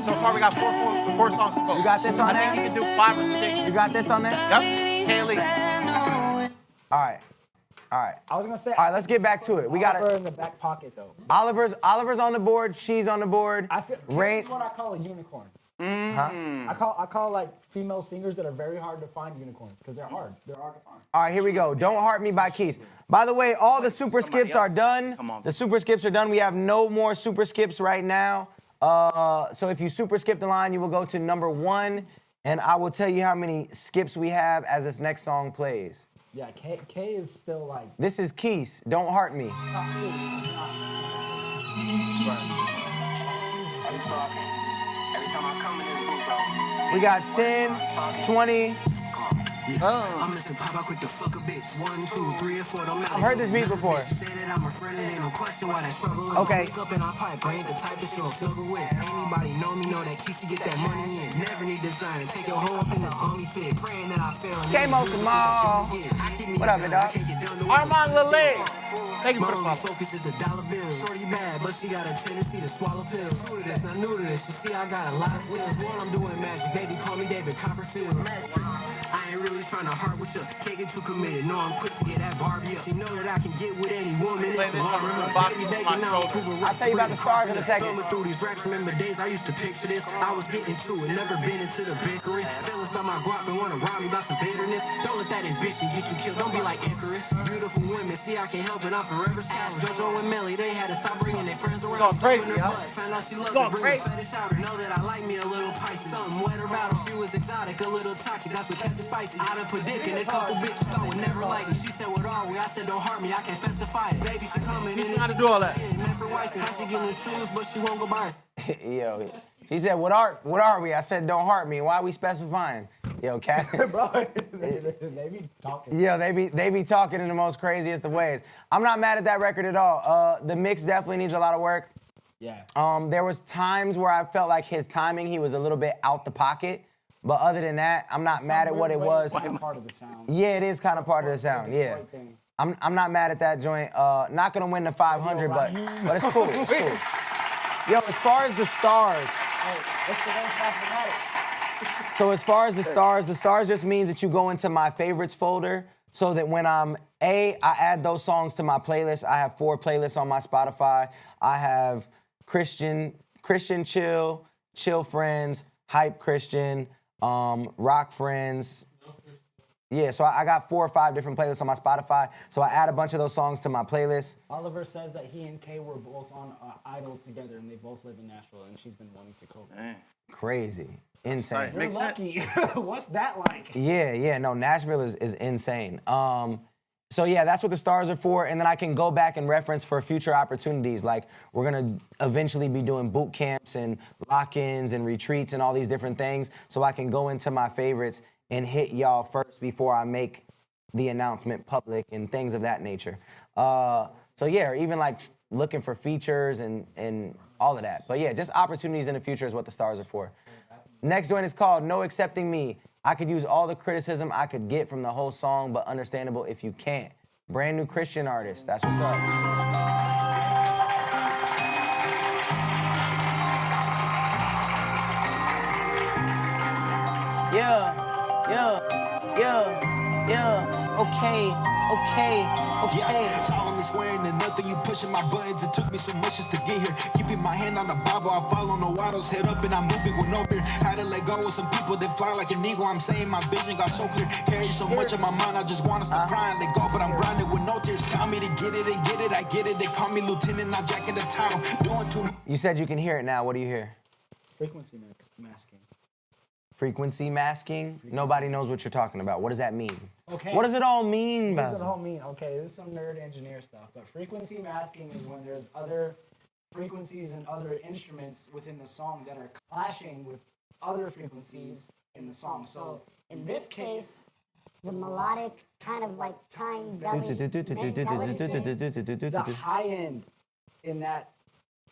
So far, we got four songs to vote. You got this on there? I think you can do 5 or 6. You got this on there? Yep. Haley. All right. I was gonna say. All right, let's get back to it. We got Oliver in the back pocket though. Oliver's on the board. She's on the board. I feel Rain. This is what I call a unicorn. Huh? I call like female singers that are very hard to find unicorns because they're hard. They're hard to find. All right, here we go. Don't Heart Me by Keys. By the way, all the super skips are done. The super skips are done. We have no more super skips right now. So if you super skip the line, you will go to number 1, and I will tell you how many skips we have as this next song plays. Yeah, K is still like. This is Keys. Don't Heart Me. Top 2. We got 10, 20. I'm Mr. Pop, I quick to fuck a bitch. 1, 2, 3, or 4, don't matter. I've heard this beat before. Say that I'm a friend and ain't no question why that struggle. Okay. Wake up in our pipe, I ain't the type that you don't snuggle with. Anybody know me, know that Kesey get that money in. Never need design and take your home up in this bummy fit. Praying that I fail. K-Mo Kamal. What up, it dog? Armand Lele. Thank you for the follow. Focus is the dollar bill. Shorty bad, but she got a tendency to swallow pills. New to this, not new to this. You see, I got a lot of skills. One, I'm doing magic. Baby, call me David Copperfield. I ain't really trying to heart with you. Can't get too committed. No, I'm quick to get that Barbie up. She know that I can get with any woman. It's a baby begging now, proving right. I'll tell you about the stars in a second. Thumbing through these racks, remember days I used to picture this. I was getting to it, never been into the bickering. Feelings about my guap and wanna rob me about some bitterness. Don't let that ambition get you killed. Don't be like Icarus. Beautiful women, see I can't help it. I'm forever sad. JoJo and Melly, they had to stop bringing their friends around. Going crazy, huh? Found out she loved me, bring the fetish out. Know that I like me a little pricey. Something wetter about her. She was exotic, a little toxic. That's what kept it spicy. I done predicted a couple bitches thought would never like me. She said, what are we? I said, don't heart me. I can't specify it. Baby, she coming in. How to do all that? Meant for wife, how she getting the shoes, but she won't go buy it. Yo, she said, what are we? I said, don't heart me. Why are we specifying? Yo, Cat. Bro, they be talking. Yo, they be talking in the most craziest of ways. I'm not mad at that record at all. The mix definitely needs a lot of work. Yeah. There was times where I felt like his timing, he was a little bit out the pocket. But other than that, I'm not mad at what it was. It's part of the sound. Yeah, it is kind of part of the sound, yeah. I'm not mad at that joint. Not gonna win the 500, but it's cool, it's cool. Yo, as far as the stars. So as far as the stars just means that you go into my favorites folder so that when I add those songs to my playlist. I have 4 playlists on my Spotify. I have Christian Chill, Chill Friends, Hype Christian, Rock Friends. Yeah, so I got 4 or 5 different playlists on my Spotify. So I add a bunch of those songs to my playlist. Oliver says that he and Kay were both on Idol together, and they both live in Nashville, and she's been wanting to cope. Crazy. Insane. You're lucky. What's that like? Yeah, no, Nashville is insane. So yeah, that's what the stars are for, and then I can go back and reference for future opportunities. Like, we're gonna eventually be doing boot camps and lock-ins and retreats and all these different things, so I can go into my favorites and hit y'all first before I make the announcement public and things of that nature. So yeah, or even like looking for features and all of that. But yeah, just opportunities in the future is what the stars are for. Next joint is called No Accepting Me. I could use all the criticism I could get from the whole song, but understandable if you can't. Brand new Christian artist, that's what's up. Yeah. Yeah, okay. Yeah, solemnly swearing to nothing, you pushing my buttons. It took me so much just to get here. Keeping my hand on the Bible, I fall on the waddles, head up and I'm moving with no fear. Had to let go with some people that fly like an eagle. I'm saying my vision got so clear. Carry so much in my mind, I just want us to cry and let go, but I'm grinding with no tears. Tell me to get it and get it, I get it. They call me lieutenant, not jacking the title. Doing too much. You said you can hear it now. What do you hear? Frequency masking. Frequency masking? Nobody knows what you're talking about. What does that mean? Okay. What does it all mean, What does it Basil? all mean? Okay, this is some nerd engineer stuff, but frequency masking is when there's other frequencies and other instruments within the song that are clashing with other frequencies in the song. So in this case, The melodic kind of like time belly. the high end in that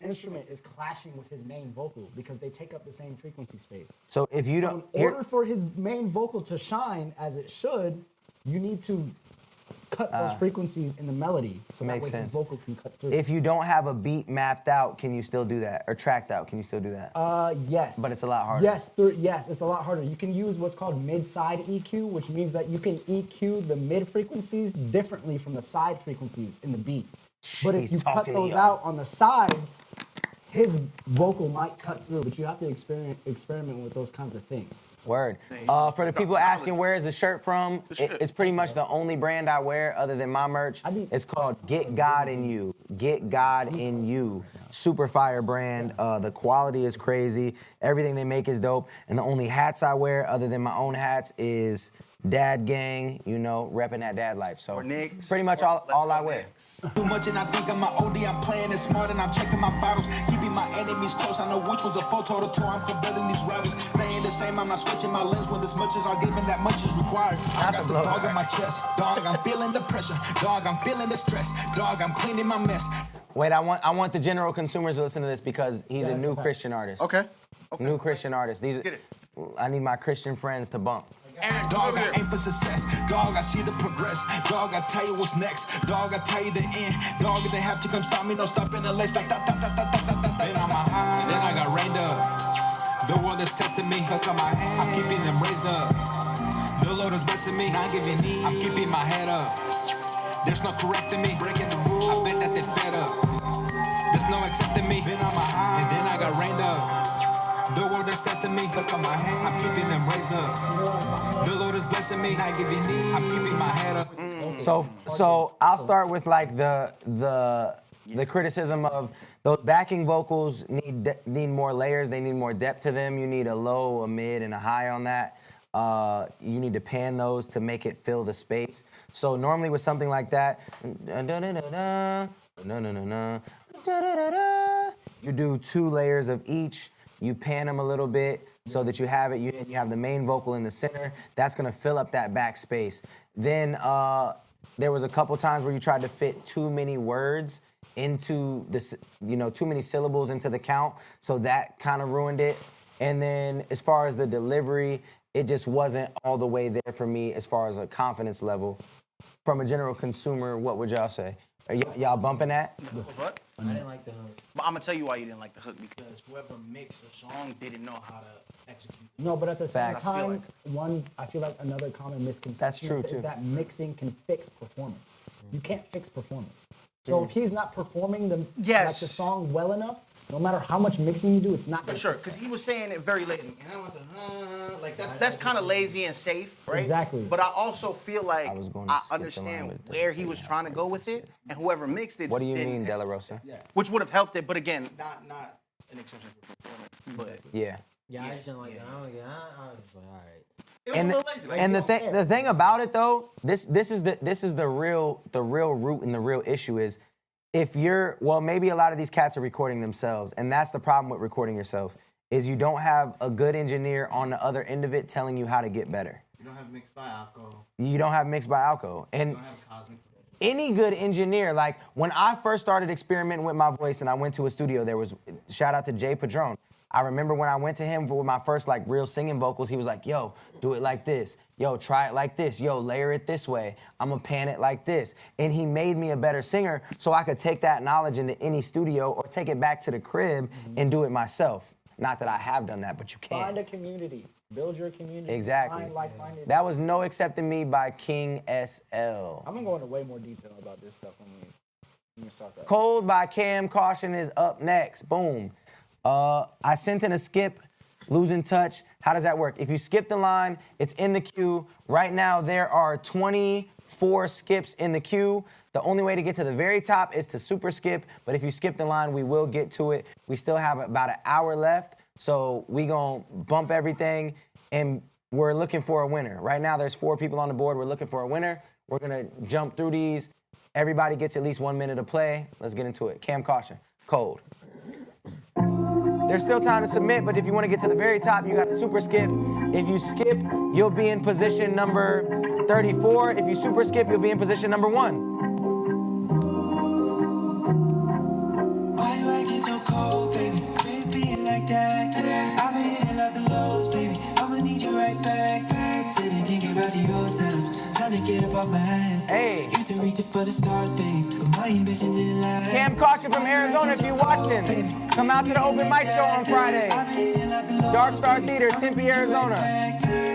instrument is clashing with his main vocal because they take up the same frequency space. So if you don't in order for his main vocal to shine as it should, you need to cut those frequencies in the melody so that makes way his sense. vocal can cut through. If you don't have a beat mapped out, can you still do that? Or tracked out, can you still do that? Yes. But it's a lot harder. Yes, it's a lot harder. You can use what's called mid-side EQ, which means that you can EQ the mid frequencies differently from the side frequencies in the beat. But if He's you cut talking to those y'all. out on the sides, his vocal might cut through, but you have to experiment with those kinds of things. So, Word. For the people asking where is the shirt from, it's pretty much the only brand I wear other than my merch. It's called Get God in You. Get God in You. Super fire brand. The quality is crazy. Everything they make is dope. And the only hats I wear other than my own hats is Dad Gang, you know, repping that dad life. So pretty much all I wear. Too much and I think I'm my OD, I'm playing it smart and I'm checking my vitals. Keeping my enemies close, I know which one's a photo to tour. I'm converting these rivals. Staying the same, I'm not switching my lens when as much as are given, that much is required. I got the dog in my chest. Dog, I'm feeling the pressure. Dog, I'm feeling the stress. Dog, I'm cleaning my mess. Wait, I want the general consumers to listen to this because he's a new Christian artist. Okay. New Christian artist. I need my Christian friends to bump. Dog, I aim for success. Dog, I see the progress. Dog, I tell you what's next. Dog, I tell you the end. Dog, they have to come stop me, no stopping the lace like that. Then I'm high, then I got rained up. The world is testing me, look on my hand. I'm keeping them raised up. The Lord is blessing me, not giving me. I'm keeping my head up. There's no correcting me, breaking the rules. I bet that they fed up. There's no accepting me. Then I'm high, and then I got rained up. The world is testing me, look on my hand. I'm keeping them raised up. The Lord is blessing me, not giving me. I'm keeping my head up. So I'll start with like the criticism of those backing vocals need more layers. They need more depth to them. You need a low, a mid, and a high on that. You need to pan those to make it fill the space. So normally with something like that, you do 2 layers of each. You pan them a little bit so that you have it. You have the main vocal in the center. That's gonna fill up that back space. Then there was a couple times where you tried to fit too many words into this, too many syllables into the count. So that kind of ruined it. And then as far as the delivery, it just wasn't all the way there for me as far as a confidence level. From a general consumer, what would y'all say? Are y'all bumping that? What? I didn't like the hook. But I'm gonna tell you why you didn't like the hook, because whoever mixed the song didn't know how to execute. No, but at the same Facts. time, I feel like another common misconception true, is too. that mixing can fix performance. You can't fix performance. So if he's not performing the song well enough, no matter how much mixing you do, it's not For gonna sure, fix because he was saying it very late. And I want the like that's kind of lazy and safe, right? Exactly. But I also feel like was going to I skip the line, understand but it where doesn't he say was you trying to go with it, and whoever mixed it. What do you didn't mean, have- Della Rosa? Which would have helped it, but again, not an exception for performance. But Yeah, I just didn't like that. I was like, all right. it was And a little lazy. Like, and you the know, thing about it though, this is the real root and the real issue is if maybe a lot of these cats are recording themselves, and that's the problem with recording yourself, is you don't have a good engineer on the other end of it telling you how to get better. You don't have mixed by alcohol. You don't have mixed by alcohol. And You don't have cosmic. any good engineer, like when I first started experimenting with my voice and I went to a studio, there was, shout out to Jay Padron. I remember when I went to him with my first like real singing vocals, he was like, yo, do it like this. Yo, try it like this. Yo, layer it this way. I'm gonna pan it like this. And he made me a better singer so I could take that knowledge into any studio or take it back to the crib and do it myself. Not that I have done that, but you can. find a community. build your community. Exactly. Find like-minded. That was No Accepting Me by King SL. I'm gonna go into way more detail about this stuff when we start that. Cold by Cam Caution is up next. Boom. I sent in a skip, losing touch. How does that work? If you skip the line, it's in the queue. Right now, there are 24 skips in the queue. The only way to get to the very top is to super skip, but if you skip the line, we will get to it. We still have about an hour left, so we gonna bump everything, and we're looking for a winner. Right now, there's 4 people on the board. We're looking for a winner. We're gonna jump through these. Everybody gets at least 1 minute to play. Let's get into it. Cam Caution, Cold. There's still time to submit, but if you want to get to the very top, you got to super skip. If you skip, you'll be in position number 34. If you super skip, you'll be in position number 1. Why you acting so cold, baby? Quit being like that. I've been hitting lots of lows, baby. I'ma need you right back. Sitting thinking about the old times. Time to get up off my ass. Hey. Used to reach for the stars, babe. But my ambition didn't last. Cam Caution from Arizona, if you're watching, come out to the open mic show on Friday. Dark Star Theater, Tempe, Arizona.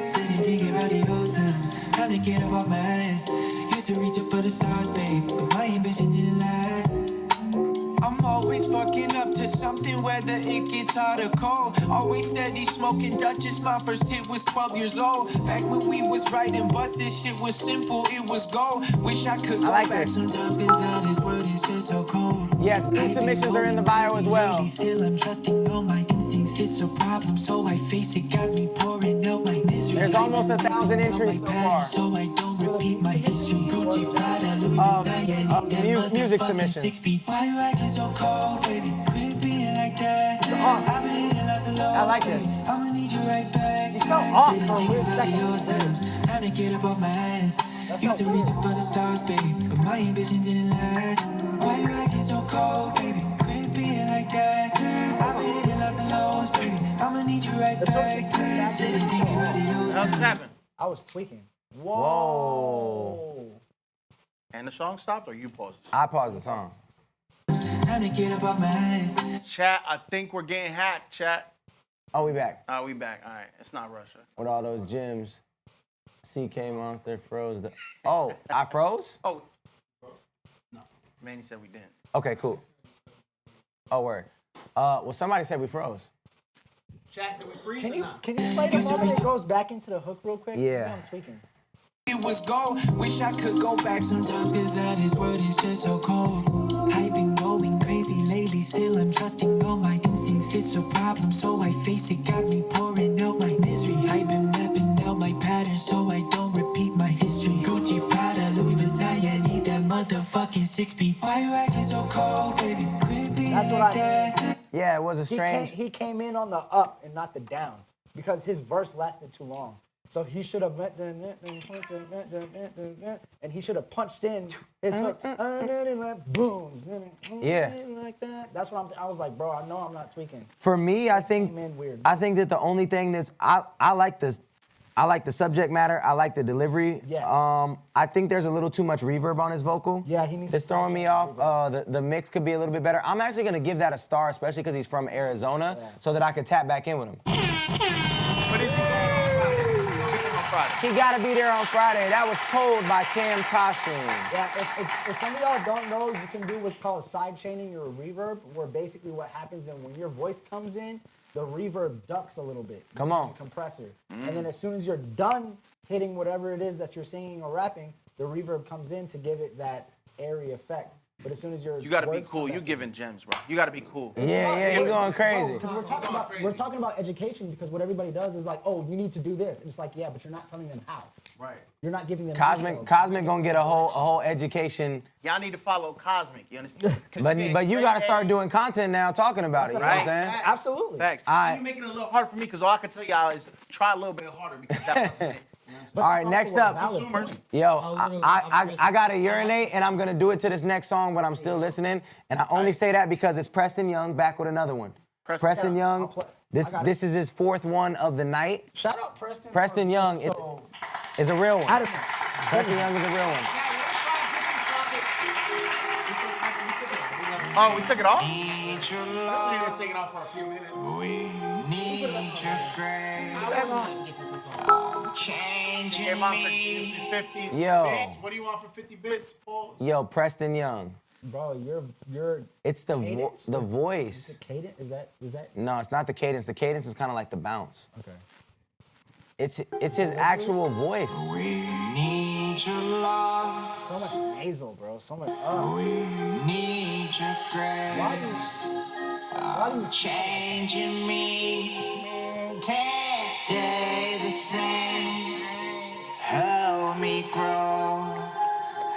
Sitting thinking about the old times. Time to get up off my ass. Used to reach for the stars, babe. But my ambition didn't last. I'm always fucking up to something, whether it gets hot or cold. Always steady smoking Dutchess. My first hit was 12 years old. Back when we was writing buses, shit was simple, it was gold. Wish I could go back sometimes, cause out this world is just so cold. Yes, these submissions are in the bio as well. Still, I'm trusting all my instincts. It's a problem, so I face it. Got me pouring out my misery. There's almost 1,000 entries so far. So I don't repeat my history. Gucci, Prada, Louis Vuitton, music submissions. Why you acting so cold, baby? Quit being like that. I've been hitting lots of lows. I like this. I'ma need you right back. It's not off Sitting for a thinking weird about the second. old times. Time to get up off my ass. Used to reach for the stars, baby, but my ambition didn't last. Why you acting so cold, baby? Quit being like that. I've been hitting lots of lows, baby. I'ma need you right back. Sitting thinking about the old What's times. happened? I was tweaking. Whoa. And the song stopped, or you paused? I paused the song. Time to get up off my ass. Chat, I think we're getting hacked, chat. Oh, we back. We back. All right, it's not Russia. With all those gems. CK Monster froze the... Oh, I froze? Oh. No. Manny said we didn't. Okay, cool. Oh, word. Well, somebody said we froze. Chat, did we freeze Can or you not? play the moment it goes back into the hook real quick? Yeah. Maybe I'm tweaking. It was gold. Wish I could go back sometimes, cause that is world is just so cold. I've been going crazy lately, still I'm trusting all my instincts. It's a problem, so I face it. Got me pouring out my misery. I've been mapping out my patterns, so I don't repeat my history. Gucci, Prada, Louis Vuitton, I need that motherfucking 6-speed. Why you acting so cold, baby? Quit being That's what like I that. Yeah, it was a strange... He came in on the up and not the down because his verse lasted too long. So he should have and he should have punched in his hook. Booms. Yeah. Like that. That's what I was like, bro, I know I'm not tweaking. For me, I think that the only thing that's I like this. I like the subject matter. I like the delivery. Yeah. I think there's a little too much reverb on his vocal. Yeah, he needs It's to throwing me off. The mix could be a little bit better. I'm actually gonna give that a star, especially because he's from Arizona, so that I could tap back in with him. He gotta be there on Friday. That was Cold by Cam Caution. Yeah, if some of y'all don't know, you can do what's called side chaining your reverb, where basically what happens is when your voice comes in, the reverb ducks a little bit. Come on. The compressor. And then as soon as you're done hitting whatever it is that you're singing or rapping, the reverb comes in to give it that airy effect. But as soon as You gotta be cool. You're giving gems, bro. You gotta be cool. Yeah, you're going crazy. Because we're talking about education, because what everybody does is like, oh, you need to do this. And it's like, yeah, but you're not telling them how. Right. You're not giving them Cosmic gonna get a whole education. Y'all need to follow Cosmic. You understand? But you gotta start doing content now, talking about it. You know what I'm saying? Absolutely. Facts. All You're making it a little hard for me because all I can tell y'all is try a little bit harder because that wasn't it. All right, next up. Yo, I gotta urinate and I'm gonna do it to this next song, but I'm still listening. And I only say that because it's Preston Young back with another one. Preston Young. This is his 4th one of the night. Shout out Preston. Preston Young is a real one. Preston Young is a real one. Oh, we took it off? We need to take it off for a few minutes. We need your grace. Came on for 50 Yo. bits. What do you want for 50 bits, Paul? Yo, Preston Young. Bro, you're. It's the cadence the or- voice. Is it cadence? Is that? No, it's not the cadence. The cadence is kind of like the bounce. Okay. It's his actual voice. Need your love. So much nasal, bro. So much. Need your grace. Why do you Changing me. Can't stay the same. Help me grow.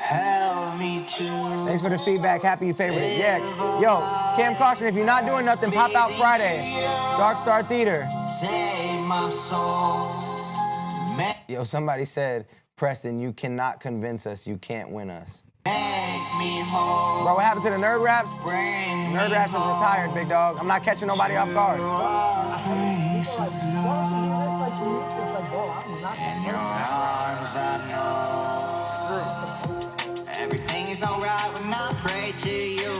Help me to. Thanks for the feedback. Happy you favored it. Yeah. Yo, Cam Caution, if you're not doing nothing, pop out Friday. Dark Star Theater. Save my soul. Yo, somebody said, Preston, you cannot convince us. You can't win us. Make me whole. Bro, what happened to the Nerd Raps? Nerd Raps is retired, big dog. I'm not catching nobody off guard. In your arms, I know. Everything is alright when I pray to you.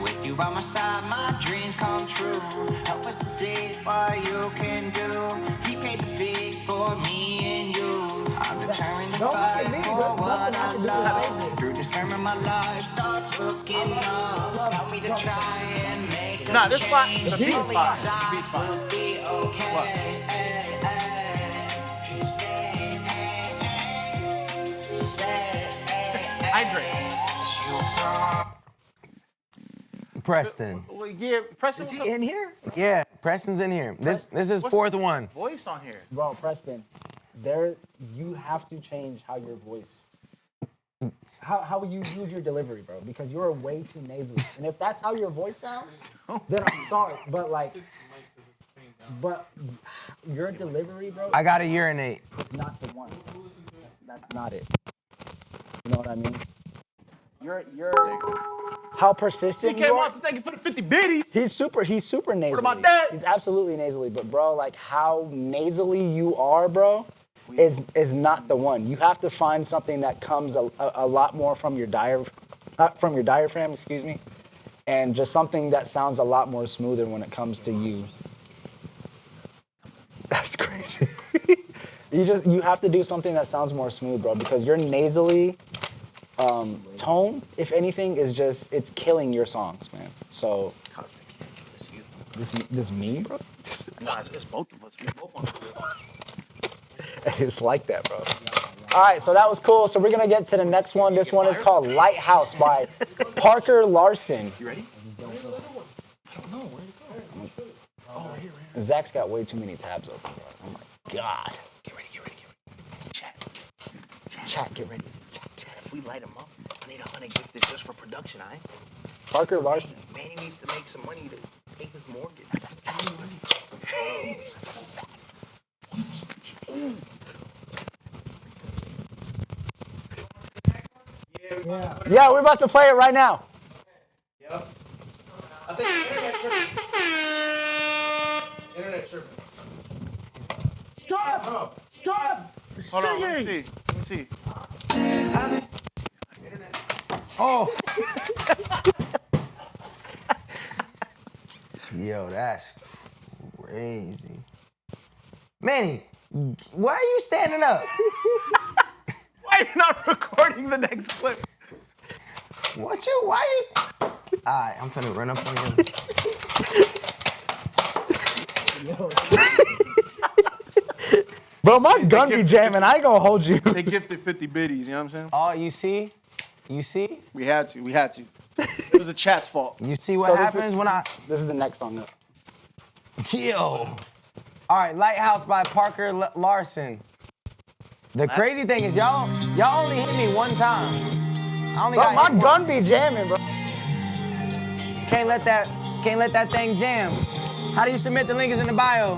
With you by my side, my dreams come true. Help us to see what you can do. He paid the fee for me and you. I'm determined to fight for what I love. Through discernment, my life starts looking up. Help me to try and make Nah, a this fine. change. The beat's fine. The I beat's fine. will be okay. Preston. Well, yeah, Preston. Is he in here? Yeah, Preston's in here. This is What's fourth the one. Voice on here. Bro, Preston, you have to change how your voice, how you use your delivery, bro, because you're way too nasally. And if that's how your voice sounds, then I'm sorry, but your delivery, bro. I gotta urinate. It's not the one. That's not it. You know what I mean? You're how persistent CK you are. wants to thank you for the 50 biddies. He's super nasally. What about that? He's absolutely nasally, but bro, like how nasally you are, bro, is not the one. You have to find something that comes a lot more from your diaphragm, excuse me, and just something that sounds a lot more smoother when it comes to you. That's crazy. You have to do something that sounds more smooth, bro, because your nasally tone, if anything, is just, it's killing your songs, man. So this me, bro? Nah, it's both of us. We both on It's like that, bro. All right, so that was cool. So we're gonna get to the next one. This one is called Lighthouse by Parker Larson. You ready? Zach's got way too many tabs open, bro. Oh my God. Get ready. Chat, get ready. If we light him up, I need 100 gifted just for production, all right? Parker Larson. Manny needs to make some money to pay his mortgage. That's a fact. That's a fact. Yeah, we're about to play it right now. Yep. I think internet tripping. Stop! Hold on, let me see. Oh. Yo, that's crazy. Manny, why are you standing up? Why are you not recording the next clip? Why you? Alright, I'm finna run up on you. Bro, my gun be jamming. I ain't gonna hold you. They gifted 50 biddies, you know what I'm saying? Oh, you see? We had to. It was the chat's fault. You see what happens when I... This is the next song up. Yo. All right, Lighthouse by Parker Larson. The crazy thing is y'all only hit me one time. I only Bro, got my hit gun once. be jamming, bro. Can't let that thing jam. How do you submit? The link is in the bio.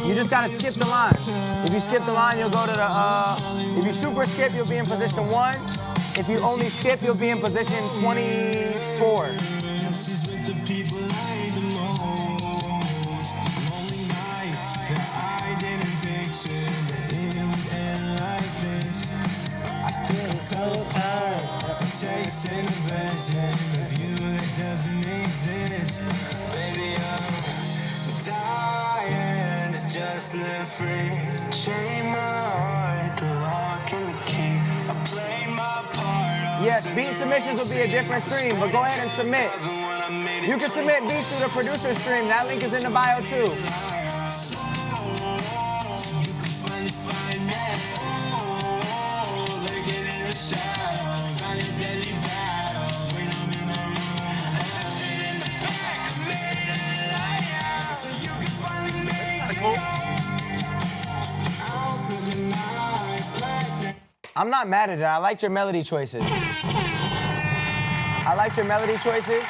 You just gotta skip the line. If you skip the line, you'll go to the, if you super skip, you'll be in position 1. If you only skip, you'll be in position 24. Just free. Chain my heart, the lock and the key. I played my part. Yes, beat submissions will be a different stream, but go ahead and submit. You can submit beats through the producer stream. That link is in the bio too. I'm not mad at it. I liked your melody choices. I liked your melody choices.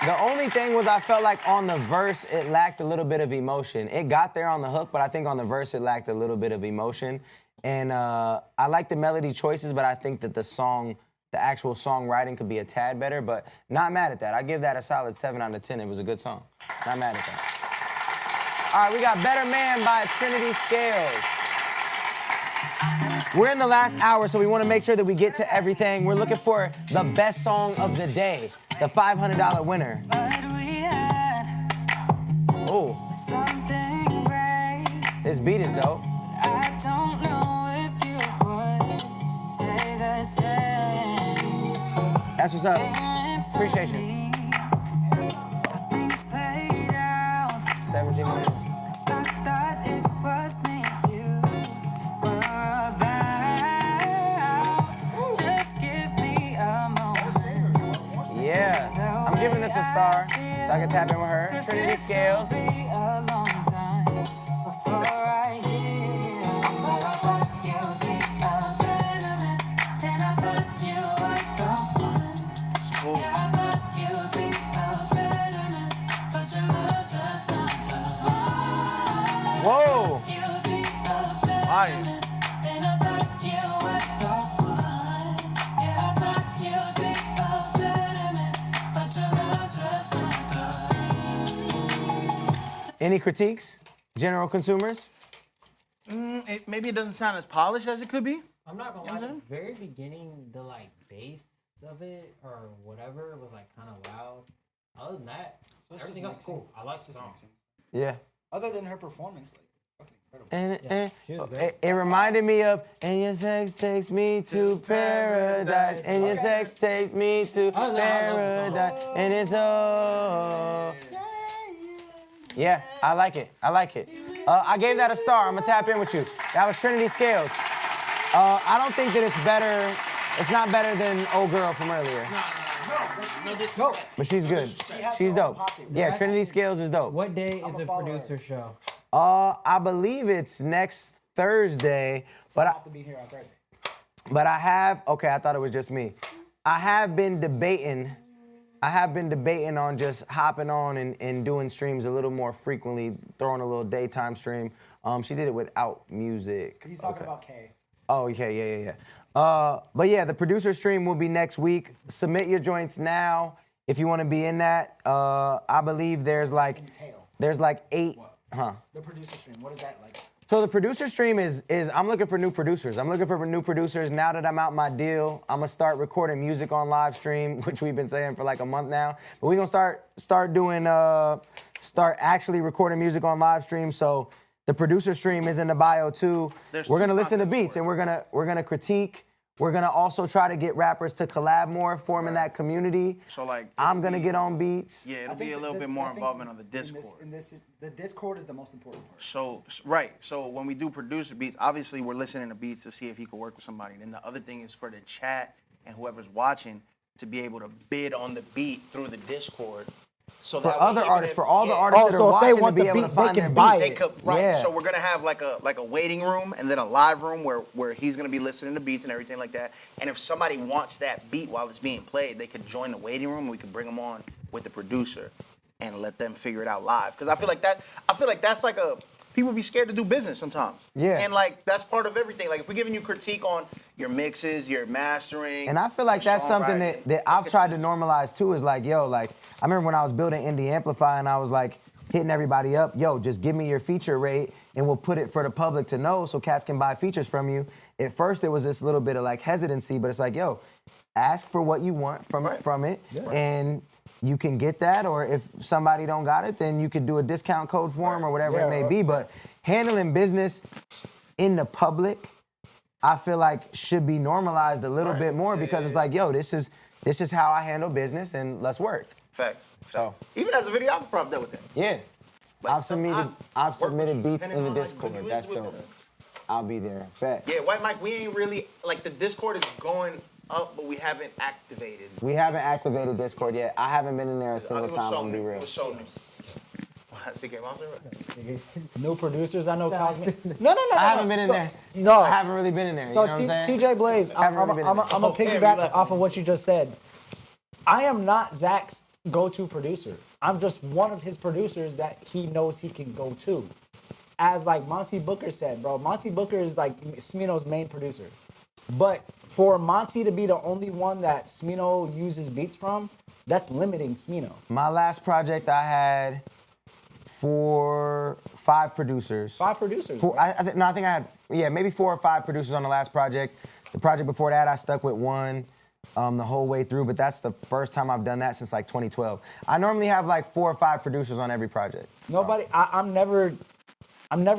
The only thing was I felt like on the verse, it lacked a little bit of emotion. It got there on the hook, but I think on the verse, it lacked a little bit of emotion. And I like the melody choices, but I think that the actual songwriting could be a tad better, but not mad at that. I give that a solid 7 out of 10. It was a good song. Not mad at that. All right, we got Better Man by Trinity Scales. We're in the last hour, so we want to make sure that we get to everything. We're looking for the best song of the day, the $500 winner. Oh. This beat is dope. I don't know if you would say the same. That's what's up. Appreciate you. Things played out. 17 minutes. I thought it was me you were about. Just give me a moment. Yeah. I'm giving this a star so I can tap in with her. Trinity Scales. A long time before I hear. But I thought you'd be a better man. And I thought you were the one. Yeah, I thought you'd be a better man. But your love's just not the one. Whoa. You'd be a better man. And I thought you were the one. Yeah, I thought you'd be a better man. But your love's just not the Any critiques? General consumers? Maybe it doesn't sound as polished as it could be. I'm not gonna lie. At the very beginning, the like bass of it or whatever was like kind of loud. Other than that, everything else cool. I like the song. Yeah. Other than her performance, like fucking incredible. It reminded me of, and your sex takes me to paradise, and your sex takes me to paradise, and it's all. Yeah, I like it. I like it. I gave that a star. I'm gonna tap in with you. That was Trinity Scales. I don't think that it's better. It's not better than Old Girl from earlier. No. But she's good. She's dope. Yeah, Trinity Scales is dope. What day is the producer show? I believe it's next Thursday, but have to be here on Thursday. But I thought it was just me. I have been debating on just hopping on and doing streams a little more frequently, throwing a little daytime stream. She did it without music. He's talking about K. Oh, okay, yeah. But yeah, the producer stream will be next week. Submit your joints now if you want to be in that. I believe there's like 8. Huh? The producer stream, what is that like? So the producer stream is I'm looking for new producers. I'm looking for new producers. Now that I'm out my deal, I'm gonna start recording music on live stream, which we've been saying for like a month now. But we're gonna start actually recording music on live stream. So the producer stream is in the bio too. We're gonna listen to beats and we're gonna critique. We're gonna also try to get rappers to collab more, forming that community. So like I'm gonna get on beats. Yeah, it'll be a little bit more involvement on the Discord. The Discord is the most important part. So when we do producer beats, obviously we're listening to beats to see if he could work with somebody. Then the other thing is for the chat and whoever's watching to be able to bid on the beat through the Discord. So for other artists, for all the artists that are watching to be able to find their beat. Right. So we're gonna have like a waiting room and then a live room where he's gonna be listening to beats and everything like that. And if somebody wants that beat while it's being played, they could join the waiting room and we could bring them on with the producer and let them figure it out live. Because I feel like that's like people be scared to do business sometimes. Yeah. And like that's part of everything. Like if we're giving you critique on your mixes, your mastering. And I feel like that's something that I've tried to normalize too, is like, yo, like, I remember when I was building Indie Amplify and I was like hitting everybody up, yo, just give me your feature rate and we'll put it for the public to know so cats can buy features from you. At first it was this little bit of like hesitancy, but it's like, yo, ask for what you want from it. Yeah. And you can get that, or if somebody don't got it, then you could do a discount code for them or whatever it may be. But handling business in the public, I feel like should be normalized a little bit more because it's like, yo, this is how I handle business, and let's work. Facts. So even as a videographer, I've dealt with that. Yeah, Like, I've submitted beats in the depending on, like, Discord. who you That's is with dope. them. I'll be there. Bet. Yeah, White Mike, we ain't really like the Discord is going up, but we haven't activated. We haven't activated Discord yet. I haven't been in there a single time. I'm gonna be real. New producers, I know Cosmic. No. I haven't been in there. No, I haven't really been in there. So you know what I'm saying? TJ Blaze, I'm Haven't really been in there. gonna piggyback off of what you just said. I am not Zach's go-to producer. I'm just one of his producers that he knows he can go to. As like Monty Booker said, bro, Monty Booker is like Smino's main producer. But for Monty to be the only one that Smino uses beats from, that's limiting Smino. My last project, I had 5 producers. 5 producers. I think I had maybe 4 or 5 producers on the last project. The project before that, I stuck with one the whole way through, but that's the first time I've done that since like 2012. I normally have like 4 or 5 producers on every project. Nobody, I'm never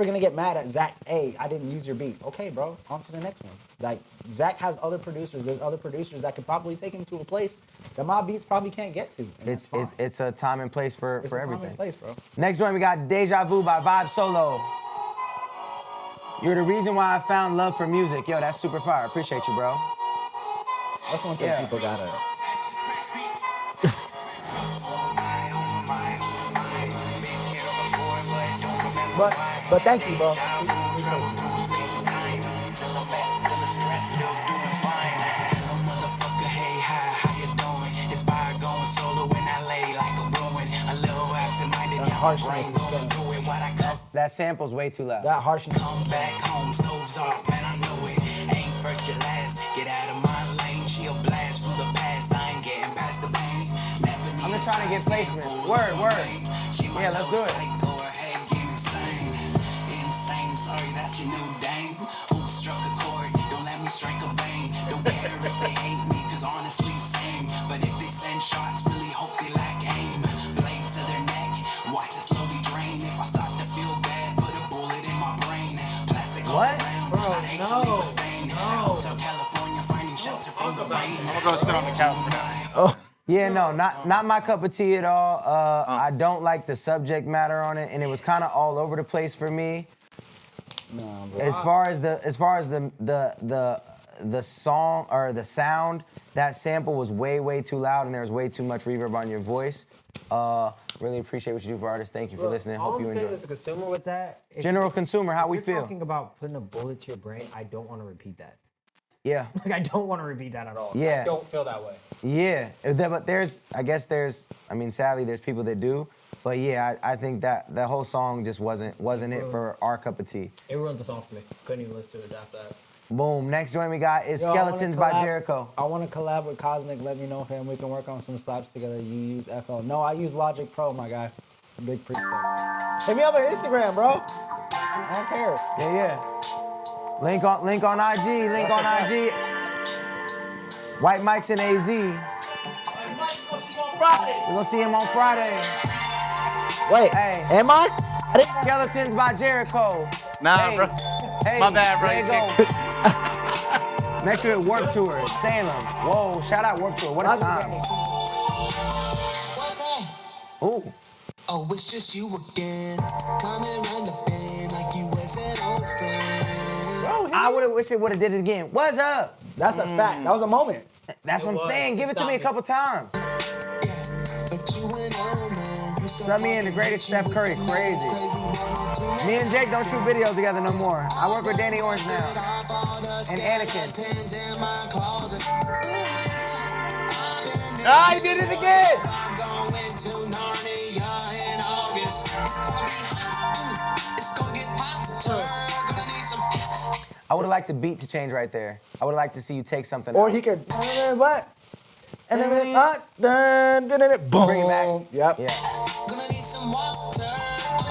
gonna get mad at Zach. Hey, I didn't use your beat. Okay, bro, on to the next one. Like Zach has other producers. There's other producers that could probably take him to a place that my beats probably can't get to. It's a time and place for It's a everything. time and place, bro. Next joint, we got Deja Vu by Vibe Solo. You're the reason why I found love for music. Yo, that's super fire. Appreciate you, bro. That's one thing people gotta. But thank you, bro. That sample's way too loud. That harsh. Come back home, stoves off, man, I know it. Ain't first, you last. Get out of my lane, she a blast from the past. I ain't getting past the pain. I'm just trying to get placements. Word. Yeah, let's do it. Go ahead, get insane. Insane, sorry, that's your new dame. Oops, struck a chord, don't let me strike a vein. Don't care if they hate me, cause honestly, same. But if they send shots, really hope they lack aim. Blade to their neck, watch it slowly drain. If I start to feel bad, put a bullet in my brain. Plastic all around, I hate to leave a stain. Hotel California, finding shelter from the rain. I'm gonna go sit on the couch. Yeah, no, not my cup of tea at all. I don't like the subject matter on it, and it was kind of all over the place for me. No, bro. As far as the song or the sound, that sample was way too loud, and there was way too much reverb on your voice. Really appreciate what you do for artists. Thank you for listening. Hope you enjoy. As a consumer with that, General consumer, how we feel. Talking about putting a bullet to your brain, I don't want to repeat that. Yeah. Like I don't want to repeat that at all. Yeah. I don't feel that way. Yeah, but sadly, there's people that do. But yeah, I think that the whole song just wasn't it for our cup of tea. It ruined the song for me. Couldn't even listen to it after that. Boom. Next joint we got is Skeletons by Jericho. I want to collab with Cosmic. Let me know, fam. We can work on some slaps together. You use FL. No, I use Logic Pro, my guy. Big pre stuff. Hit me up on Instagram, bro. I don't care. Yeah. Link on IG. Link on IG. White Mike's in AZ. We're gonna see him on Friday. Wait, hey, am I? Skeletons by Jericho. Nah, hey, bro. Hey, My bad, bro. There you go. Next to it, Warp Tour, Salem. Whoa, shout out Warp Tour. What a time. Ooh. Oh, it's just you again. Coming around the bend like you was an old friend. I would've wished it would've did it again. What's up? That's a fact. That was a moment. That's what I'm saying. Give it to me a couple times. Summy and the greatest Steph Curry, crazy. Me and Jake don't shoot videos together no more. I work with Danny Orange now. And Anakin. Ah, he did it again! I would've liked the beat to change right there. I would've liked to see you take something Or out. he could, what? And then, boom. Bring it back. Yep. Yeah. Gonna need some water. I'm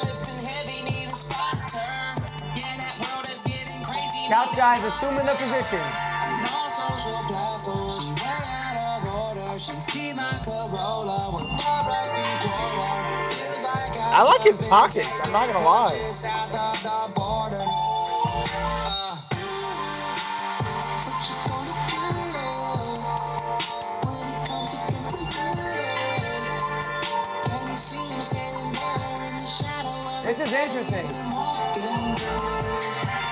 lifting heavy, need a spot turn. Yeah, that world is getting crazy. Couch guys assuming the position. No social platform. She way out of order. She I like his pockets. I'm not gonna lie. This is interesting.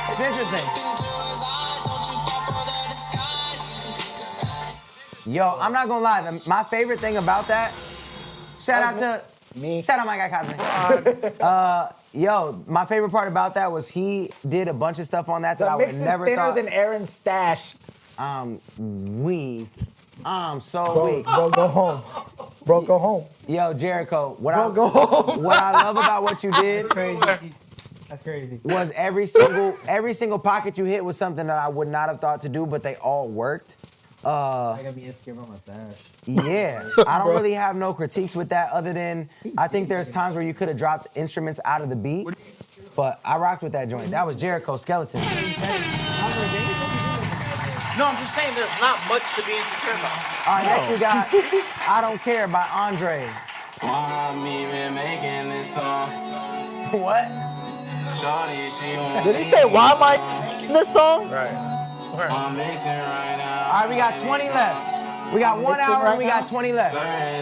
It's interesting. Yo, I'm not gonna lie. My favorite thing about that, shout out to me. Shout out my guy Cosme. Yo, my favorite part about that was he did a bunch of stuff on that I would never thinner thought. than Aaron's stash. Weak. I'm so Bro, weak. bro, go home. Bro, go home. Yo, Jericho, Go home. what I love about what you did That's crazy. was every single pocket you hit was something that I would not have thought to do, but they all worked. I gotta be insecure about my stash. Yeah, I don't really have no critiques with that other than I think there's times where you could have dropped instruments out of the beat, but I rocked with that joint. That was Jericho Skeleton. No, I'm just saying there's not much to be insecure about. All right, next we got I Don't Care by Andre. I'm even making this song. What? Shorty, she won't Did he say why am I in this song? Right. I'm mixing right now. All right, we got 20 left. We got 1 hour and we got 20 left. I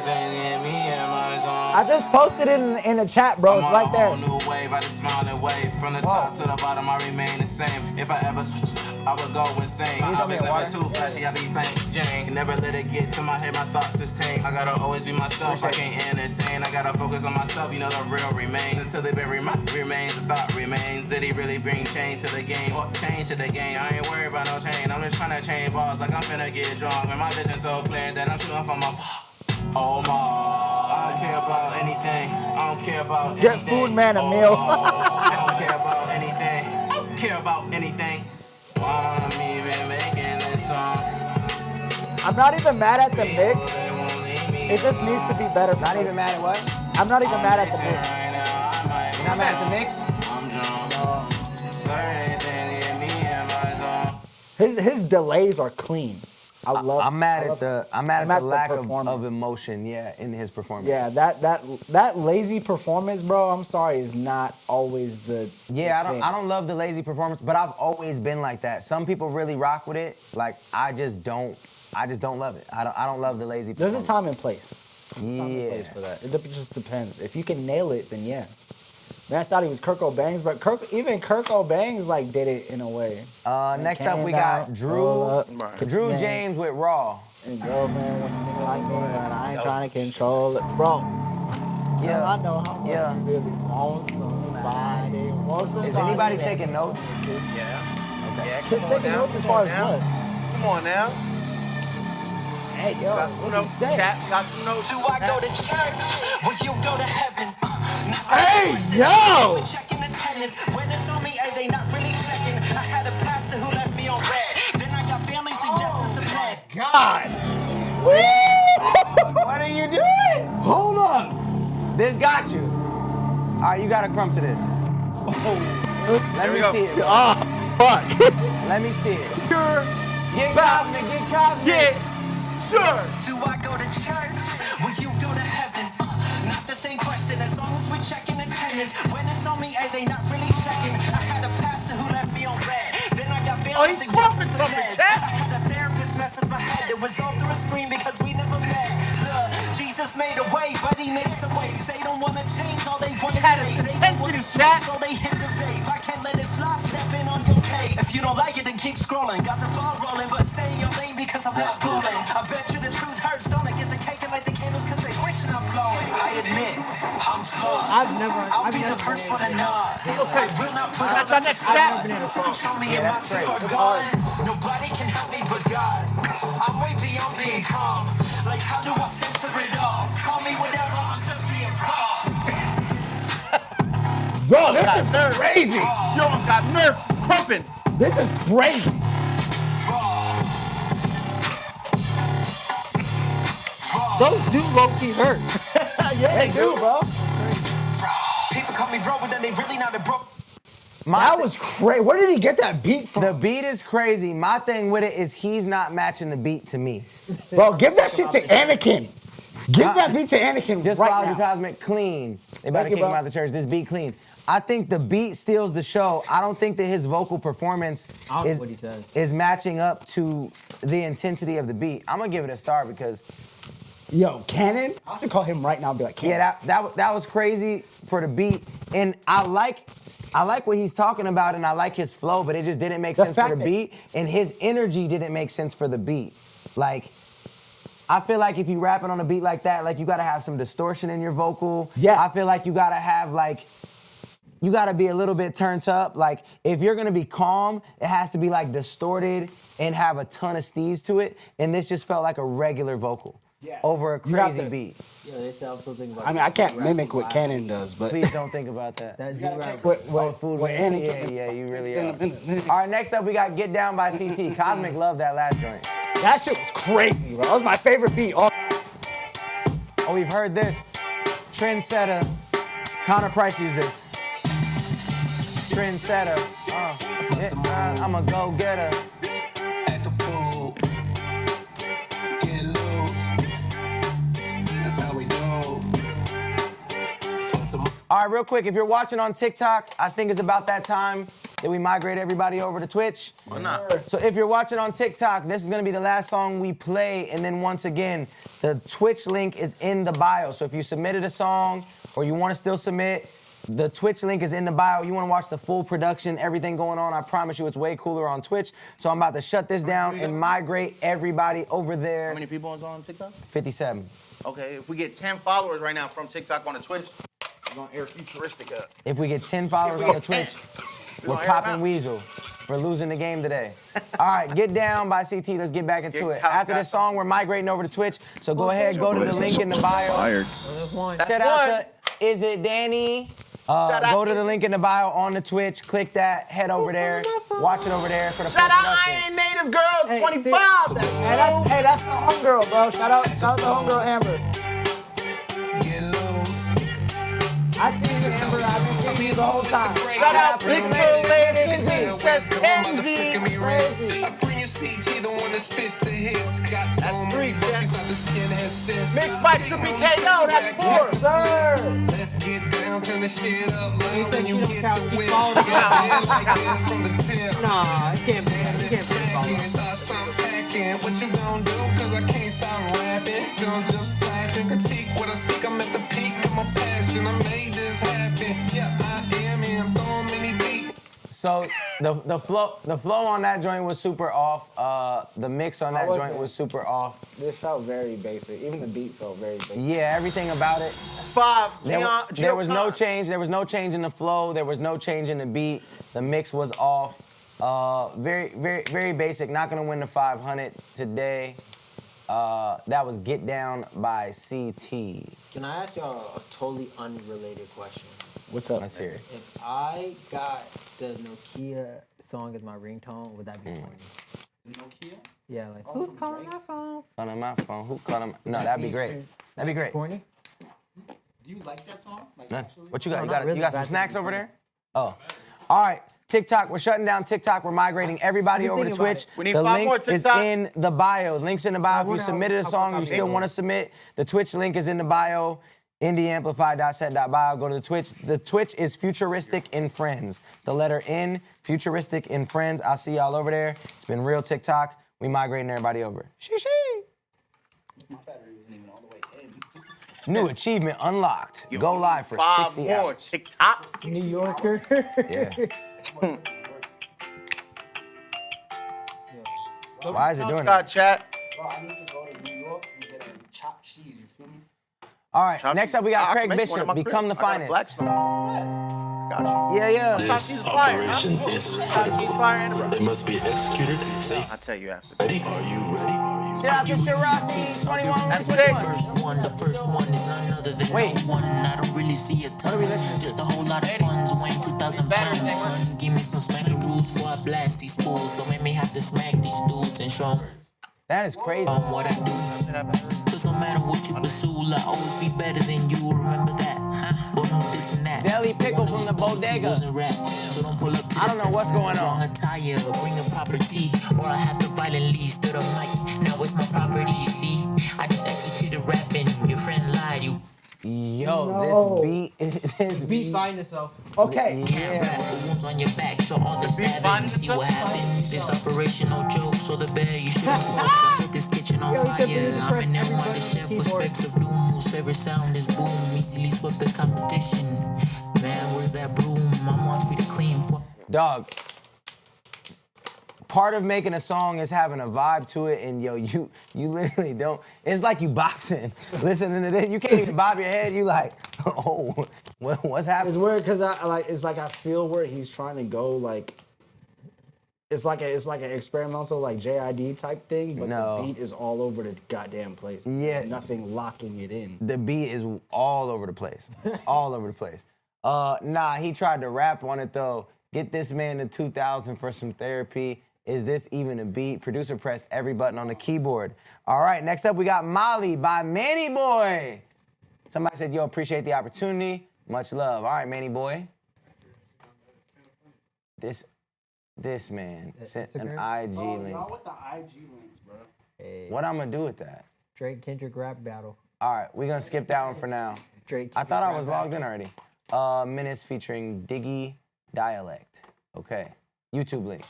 just posted it in the chat, bro. It's right there. New wave, I just smile and wave. From the top to the bottom, I remain the same. If I ever switch, I would go insane. I was never too flashy, I be playing Jane. Never let it get to my head, my thoughts is tame. I gotta always be myself, I can't entertain. I gotta focus on myself, you know the real remains. Until the been remains, the thought remains. Did he really bring change to the game? Or change to the game? I ain't worried about no change. I'm just trying to change balls like I'm finna get drunk. When my vision's so clear that I'm shooting for my oh my. I don't care about anything. I don't care about anything. Get food man a meal. I don't care about anything. I don't care about anything. I'm even making this song. I'm not even mad at the mix. It just needs to be better. Not even mad at what? I'm not even mad at the mix. You're not mad at the mix? I'm drunk. Certain in me and my zone. His delays are clean. I'm mad at the lack of emotion, in his performance. Yeah, that lazy performance, bro. I'm sorry, is not always the. Yeah, the I don't love the lazy performance, but I've always been like that. Some people really rock with it. Like I just don't love it. I don't love the lazy performance. There's a time and place. There's a time and Yeah. place for that. It just depends. If you can nail it, then yeah. Man, I thought he was Kirk O'Bangs, but even Kirk O'Bangs like did it in a way. Next up we got Drew James with Raw. And yo, man, when a nigga like me, but I ain't trying to control it, bro. Yeah, I know how much you really want somebody. Is anybody taking notes? Yeah. Okay. Yeah, come on Taking now. notes as Come far on as now. what? Come on now. Hey, yo, Got what no he say? chat. Got some notes. Do I go to church? Will you go to heaven? Hey, yo! Checking attendance. When it's on me, are they not really checking? I had a pastor who left me on red. Then I got family suggestions to play. God. What are you doing? Hold up. This got you. All right, you got to crumb to this. Let me see it. Ah, fuck. Let me see it. Sure. Get cosmic, get cosmic. Yeah, sure. Do I go to church? Will you go to heaven? Not the same question, as long as we're checking attendance. When it's on me, are they not really checking? I had a pastor who left me on red. Then I got family suggestions to meds. I had a therapist mess with my head. It was all through a screen because we never met. Look, Jesus made a way, but he made some waves. They don't want to change, all they want to say. They don't want to smoke, so they hit the vape. I can't let it fly, step in on your pay. If you don't like it, then keep scrolling. Got the ball rolling, but stay in your lane because I'm not balling. I bet you the truth hurts, don't it? Get the cake and light the candles because they wishing I'm blowing. I admit, I'm flawed. I'll be the first one to nod. I will not put up a facade. Tell me am I too far gone? Nobody can help me but God. I'm way beyond being calm. Like how do I censor it all? Call me whatever, I'm just being raw. Bro, this is crazy. You almost got nerfed crumping. This is crazy. Those do low-key hurt. Yeah, they do, bro. People call me bro, but then they really not a bro. That was crazy. Where did he get that beat from? The beat is crazy. My thing with it is he's not matching the beat to me. Bro, give that shit to Anakin. Give that beat to Anakin Just right follow now. the Cosmic clean. They about to kick him out of the church. This beat clean. I think the beat steals the show. I don't think that his vocal performance is matching up to the intensity of the beat. I'm gonna give it a star because, yo, Cannon. I should call him right now and be like, Cannon. Yeah, that was crazy for the beat, and I like what he's talking about, and I like his flow, but it just didn't make sense for the beat, and his energy didn't make sense for the beat. Like, I feel like if you rapping on a beat like that, like you gotta have some distortion in your vocal. Yeah. I feel like you gotta have you gotta be a little bit turned up. Like, if you're gonna be calm, it has to be like distorted and have a ton of steez to it. And this just felt like a regular vocal over a crazy beat. Yeah, they say also think about. I mean, I can't mimic what Cannon does, but please don't think about that. What Annie. Yeah, you really are. All right, next up we got "Get Down" by CT. Cosmic loved that last joint. That shit was crazy, bro. That was my favorite beat. Oh, we've heard this. Trendsetter. Connor Price used this. Trendsetter. I'm a go-getter. Act a fool. Get loose. That's how we do. All right, real quick, if you're watching on TikTok, I think it's about that time that we migrate everybody over to Twitch. Why not? So if you're watching on TikTok, this is gonna be the last song we play, and then once again, the Twitch link is in the bio. So if you submitted a song or you wanna still submit, the Twitch link is in the bio. You wanna watch the full production, everything going on, I promise you it's way cooler on Twitch. So I'm about to shut this down and migrate everybody over there. How many people is on TikTok? 57. Okay, if we get 10 followers right now from TikTok on the Twitch, we're gonna air Futuristic up. If we get 10 followers on the Twitch, we're popping Weasel for losing the game today. All right, "Get Down" by CT. Let's get back into it. After this song, we're migrating over to Twitch. So go ahead, go to the link in the bio. Shout out to Is It Danny? Go to the link in the bio on the Twitch. Click that. Head over there. Watch it over there for the full Shout out production. I Ain't Native Girl 25. That's the homegirl, bro. Shout out to homegirl Amber. I see you, Amber. I've been seeing you the whole time. Shout out Pixel Lady. Says Kenzie. I bring you CT, the one that spits the hits. Got so many books, you thought the skin had sense. Mixed by Trippy KO. That's 4. Sir. Let's get down, turn the shit up. Love when you get the whip. Get like this from the tip. Nah, it can't be. It can't be. What you gonna do? Cause I can't stop rapping. Gonna just flash and critique what I speak. I'm at the peak of my passion. I made this happen. Yeah, I am here. I'm throwing many beats. So the flow on that joint was super off. The mix on that joint was super off. This felt very basic. Even the beat felt very basic. Yeah, everything about it. That's 5. There was no change. There was no change in the flow. There was no change in the beat. The mix was off. Very, very, very basic. Not gonna win the 500 today. That was "Get Down" by CT. Can I ask y'all a totally unrelated question? What's up? Let's hear it. If I got the Nokia song as my ringtone, would that be corny? Nokia? Yeah, like, who's calling my phone? On my phone. Who called him? No, that'd be great. That'd be great. Corny? Do you like that song? Like, None. actually? What you got? No, not really, You got but I some think snacks it's over funny. there? Oh. All right. TikTok, we're shutting down TikTok. We're migrating everybody over to Twitch. We need the 5 link more is TikTok. in the bio. Link's in the bio. If you submitted a song and you still want to submit, the Twitch link is in the bio. IndieAmplify.set.bio. Go to the Twitch. The Twitch is Futuristic in Friends. The letter N, Futuristic in Friends. I'll see y'all over there. It's been real TikTok. We migrating everybody over. Shee-shee. My battery wasn't even all the way in. New achievement unlocked. Go live for 5 60 more hours. TikToks. New Yorker. Yeah. Why is it doing that? Chat. Bro, I need to go to New York and get a chopped cheese, you feel me? All right, next up we got I can Craig make one Bishop, in my Become the crib. I got a Finest. Blackstone. Got you. Yeah. This operation is critical. It must be executed safe. I'll tell you after. Ready? Are you ready? Shout out to Shirasi, 21 That's 21. The first one is none other than Wait. no one. I don't really see a ton. Just a whole lot of funds. Weighing 2,000 pounds. Give me some spectacles before I blast these fools. Don't make me have to smack these dudes and show them That is crazy. what I do. Cause no matter what you pursue, I'll always be better than you. Remember that. Or no this and that. Deli Pickle from the bodega. So don't pull up to I don't know what's going on. attire, bring a proper tea, or I have to violently stir the mic. Now it's my property, see? I just executed rapping. Your friend lied, you Yo, this beat find itself. Okay. Yeah. Wounds on your back, show all the stabbing. See what happened. This operational joke, so the bear you should have set this kitchen on fire. I'm in there one the chef with specks of doom. Whose favorite sound is boom. Easily swept the competition. Man, where's that broom? Mom wants me to clean for. Dog. Part of making a song is having a vibe to it, and yo, you literally don't. It's like you boxing. Listening to this, you can't even bob your head. You like, oh, what's happening? It's weird because I feel where he's trying to go. Like, it's like an experimental like JID type thing, but the beat is all over the goddamn place. Yeah, There's nothing locking it in. The beat is all over the place, all over the place. Nah, he tried to rap on it though. Get this man to 2,000 for some therapy. Is this even a beat? Producer pressed every button on the keyboard. All right, next up we got Molly by Manny Boy. Somebody said, yo, appreciate the opportunity. Much love. All right, Manny Boy. This man sent an IG link. Not with the IG links, bro. Hey. What I'm gonna do with that? Drake Kendrick rap battle. All right, we're gonna skip that one for now. Drake. I thought I was logged in already. Minutes featuring Diggy Dialect. Okay, YouTube link.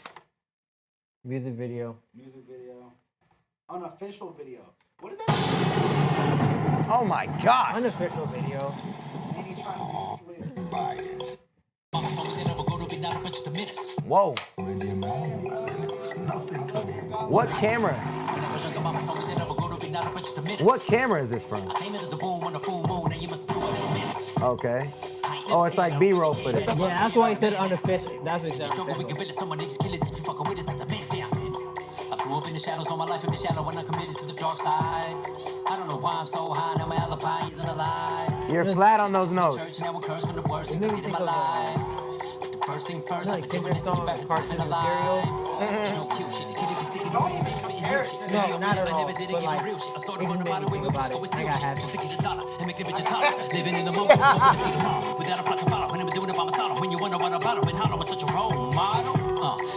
Music video. Music video. Unofficial video. What is that? Oh my God. Unofficial video. And he's trying to be slick. Whoa. What camera? What camera is this from? Okay. Oh, it's like B-roll footage. Yeah, that's why he said unofficial. That's what he said. Unofficial. I grew up in the shadows all my life, in the shadow when I committed to the dark side. I don't know why I'm so high, now my alibi isn't alive. You're flat on those notes. Now we're cursed from the worst thing I did in my life. First things first, I'm doing this song back to the alive. No cute shit, the kid is sick of doing this, but No, not at all. But like, I started running by the way, we about go it. with I still got shit, happy. just to get a dollar and make the bitches holler. Living in the moment, hoping to see tomorrow. Without a plot to follow, when I'm doing it by my solo. When you wonder what about it, when how I'm such a role model.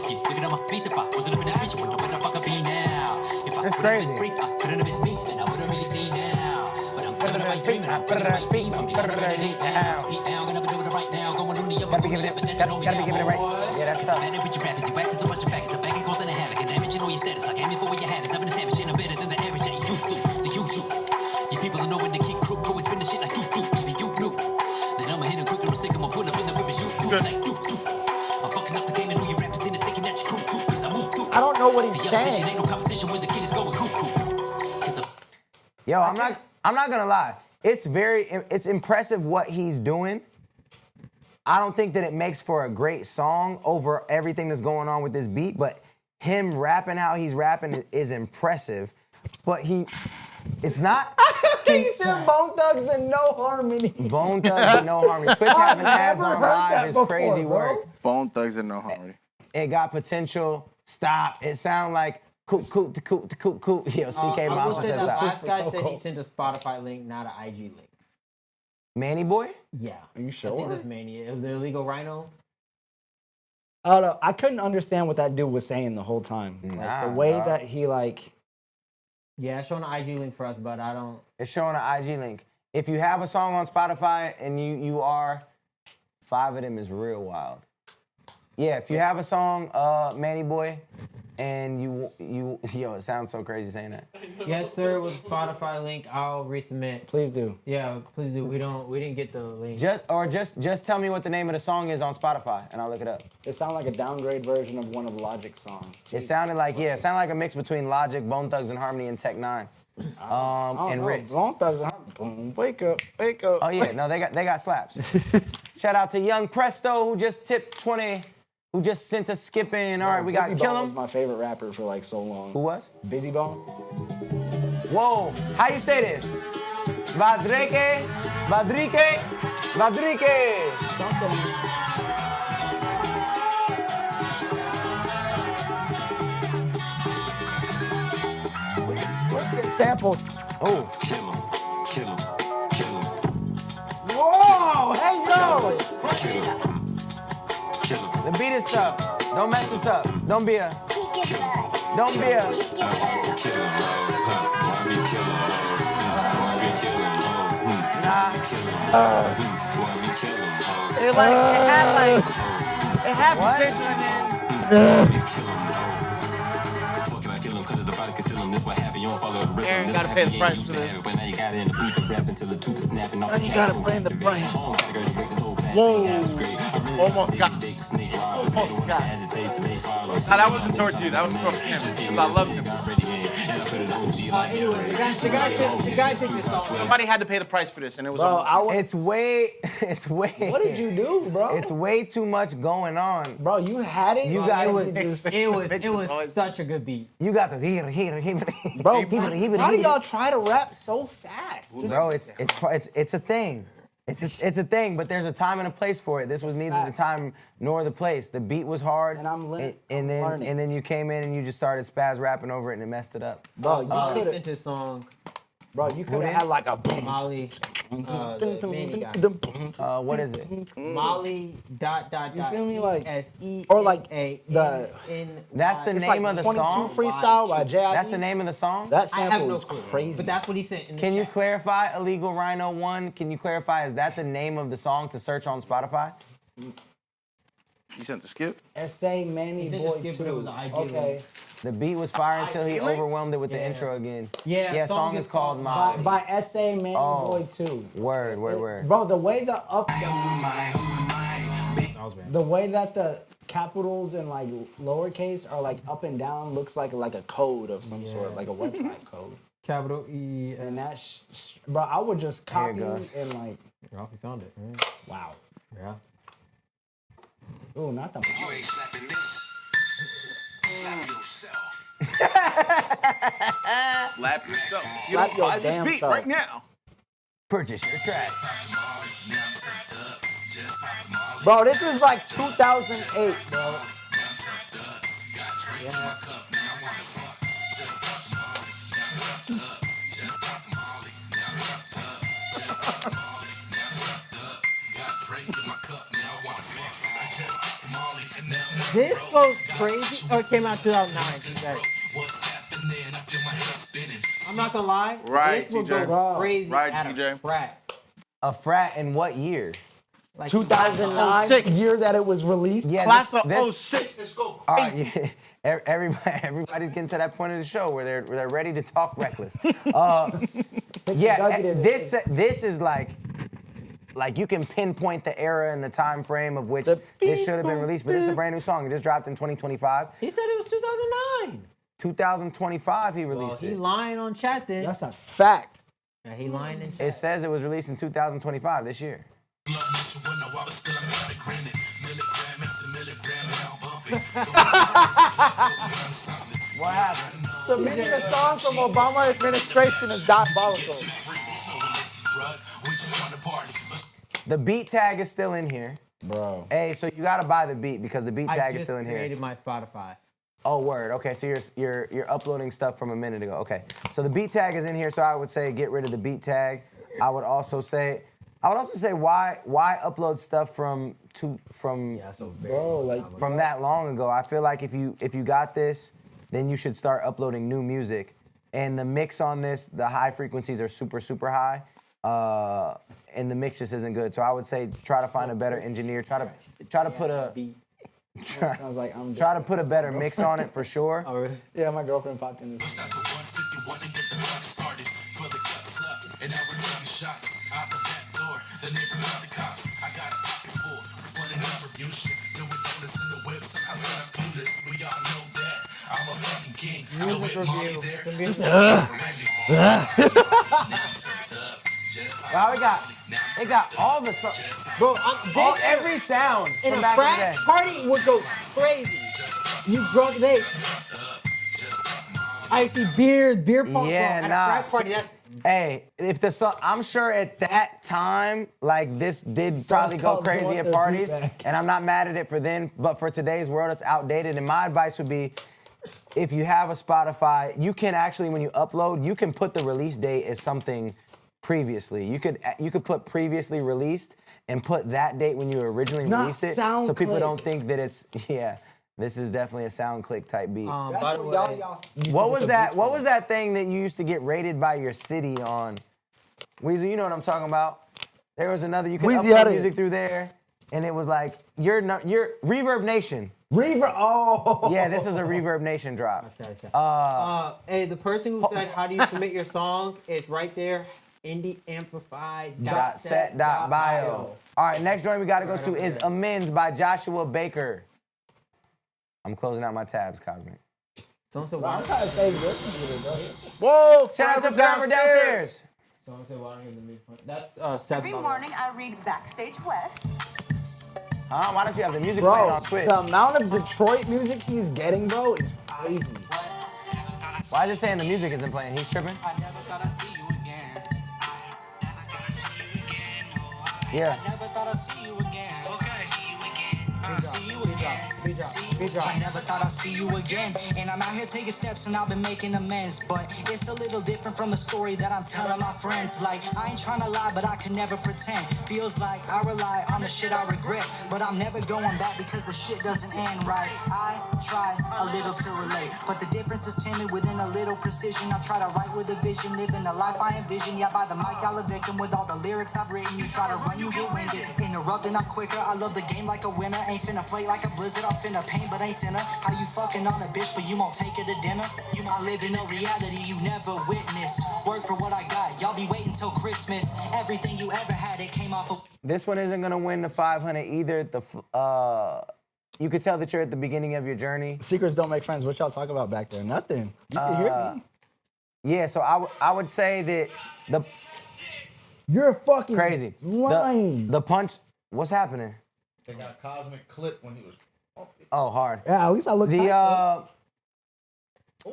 Yeah, look at my face if I wasn't up in the streets, wonder where the fuck I be now. If I That's crazy. Freak, I couldn't have been me, and I wouldn't really see now. But I'm living the right dream, and I'm living the right thing. I'm living the right thing now. Gonna be doing it right now, going on the other. Gotta be giving it right. Yeah, that's tough. Better with your rappers, you act as a bunch of facts. A bag of goals and a havoc, and damage, you know your status. Like aiming for where your hat is. I've been a savage, and I'm better than the average that you used to. The usual. You people that know when to kick crook, always spin the shit like you do, even you knew. Then I'ma hit him quicker or sick, I'ma pull up in the whip and shoot like doof doof. I'm fucking up the game and all your rappers in it, taking at your crew too, cause I move through. I don't know what he's the opposition saying. ain't no competition when the kid is going cuckoo. Yo, I'm not gonna lie. It's impressive what he's doing. I don't think that it makes for a great song over everything that's going on with this beat, but him rapping how he's rapping is impressive. But it's not. He said Bone Thugs and No Harmony. Bone Thugs and No Harmony. Twitch having ads on live is crazy work. Bone Thugs and No Harmony. It got potential. Stop. It sound like coot. Yo, CK Monster says The that. last guy said he sent a Spotify link, not an IG link. Manny Boy? Yeah. Are you sure? I think that's Manny. It was the illegal rhino. I don't know. I couldn't understand what that dude was saying the whole time. Like the way that he like. Yeah, it's showing an IG link for us, but I don't. It's showing an IG link. If you have a song on Spotify and you are, 5 of them is real wild. Yeah, if you have a song, Manny Boy, and yo, it sounds so crazy saying that. Yes, sir. With a Spotify link, I'll resubmit. Please do. Yeah, please do. We didn't get the link. Just tell me what the name of the song is on Spotify, and I'll look it up. It sounded like a downgrade version of one of Logic's songs. It sounded like a mix between Logic, Bone Thugs and Harmony, and Tech 9. And Ritz. Bone Thugs and Harmony. Boom, wake up. Oh yeah, no, they got slaps. Shout out to Young Presto who just tipped 20. Who just sent us skipping. All right, we got Kill Him. Was my favorite rapper for like so long. Who was? Busy Bone. Whoa, how you say this? Vadrike. Something. Let's get samples. Oh. Kill him. Whoa, hey yo. The beat is tough. Don't mess this up. Don't be a. Nah, It had potential and then. Aaron gotta pay the price for this. But now you got it in the beat, the rap until the tooth is snapping off. Now you gotta pay the price. Whoa. Almost got. Almost got. Nah, that wasn't towards you. That was towards him. 'Cause I love him. Anyway, the guy take this off. Somebody had to pay the price for this, and it was Bro, almost. It's way. What did you do, bro? It's way too much going on. Bro, you had it. You got It was such a good beat. You got the Bro, how do y'all try to rap so fast? Bro, it's a thing. It's a thing, but there's a time and a place for it. This was neither the time nor the place. The beat was hard, and then you came in and you just started spaz rapping over it and it messed it up. Bro, you sent his song. Bro, you could have had like a Molly. The Manny guy. What is it? Molly ... You feel me? Like S-E or like the That's the name of the 22 song. freestyle by J.I.D. That's the name of the song. That I have sample no is clue, crazy. but that's what he sent in the Can you chat. clarify Illegal Rhino 1? Can you clarify, is that the name of the song to search on Spotify? You sent the skip? S.A. Manny He said Boy the skip, but it was 2. the IG Okay. The beat was fire until he feel it? overwhelmed it with the intro again. Yeah, song is called Molly. By S.A. Manny Boy 2. Word. Bro, the way the the way that the capitals and like lowercase are like up and down looks like a code of some sort, like a website code. Capital E. And that, bro, I would just Here it copy goes. and like, Oh, we found it. Man. wow. Yeah. Ooh, not the You ain't slapping this. Slap yourself. Slap yourself. You Slap don't your buy this damn beat self. right now. Purchase your track. Bro, this is like 2008, bro. Yeah. This goes crazy. Oh, it came out 2009. I'm not gonna lie. Right, This will TJ. go crazy Right, at TJ. a frat. A frat in what year? Like 2009, 06. year that it was released. Yeah, Class of this- 06. Let's go. All right, yeah. Everybody's getting to that point of the show where they're ready to talk reckless. This is like you can pinpoint the era and the time frame of which this should have been released, but this is a brand new song. It just dropped in 2025. He said it was 2009. 2025 he released He it. lying on chat then. That's a fact. Yeah, he lying in chat. It says it was released in 2025 this year. What happened? Submitting a song from Obama administration is diabolical. The beat tag is still in here. Bro. Hey, so you gotta buy the beat because the beat I tag is just still in here. created my Spotify. Oh, word. Okay, so you're uploading stuff from a minute ago. Okay, so the beat tag is in here. So I would say get rid of the beat tag. I would also say why upload stuff from that long ago. I feel like if you got this, then you should start uploading new music. And the mix on this, the high frequencies are super high. And the mix just isn't good. So I would say try to find a better engineer. Try to put a Sounds like I'm try to put a better mix on it for sure. Oh, really? Yeah, my girlfriend popped in this. Music review. Wow, it got all the Bro, every sound in from a back in the frat day. party would go crazy. You drunk, I see beer pong at a frat party. That's Hey, if the song, I'm sure at that time, like this did probably go called crazy Join at the parties, Beatback. and I'm not mad at it for then, but for today's world, it's outdated. And my advice would be, if you have a Spotify, you can actually, when you upload, you can put the release date as something previously. You could put previously released and put that date when you originally Not released it, sound so people click. don't think that it's This is definitely a sound click type beat. by the way, What was that thing that you used to get rated by your city on? Weezer, you know what I'm talking about? There was another, you could Weezy upload had it. music through there, and it was like, your Reverb Nation. Oh. Yeah, this was a Reverb Nation drop. Hey, the person who said, how do you submit your song is right there, indieamplify.set.bio. All right, next joint we gotta go to is Amends by Joshua Baker. I'm closing out my tabs, Cosmic. Someone said, I'm trying to say this. Whoa! Shout out to Forever Downstairs. Someone said, why don't you hear the music? That's $7. Every morning I read Backstage West. Why don't you have the music playing Bro, on Twitch? the amount of Detroit music he's getting, bro, is crazy. Why is it saying the music isn't playing? He's tripping? Yeah. I never thought I'd see you again. And I'm out here taking steps and I've been making amends. But it's a little different from the story that I'm telling my friends. Like, I ain't trying to lie, but I can never pretend. Feels like I rely on the shit I regret. But I'm never going back because the shit doesn't end right. I try a little to relate, but the difference is timid within a little precision. I try to write with a vision, living the life I envision. Yeah, by the mic I'll a victim with all the lyrics I've written. You try to run, you get winded. Interrupting, I'm quicker. I love the game like a winner. Ain't finna play like a blizzard. I'm finna pain, but ain't thinner. How you fucking on a bitch, but you won't take her to dinner? You not living a reality you never witnessed. Work for what I got. Y'all be waiting till Christmas. Everything you ever had, it came off of. This one isn't gonna win the 500 either. You could tell that you're at the beginning of your journey. Secrets don't make friends. What y'all talk about back there? Nothing. You can hear me. Yeah, so I would say that You're fucking crazy. lying. The punch. What's happening? They got a cosmic clip when he was. Oh, hard. Yeah, at least I looked.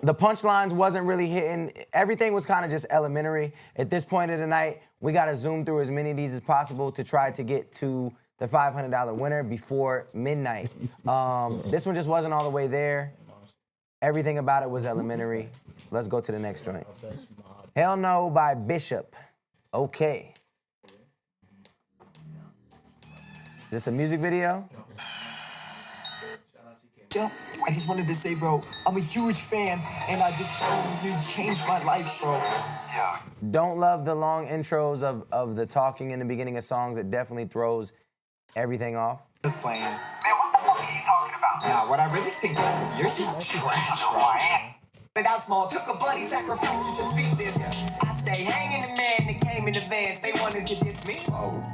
The punchlines wasn't really hitting. Everything was kind of just elementary. At this point of the night, we got to zoom through as many of these as possible to try to get to the $500 winner before midnight. This one just wasn't all the way there. Everything about it was elementary. Let's go to the next joint. Hell No by Bishop. Okay. Is this a music video? I just wanted to say, bro, I'm a huge fan, and I just you changed my life, bro. Yeah. Don't love the long intros of the talking in the beginning of songs. It definitely throws everything off. Just playing. Man, what the fuck are you talking about? Nah, what I really think, you're just trash, bro. But out small, took a bloody sacrifice to speak this. I stay hanging the man that came in advance. They wanted to diss me.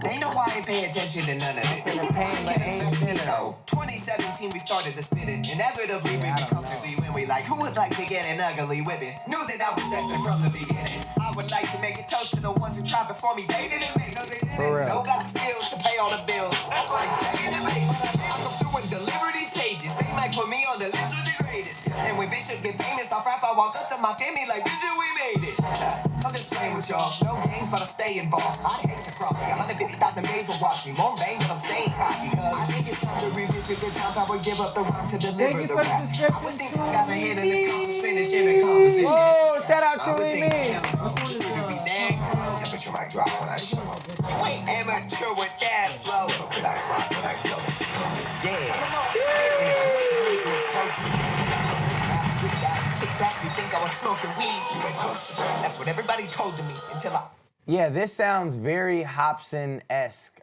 They know I ain't pay attention to none of it. They think that shit can affect me, though. 2017, we started the spitting. Inevitably, we become comfortably when we like, who would like to get an ugly whipping? Knew that I was destined from the beginning. I would like to make a toast to the ones who tried before me. They didn't make no decisions. Don't got the skills to pay all the bills. That's why I'm saying it makes I come through and deliver these pages. They might put me on the list of the greatest. And when Bishop get famous off rap, I walk up to my family like, Bishop, we made it. I'm just playing with y'all. No games, but I stay involved. I'd hate to cross me. 150,000 days will watch me. Won't bang, but I'm staying cocky. Cause I think it's time to revisit the times I would give up the rhyme to deliver the rap. I would think I got a hit in the comments, finishing the composition. Whoa, shout out to me. me. Temperature might drop when I show up. Wait, amateur with that flow. When I go. Yeah. Kick back, you think I was smoking weed. That's what everybody told to me until I. Yeah, this sounds very Hobson-esque.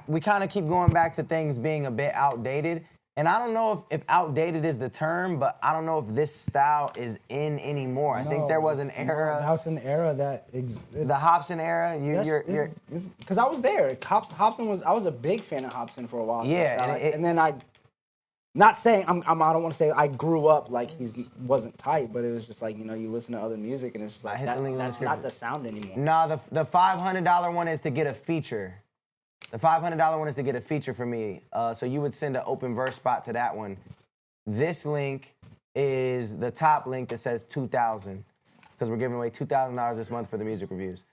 We kind of keep going back to things being a bit outdated. And I don't know if outdated is the term, but I don't know if this style is in anymore. I think there was an era. That was an era that the Hobson era. Because I was there. Hobson was. I was a big fan of Hobson for a while. Yeah, and then I. Not saying I don't want to say I grew up like he wasn't tight, but it was just like, you know, you listen to other music and it's just like that's not the sound anymore. Nah, the $500 one is to get a feature. The $500 one is to get a feature for me. So you would send an open verse spot to that one. This link is the top link that says 2,000 because we're giving away $2,000 this month for the music reviews.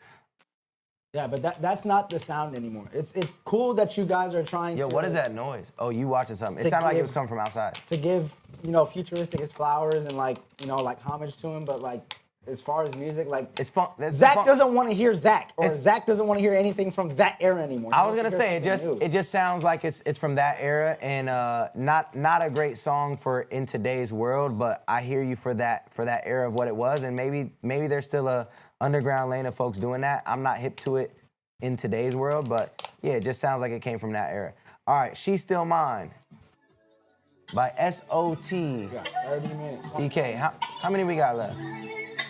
Yeah, but that's not the sound anymore. It's cool that you guys are trying to... Yo, what is that noise? Oh, you watching something. It sounded like it was coming from outside. To give, you know, Futuristic his flowers and, like, you know, like, homage to him, but, like, as far as music, like it's fun. Zach doesn't want to hear Zach, or Zach doesn't want to hear anything from that era anymore. I was gonna say it just sounds like it's from that era, and not a great song for in today's world. But I hear you for that era of what it was, and maybe there's still a underground lane of folks doing that. I'm not hip to it in today's world, but yeah, it just sounds like it came from that era. All right, She's Still Mine by S.O.T. 30 minutes. DK, how many we got left?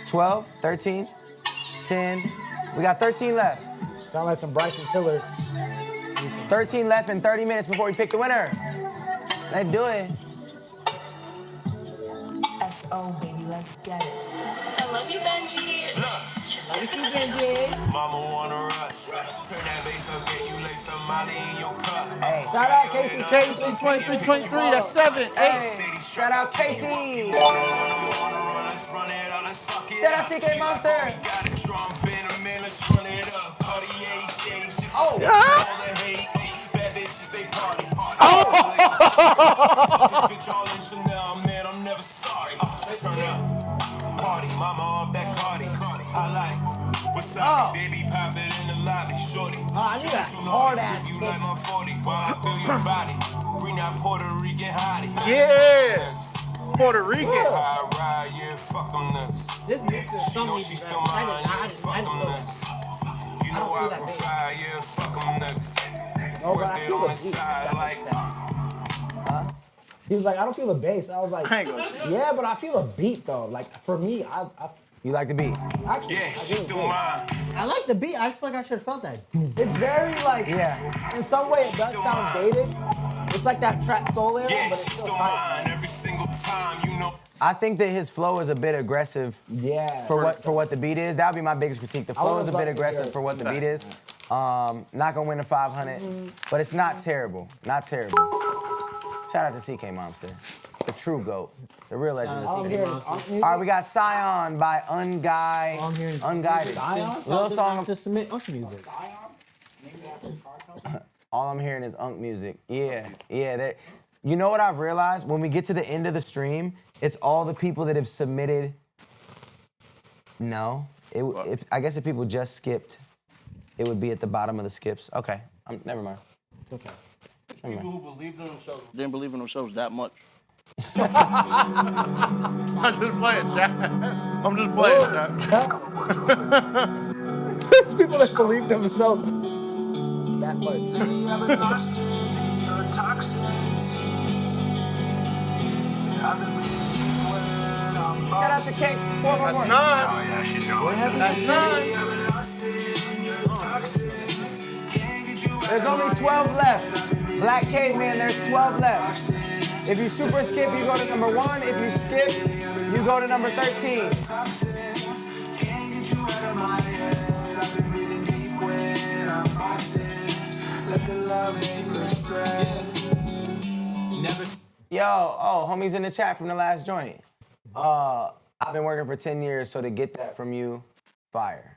12, 13, 10. We got 13 left. Sound like some Bryson Tiller. 13 left in 30 minutes before we pick the winner. Let's do it. S.O. baby, let's get it. I love you, Benji. Love you, Benji. Mama wanna rush. Turn that bass up, get you like some Molly in your cup. Hey. Shout out Casey Chase. 23, 23, that's 7, 8. Hey. Shout out Casey. Shout out TK Monster. Oh. I'm never sorry. Turn up. Party, mama off that Cardi. I like. What's up, baby? Pop it in the lobby, shorty. I need that hard ass. You like my 45, I feel your body. Bring that Puerto Rican hottie. Yeah. Puerto Rican. I ride, yeah, fuck them nuts. This mix is She know something she's that still mine, yeah, fuck them nuts. You know I can fly, yeah, fuck them nuts. No, but I Birthday feel on the the beat. side, like. He was like, I don't feel the bass. I was like, yeah, but I feel a beat though. Like for me, I You like the beat? Actually, Yeah, she's still mine. I like the beat. I just feel like I should have felt that. It's very like, in some way it does sound dated. It's like that trap soul era, Yeah, but it's she's still still tight. mine every single time, you know. I think that his flow is a bit aggressive. Yeah. For what the beat is. That would be my biggest critique. The flow is a bit aggressive for what the beat is. Not gonna win the 500, but it's not terrible. Not terrible. Shout out to CK Monster, the true GOAT, the real legend of CK Monster. All right, we got Scion by Unguided. Little song. To submit Usher music. All I'm hearing is Unk music. Yeah. You know what I've realized? When we get to the end of the stream, it's all the people that have submitted. No. I guess if people just skipped, it would be at the bottom of the skips. Okay. Never mind. It's okay. People who believed in themselves didn't believe in themselves that much. I'm just playing, Jack. I'm just playing, Jack. It's people that believe themselves that much. Shout out to Kate. 411. Oh, yeah, she's going. That's 9. There's only 12 left. Black Caveman, there's 12 left. If you super skip, you go to number 1. If you skip, you go to number 13. Yo, homie's in the chat from the last joint. I've been working for 10 years, so to get that from you, fire.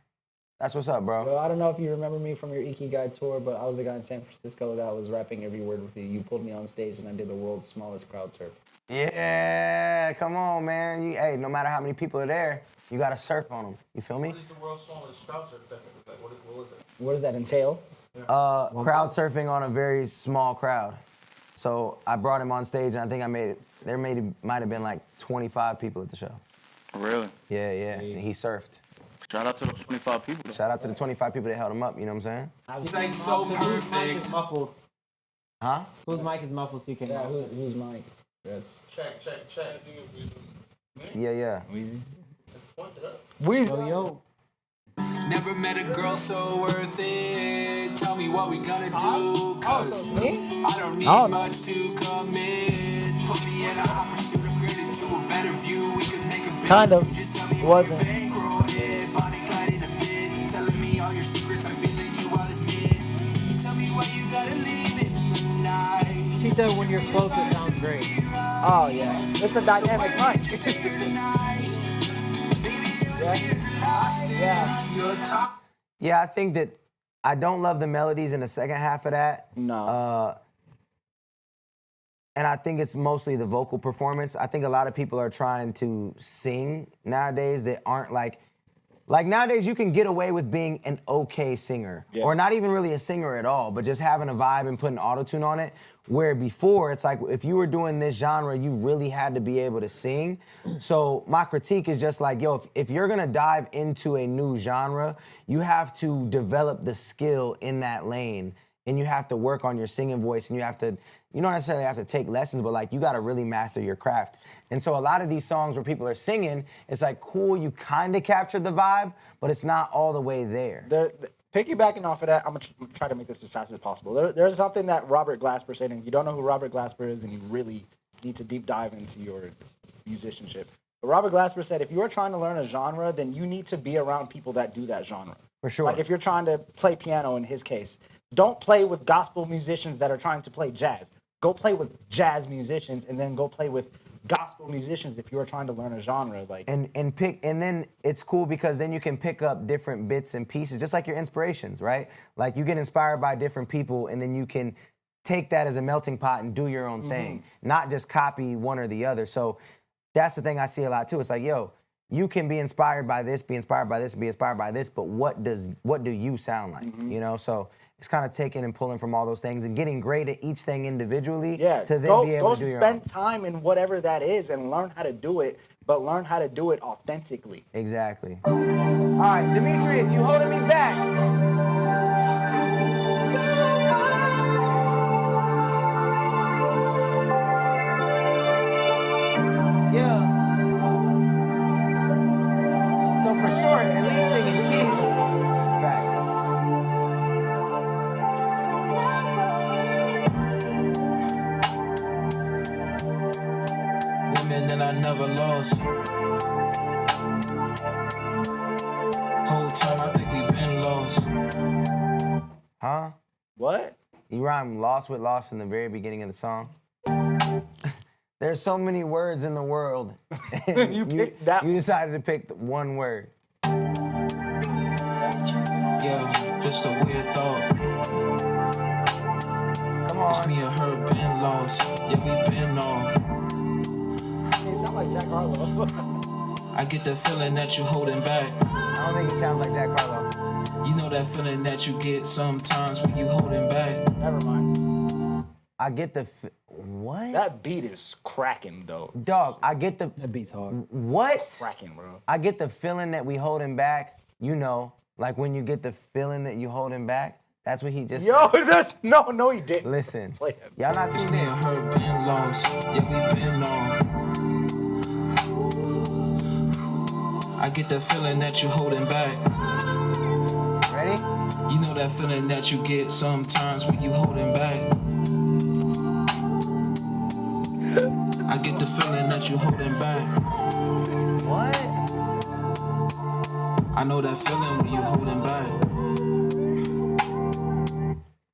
That's what's up, bro. Well, I don't know if you remember me from your Ikigai tour, but I was the guy in San Francisco that was rapping every word with you. You pulled me on stage and I did the world's smallest crowd surf. Yeah, come on, man. Hey, no matter how many people are there, you gotta surf on them. You feel me? What is the world's smallest crowd surf technically? What is it? What does that entail? Crowd surfing on a very small crowd. So I brought him on stage, and I think might have been like 25 people at the show. Really? Yeah. He surfed. Shout out to those 25 people. Shout out to the 25 people that held him up, you know what I'm saying? It's like so perfect. Whose mic is muffled? Huh? Whose mic is muffled so you can... Yeah, whose mic? That's... Check. Yeah. Weezy? Weezy. Yo. Never met a girl so worth it. Tell me what we gonna do, cause I don't need much to commit. Put me in a hot pursuit, upgraded to a better view. We could make a big kind of. Just tell me Wasn't. bankroll hit. Body clad in a bit. Telling me all your secrets, I'm feeling you, I'll admit. Tell me why you gotta leave in the night. She said when you're close, it sounds great. Oh, yeah. It's a dynamic hunt. Yeah, I think that I don't love the melodies in the second half of that. No. And I think it's mostly the vocal performance. I think a lot of people are trying to sing nowadays that aren't like nowadays you can get away with being an okay singer or not even really a singer at all, but just having a vibe and putting autotune on it. Where before it's like if you were doing this genre, you really had to be able to sing. So my critique is just like, yo, if you're gonna dive into a new genre, you have to develop the skill in that lane. And you have to work on your singing voice, and you don't necessarily have to take lessons, but like you gotta really master your craft. And so a lot of these songs where people are singing, it's like cool, you kinda captured the vibe, but it's not all the way there. Piggybacking off of that, I'm gonna try to make this as fast as possible. There's something that Robert Glasper said, and if you don't know who Robert Glasper is, then you really need to deep dive into your musicianship. But Robert Glasper said, if you are trying to learn a genre, then you need to be around people that do that genre. For sure. Like if you're trying to play piano in his case, don't play with gospel musicians that are trying to play jazz. Go play with jazz musicians and then go play with gospel musicians if you are trying to learn a genre. And then it's cool because then you can pick up different bits and pieces, just like your inspirations, right? Like you get inspired by different people and then you can take that as a melting pot and do your own thing, not just copy one or the other. So that's the thing I see a lot too. It's like, yo, you can be inspired by this, be inspired by this, be inspired by this, but what do you sound like? You know, so it's kind of taking and pulling from all those things and getting great at each thing individually to then be able to do your own. Spend time in whatever that is and learn how to do it, but learn how to do it authentically. Exactly. All right, Demetrius, you holding me back. Yeah. So for sure, at least singing key. Facts. Women that I never lost. Whole time I think we been lost. Huh? What? You rhyme lost with lost in the very beginning of the song. There's so many words in the world. And you decided to pick one word. Yeah, just a weird thought. Come on. It's me and her been lost. Yeah, we been off. It sounds like Jack Harlow. I get the feeling that you holding back. I don't think it sounds like Jack Harlow. You know that feeling that you get sometimes when you holding back. Never mind. I get the what? That beat is cracking though. Dog, I get the That beat's hard. what? Cracking, bro. I get the feeling that we holding back. You know, like when you get the feeling that you holding back. That's what he just Yo, said. there's no, he didn't. Listen, Play it. y'all not It's tuned me in. and her been lost. Yeah, we been off. I get the feeling that you holding back. Ready? You know that feeling that you get sometimes when you holding back. I get the feeling that you holding back. What? I know that feeling when you holding back.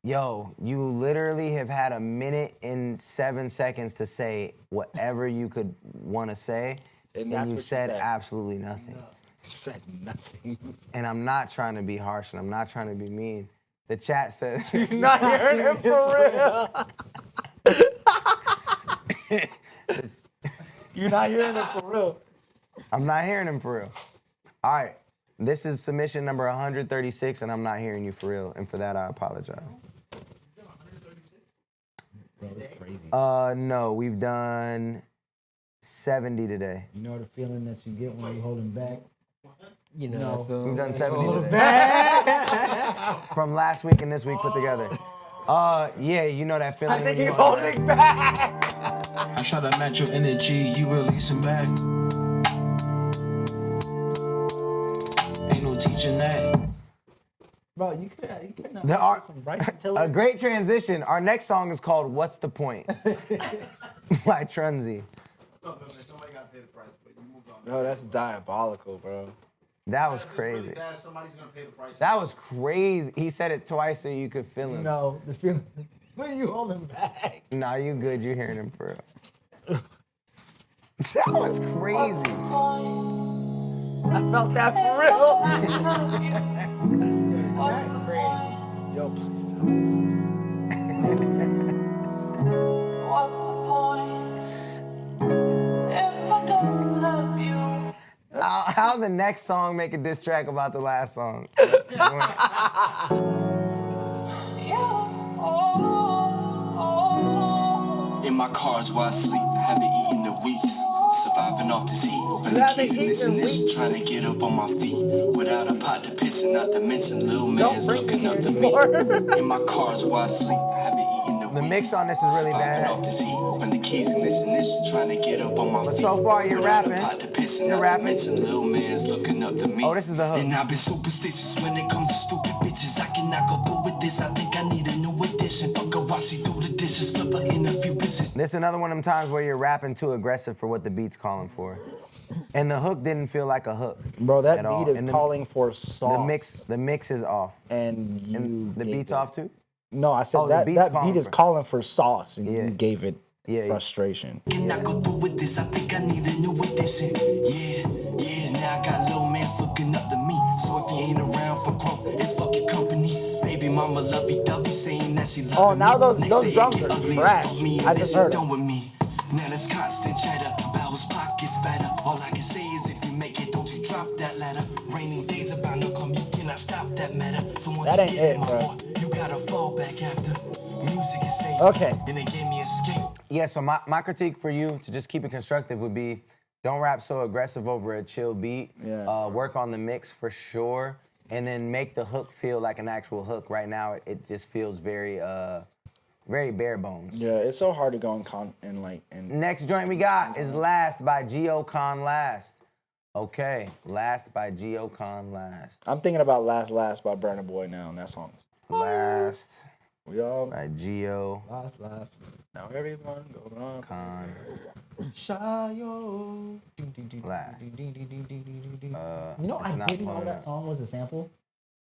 Yo, you literally have had a minute and 7 seconds to say whatever you could want to say, and that's you what you said said. absolutely nothing. Said nothing. And I'm not trying to be harsh, and I'm not trying to be mean. The chat says... You're not hearing him for real. You're not hearing him for real. I'm not hearing him for real. All right, this is submission number 136, and I'm not hearing you for real, and for that I apologize. That's crazy. No, we've done 70 today. You know the feeling that you get when you holding back? You know, No. that feeling. We've done 70 today. From last week and this week put together. Yeah, you know that feeling. I think when you he's hold holding back. I try to match your energy, you releasing back. Ain't no teaching that. Bro, you could not There are some Bryson Tiller. a great transition. Our next song is called "What's the Point" by Trunzi. No, that's diabolical, bro. That was crazy. Somebody's gonna pay the price. That was crazy. He said it twice so you could feel him. No, the feeling. When are you holding back? Nah, you good. You're hearing him for real. That was crazy. I felt that for real. Yo, please stop. the next song make a diss track about the last song? In my cars while I sleep, haven't eaten in weeks. Surviving off this heat, from the keys and this, trying to get up on my feet. Without a pot to piss and not to mention little man's looking up to me. In my cars while I sleep, haven't eaten in The mix on this is really bad. off this heat, from the keys and this, trying to get up on my feet. But so far you're Without rapping. a pot to piss and You're not rapping. to mention little man's looking up to me. Oh, this is the hook. And I've been superstitious when it comes to stupid bitches. I cannot go through with this. I think I need a new addition. Fuck her while she do the dishes, flip her in a few positions. This is another one of them times where you're rapping too aggressive for what the beat's calling for. And the hook didn't feel like a hook. Bro, that at all. beat is And calling for sauce. The mix is off. And the beat's off too? No, I said Oh, the that beat's that calling beat is for- calling for sauce, and you gave it Yeah. frustration. Can I go through with this? I think I need a new addition. Yeah, now I got little man's looking up to me. So if you ain't around for growth, it's fuck your company. Baby mama lovey-dovey saying that she loves me. Oh, now those Next those day it drums get are ugly as trash. fuck me, I and just then heard she them. done with me. Now there's constant chatter about whose pockets fatter. All I can say is if you make it, don't you drop that ladder. Raining days about no come, you cannot stop that matter. So once That you ain't get in it, my bro. war, you gotta fall back after. Music is safe. Okay. And it gave me escape. Yeah, so my critique for you, to just keep it constructive, would be don't rap so aggressive over a chill beat. Yeah. Work on the mix for sure, and then make the hook feel like an actual hook. Right now, it just feels very bare bones. Yeah, it's so hard to go in Next joint we got is Last by G.O.Con Last. Okay, Last by G.O.Con Last. I'm thinking about Last by Burna Boy now, and that song. Last We all by G.O. Last. Now everyone go on. Con. Shayo. Last. You know, It's I not didn't know pulling that up. song was a sample.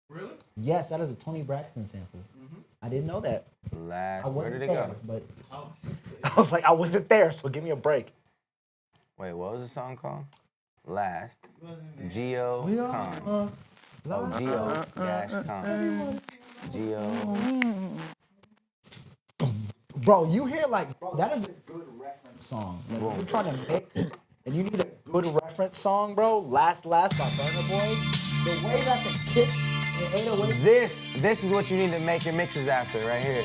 Really? Yes, that is a Tony Braxton sample. I didn't know that. Last. I Where wasn't did it there, go? but I was like, I wasn't there, so give me a break. Wait, what was the song called? Last. G.O.Con. Oh, G.O.-Con. G.O. Bro, you hear bro, that is a good reference song. Like, if you're trying to mix and you need a good reference song, bro, Last by Burna Boy, the way that the kick and 808. This is what you need to make your mixes after, right here.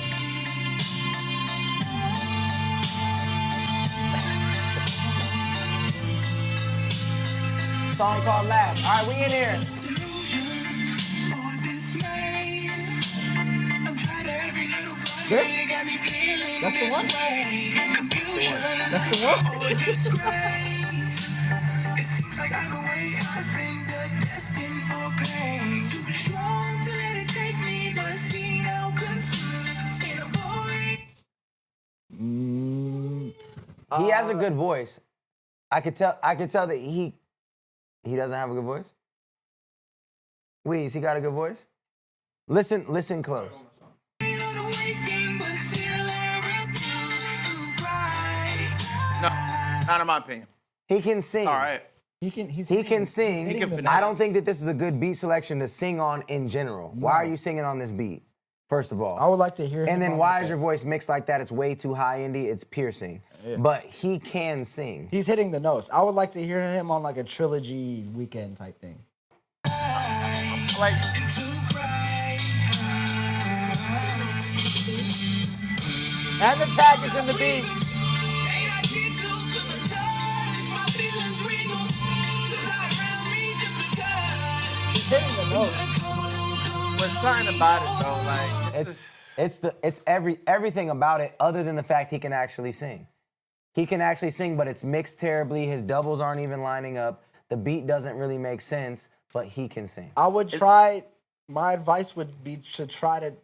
Song called Last. All right, we in here. This? That's the one? That's the one? He has a good voice. I could tell that he doesn't have a good voice. Weez, he got a good voice? Listen close. No, not in my opinion. He can sing. All right. He can sing. He can I don't think that this is a good beat selection to sing on in general. Why are you singing on this beat? First of all. I would like to hear him And then on why like is your voice mixed like that? It's way too high indie. It's piercing. Yeah. But he can sing. He's hitting the notes. I would like to hear him on like a trilogy weekend type thing. Like, and the tag is in the beat. He's hitting the notes. there's something about it though. Like, It's everything about it other than the fact he can actually sing. He can actually sing, but it's mixed terribly. His doubles aren't even lining up. The beat doesn't really make sense, but he can sing. I would try. My advice would be to try to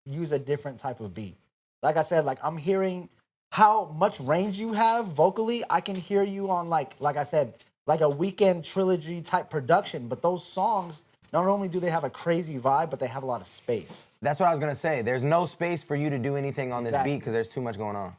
use a different type of beat. Like I said, like I'm hearing how much range you have vocally. I can hear you on like I said, like a weekend trilogy type production. But those songs, not only do they have a crazy vibe, but they have a lot of space. That's what I was gonna say. There's no space for you to do anything on this Exactly. beat because there's too much going on.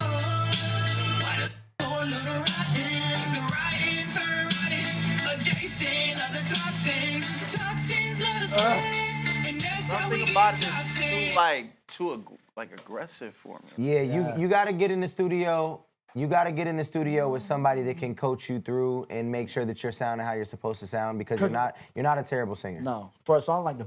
something about it is too aggressive for me. Yeah, you got to get in the studio You got to get in the studio with somebody that can coach you through and make sure that you're sounding how you're supposed to sound because you're not a terrible singer. No, for a song like the.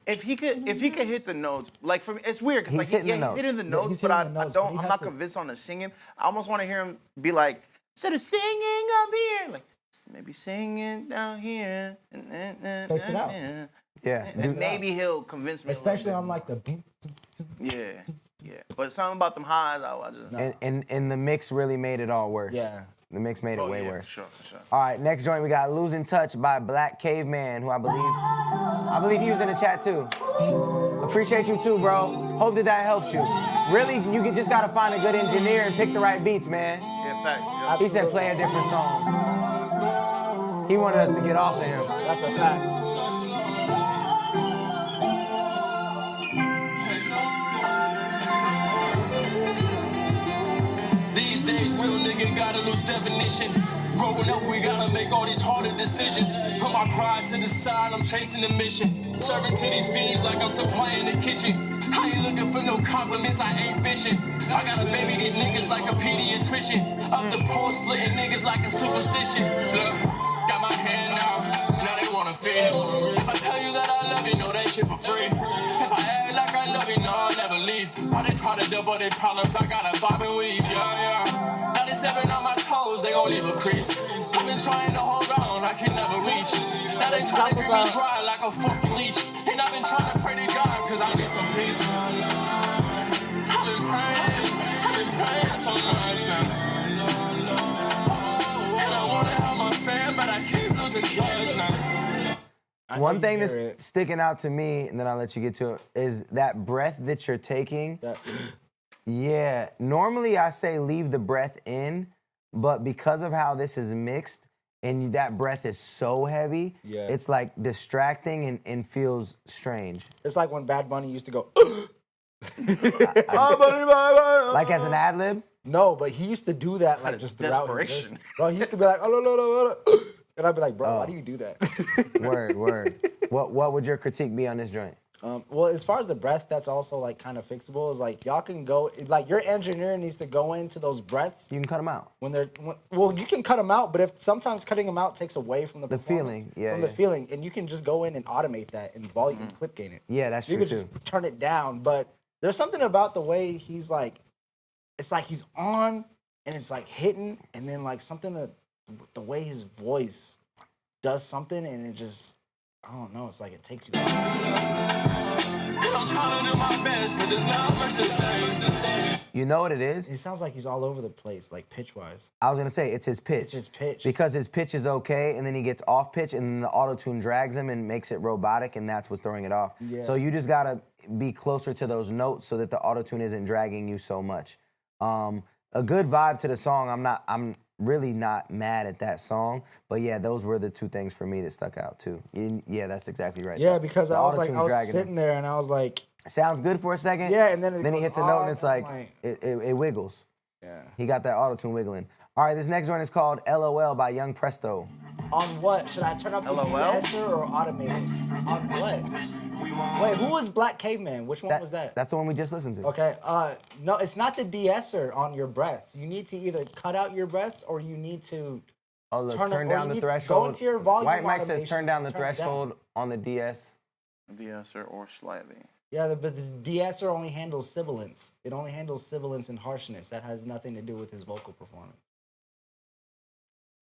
If he could hit the notes, like for me, it's weird because like He's hitting the he's hitting the notes, he's but hitting the notes, I'm not convinced on the singing. I almost want to hear him be like, instead of singing up here, like maybe singing down here. Space it out. Yeah. And maybe he'll convince me. Especially on like the. Yeah. But something about them highs, I just. And the mix really made it all worse. Yeah. The mix made it way worse. For sure. All right, next joint we got "Losing Touch" by Black Caveman, who I believe he was in the chat too. Appreciate you too, bro. Hope that helps you. Really, just gotta find a good engineer and pick the right beats, man. Yeah, facts. He said play a different song. He wanted us to get off of him. That's a fact. These days, real nigga gotta lose definition. Growing up, we gotta make all these harder decisions. Put my pride to the side, I'm chasing the mission. Serving to these fiends like I'm supplying the kitchen. I ain't looking for no compliments, I ain't fishing. I gotta baby these niggas like a pediatrician. Up the pole, splitting niggas like a superstition. Look, got my hand out, now they wanna feel. If I tell you that I love you, know that shit for free. If I act like I love you, no, I'll never leave. Why they try to double their problems, I gotta bob and weave, yeah. Now they stepping on my toes, they gon' leave a crease. I've been trying to hold on, I can never reach. Now they try to drink me dry like a fucking leech. And I've been trying to pray to God, cause I need some peace. I've been praying so much now. And I wanna help my fam, but I keep losing touch now. One thing that's sticking out to me, and then I'll let you get to it, is that breath that you're taking. Yeah, normally I say leave the breath in, but because of how this is mixed and that breath is so heavy, it's like distracting and feels strange. It's like when Bad Bunny used to go. Like as an ad lib? No, but he used to do that like just throughout his desperation. verse. Bro, he used to be like, oh, and I'd be like, bro, why do you do that? Word. What would your critique be on this joint? Well, as far as the breath, that's also like kind of fixable. Is like y'all can go, like your engineer needs to go into those breaths. You can cut them out. Well, you can cut them out, but if sometimes cutting them out takes away from the feeling, the feeling, and you can just go in and automate that and volume and clip gain it. Yeah, that's you true could too. just turn it down, but there's something about the way he's like, it's like he's on and it's like hitting, and then like something that the way his voice does something, and it just. I don't know, it's like it takes you. I'm trying to do my best, but there's not much to say. You know what it is? It sounds like he's all over the place, like pitch-wise. I was gonna say, it's his pitch. It's his pitch. Because his pitch is okay, and then he gets off pitch, and then the auto-tune drags him and makes it robotic, and that's what's throwing it off. Yeah. So you just gotta be closer to those notes so that the auto-tune isn't dragging you so much. A good vibe to the song, I'm really not mad at that song, but yeah, those were the two things for me that stuck out too. Yeah, that's exactly right. Yeah, because I was sitting there and I was like, sounds good for a second. Yeah, and then he hits a note and it's like it wiggles. Yeah. He got that auto-tune wiggling. All right, this next one is called LOL by Young Presto. On what? Should I turn up the de-esser or automate it? On what? Wait, who was Black Caveman? Which one was that? That's the one we just listened to. Okay, no, it's not the de-esser on your breaths. You need to either cut out your breaths or you need to turn down the threshold. Go into your volume White Mike says automation, turn down the turn it threshold on the DS. De-esser or slightly. Yeah, but the de-esser only handles sibilance. It only handles sibilance and harshness. That has nothing to do with his vocal performance.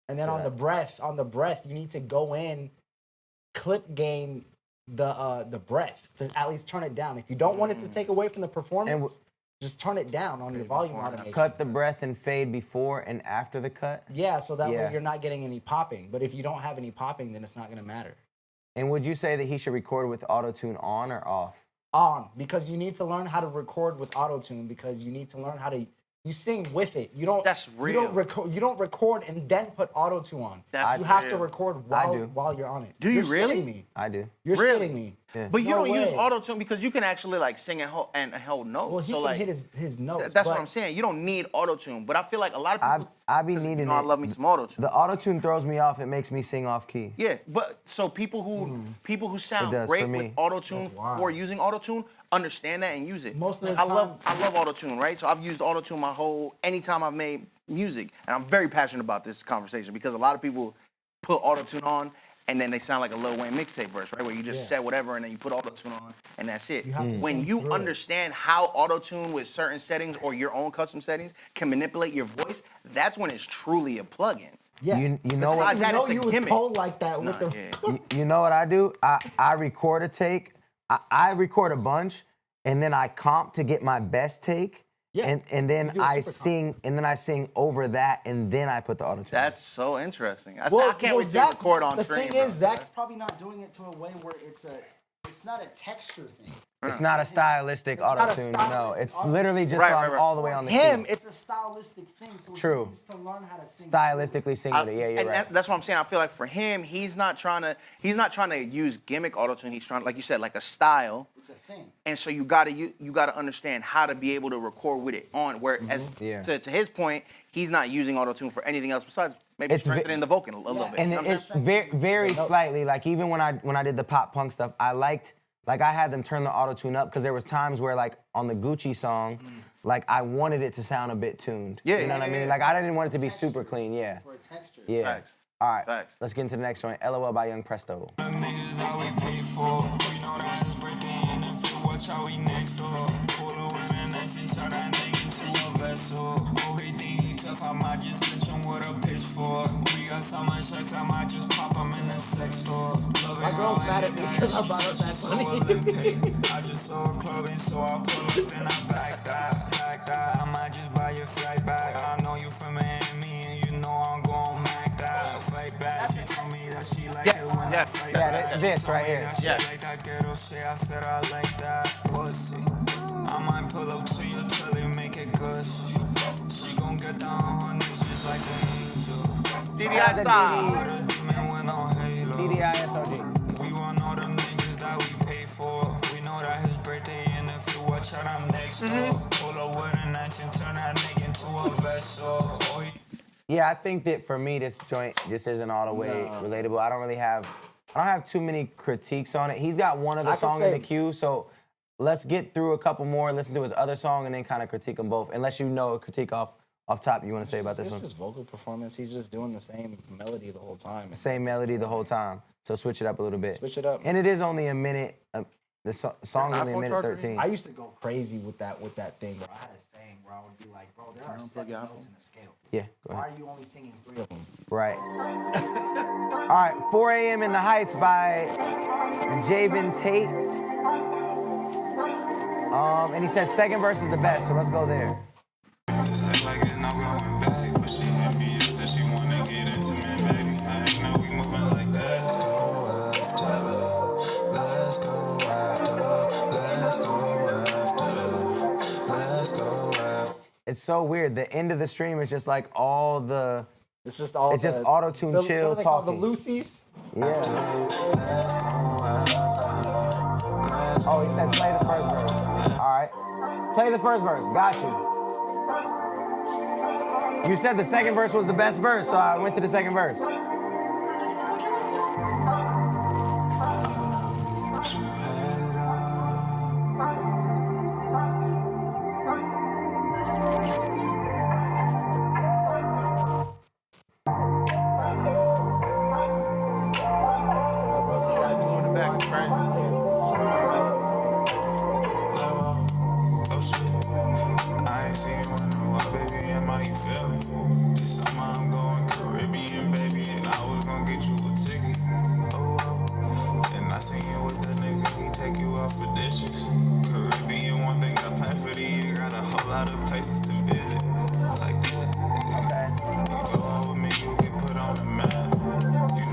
And then on the breath, you need to go in, clip gain the breath to at least turn it down. If you don't want it to take away from the performance, just turn it down on your volume automation. Cut the breath and fade before and after the cut? Yeah, so that way you're not getting any popping. But if you don't have any popping, then it's not going to matter. And would you say that he should record with auto-tune on or off? On, because you need to learn how to record with auto-tune, because you need to learn how to... You sing with it. You don't. That's real. You don't record and then put auto-tune on. That's you have real. to record while you're on it. Do you You're really? shitting me. I do. You're Really? shitting me. Yeah. But you No don't use way. auto tune because you can actually like sing and hold notes. Well, he so can like hit his notes. that's what but I'm saying. You don't need auto tune, but I feel like a lot of people. I be needing you know, it. I love me some auto tune. The auto tune throws me off. It makes me sing off key. Yeah, but so people who sound does great for me. with auto tune That's wild. for using auto tune understand that and use it. Most of the I love time- auto tune, right? So I've used auto tune anytime I've made music, and I'm very passionate about this conversation because a lot of people put auto tune on and then they sound like a Lil Wayne mixtape verse, right? Where you just set whatever and then you put auto tune on and that's it. When you understand how auto tune with certain settings or your own custom settings can manipulate your voice, that's when it's truly a plugin. Yeah. You know Besides what? that, it's a you was gimmick. cold like that with the. You know what I do? I record a take. I record a bunch, and then I comp to get my best take. Yeah. And then You do a I super sing, and then I sing over that, and then I put the auto tune. That's so interesting. I Well, can't wait to Zach, record on the stream. thing is, Zach's probably not doing it to a way where it's not a texture thing. It's not a stylistic It's not a auto tune. No, stylistic it's auto-tune. literally just Right. all the way on the Him, key. it's a stylistic thing. So True. he needs to learn how to sing. Stylistically sing with it. Yeah, you're and right. that's what I'm saying. I feel like for him, he's not trying to use gimmick auto-tune. He's trying, like you said, like a style. It's a thing. And so you gotta understand how to be able to record with it on. Whereas Yeah. to his point, he's not using auto-tune for anything else besides maybe It's strengthening the vocal a little bit. And You know what I'm it's saying? very slightly, like even when I did the pop punk stuff, I had them turn the auto tune up because there was times where like on the Gucci song, like I wanted it to sound a bit tuned. Yeah, you know what I mean? yeah. Like I didn't want it to be super clean. Yeah. For a texture. Yeah. Facts. All right. Facts. Let's get into the next joint. LOL by Young Presto. Niggas how we pay for. We know that his birthday and if you watch how we next door. Pull over and turn that nigga into a vessel. Oh, he think he tough, I might just hit him with a pitchfork. We got so much sex, I might just pop him in the sex store. My girl's mad at me because I brought up that funny. I just saw a clubbing, so I pull up and I back that. I might just buy your flight back. I know you from Miami and you know I'm gon' mac that. Fight back, she told me that she like it when I fight back. This right here. Yeah. Like that ghetto shit, I said I like that pussy. I might pull up to your telly, make it gushy. She gon' get down on her knees just like an angel. DDI style. With a demon with no halo. DDI SOG. We want all them niggas that we pay for. We know that his birthday and if you watch out, I'm next door. Pull up with a 19, turn that nigga into a vessel. Oh, Yeah, I think that for me, this joint just isn't all the way relatable. I don't have too many critiques on it. He's got one other song in the queue, so let's get through a couple more, listen to his other song, and then kind of critique them both. Unless you know a critique off top you want to say about this one. It's just vocal performance. He's just doing the same melody the whole time. Same melody the whole time. So switch it up a little bit. Switch it up. And it is only a minute. The song is only a minute 13. I used to go crazy with that thing, bro. I had a saying where I would be like, bro, there are 7 notes in a scale. Yeah, go Why ahead. are you only singing 3 of them? Right. All right, 4 a.m. in the Heights by Javen Tate. And he said second verse is the best, so let's go there. act like it now going back, but she hit me and said she wanna get into me, baby. I ain't know we moving like let's go after, let's go after, let's go after, let's go after. It's so weird. The end of the stream is just like all the. It's just all. It's just auto-tune chill what are they called, talking. The Lucy's. Yeah. Oh, he said play the first verse. All right. Play the first verse. Got you. You said the second verse was the best verse, so I went to the second verse. I ain't seen you in a while, baby. Am I you feeling? This summer I'm going Caribbean, baby, and I was gonna get you a ticket. Oh, and I seen you with the nigga, he take you out for dishes. Caribbean, one thing I plan for the year, got a whole lot of places to visit. Like that, yeah. You go out with me, you get put on the map. You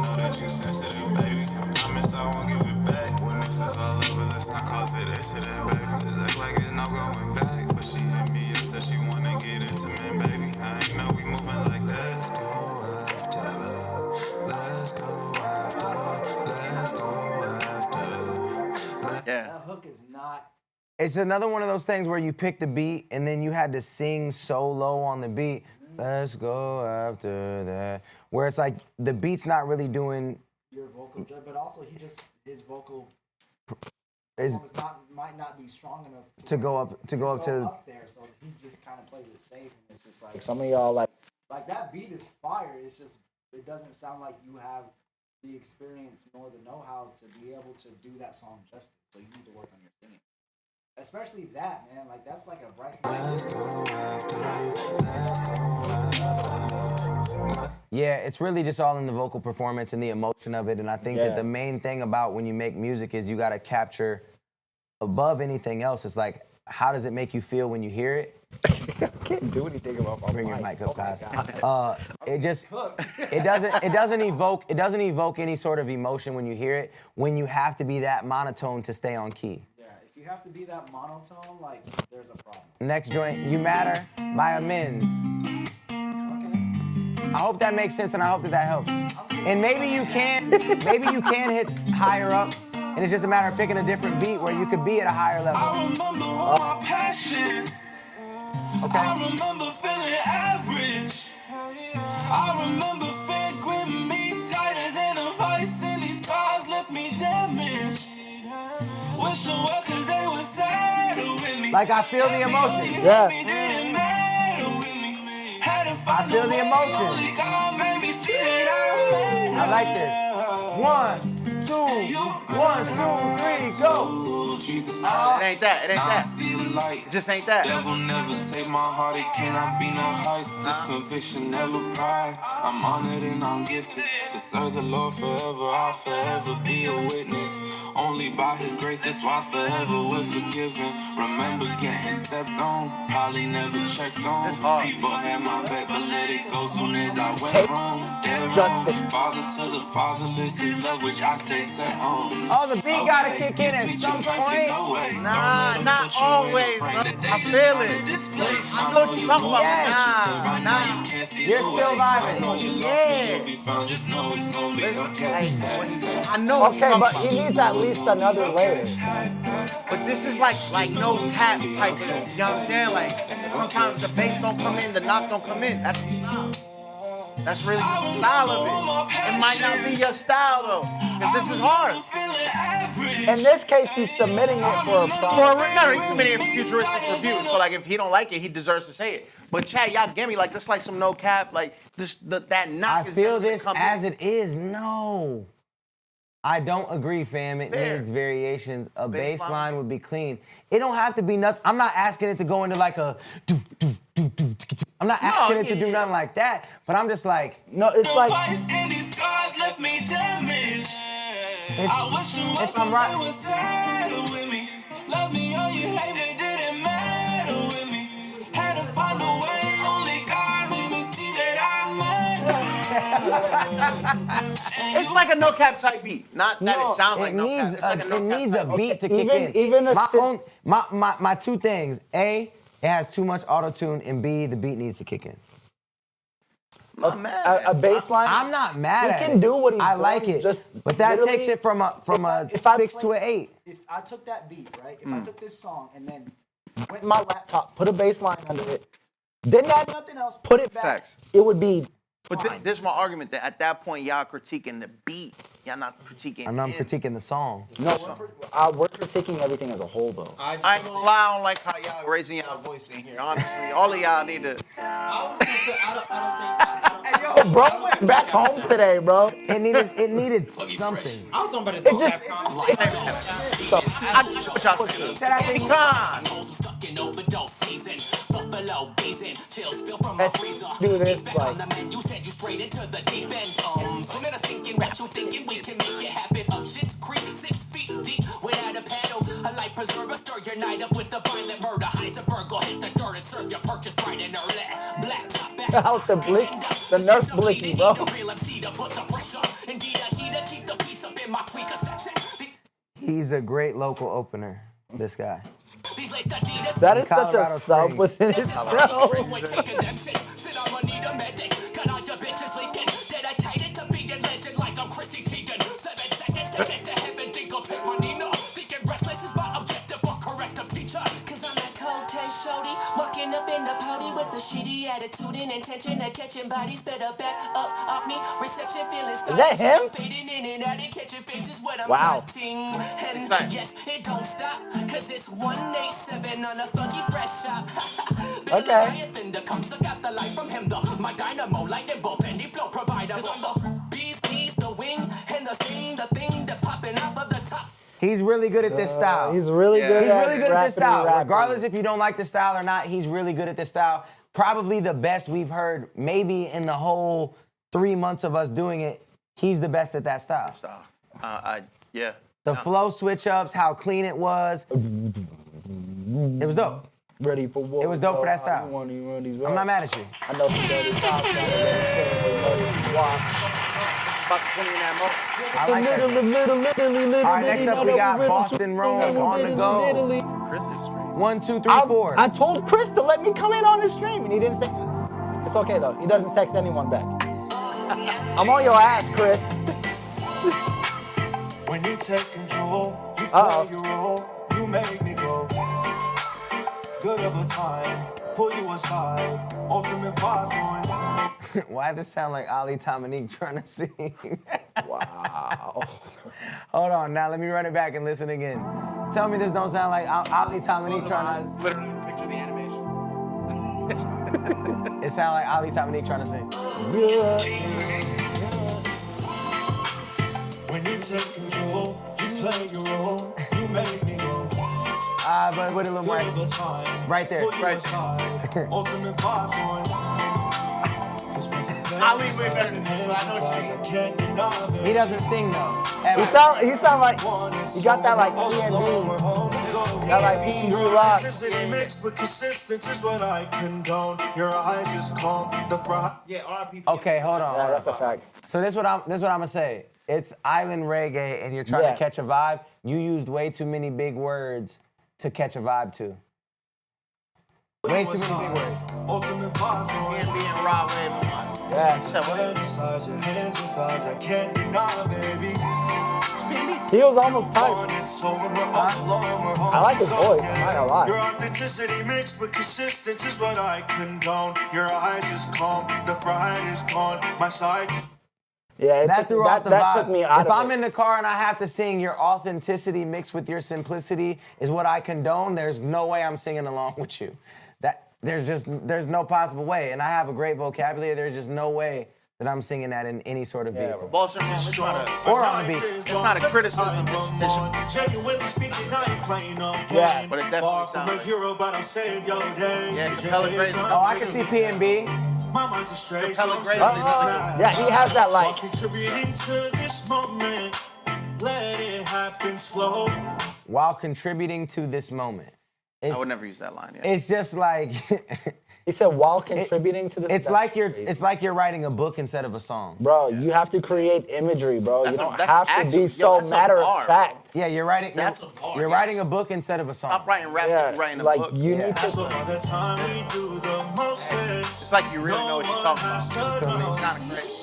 know that you sensitive, baby. I promise I won't give it back. When this is all over, let's not cause it incident, baby. Just act like it's no going back. But she hit me and said she wanna get intimate, baby. I ain't know we moving like let's go after, let's go after, let's go after. It's another one of those things where you pick the beat and then you had to sing so low on the beat. Let's go after that. Where it's like the beat's not really doing your vocal, but also his vocal is might not be strong enough to go up there. So he just kind of plays it safe, and it's just like some of y'all like that beat is fire. It's just it doesn't sound like you have the experience nor the know-how to be able to do that song justice. So you need to work on your singing. Especially that, man. Like, that's like a Bryson. Yeah, it's really just all in the vocal performance and the emotion of it. And I think that the main thing about when you make music is you got to capture above anything else. It's like, how does it make you feel when you hear it? I can't do anything about my Bring your mic up, guys. It doesn't evoke any sort of emotion when you hear it. When you have to be that monotone to stay on key. If you have to be that monotone, like, there's a problem. Next joint, You Matter by Amends. I hope that makes sense and I hope that helps. And maybe you can hit higher up and it's just a matter of picking a different beat where you could be at a higher level. I remember my passion. Okay. I remember feeling average. I remember fingering me tighter than a vice and these scars left me damaged. Wish them well cause they were sad with me. Like I feel the emotion. Yeah. I feel the emotion. I like this. 1, 2, 1, 2, 3, go. It ain't that. It ain't that. It just ain't that. Devil never take my heart, it cannot be no heist. This conviction never pride. I'm honored and I'm gifted to serve the Lord forever. I'll forever be a witness. Only by His grace, that's why forever we're forgiven. Remember getting stepped on, probably never checked on. People had my back, but let it go soon as I went wrong. Dead wrong. Father to the fatherless is love which I stay set on. Oh, the beat gotta kick in at some point. Nah, not always, bro. I feel it. I know what you're talking about. Nah. You're still vibing. Yeah. I know what you're talking but about. he needs at least another layer. But this is like no tap type shit. You know what I'm saying? Like sometimes the bass don't come in, the knock don't come in. That's the style. That's really just the style of it. It might not be your style though, because this is hard. In this case, he's submitting it for a problem. No, he's submitting it for futuristic review. So like, if he don't like it, he deserves to say it. But Chad, y'all get me like this, like some no cap, like this, that knock. I feel this as it is. No. I don't agree, fam. It needs variations. A bass line would be clean. It don't have to be nothing. I'm not asking it to go into like a I'm not asking it to do nothing like that, but I'm just like, no, it's like if I'm right. With me. Love me or you hate me, didn't matter with me. Had to find a way, only God made me see that I matter. It's like a no cap type beat. Not that it sounds like no cap. It needs a beat to kick in. Even my two things. A, it has too much auto-tune, and B, the beat needs to kick in. a bass line. I'm not mad at it. He can do what he's I doing, like it. just But that literally, takes it from a 6 to an 8. If I took that beat, right? If I took this song and then went to my laptop, put a bass line under it, didn't add nothing else, put it back, Facts. it would be But this is my argument that at that point y'all critiquing the beat. Y'all not critiquing. I'm not critiquing the song. No, we're critiquing everything as a whole, though. I ain't gonna lie, I don't like how y'all raising y'all voice in here. Honestly, all of y'all need to. Hey, yo, bro went back home today, bro. It needed something. I was on better It than just. I what y'all saying. Shout out to you. Let's do this, like. You said you straight into the deep end. So let us thinking what you thinking. We can make it happen. Up shit's creek, 6 feet deep without a paddle. A life preserver, stir your night up with the violent murder. Heisenberg will hit the dirt and serve your purchase bright and early. Black top back. Out the blick, the nurse blicky, bro. He's a great local opener, this guy. That is such a Colorado sub Springs. within itself. a shitty attitude and intention of catching bodies. Better back up me. Reception feeling Is that him? I'm fading in and out and catching fades is what I'm Wow. cutting. And yes, it don't stop, cause it's 187 on a funky fresh shop. Okay. The come suck out the light from him, though. My dynamo, lightning bolt, and the flow provider. The bees, knees, the wing, and the sting, the thing, the popping off of the top. He's really good at this style. He's really good. He's really good at rapping this style. and rapping. Regardless if you don't like the style or not, he's really good at this style. Probably the best we've heard maybe in the whole 3 months of us doing it. He's the best at that style. Yeah. The flow switch ups, how clean it was. It was dope. Ready for war. It was dope for that style. I'm not mad at you. I know some dirty cops out I like that. All right, next up we got Boston Rome on the go. 1, 2, 3, 4. I told Chris to let me come in on his stream, and he didn't say. It's okay though. He doesn't text anyone back. I'm on your ass, Chris. When you take control, you play your role, you make me go. Good of a time, pull you aside, ultimate vibe going. Why does this sound like Ali Dominique trying to sing? Wow. Hold on, now let me run it back and listen again. Tell me this don't sound like Ali Dominique trying to... Literally, picture the animation. It sound like Ali Dominique trying to sing. When you take control, you play your role, you make me go. But with a little more. Right there. Right. Ultimate vibe going. Ali way better than this, but I know what you mean. He doesn't sing though. He sound like he got that like PNB, that like PNB rock. Mixed with consistent is what I condone. Your eyes is calm, the fry. Yeah, RP. Okay, hold on. Yeah, that's a fact. So this what I'm gonna say. It's island reggae, and you're trying to catch a vibe. You used way too many big words to catch a vibe to. Way too many big words. Ultimate vibe going. Being raw wave on. Yeah. I can't deny, baby. He was almost tight. I like his voice. I'm not gonna lie. Your authenticity mixed with consistent is what I condone. Your eyes is calm, the fright is gone. My side. Yeah, that threw off the vibe. Took me out if of I'm it. in the car and I have to sing your authenticity mixed with your simplicity is what I condone, there's no way I'm singing along with you. There's no possible way. And I have a great vocabulary. There's just no way that I'm singing that in any sort of vehicle. Boston is trying to... Or on the beach. It's not a criticism. It's Genuinely speaking, I ain't playing no game. Yeah, but it definitely Far from sounds a like... hero, but I'll save your day. Yeah, Capella Grace. Oh, I can see P&B. My mind's astray. Capella Grace. Yeah, he has that like. Contributing to this moment, let it happen slow. While contributing to this moment. I would never use that line. Yeah. It's just like... He said while contributing to this. It's like you're writing a book instead of a song. Bro, you have to create imagery, bro. You don't have to actually- be so that's a matter bar, of fact. Yeah, you're writing. That's a bar, You're yes. writing a book instead of a song. Stop writing raps and writing a like book. you need So to. by the time we do the most best, It's like you really know what you're talking about. It's not great.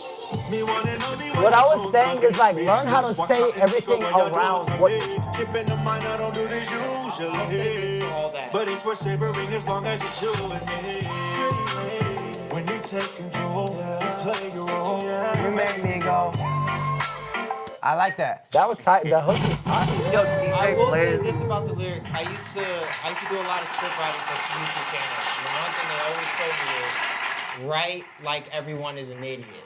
What I was saying is like learn how to say everything around what. Keeping in mind I don't do this usually, but it's worth savoring as long as it's you and me. When you take control, you play your role. You make me go. I like that. That was tight. The hook is tight. Yo, I TJ will say played. this about the lyrics. I used to do a lot of script writing for YouTube channels. And the one thing they always told me is write like everyone is an idiot.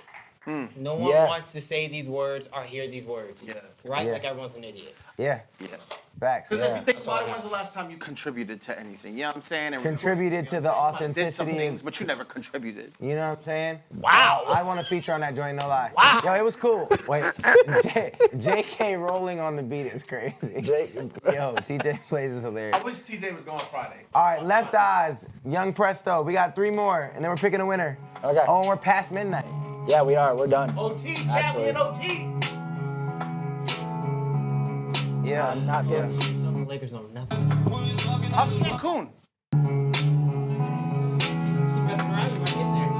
No one wants to say these words or hear these words. Yeah. Write Yeah. like everyone's an idiot. Yeah. Yeah. Facts. Because if you think about it, when's the last time you contributed to anything? You know what I'm saying? And Contributed to the did some authenticity. things, but you never contributed. You know what I'm saying? Wow. I want to feature on that joint, no lie. Wow. Yo, it was cool. Wait, JK rolling on the beat is crazy. Yo, TJ plays is hilarious. I wish TJ was going Friday. All right, Left Eyes, Young Presto. We got 3 more, and then we're picking a winner. Okay. Oh, and we're past midnight. Yeah, we are. We're done. OT, champion OT. Yeah, I'm not feeling. The Lakers know nothing. How's King Coon? Keep messing around, you might get there.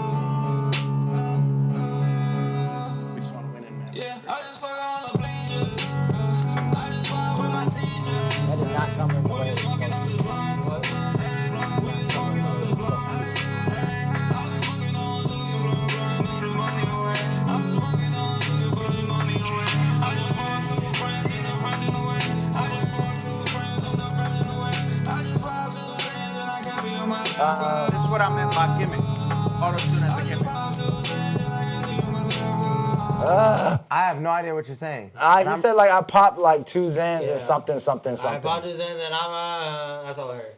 We just want to win it, man. That did not come in the way. This is what I meant by gimmick. Auto-tune as a gimmick. I have no idea what you're saying. He said like I popped like 2 Xans and something. I popped it in and I'm that's all I heard.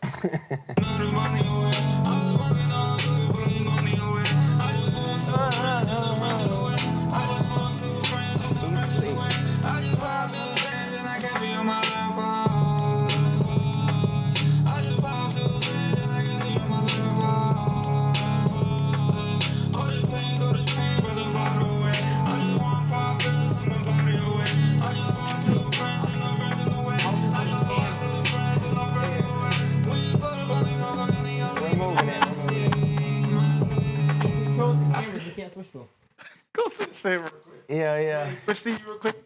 Go switch favor real quick. Yeah. Switch to you real quick.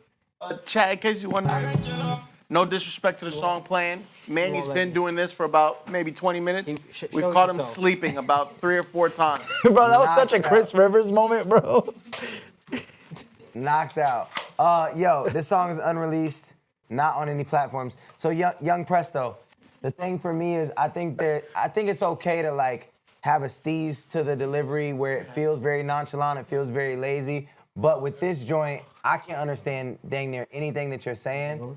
Chat, in case you wonder. No disrespect to the song playing. Manny's been doing this for about maybe 20 minutes. We've caught him sleeping about 3 or 4 times. Bro, that was such a Chris Rivers moment, bro. Knocked out. Yo, this song is unreleased, not on any platforms. So Young Presto, the thing for me is I think it's okay to like have a steez to the delivery where it feels very nonchalant, it feels very lazy. But with this joint, I can understand dang near anything that you're saying.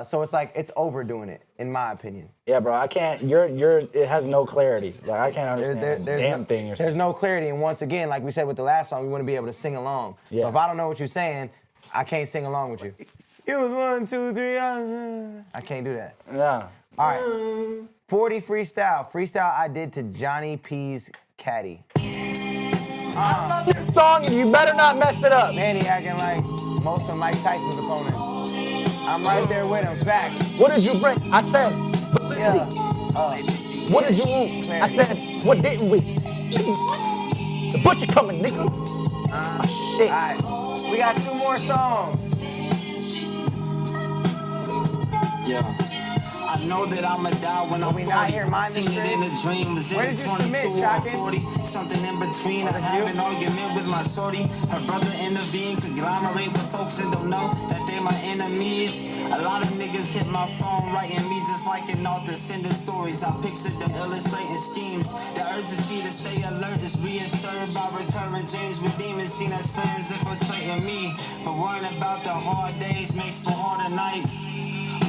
So it's like it's overdoing it, in my opinion. Yeah, bro, I can't. It has no clarity. Like I can't understand damn thing. You're saying. There's no clarity, and once again, like we said with the last song, we want to be able to sing along. Yeah. So if I don't know what you're saying, I can't sing along with you. It was 1, 2, 3. I can't do that. Yeah. All right. 40 freestyle. Freestyle I did to Johnny P's Caddy. I love this song, and you better not mess it up. Manny acting like most of Mike Tyson's opponents. I'm right there with him. Facts. What did you bring? I said. Yeah. What did you want? I said. What didn't we? The butcher coming, nigga. Shit. All right. We got 2 more songs. Yeah. I know that I'ma die when I'm 40. I seen it in a dream. Was it 22 or 40? Something in between. I have an argument with my shorty. Her brother intervened, conglomerate with folks and don't know that they my enemies. A lot of niggas hit my phone, writing me just like an author, sending stories. I pictured them illustrating schemes. The urgency to stay alert is reassured by recurring dreams with demons seen as friends infiltrating me. But worrying about the hard days makes for harder nights.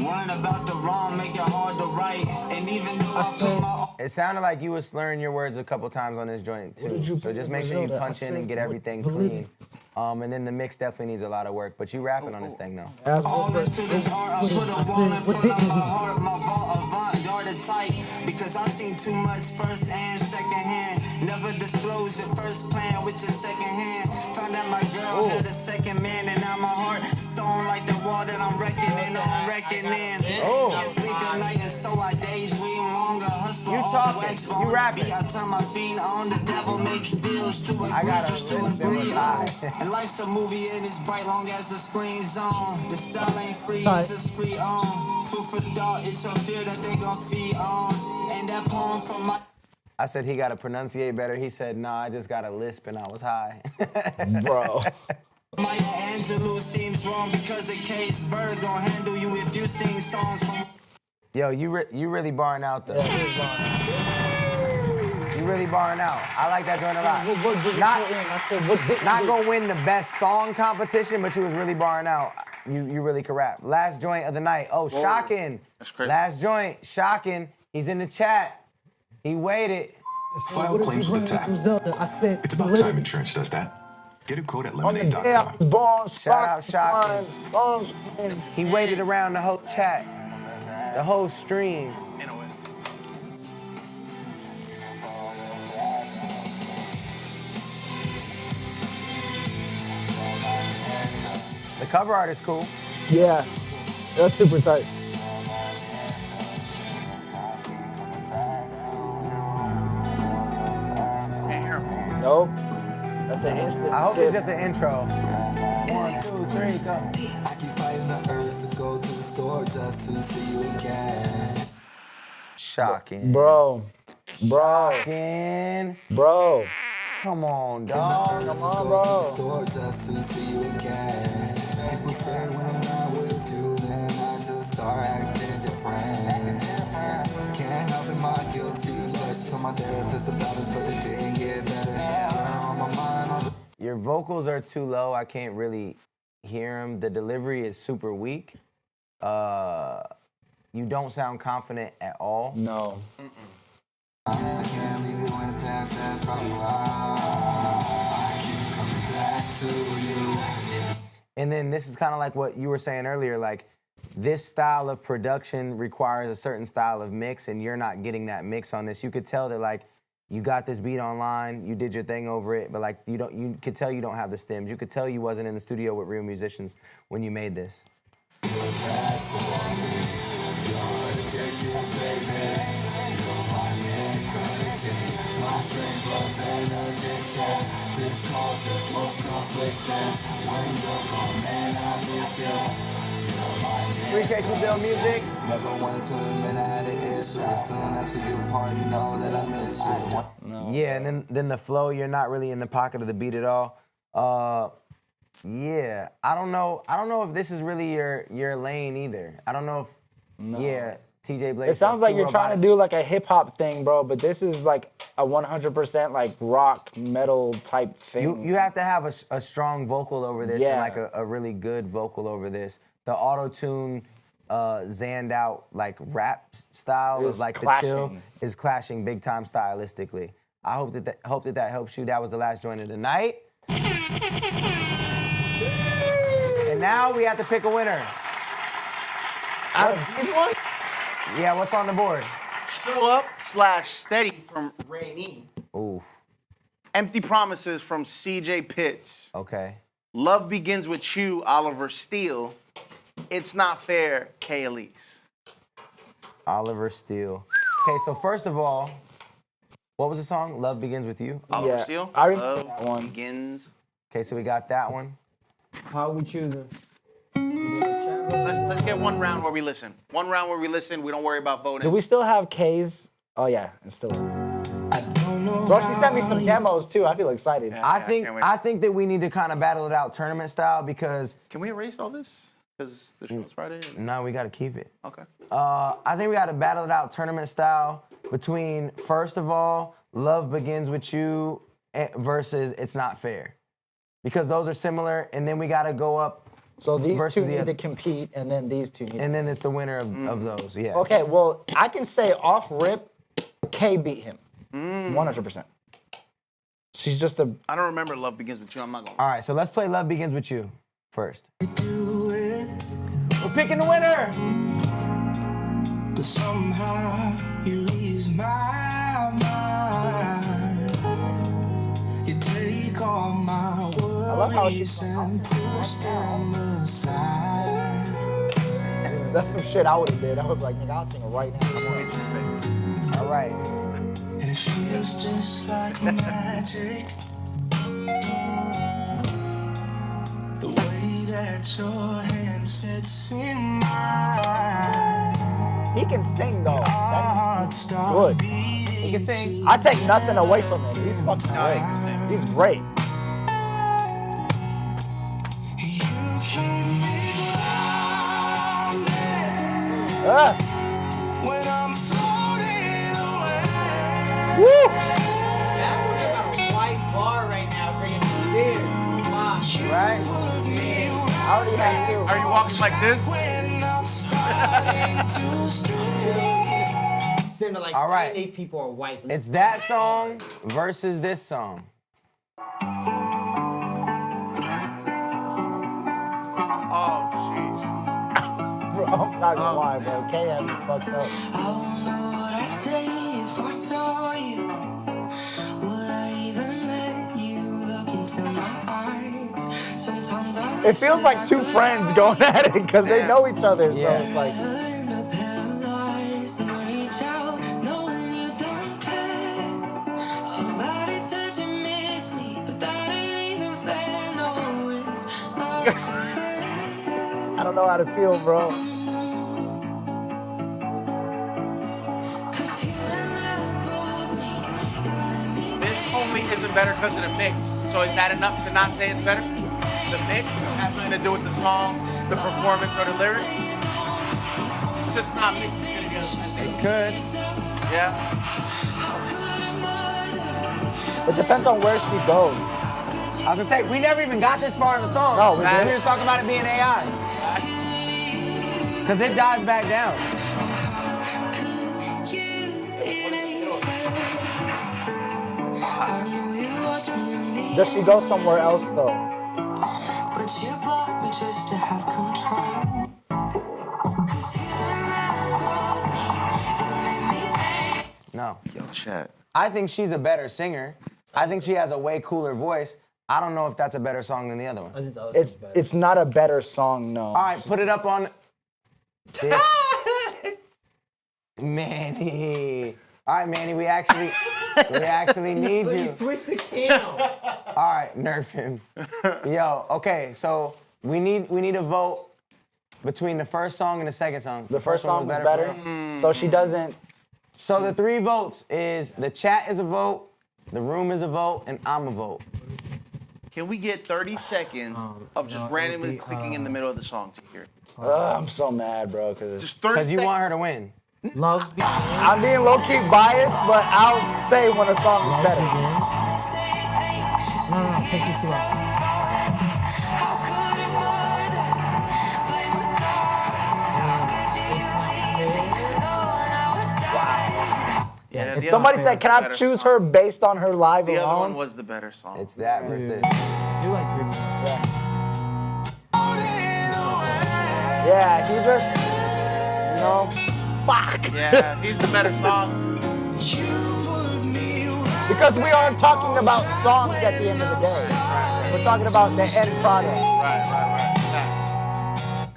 Worrying about the wrong make it hard to write. And even though I put my... It sounded like you was slurring your words a couple times on this joint too. So just make sure you punch in and get everything clean. And then the mix definitely needs a lot of work. But you rapping on this thing though. All into this art, I put a wall in front of my heart, my vault avant-garde tight. Because I seen too much first and second hand. Never disclose your first plan with your second hand. Found out my girl had a second man, and now my heart stone like the wall that I'm wrecking in. Can't sleep at night, and so I daydream longer. Hustler off wax, but on the beat, I turn my fiend on. The devil makes deals to agree, just to agree on. And life's a movie and it's bright long as the screen's on. The style ain't free, it's just free on. Food for thought, it's your fear that they gon' feed on. And that poem from my... I said he gotta pronunciate better. He said, nah, I just got a lisp and I was high. Bro. Maya Angelou seems wrong because a case bird gon' handle you if you sing songs from... Yo, you really barring out though. You really barring out. I like that joint a lot. Not gonna win the best song competition, but you was really barring out. You really could rap. Last joint of the night. Oh, shocking. That's crazy. Last joint, shocking. He's in the chat. He waited. File claims with the tap. It's about time Insurance does that. Get a quote at lemonade.com. Shout out Shocking. He waited around the whole chat, the whole stream. The cover art is cool. Yeah, that's super tight. Nope. That's an instant I hope skip. it's just an intro. 1, 2, 3, go. I keep fighting the urge to go to the store just to see you again. Shocking. Bro. Shocking. Bro. Come on, dog. Come on, bro. Store just to see you again. People say when I'm not with you, then I just start acting different. Can't help it, my guilty lust. my therapist about it, but it didn't get better. Yeah, on my mind. Your vocals are too low. I can't really hear them. The delivery is super weak. You don't sound confident at all. No. I can't leave you in the past, that's probably why I keep coming back to you. And then this is kind of like what you were saying earlier, like this style of production requires a certain style of mix, and you're not getting that mix on this. You could tell that like you got this beat online, you did your thing over it, but like you could tell you don't have the stems. You could tell you wasn't in the studio with real musicians when you made this. Appreciate you, Bill Music. Never wanted to admit I had an issue. As soon as we get apart, you know that I miss you. Yeah, and then the flow, you're not really in the pocket of the beat at all. Yeah, I don't know if this is really your lane either. I don't know if, yeah, TJ Blaze. It sounds like you're trying to do like a hip hop thing, bro, but this is like a 100% like rock metal type thing. You have to have a strong vocal over this and like a really good vocal over this. The auto-tune, zanned out like rap style of like the chill is clashing big time stylistically. I hope that helps you. That was the last joint of the night. And now we have to pick a winner. Out of these ones? Yeah, what's on the board? Show Up / Steady from Rainy. Oof. Empty Promises from CJ Pitts. Okay. Love Begins With You, Oliver Steele. It's Not Fair, K. Elise. Oliver Steele. Okay, so first of all, what was the song? Love Begins With You? Oliver Steele. I remember Love that one. Begins. Okay, so we got that one. How are we choosing? Let's get one round where we listen. One round where we listen. We don't worry about voting. Do we still have K's? Oh yeah, it's still. Bro, she sent me some demos too. I feel excited. I think that we need to kind of battle it out tournament style because. Can we erase all this? Because the show's Friday. No, we got to keep it. Okay. I think we got to battle it out tournament style between, first of all, Love Begins With You versus It's Not Fair. Because those are similar, and then we got to go up. So these two need to compete, and then these two need And then it's the winner of those, yeah. Okay, well, I can say off rip, K beat him. 100%. She's just a... I don't remember Love Begins With You. I'm not going to. All right, so let's play Love Begins With You first. We're picking the winner! But somehow you ease my mind. You take all my worries and push them aside. That's some shit I would have did. I would be like, nigga, I'll sing it right now. All right. And it feels just like magic. The way that your hand fits in mine. He can sing though. That's good. He can sing. I take nothing away from him. He's fucking great. He's great. When I'm floating away. Woo! That's a white bar right now, drinking beer. Right? I already have two. Are you walking like this? Seem to like All right. 8 people are white. It's that song versus this song. Oh, jeez. Bro, I'm not gonna lie, bro. K had me fucked up. I don't know what I'd say if I saw you. Would I even let you look into my eyes? Sometimes I It feels like two friends going at it because they know each other. So it's like. reach out, knowing you don't care. Somebody said you miss me, but that ain't even fair. No, it's not fair. I don't know how to feel, bro. This only isn't better because of the mix. So is that enough to not say it's better? The mix, which has nothing to do with the song, the performance, or the lyrics? It's just not mixed together. It could. Yeah. It depends on where she goes. I was gonna say, we never even got this far in the song. No, we didn't. We were talking about it being AI. Because it dies back down. Does she go somewhere else though? But you blocked me just to have control. No. Yo, chat. I think she's a better singer. I think she has a way cooler voice. I don't know if that's a better song than the other one. It's not a better song, no. All right, put it up on this. Manny. All right, Manny, we actually need you. Switch the cam. All right, nerf him. Yo, okay, so we need a vote between the first song and the second song. The first one song was better. So she doesn't. So the 3 votes is the chat is a vote, the room is a vote, and I'm a vote. Can we get 30 seconds of just randomly clicking in the middle of the song to hear it? I'm so mad, bro, because you want her to win. Love. I'm being low-key biased, but I'll say when a song is better. No, take it too long. Yeah, If somebody said, "Can I choose her based on her live The other one alone?" was the better song. It's that versus this. Yeah, he just, fuck. Yeah, he's the better song. Because we aren't talking about songs at the end of the day. We're talking about the end product. Right.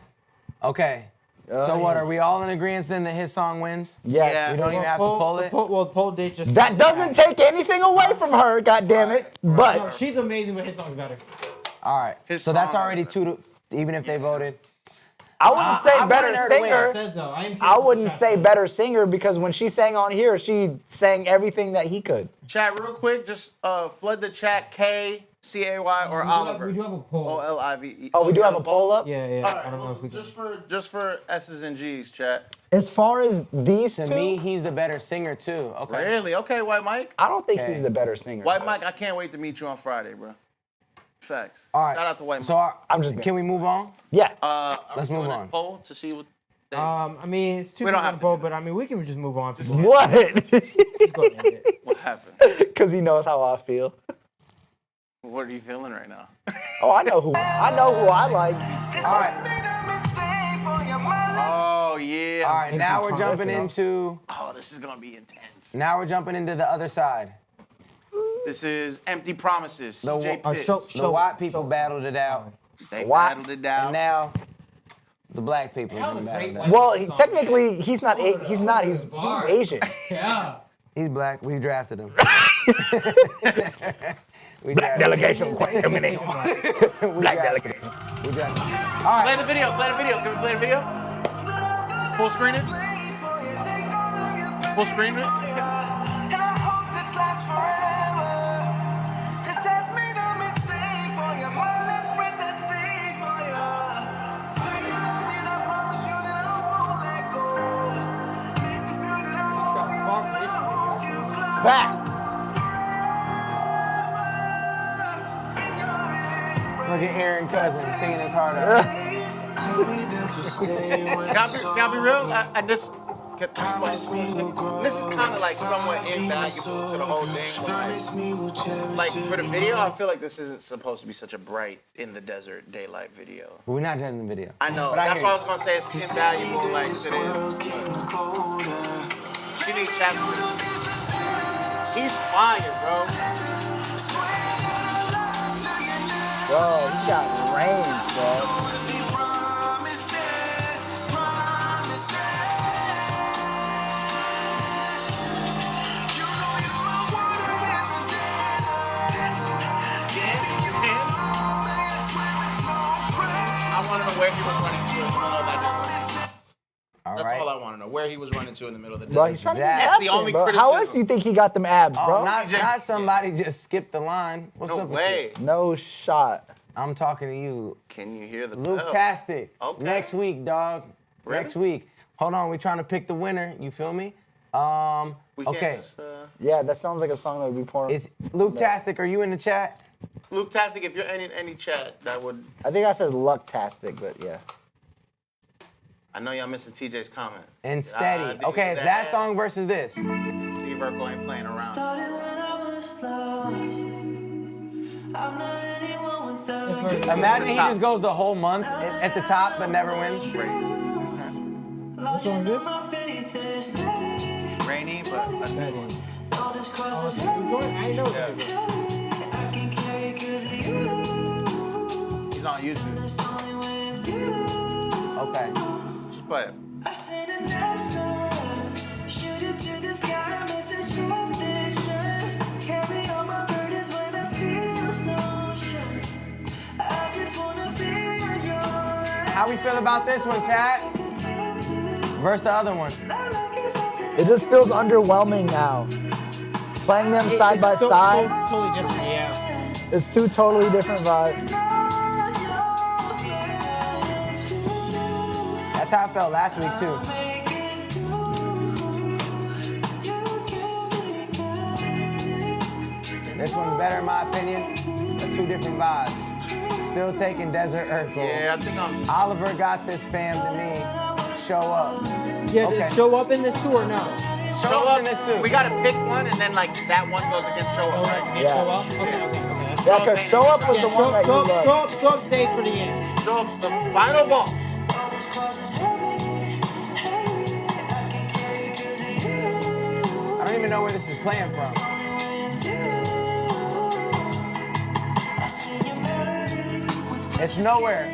Okay. So what, are we all in agreement then that his song wins? Yes. We don't even have to pull it? Well, poll did just. That doesn't take anything away from her, goddammit. But No, she's amazing, but his song's better. All right. So that's already 2 to, even if they voted. I wouldn't say I better wanted her to win. singer. Says so. I wouldn't say better singer because when she sang on here, she sang everything that he could. Chat, real quick, just flood the chat. K-C-A-Y or Oliver. We do have a poll. O-L-I-V-E. Oh, we do have a poll up? Yeah. All right, I don't know if we can. just for S's and G's, chat. As far as these To two, me, he's the better singer too. Okay. Really? Okay, White Mike. I don't think Okay. he's the better singer. White Mike, I can't wait to meet you on Friday, bro. Facts. All right. Shout out to White Mike. So I'm just can we move on? Yeah. Let's move on. Poll to see what. I mean, it's too We don't much have to poll, but I mean, we can just move on. What? What happened? Because he knows how I feel. What are you feeling right now? Oh, I know who I like. All right. Oh yeah. All right. Now we're jumping into. Oh, this is gonna be intense. Now we're jumping into the other side. This is Empty Promises. The, CJ Pitts. the white people battled it out. They battled it down. And now the black people are gonna battle it out. Well, technically, he's not. He's Asian. Yeah. He's black. We drafted him. Black delegation. Black delegation. We drafted him. All right. Play the video. Play the video. Can we play the video? Full screen it. Full screen it. Back. Look at Aaron Cousin singing his heart out. Can I be real? And this is kind of like somewhat invaluable to the whole thing. Like for the video, I feel like this isn't supposed to be such a bright in the desert daylight video. But we're not judging the video. I know. But That's hear why I you. was gonna say it's invaluable. Like to this. She needs chapter. He's fire, bro. Bro, he's got range, bro. I want to know where he was running to in the middle of that desert. All That's right. all I want to know. Where he was running to in the middle of the desert. Bro, he's trying to get That's abs the in, only bro. criticism. How else do you think he got them abs, bro? Not somebody just skipped the line. What's No up way. with you? No shot. I'm talking to you. Can you hear the Luke-tastic. Okay. Next week, dog. Really? Next week. Hold on, we're trying to pick the winner. You feel me? Okay. Yeah, that sounds like a song that would be porn. Is Luke Tastic, are you in the chat? Luke Tastic, if you're in any chat, that would. I think that says Luck-tastic, but yeah. I know y'all missing TJ's comment. And Steady. Okay, it's that song versus this. Steve Urkel ain't playing around. Imagine he just goes the whole month at the top but never wins. Which one is this? Rainy, but Steady. I know that. He's on YouTube. Okay. Just play it. How we feel about this one, chat? Versus the other one. It just feels underwhelming now. Playing them side by side. Totally different, yeah. It's two totally different vibes. That's how I felt last week, too. This one's better, in my opinion. They're two different vibes. Still taking Desert Urkel. Yeah, I think I'm. Oliver got this fam to me. Show up. Yeah, Okay. did show up in this too or no? Show Up's up in this too. We gotta pick one, and then like that one goes against Show Up, right? Yeah. Show up? Okay. Yeah, because Show Up was the one that you loved. Show up stays for the end. Show Up's the final ball. I don't even know where this is playing from. It's nowhere.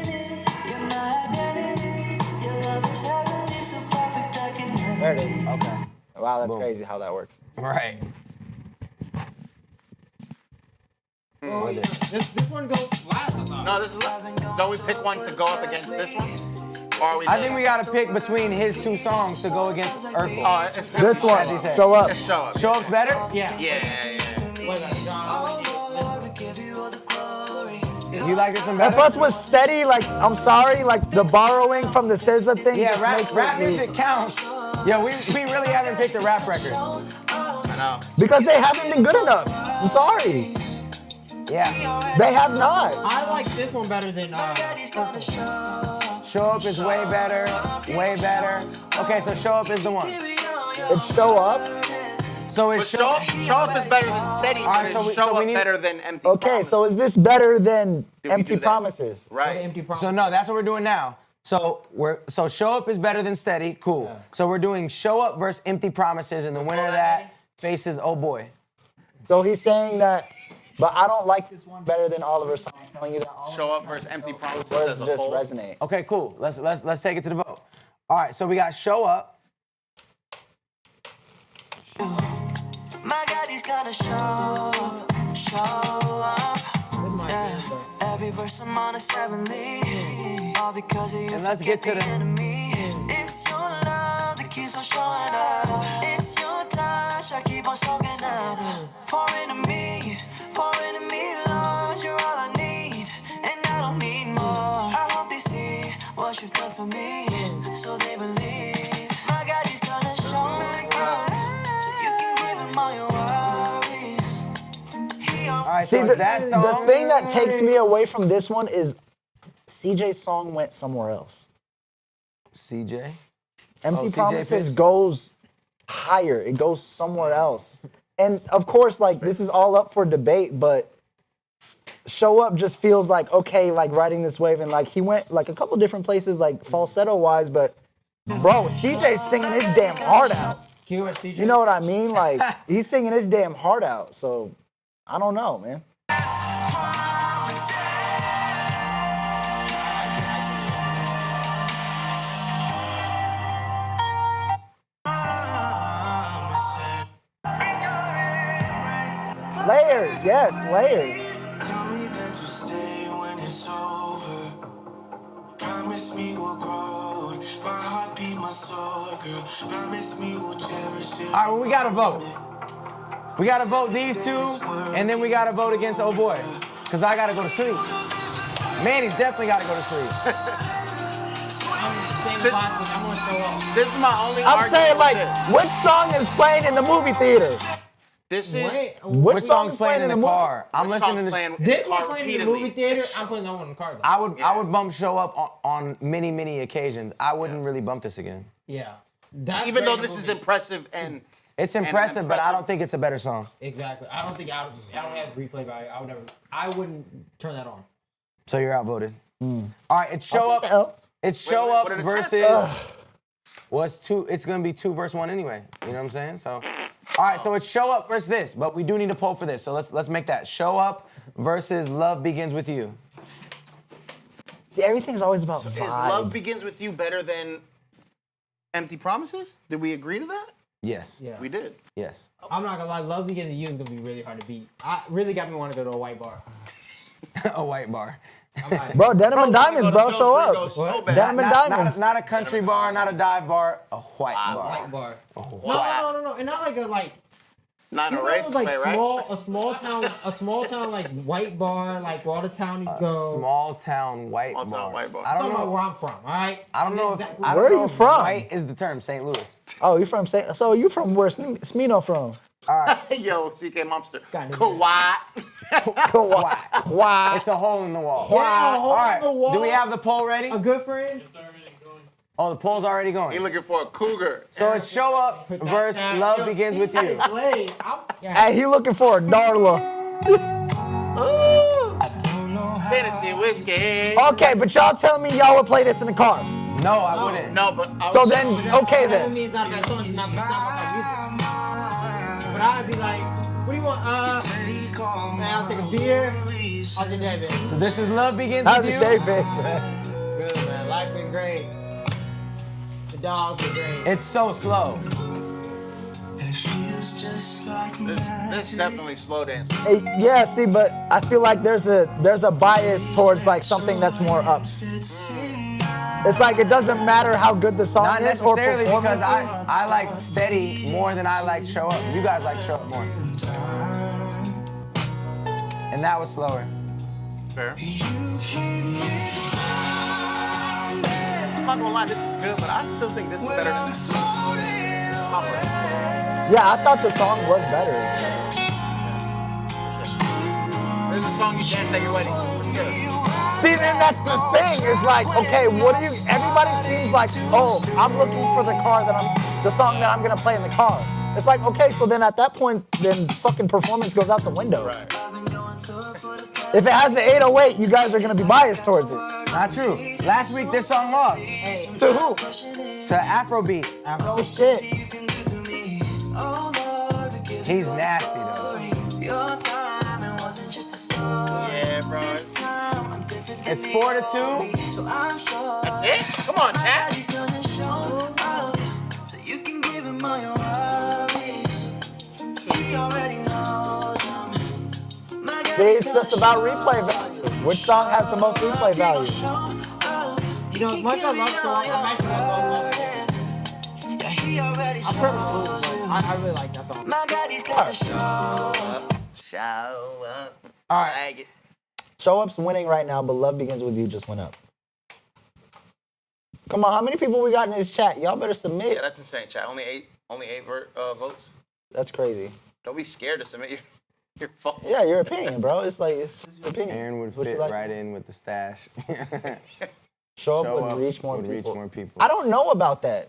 There it is. Okay. Wow, that's Boom. crazy how that works. Right. Oh, yeah. This one goes last. I thought. No, this is. Don't we pick one to go up against this one? Or are we I think we gotta pick between his two songs to go against Urkel. Oh, it's This one, As he said. Show Up. It's Show Up. Show Up's better? Yeah. Yeah. You like this one And better? plus with Steady, like, I'm sorry, like the borrowing from the SZA thing Yeah, just rap makes music it counts. Yeah, we really haven't picked a rap record. I know. because they haven't been good enough. I'm sorry. Yeah. They have not. I like this one better than Show Up is way better. Way better. Okay, so Show Up is the one. It's Show Up. So But it's Show Up is better than Steady, All right, but so it's we- Show so we Up need- better than Empty Okay, Promises. so is this better than Did we Empty do that? Promises? Right. So no, that's what we're doing now. So Show Up is better than Steady. Cool. Yeah. So we're doing Show Up versus Empty Promises, and the winner of that faces Oh Boy. So he's saying that, but I don't like this one better than Oliver's song. I'm telling you that all Show Up versus Empty Promises words as a just whole. resonate. Okay, cool. Let's take it to the vote. All right, so we got Show Up. My God, he's gotta show up. Yeah. Every verse I'm on is heavenly. All because of you. And let's get to the enemy. It's your love that keeps on showing up. It's your touch, I keep on soaking up. Foreign to me, Lord, you're all I need, and I don't need more. I hope they see what you've done for me, so they believe. My God, he's gonna show up, so you can give him all your worries. All right, See, so it's that the song. thing that takes me away from this one is CJ's song went somewhere else. CJ. Empty CJ Promises Pitts. goes higher. It goes somewhere else. And of course, like, this is all up for debate, but Show Up just feels like, okay, like riding this wave. And like he went like a couple different places, like falsetto wise, but bro, CJ's singing his damn heart out. Q at CJ. You know what I mean? Like, he's singing his damn heart out. So I don't know, man. Layers, yes, layers. Tell me that you stay when it's over. Promise me we'll grow. My heart beat my soul, girl. Promise me we'll cherish it. All right, well, we gotta vote. We gotta vote these two, and then we gotta vote against Oh Boy, cause I gotta go to sleep. Manny's definitely gotta go to sleep. I'm the same I'm gonna show up. This is my only I'm argument saying, with like, this. which song is playing in the movie theater? This is Which song's playing in the car? I'm Which listening song's to playing in This the one car playing in the repeatedly. movie theater. I'm putting that one in the car though. I would bump Show Up on many occasions. I wouldn't really bump this again. Yeah. Even though this is impressive and It's impressive, but I don't think it's a better song. Exactly. I don't think I don't have replay value. I wouldn't turn that on. So you're outvoted. All right, it's Show I'll take Up. It's Show wait, Up what are the versus. chances? Well, it's gonna be 2 versus 1 anyway. You know what I'm saying? So, all right. So it's Show Up versus this, but we do need a poll for this. So let's make that Show Up versus Love Begins with You. See, everything's always about Is vibe. Love Begins with You better than Empty Promises? Did we agree to that? Yes. Yeah. We did. Yes. I'm not gonna lie. Love Begins with You is gonna be really hard to beat. I really got me want to go to a white bar. A white bar. Bro, Denim and Diamonds, bro, show up. So Denim and Diamonds. Not a country bar, not a dive bar, a white bar. White bar. A No, and not like a like. Not You a know, race, like right? a small town like white bar, like where all the townies go. Small town white bar. White bar. I don't Talking about know. where I'm from, all right? I don't know. Exactly. I don't Where are know you if from? White is the term. St. Louis. Oh, you from St. So you from where Smino from? All right. Yo, CK Monster. God, Kawhi. Kawhi. It's a hole in the wall. Yeah, a hole All right. in the wall. Do we have the poll ready? A good friend. Oh, the poll's already He going. looking for a cougar. So it's Show Up versus Love Begins with You. Hey, he looking for a Darla. Tennessee whiskey. Okay, but y'all telling me y'all would play this in the car. No, I wouldn't. No, but I So was, then, okay That then. means it's not a bad song. It's not my kind of music. But I'd be like, what do you want? Man, I'll take a beer. I'll take that, man. So this is Love Begins How's with the You. day, babe? Good, man. Life been great. The dogs are great. It's so slow. this definitely slow dance. Hey, yeah, see, but I feel like there's a bias towards like something that's more up. It's like it doesn't matter how good the song Not is or necessarily because performance. I like Steady more than I like Show Up. You guys like Show Up more. And that was slower. Fair. I'm not gonna lie, this is good, but I still think this is better than this. Yeah, I thought the song was better. There's a song you dance at your wedding. What's good? See, then that's the thing. It's like, okay, what do you? Everybody seems like, oh, I'm looking for the song that I'm gonna play in the car. It's like, okay, so then at that point, then fucking performance goes out the window. Right. If it has an 808, you guys are gonna be biased towards it. Not true. Last week this song lost. To who? To Afrobeat. No shit. He's nasty though. Yeah, bro. It's 4-2. That's it? Come on, chat. See, it's just about replay value. Which song has the most replay value? You know, as much as I love Show Up, I'm actually gonna go Love Begins. I'm perfect. I really like that song. Show up. All right. Show Up's winning right now, but Love Begins with You just went up. Come on, how many people we got in this chat? Y'all better submit. Yeah, that's insane, chat. Only eight votes. That's crazy. Don't be scared to submit your phone. Yeah, your opinion, bro. It's like, it's just your opinion. Aaron would What you fit like? right in with the stash. Show Up Show would Up reach more would people. reach more people. I don't know about that.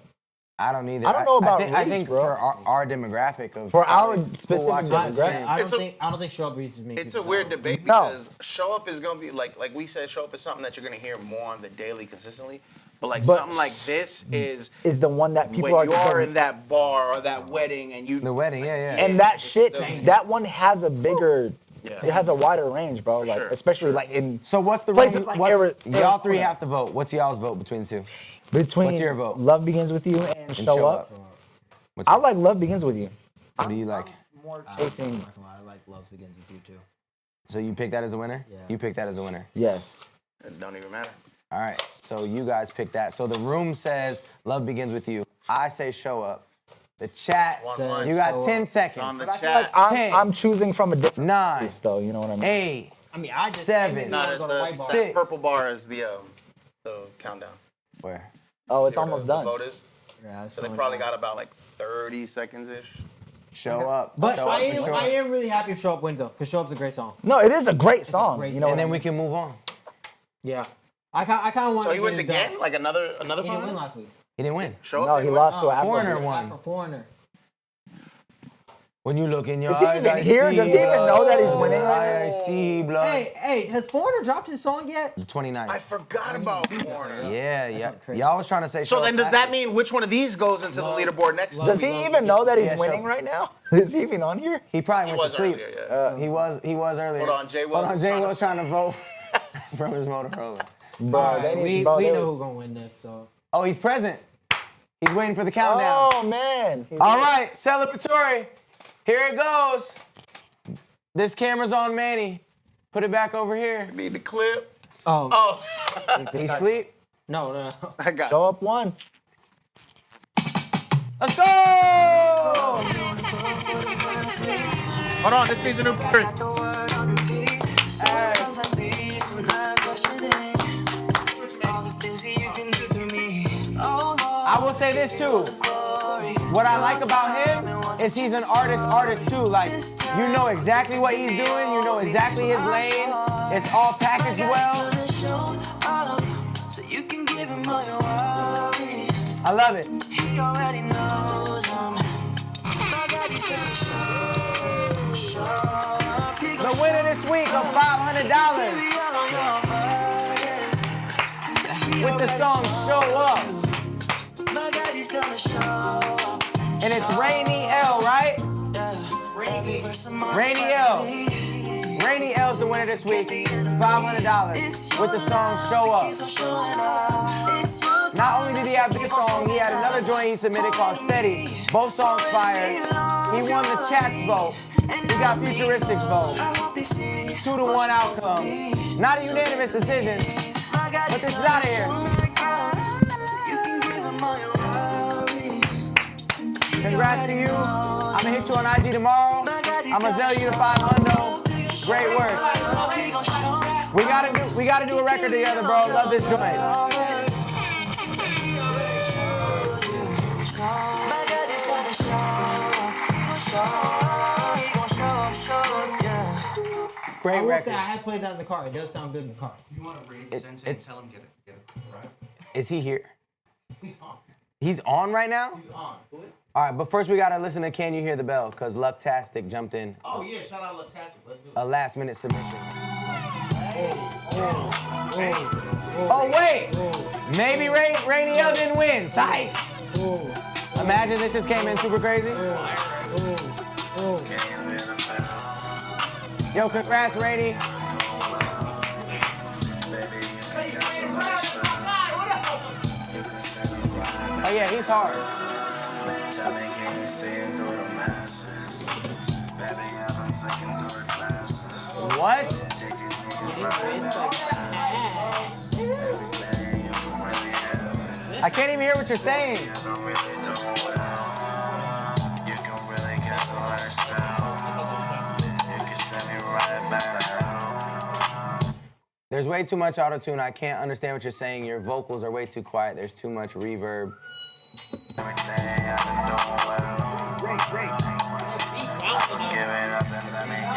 I don't either. I don't know about I reach, think bro. for our demographic of For our who specific watches the demographic. stream. I don't think Show Up reaches me. It's a weird debate No. because Show Up is gonna be like we said, Show Up is something that you're gonna hear more on the daily consistently. But But- something like this is the one that people when are you're gonna- in that bar or that wedding and you The wedding, yeah. And that it's shit, still- that one has a bigger, Yeah. it has a wider range, bro. Like, sure, especially like in So what's the places range? like Y'all three Arizona. have to vote. What's y'all's vote between the two? Between What's your vote? Love Begins with You and Show Up. What's I like Love Begins with You. What do you like? More chasing. I like Love Begins with You too. So you pick that as a winner? Yeah. You pick that as a winner. Yes. It don't even matter. All right. So you guys pick that. So the room says Love Begins with You. I say Show Up. The chat, 1-1. you got Show 10 Up. seconds. It's on the But I feel chat. like 10, I'm choosing from a different 9, place, though. You know what I mean? 8, I mean, I just 7. No, go to White Bar. that purple bar is the countdown. Where? Oh, it's See where almost the done. vote is? Yeah, So they probably got about like 30 seconds-ish. Show up. But show I up for sure. am really happy if Show Up wins though, because Show Up's a great song. No, it is a great song. great you know, And then we can move on. Yeah. I kind of want So to he get wins it again? done. Like another He didn't win final? last week. He didn't win. Show No, up, he lost to Afro. Foreigner For won. Foreigner. When you look in your Is he eyes, even I here? see Does he even know that he's winning right now? I see blood. Hey, has Foreigner dropped his song yet? The 29th. I forgot about Foreigner. Yeah. Y'all was trying to say. So show then up does that after. mean which one of these goes into the leaderboard next Does week? he even know that he's Yeah, winning sure. right now? Is he even on here? He probably He went was to sleep. earlier, yeah. He was earlier. Hold on, Jay Hold on, was Jay trying to- was trying to vote from his Motorola. Bro, they need, bro, we they know was- who's gonna win this. So Oh, he's present. He's waiting for the countdown. Oh man. All right, celebratory. Here it goes. This camera's on Manny. Put it back over here. Need the clip. oh He sleep? no. I got Show Up one. Let's go! Hold on, this needs a new verse. I will say this too. What I like about him is he's an artist too. Like, you know exactly what he's doing. You know exactly his lane. It's all packaged well. I love it. He already knows The winner this week of $500 with the song Show Up. And it's Rainy L, right? Rainy L. Rainy L's the winner this week. $500 with the song Show Up. Not only did he have this song, he had another joint he submitted called Steady. Both songs fire. He won the chat's vote. He got Futuristic's vote. 2-1 outcome. Not a unanimous decision, but this is out of here. Congrats to you. I'm gonna hit you on IG tomorrow. I'm gonna sell you the $500. Great work. We gotta do a record together, bro. Love this joint. Great I will record. say I have played that in the car. It does sound good in the car. You want to raid Sensei and tell him get it, right? Is he here? He's on. He's on right now? He's on. Who is? All right, but first we gotta listen to Can You Hear the Bell? Because Lucktastic jumped in. Oh yeah, shout out Lucktastic. Let's do it. A last minute submission. Oh wait! Maybe Rainy L didn't win. Psych! Imagine this just came in super crazy. Yo, congrats, Rainy. Oh yeah, he's hard. What? I can't even hear what you're saying. There's way too much auto-tune. I can't understand what you're saying. Your vocals are way too quiet. There's too much reverb.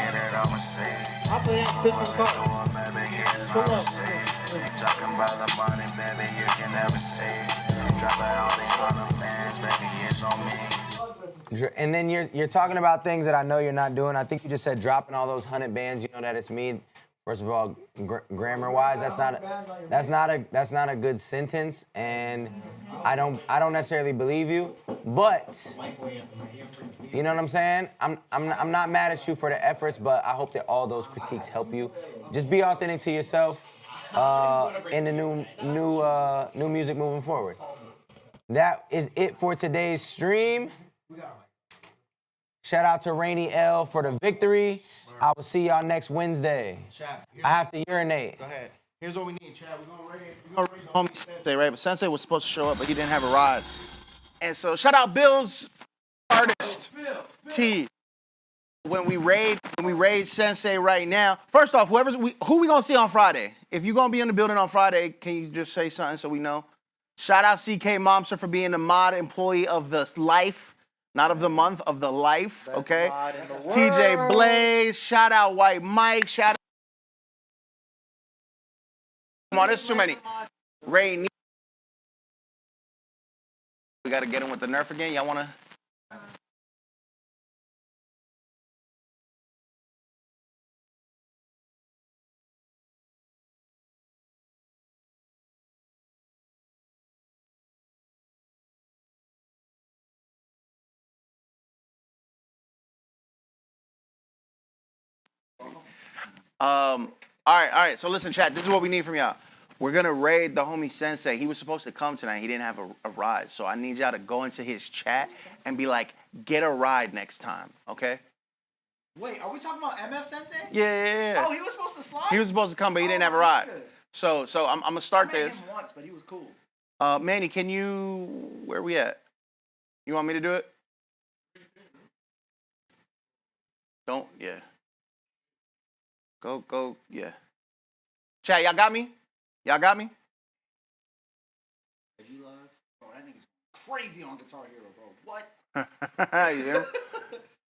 I'll play that clip in the car. Pull up. Talking about the money, baby, you can never see. Drop it all the other fans, baby, it's on me. And then you're talking about things that I know you're not doing. I think you just said dropping all those 100 bands. You know that it's me. First of all, grammar-wise, that's not a good sentence, and I don't necessarily believe you. But you know what I'm saying? I'm not mad at you for the efforts, but I hope that all those critiques help you. Just be authentic to yourself in the new music moving forward. That is it for today's stream. Shout out to Rainy L for the victory. I will see y'all next Wednesday. I have to urinate. Go ahead. Here's what we need, Chad. We're gonna raise the homie Sensei, right? But Sensei was supposed to show up, but he didn't have a ride. And so shout out Bill's artist T. When we raid Sensei right now. First off, who we gonna see on Friday? If you're gonna be in the building on Friday, can you just say something so we know? Shout out CK Momster for being the mod employee of the life, not of the month, of the life, okay? TJ Blaze, shout out White Mike, shout out. Come on, there's too many. Ray, we gotta get him with the Nerf again. Y'all wanna? All right. So listen, chat. This is what we need from y'all. We're gonna raid the homie Sensei. He was supposed to come tonight. He didn't have a ride. So I need y'all to go into his chat and be like, get a ride next time, okay? Wait, are we talking about MF Sensei? Yeah. Oh, he was supposed to slide? He was supposed to come, but he didn't have a ride. So I'm gonna start I met this. him once, but he was cool. Manny, can you? Where we at? You want me to do it? Don't. Yeah. Go. Yeah. Chat, y'all got me? Y'all got me? Bro, that nigga's crazy on Guitar Hero, bro. What? Yeah.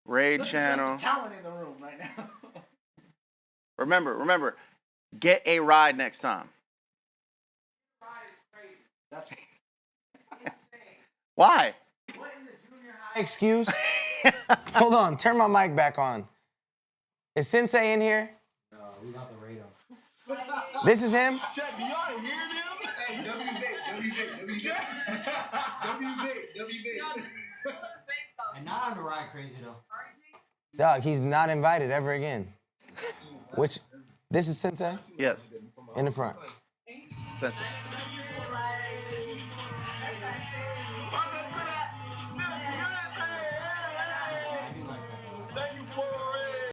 Raid This channel. is just the talent in the room right now. Remember, get a ride next time. That's Why? Excuse? Hold on, turn my mic back on. Is Sensei in here? No, we got the radar. This is him? Check, do y'all hear them? Hey, WV. And now I'm the ride crazy though. Dog, he's not invited ever again. This is Sensei? Yes. In the front. Sensei.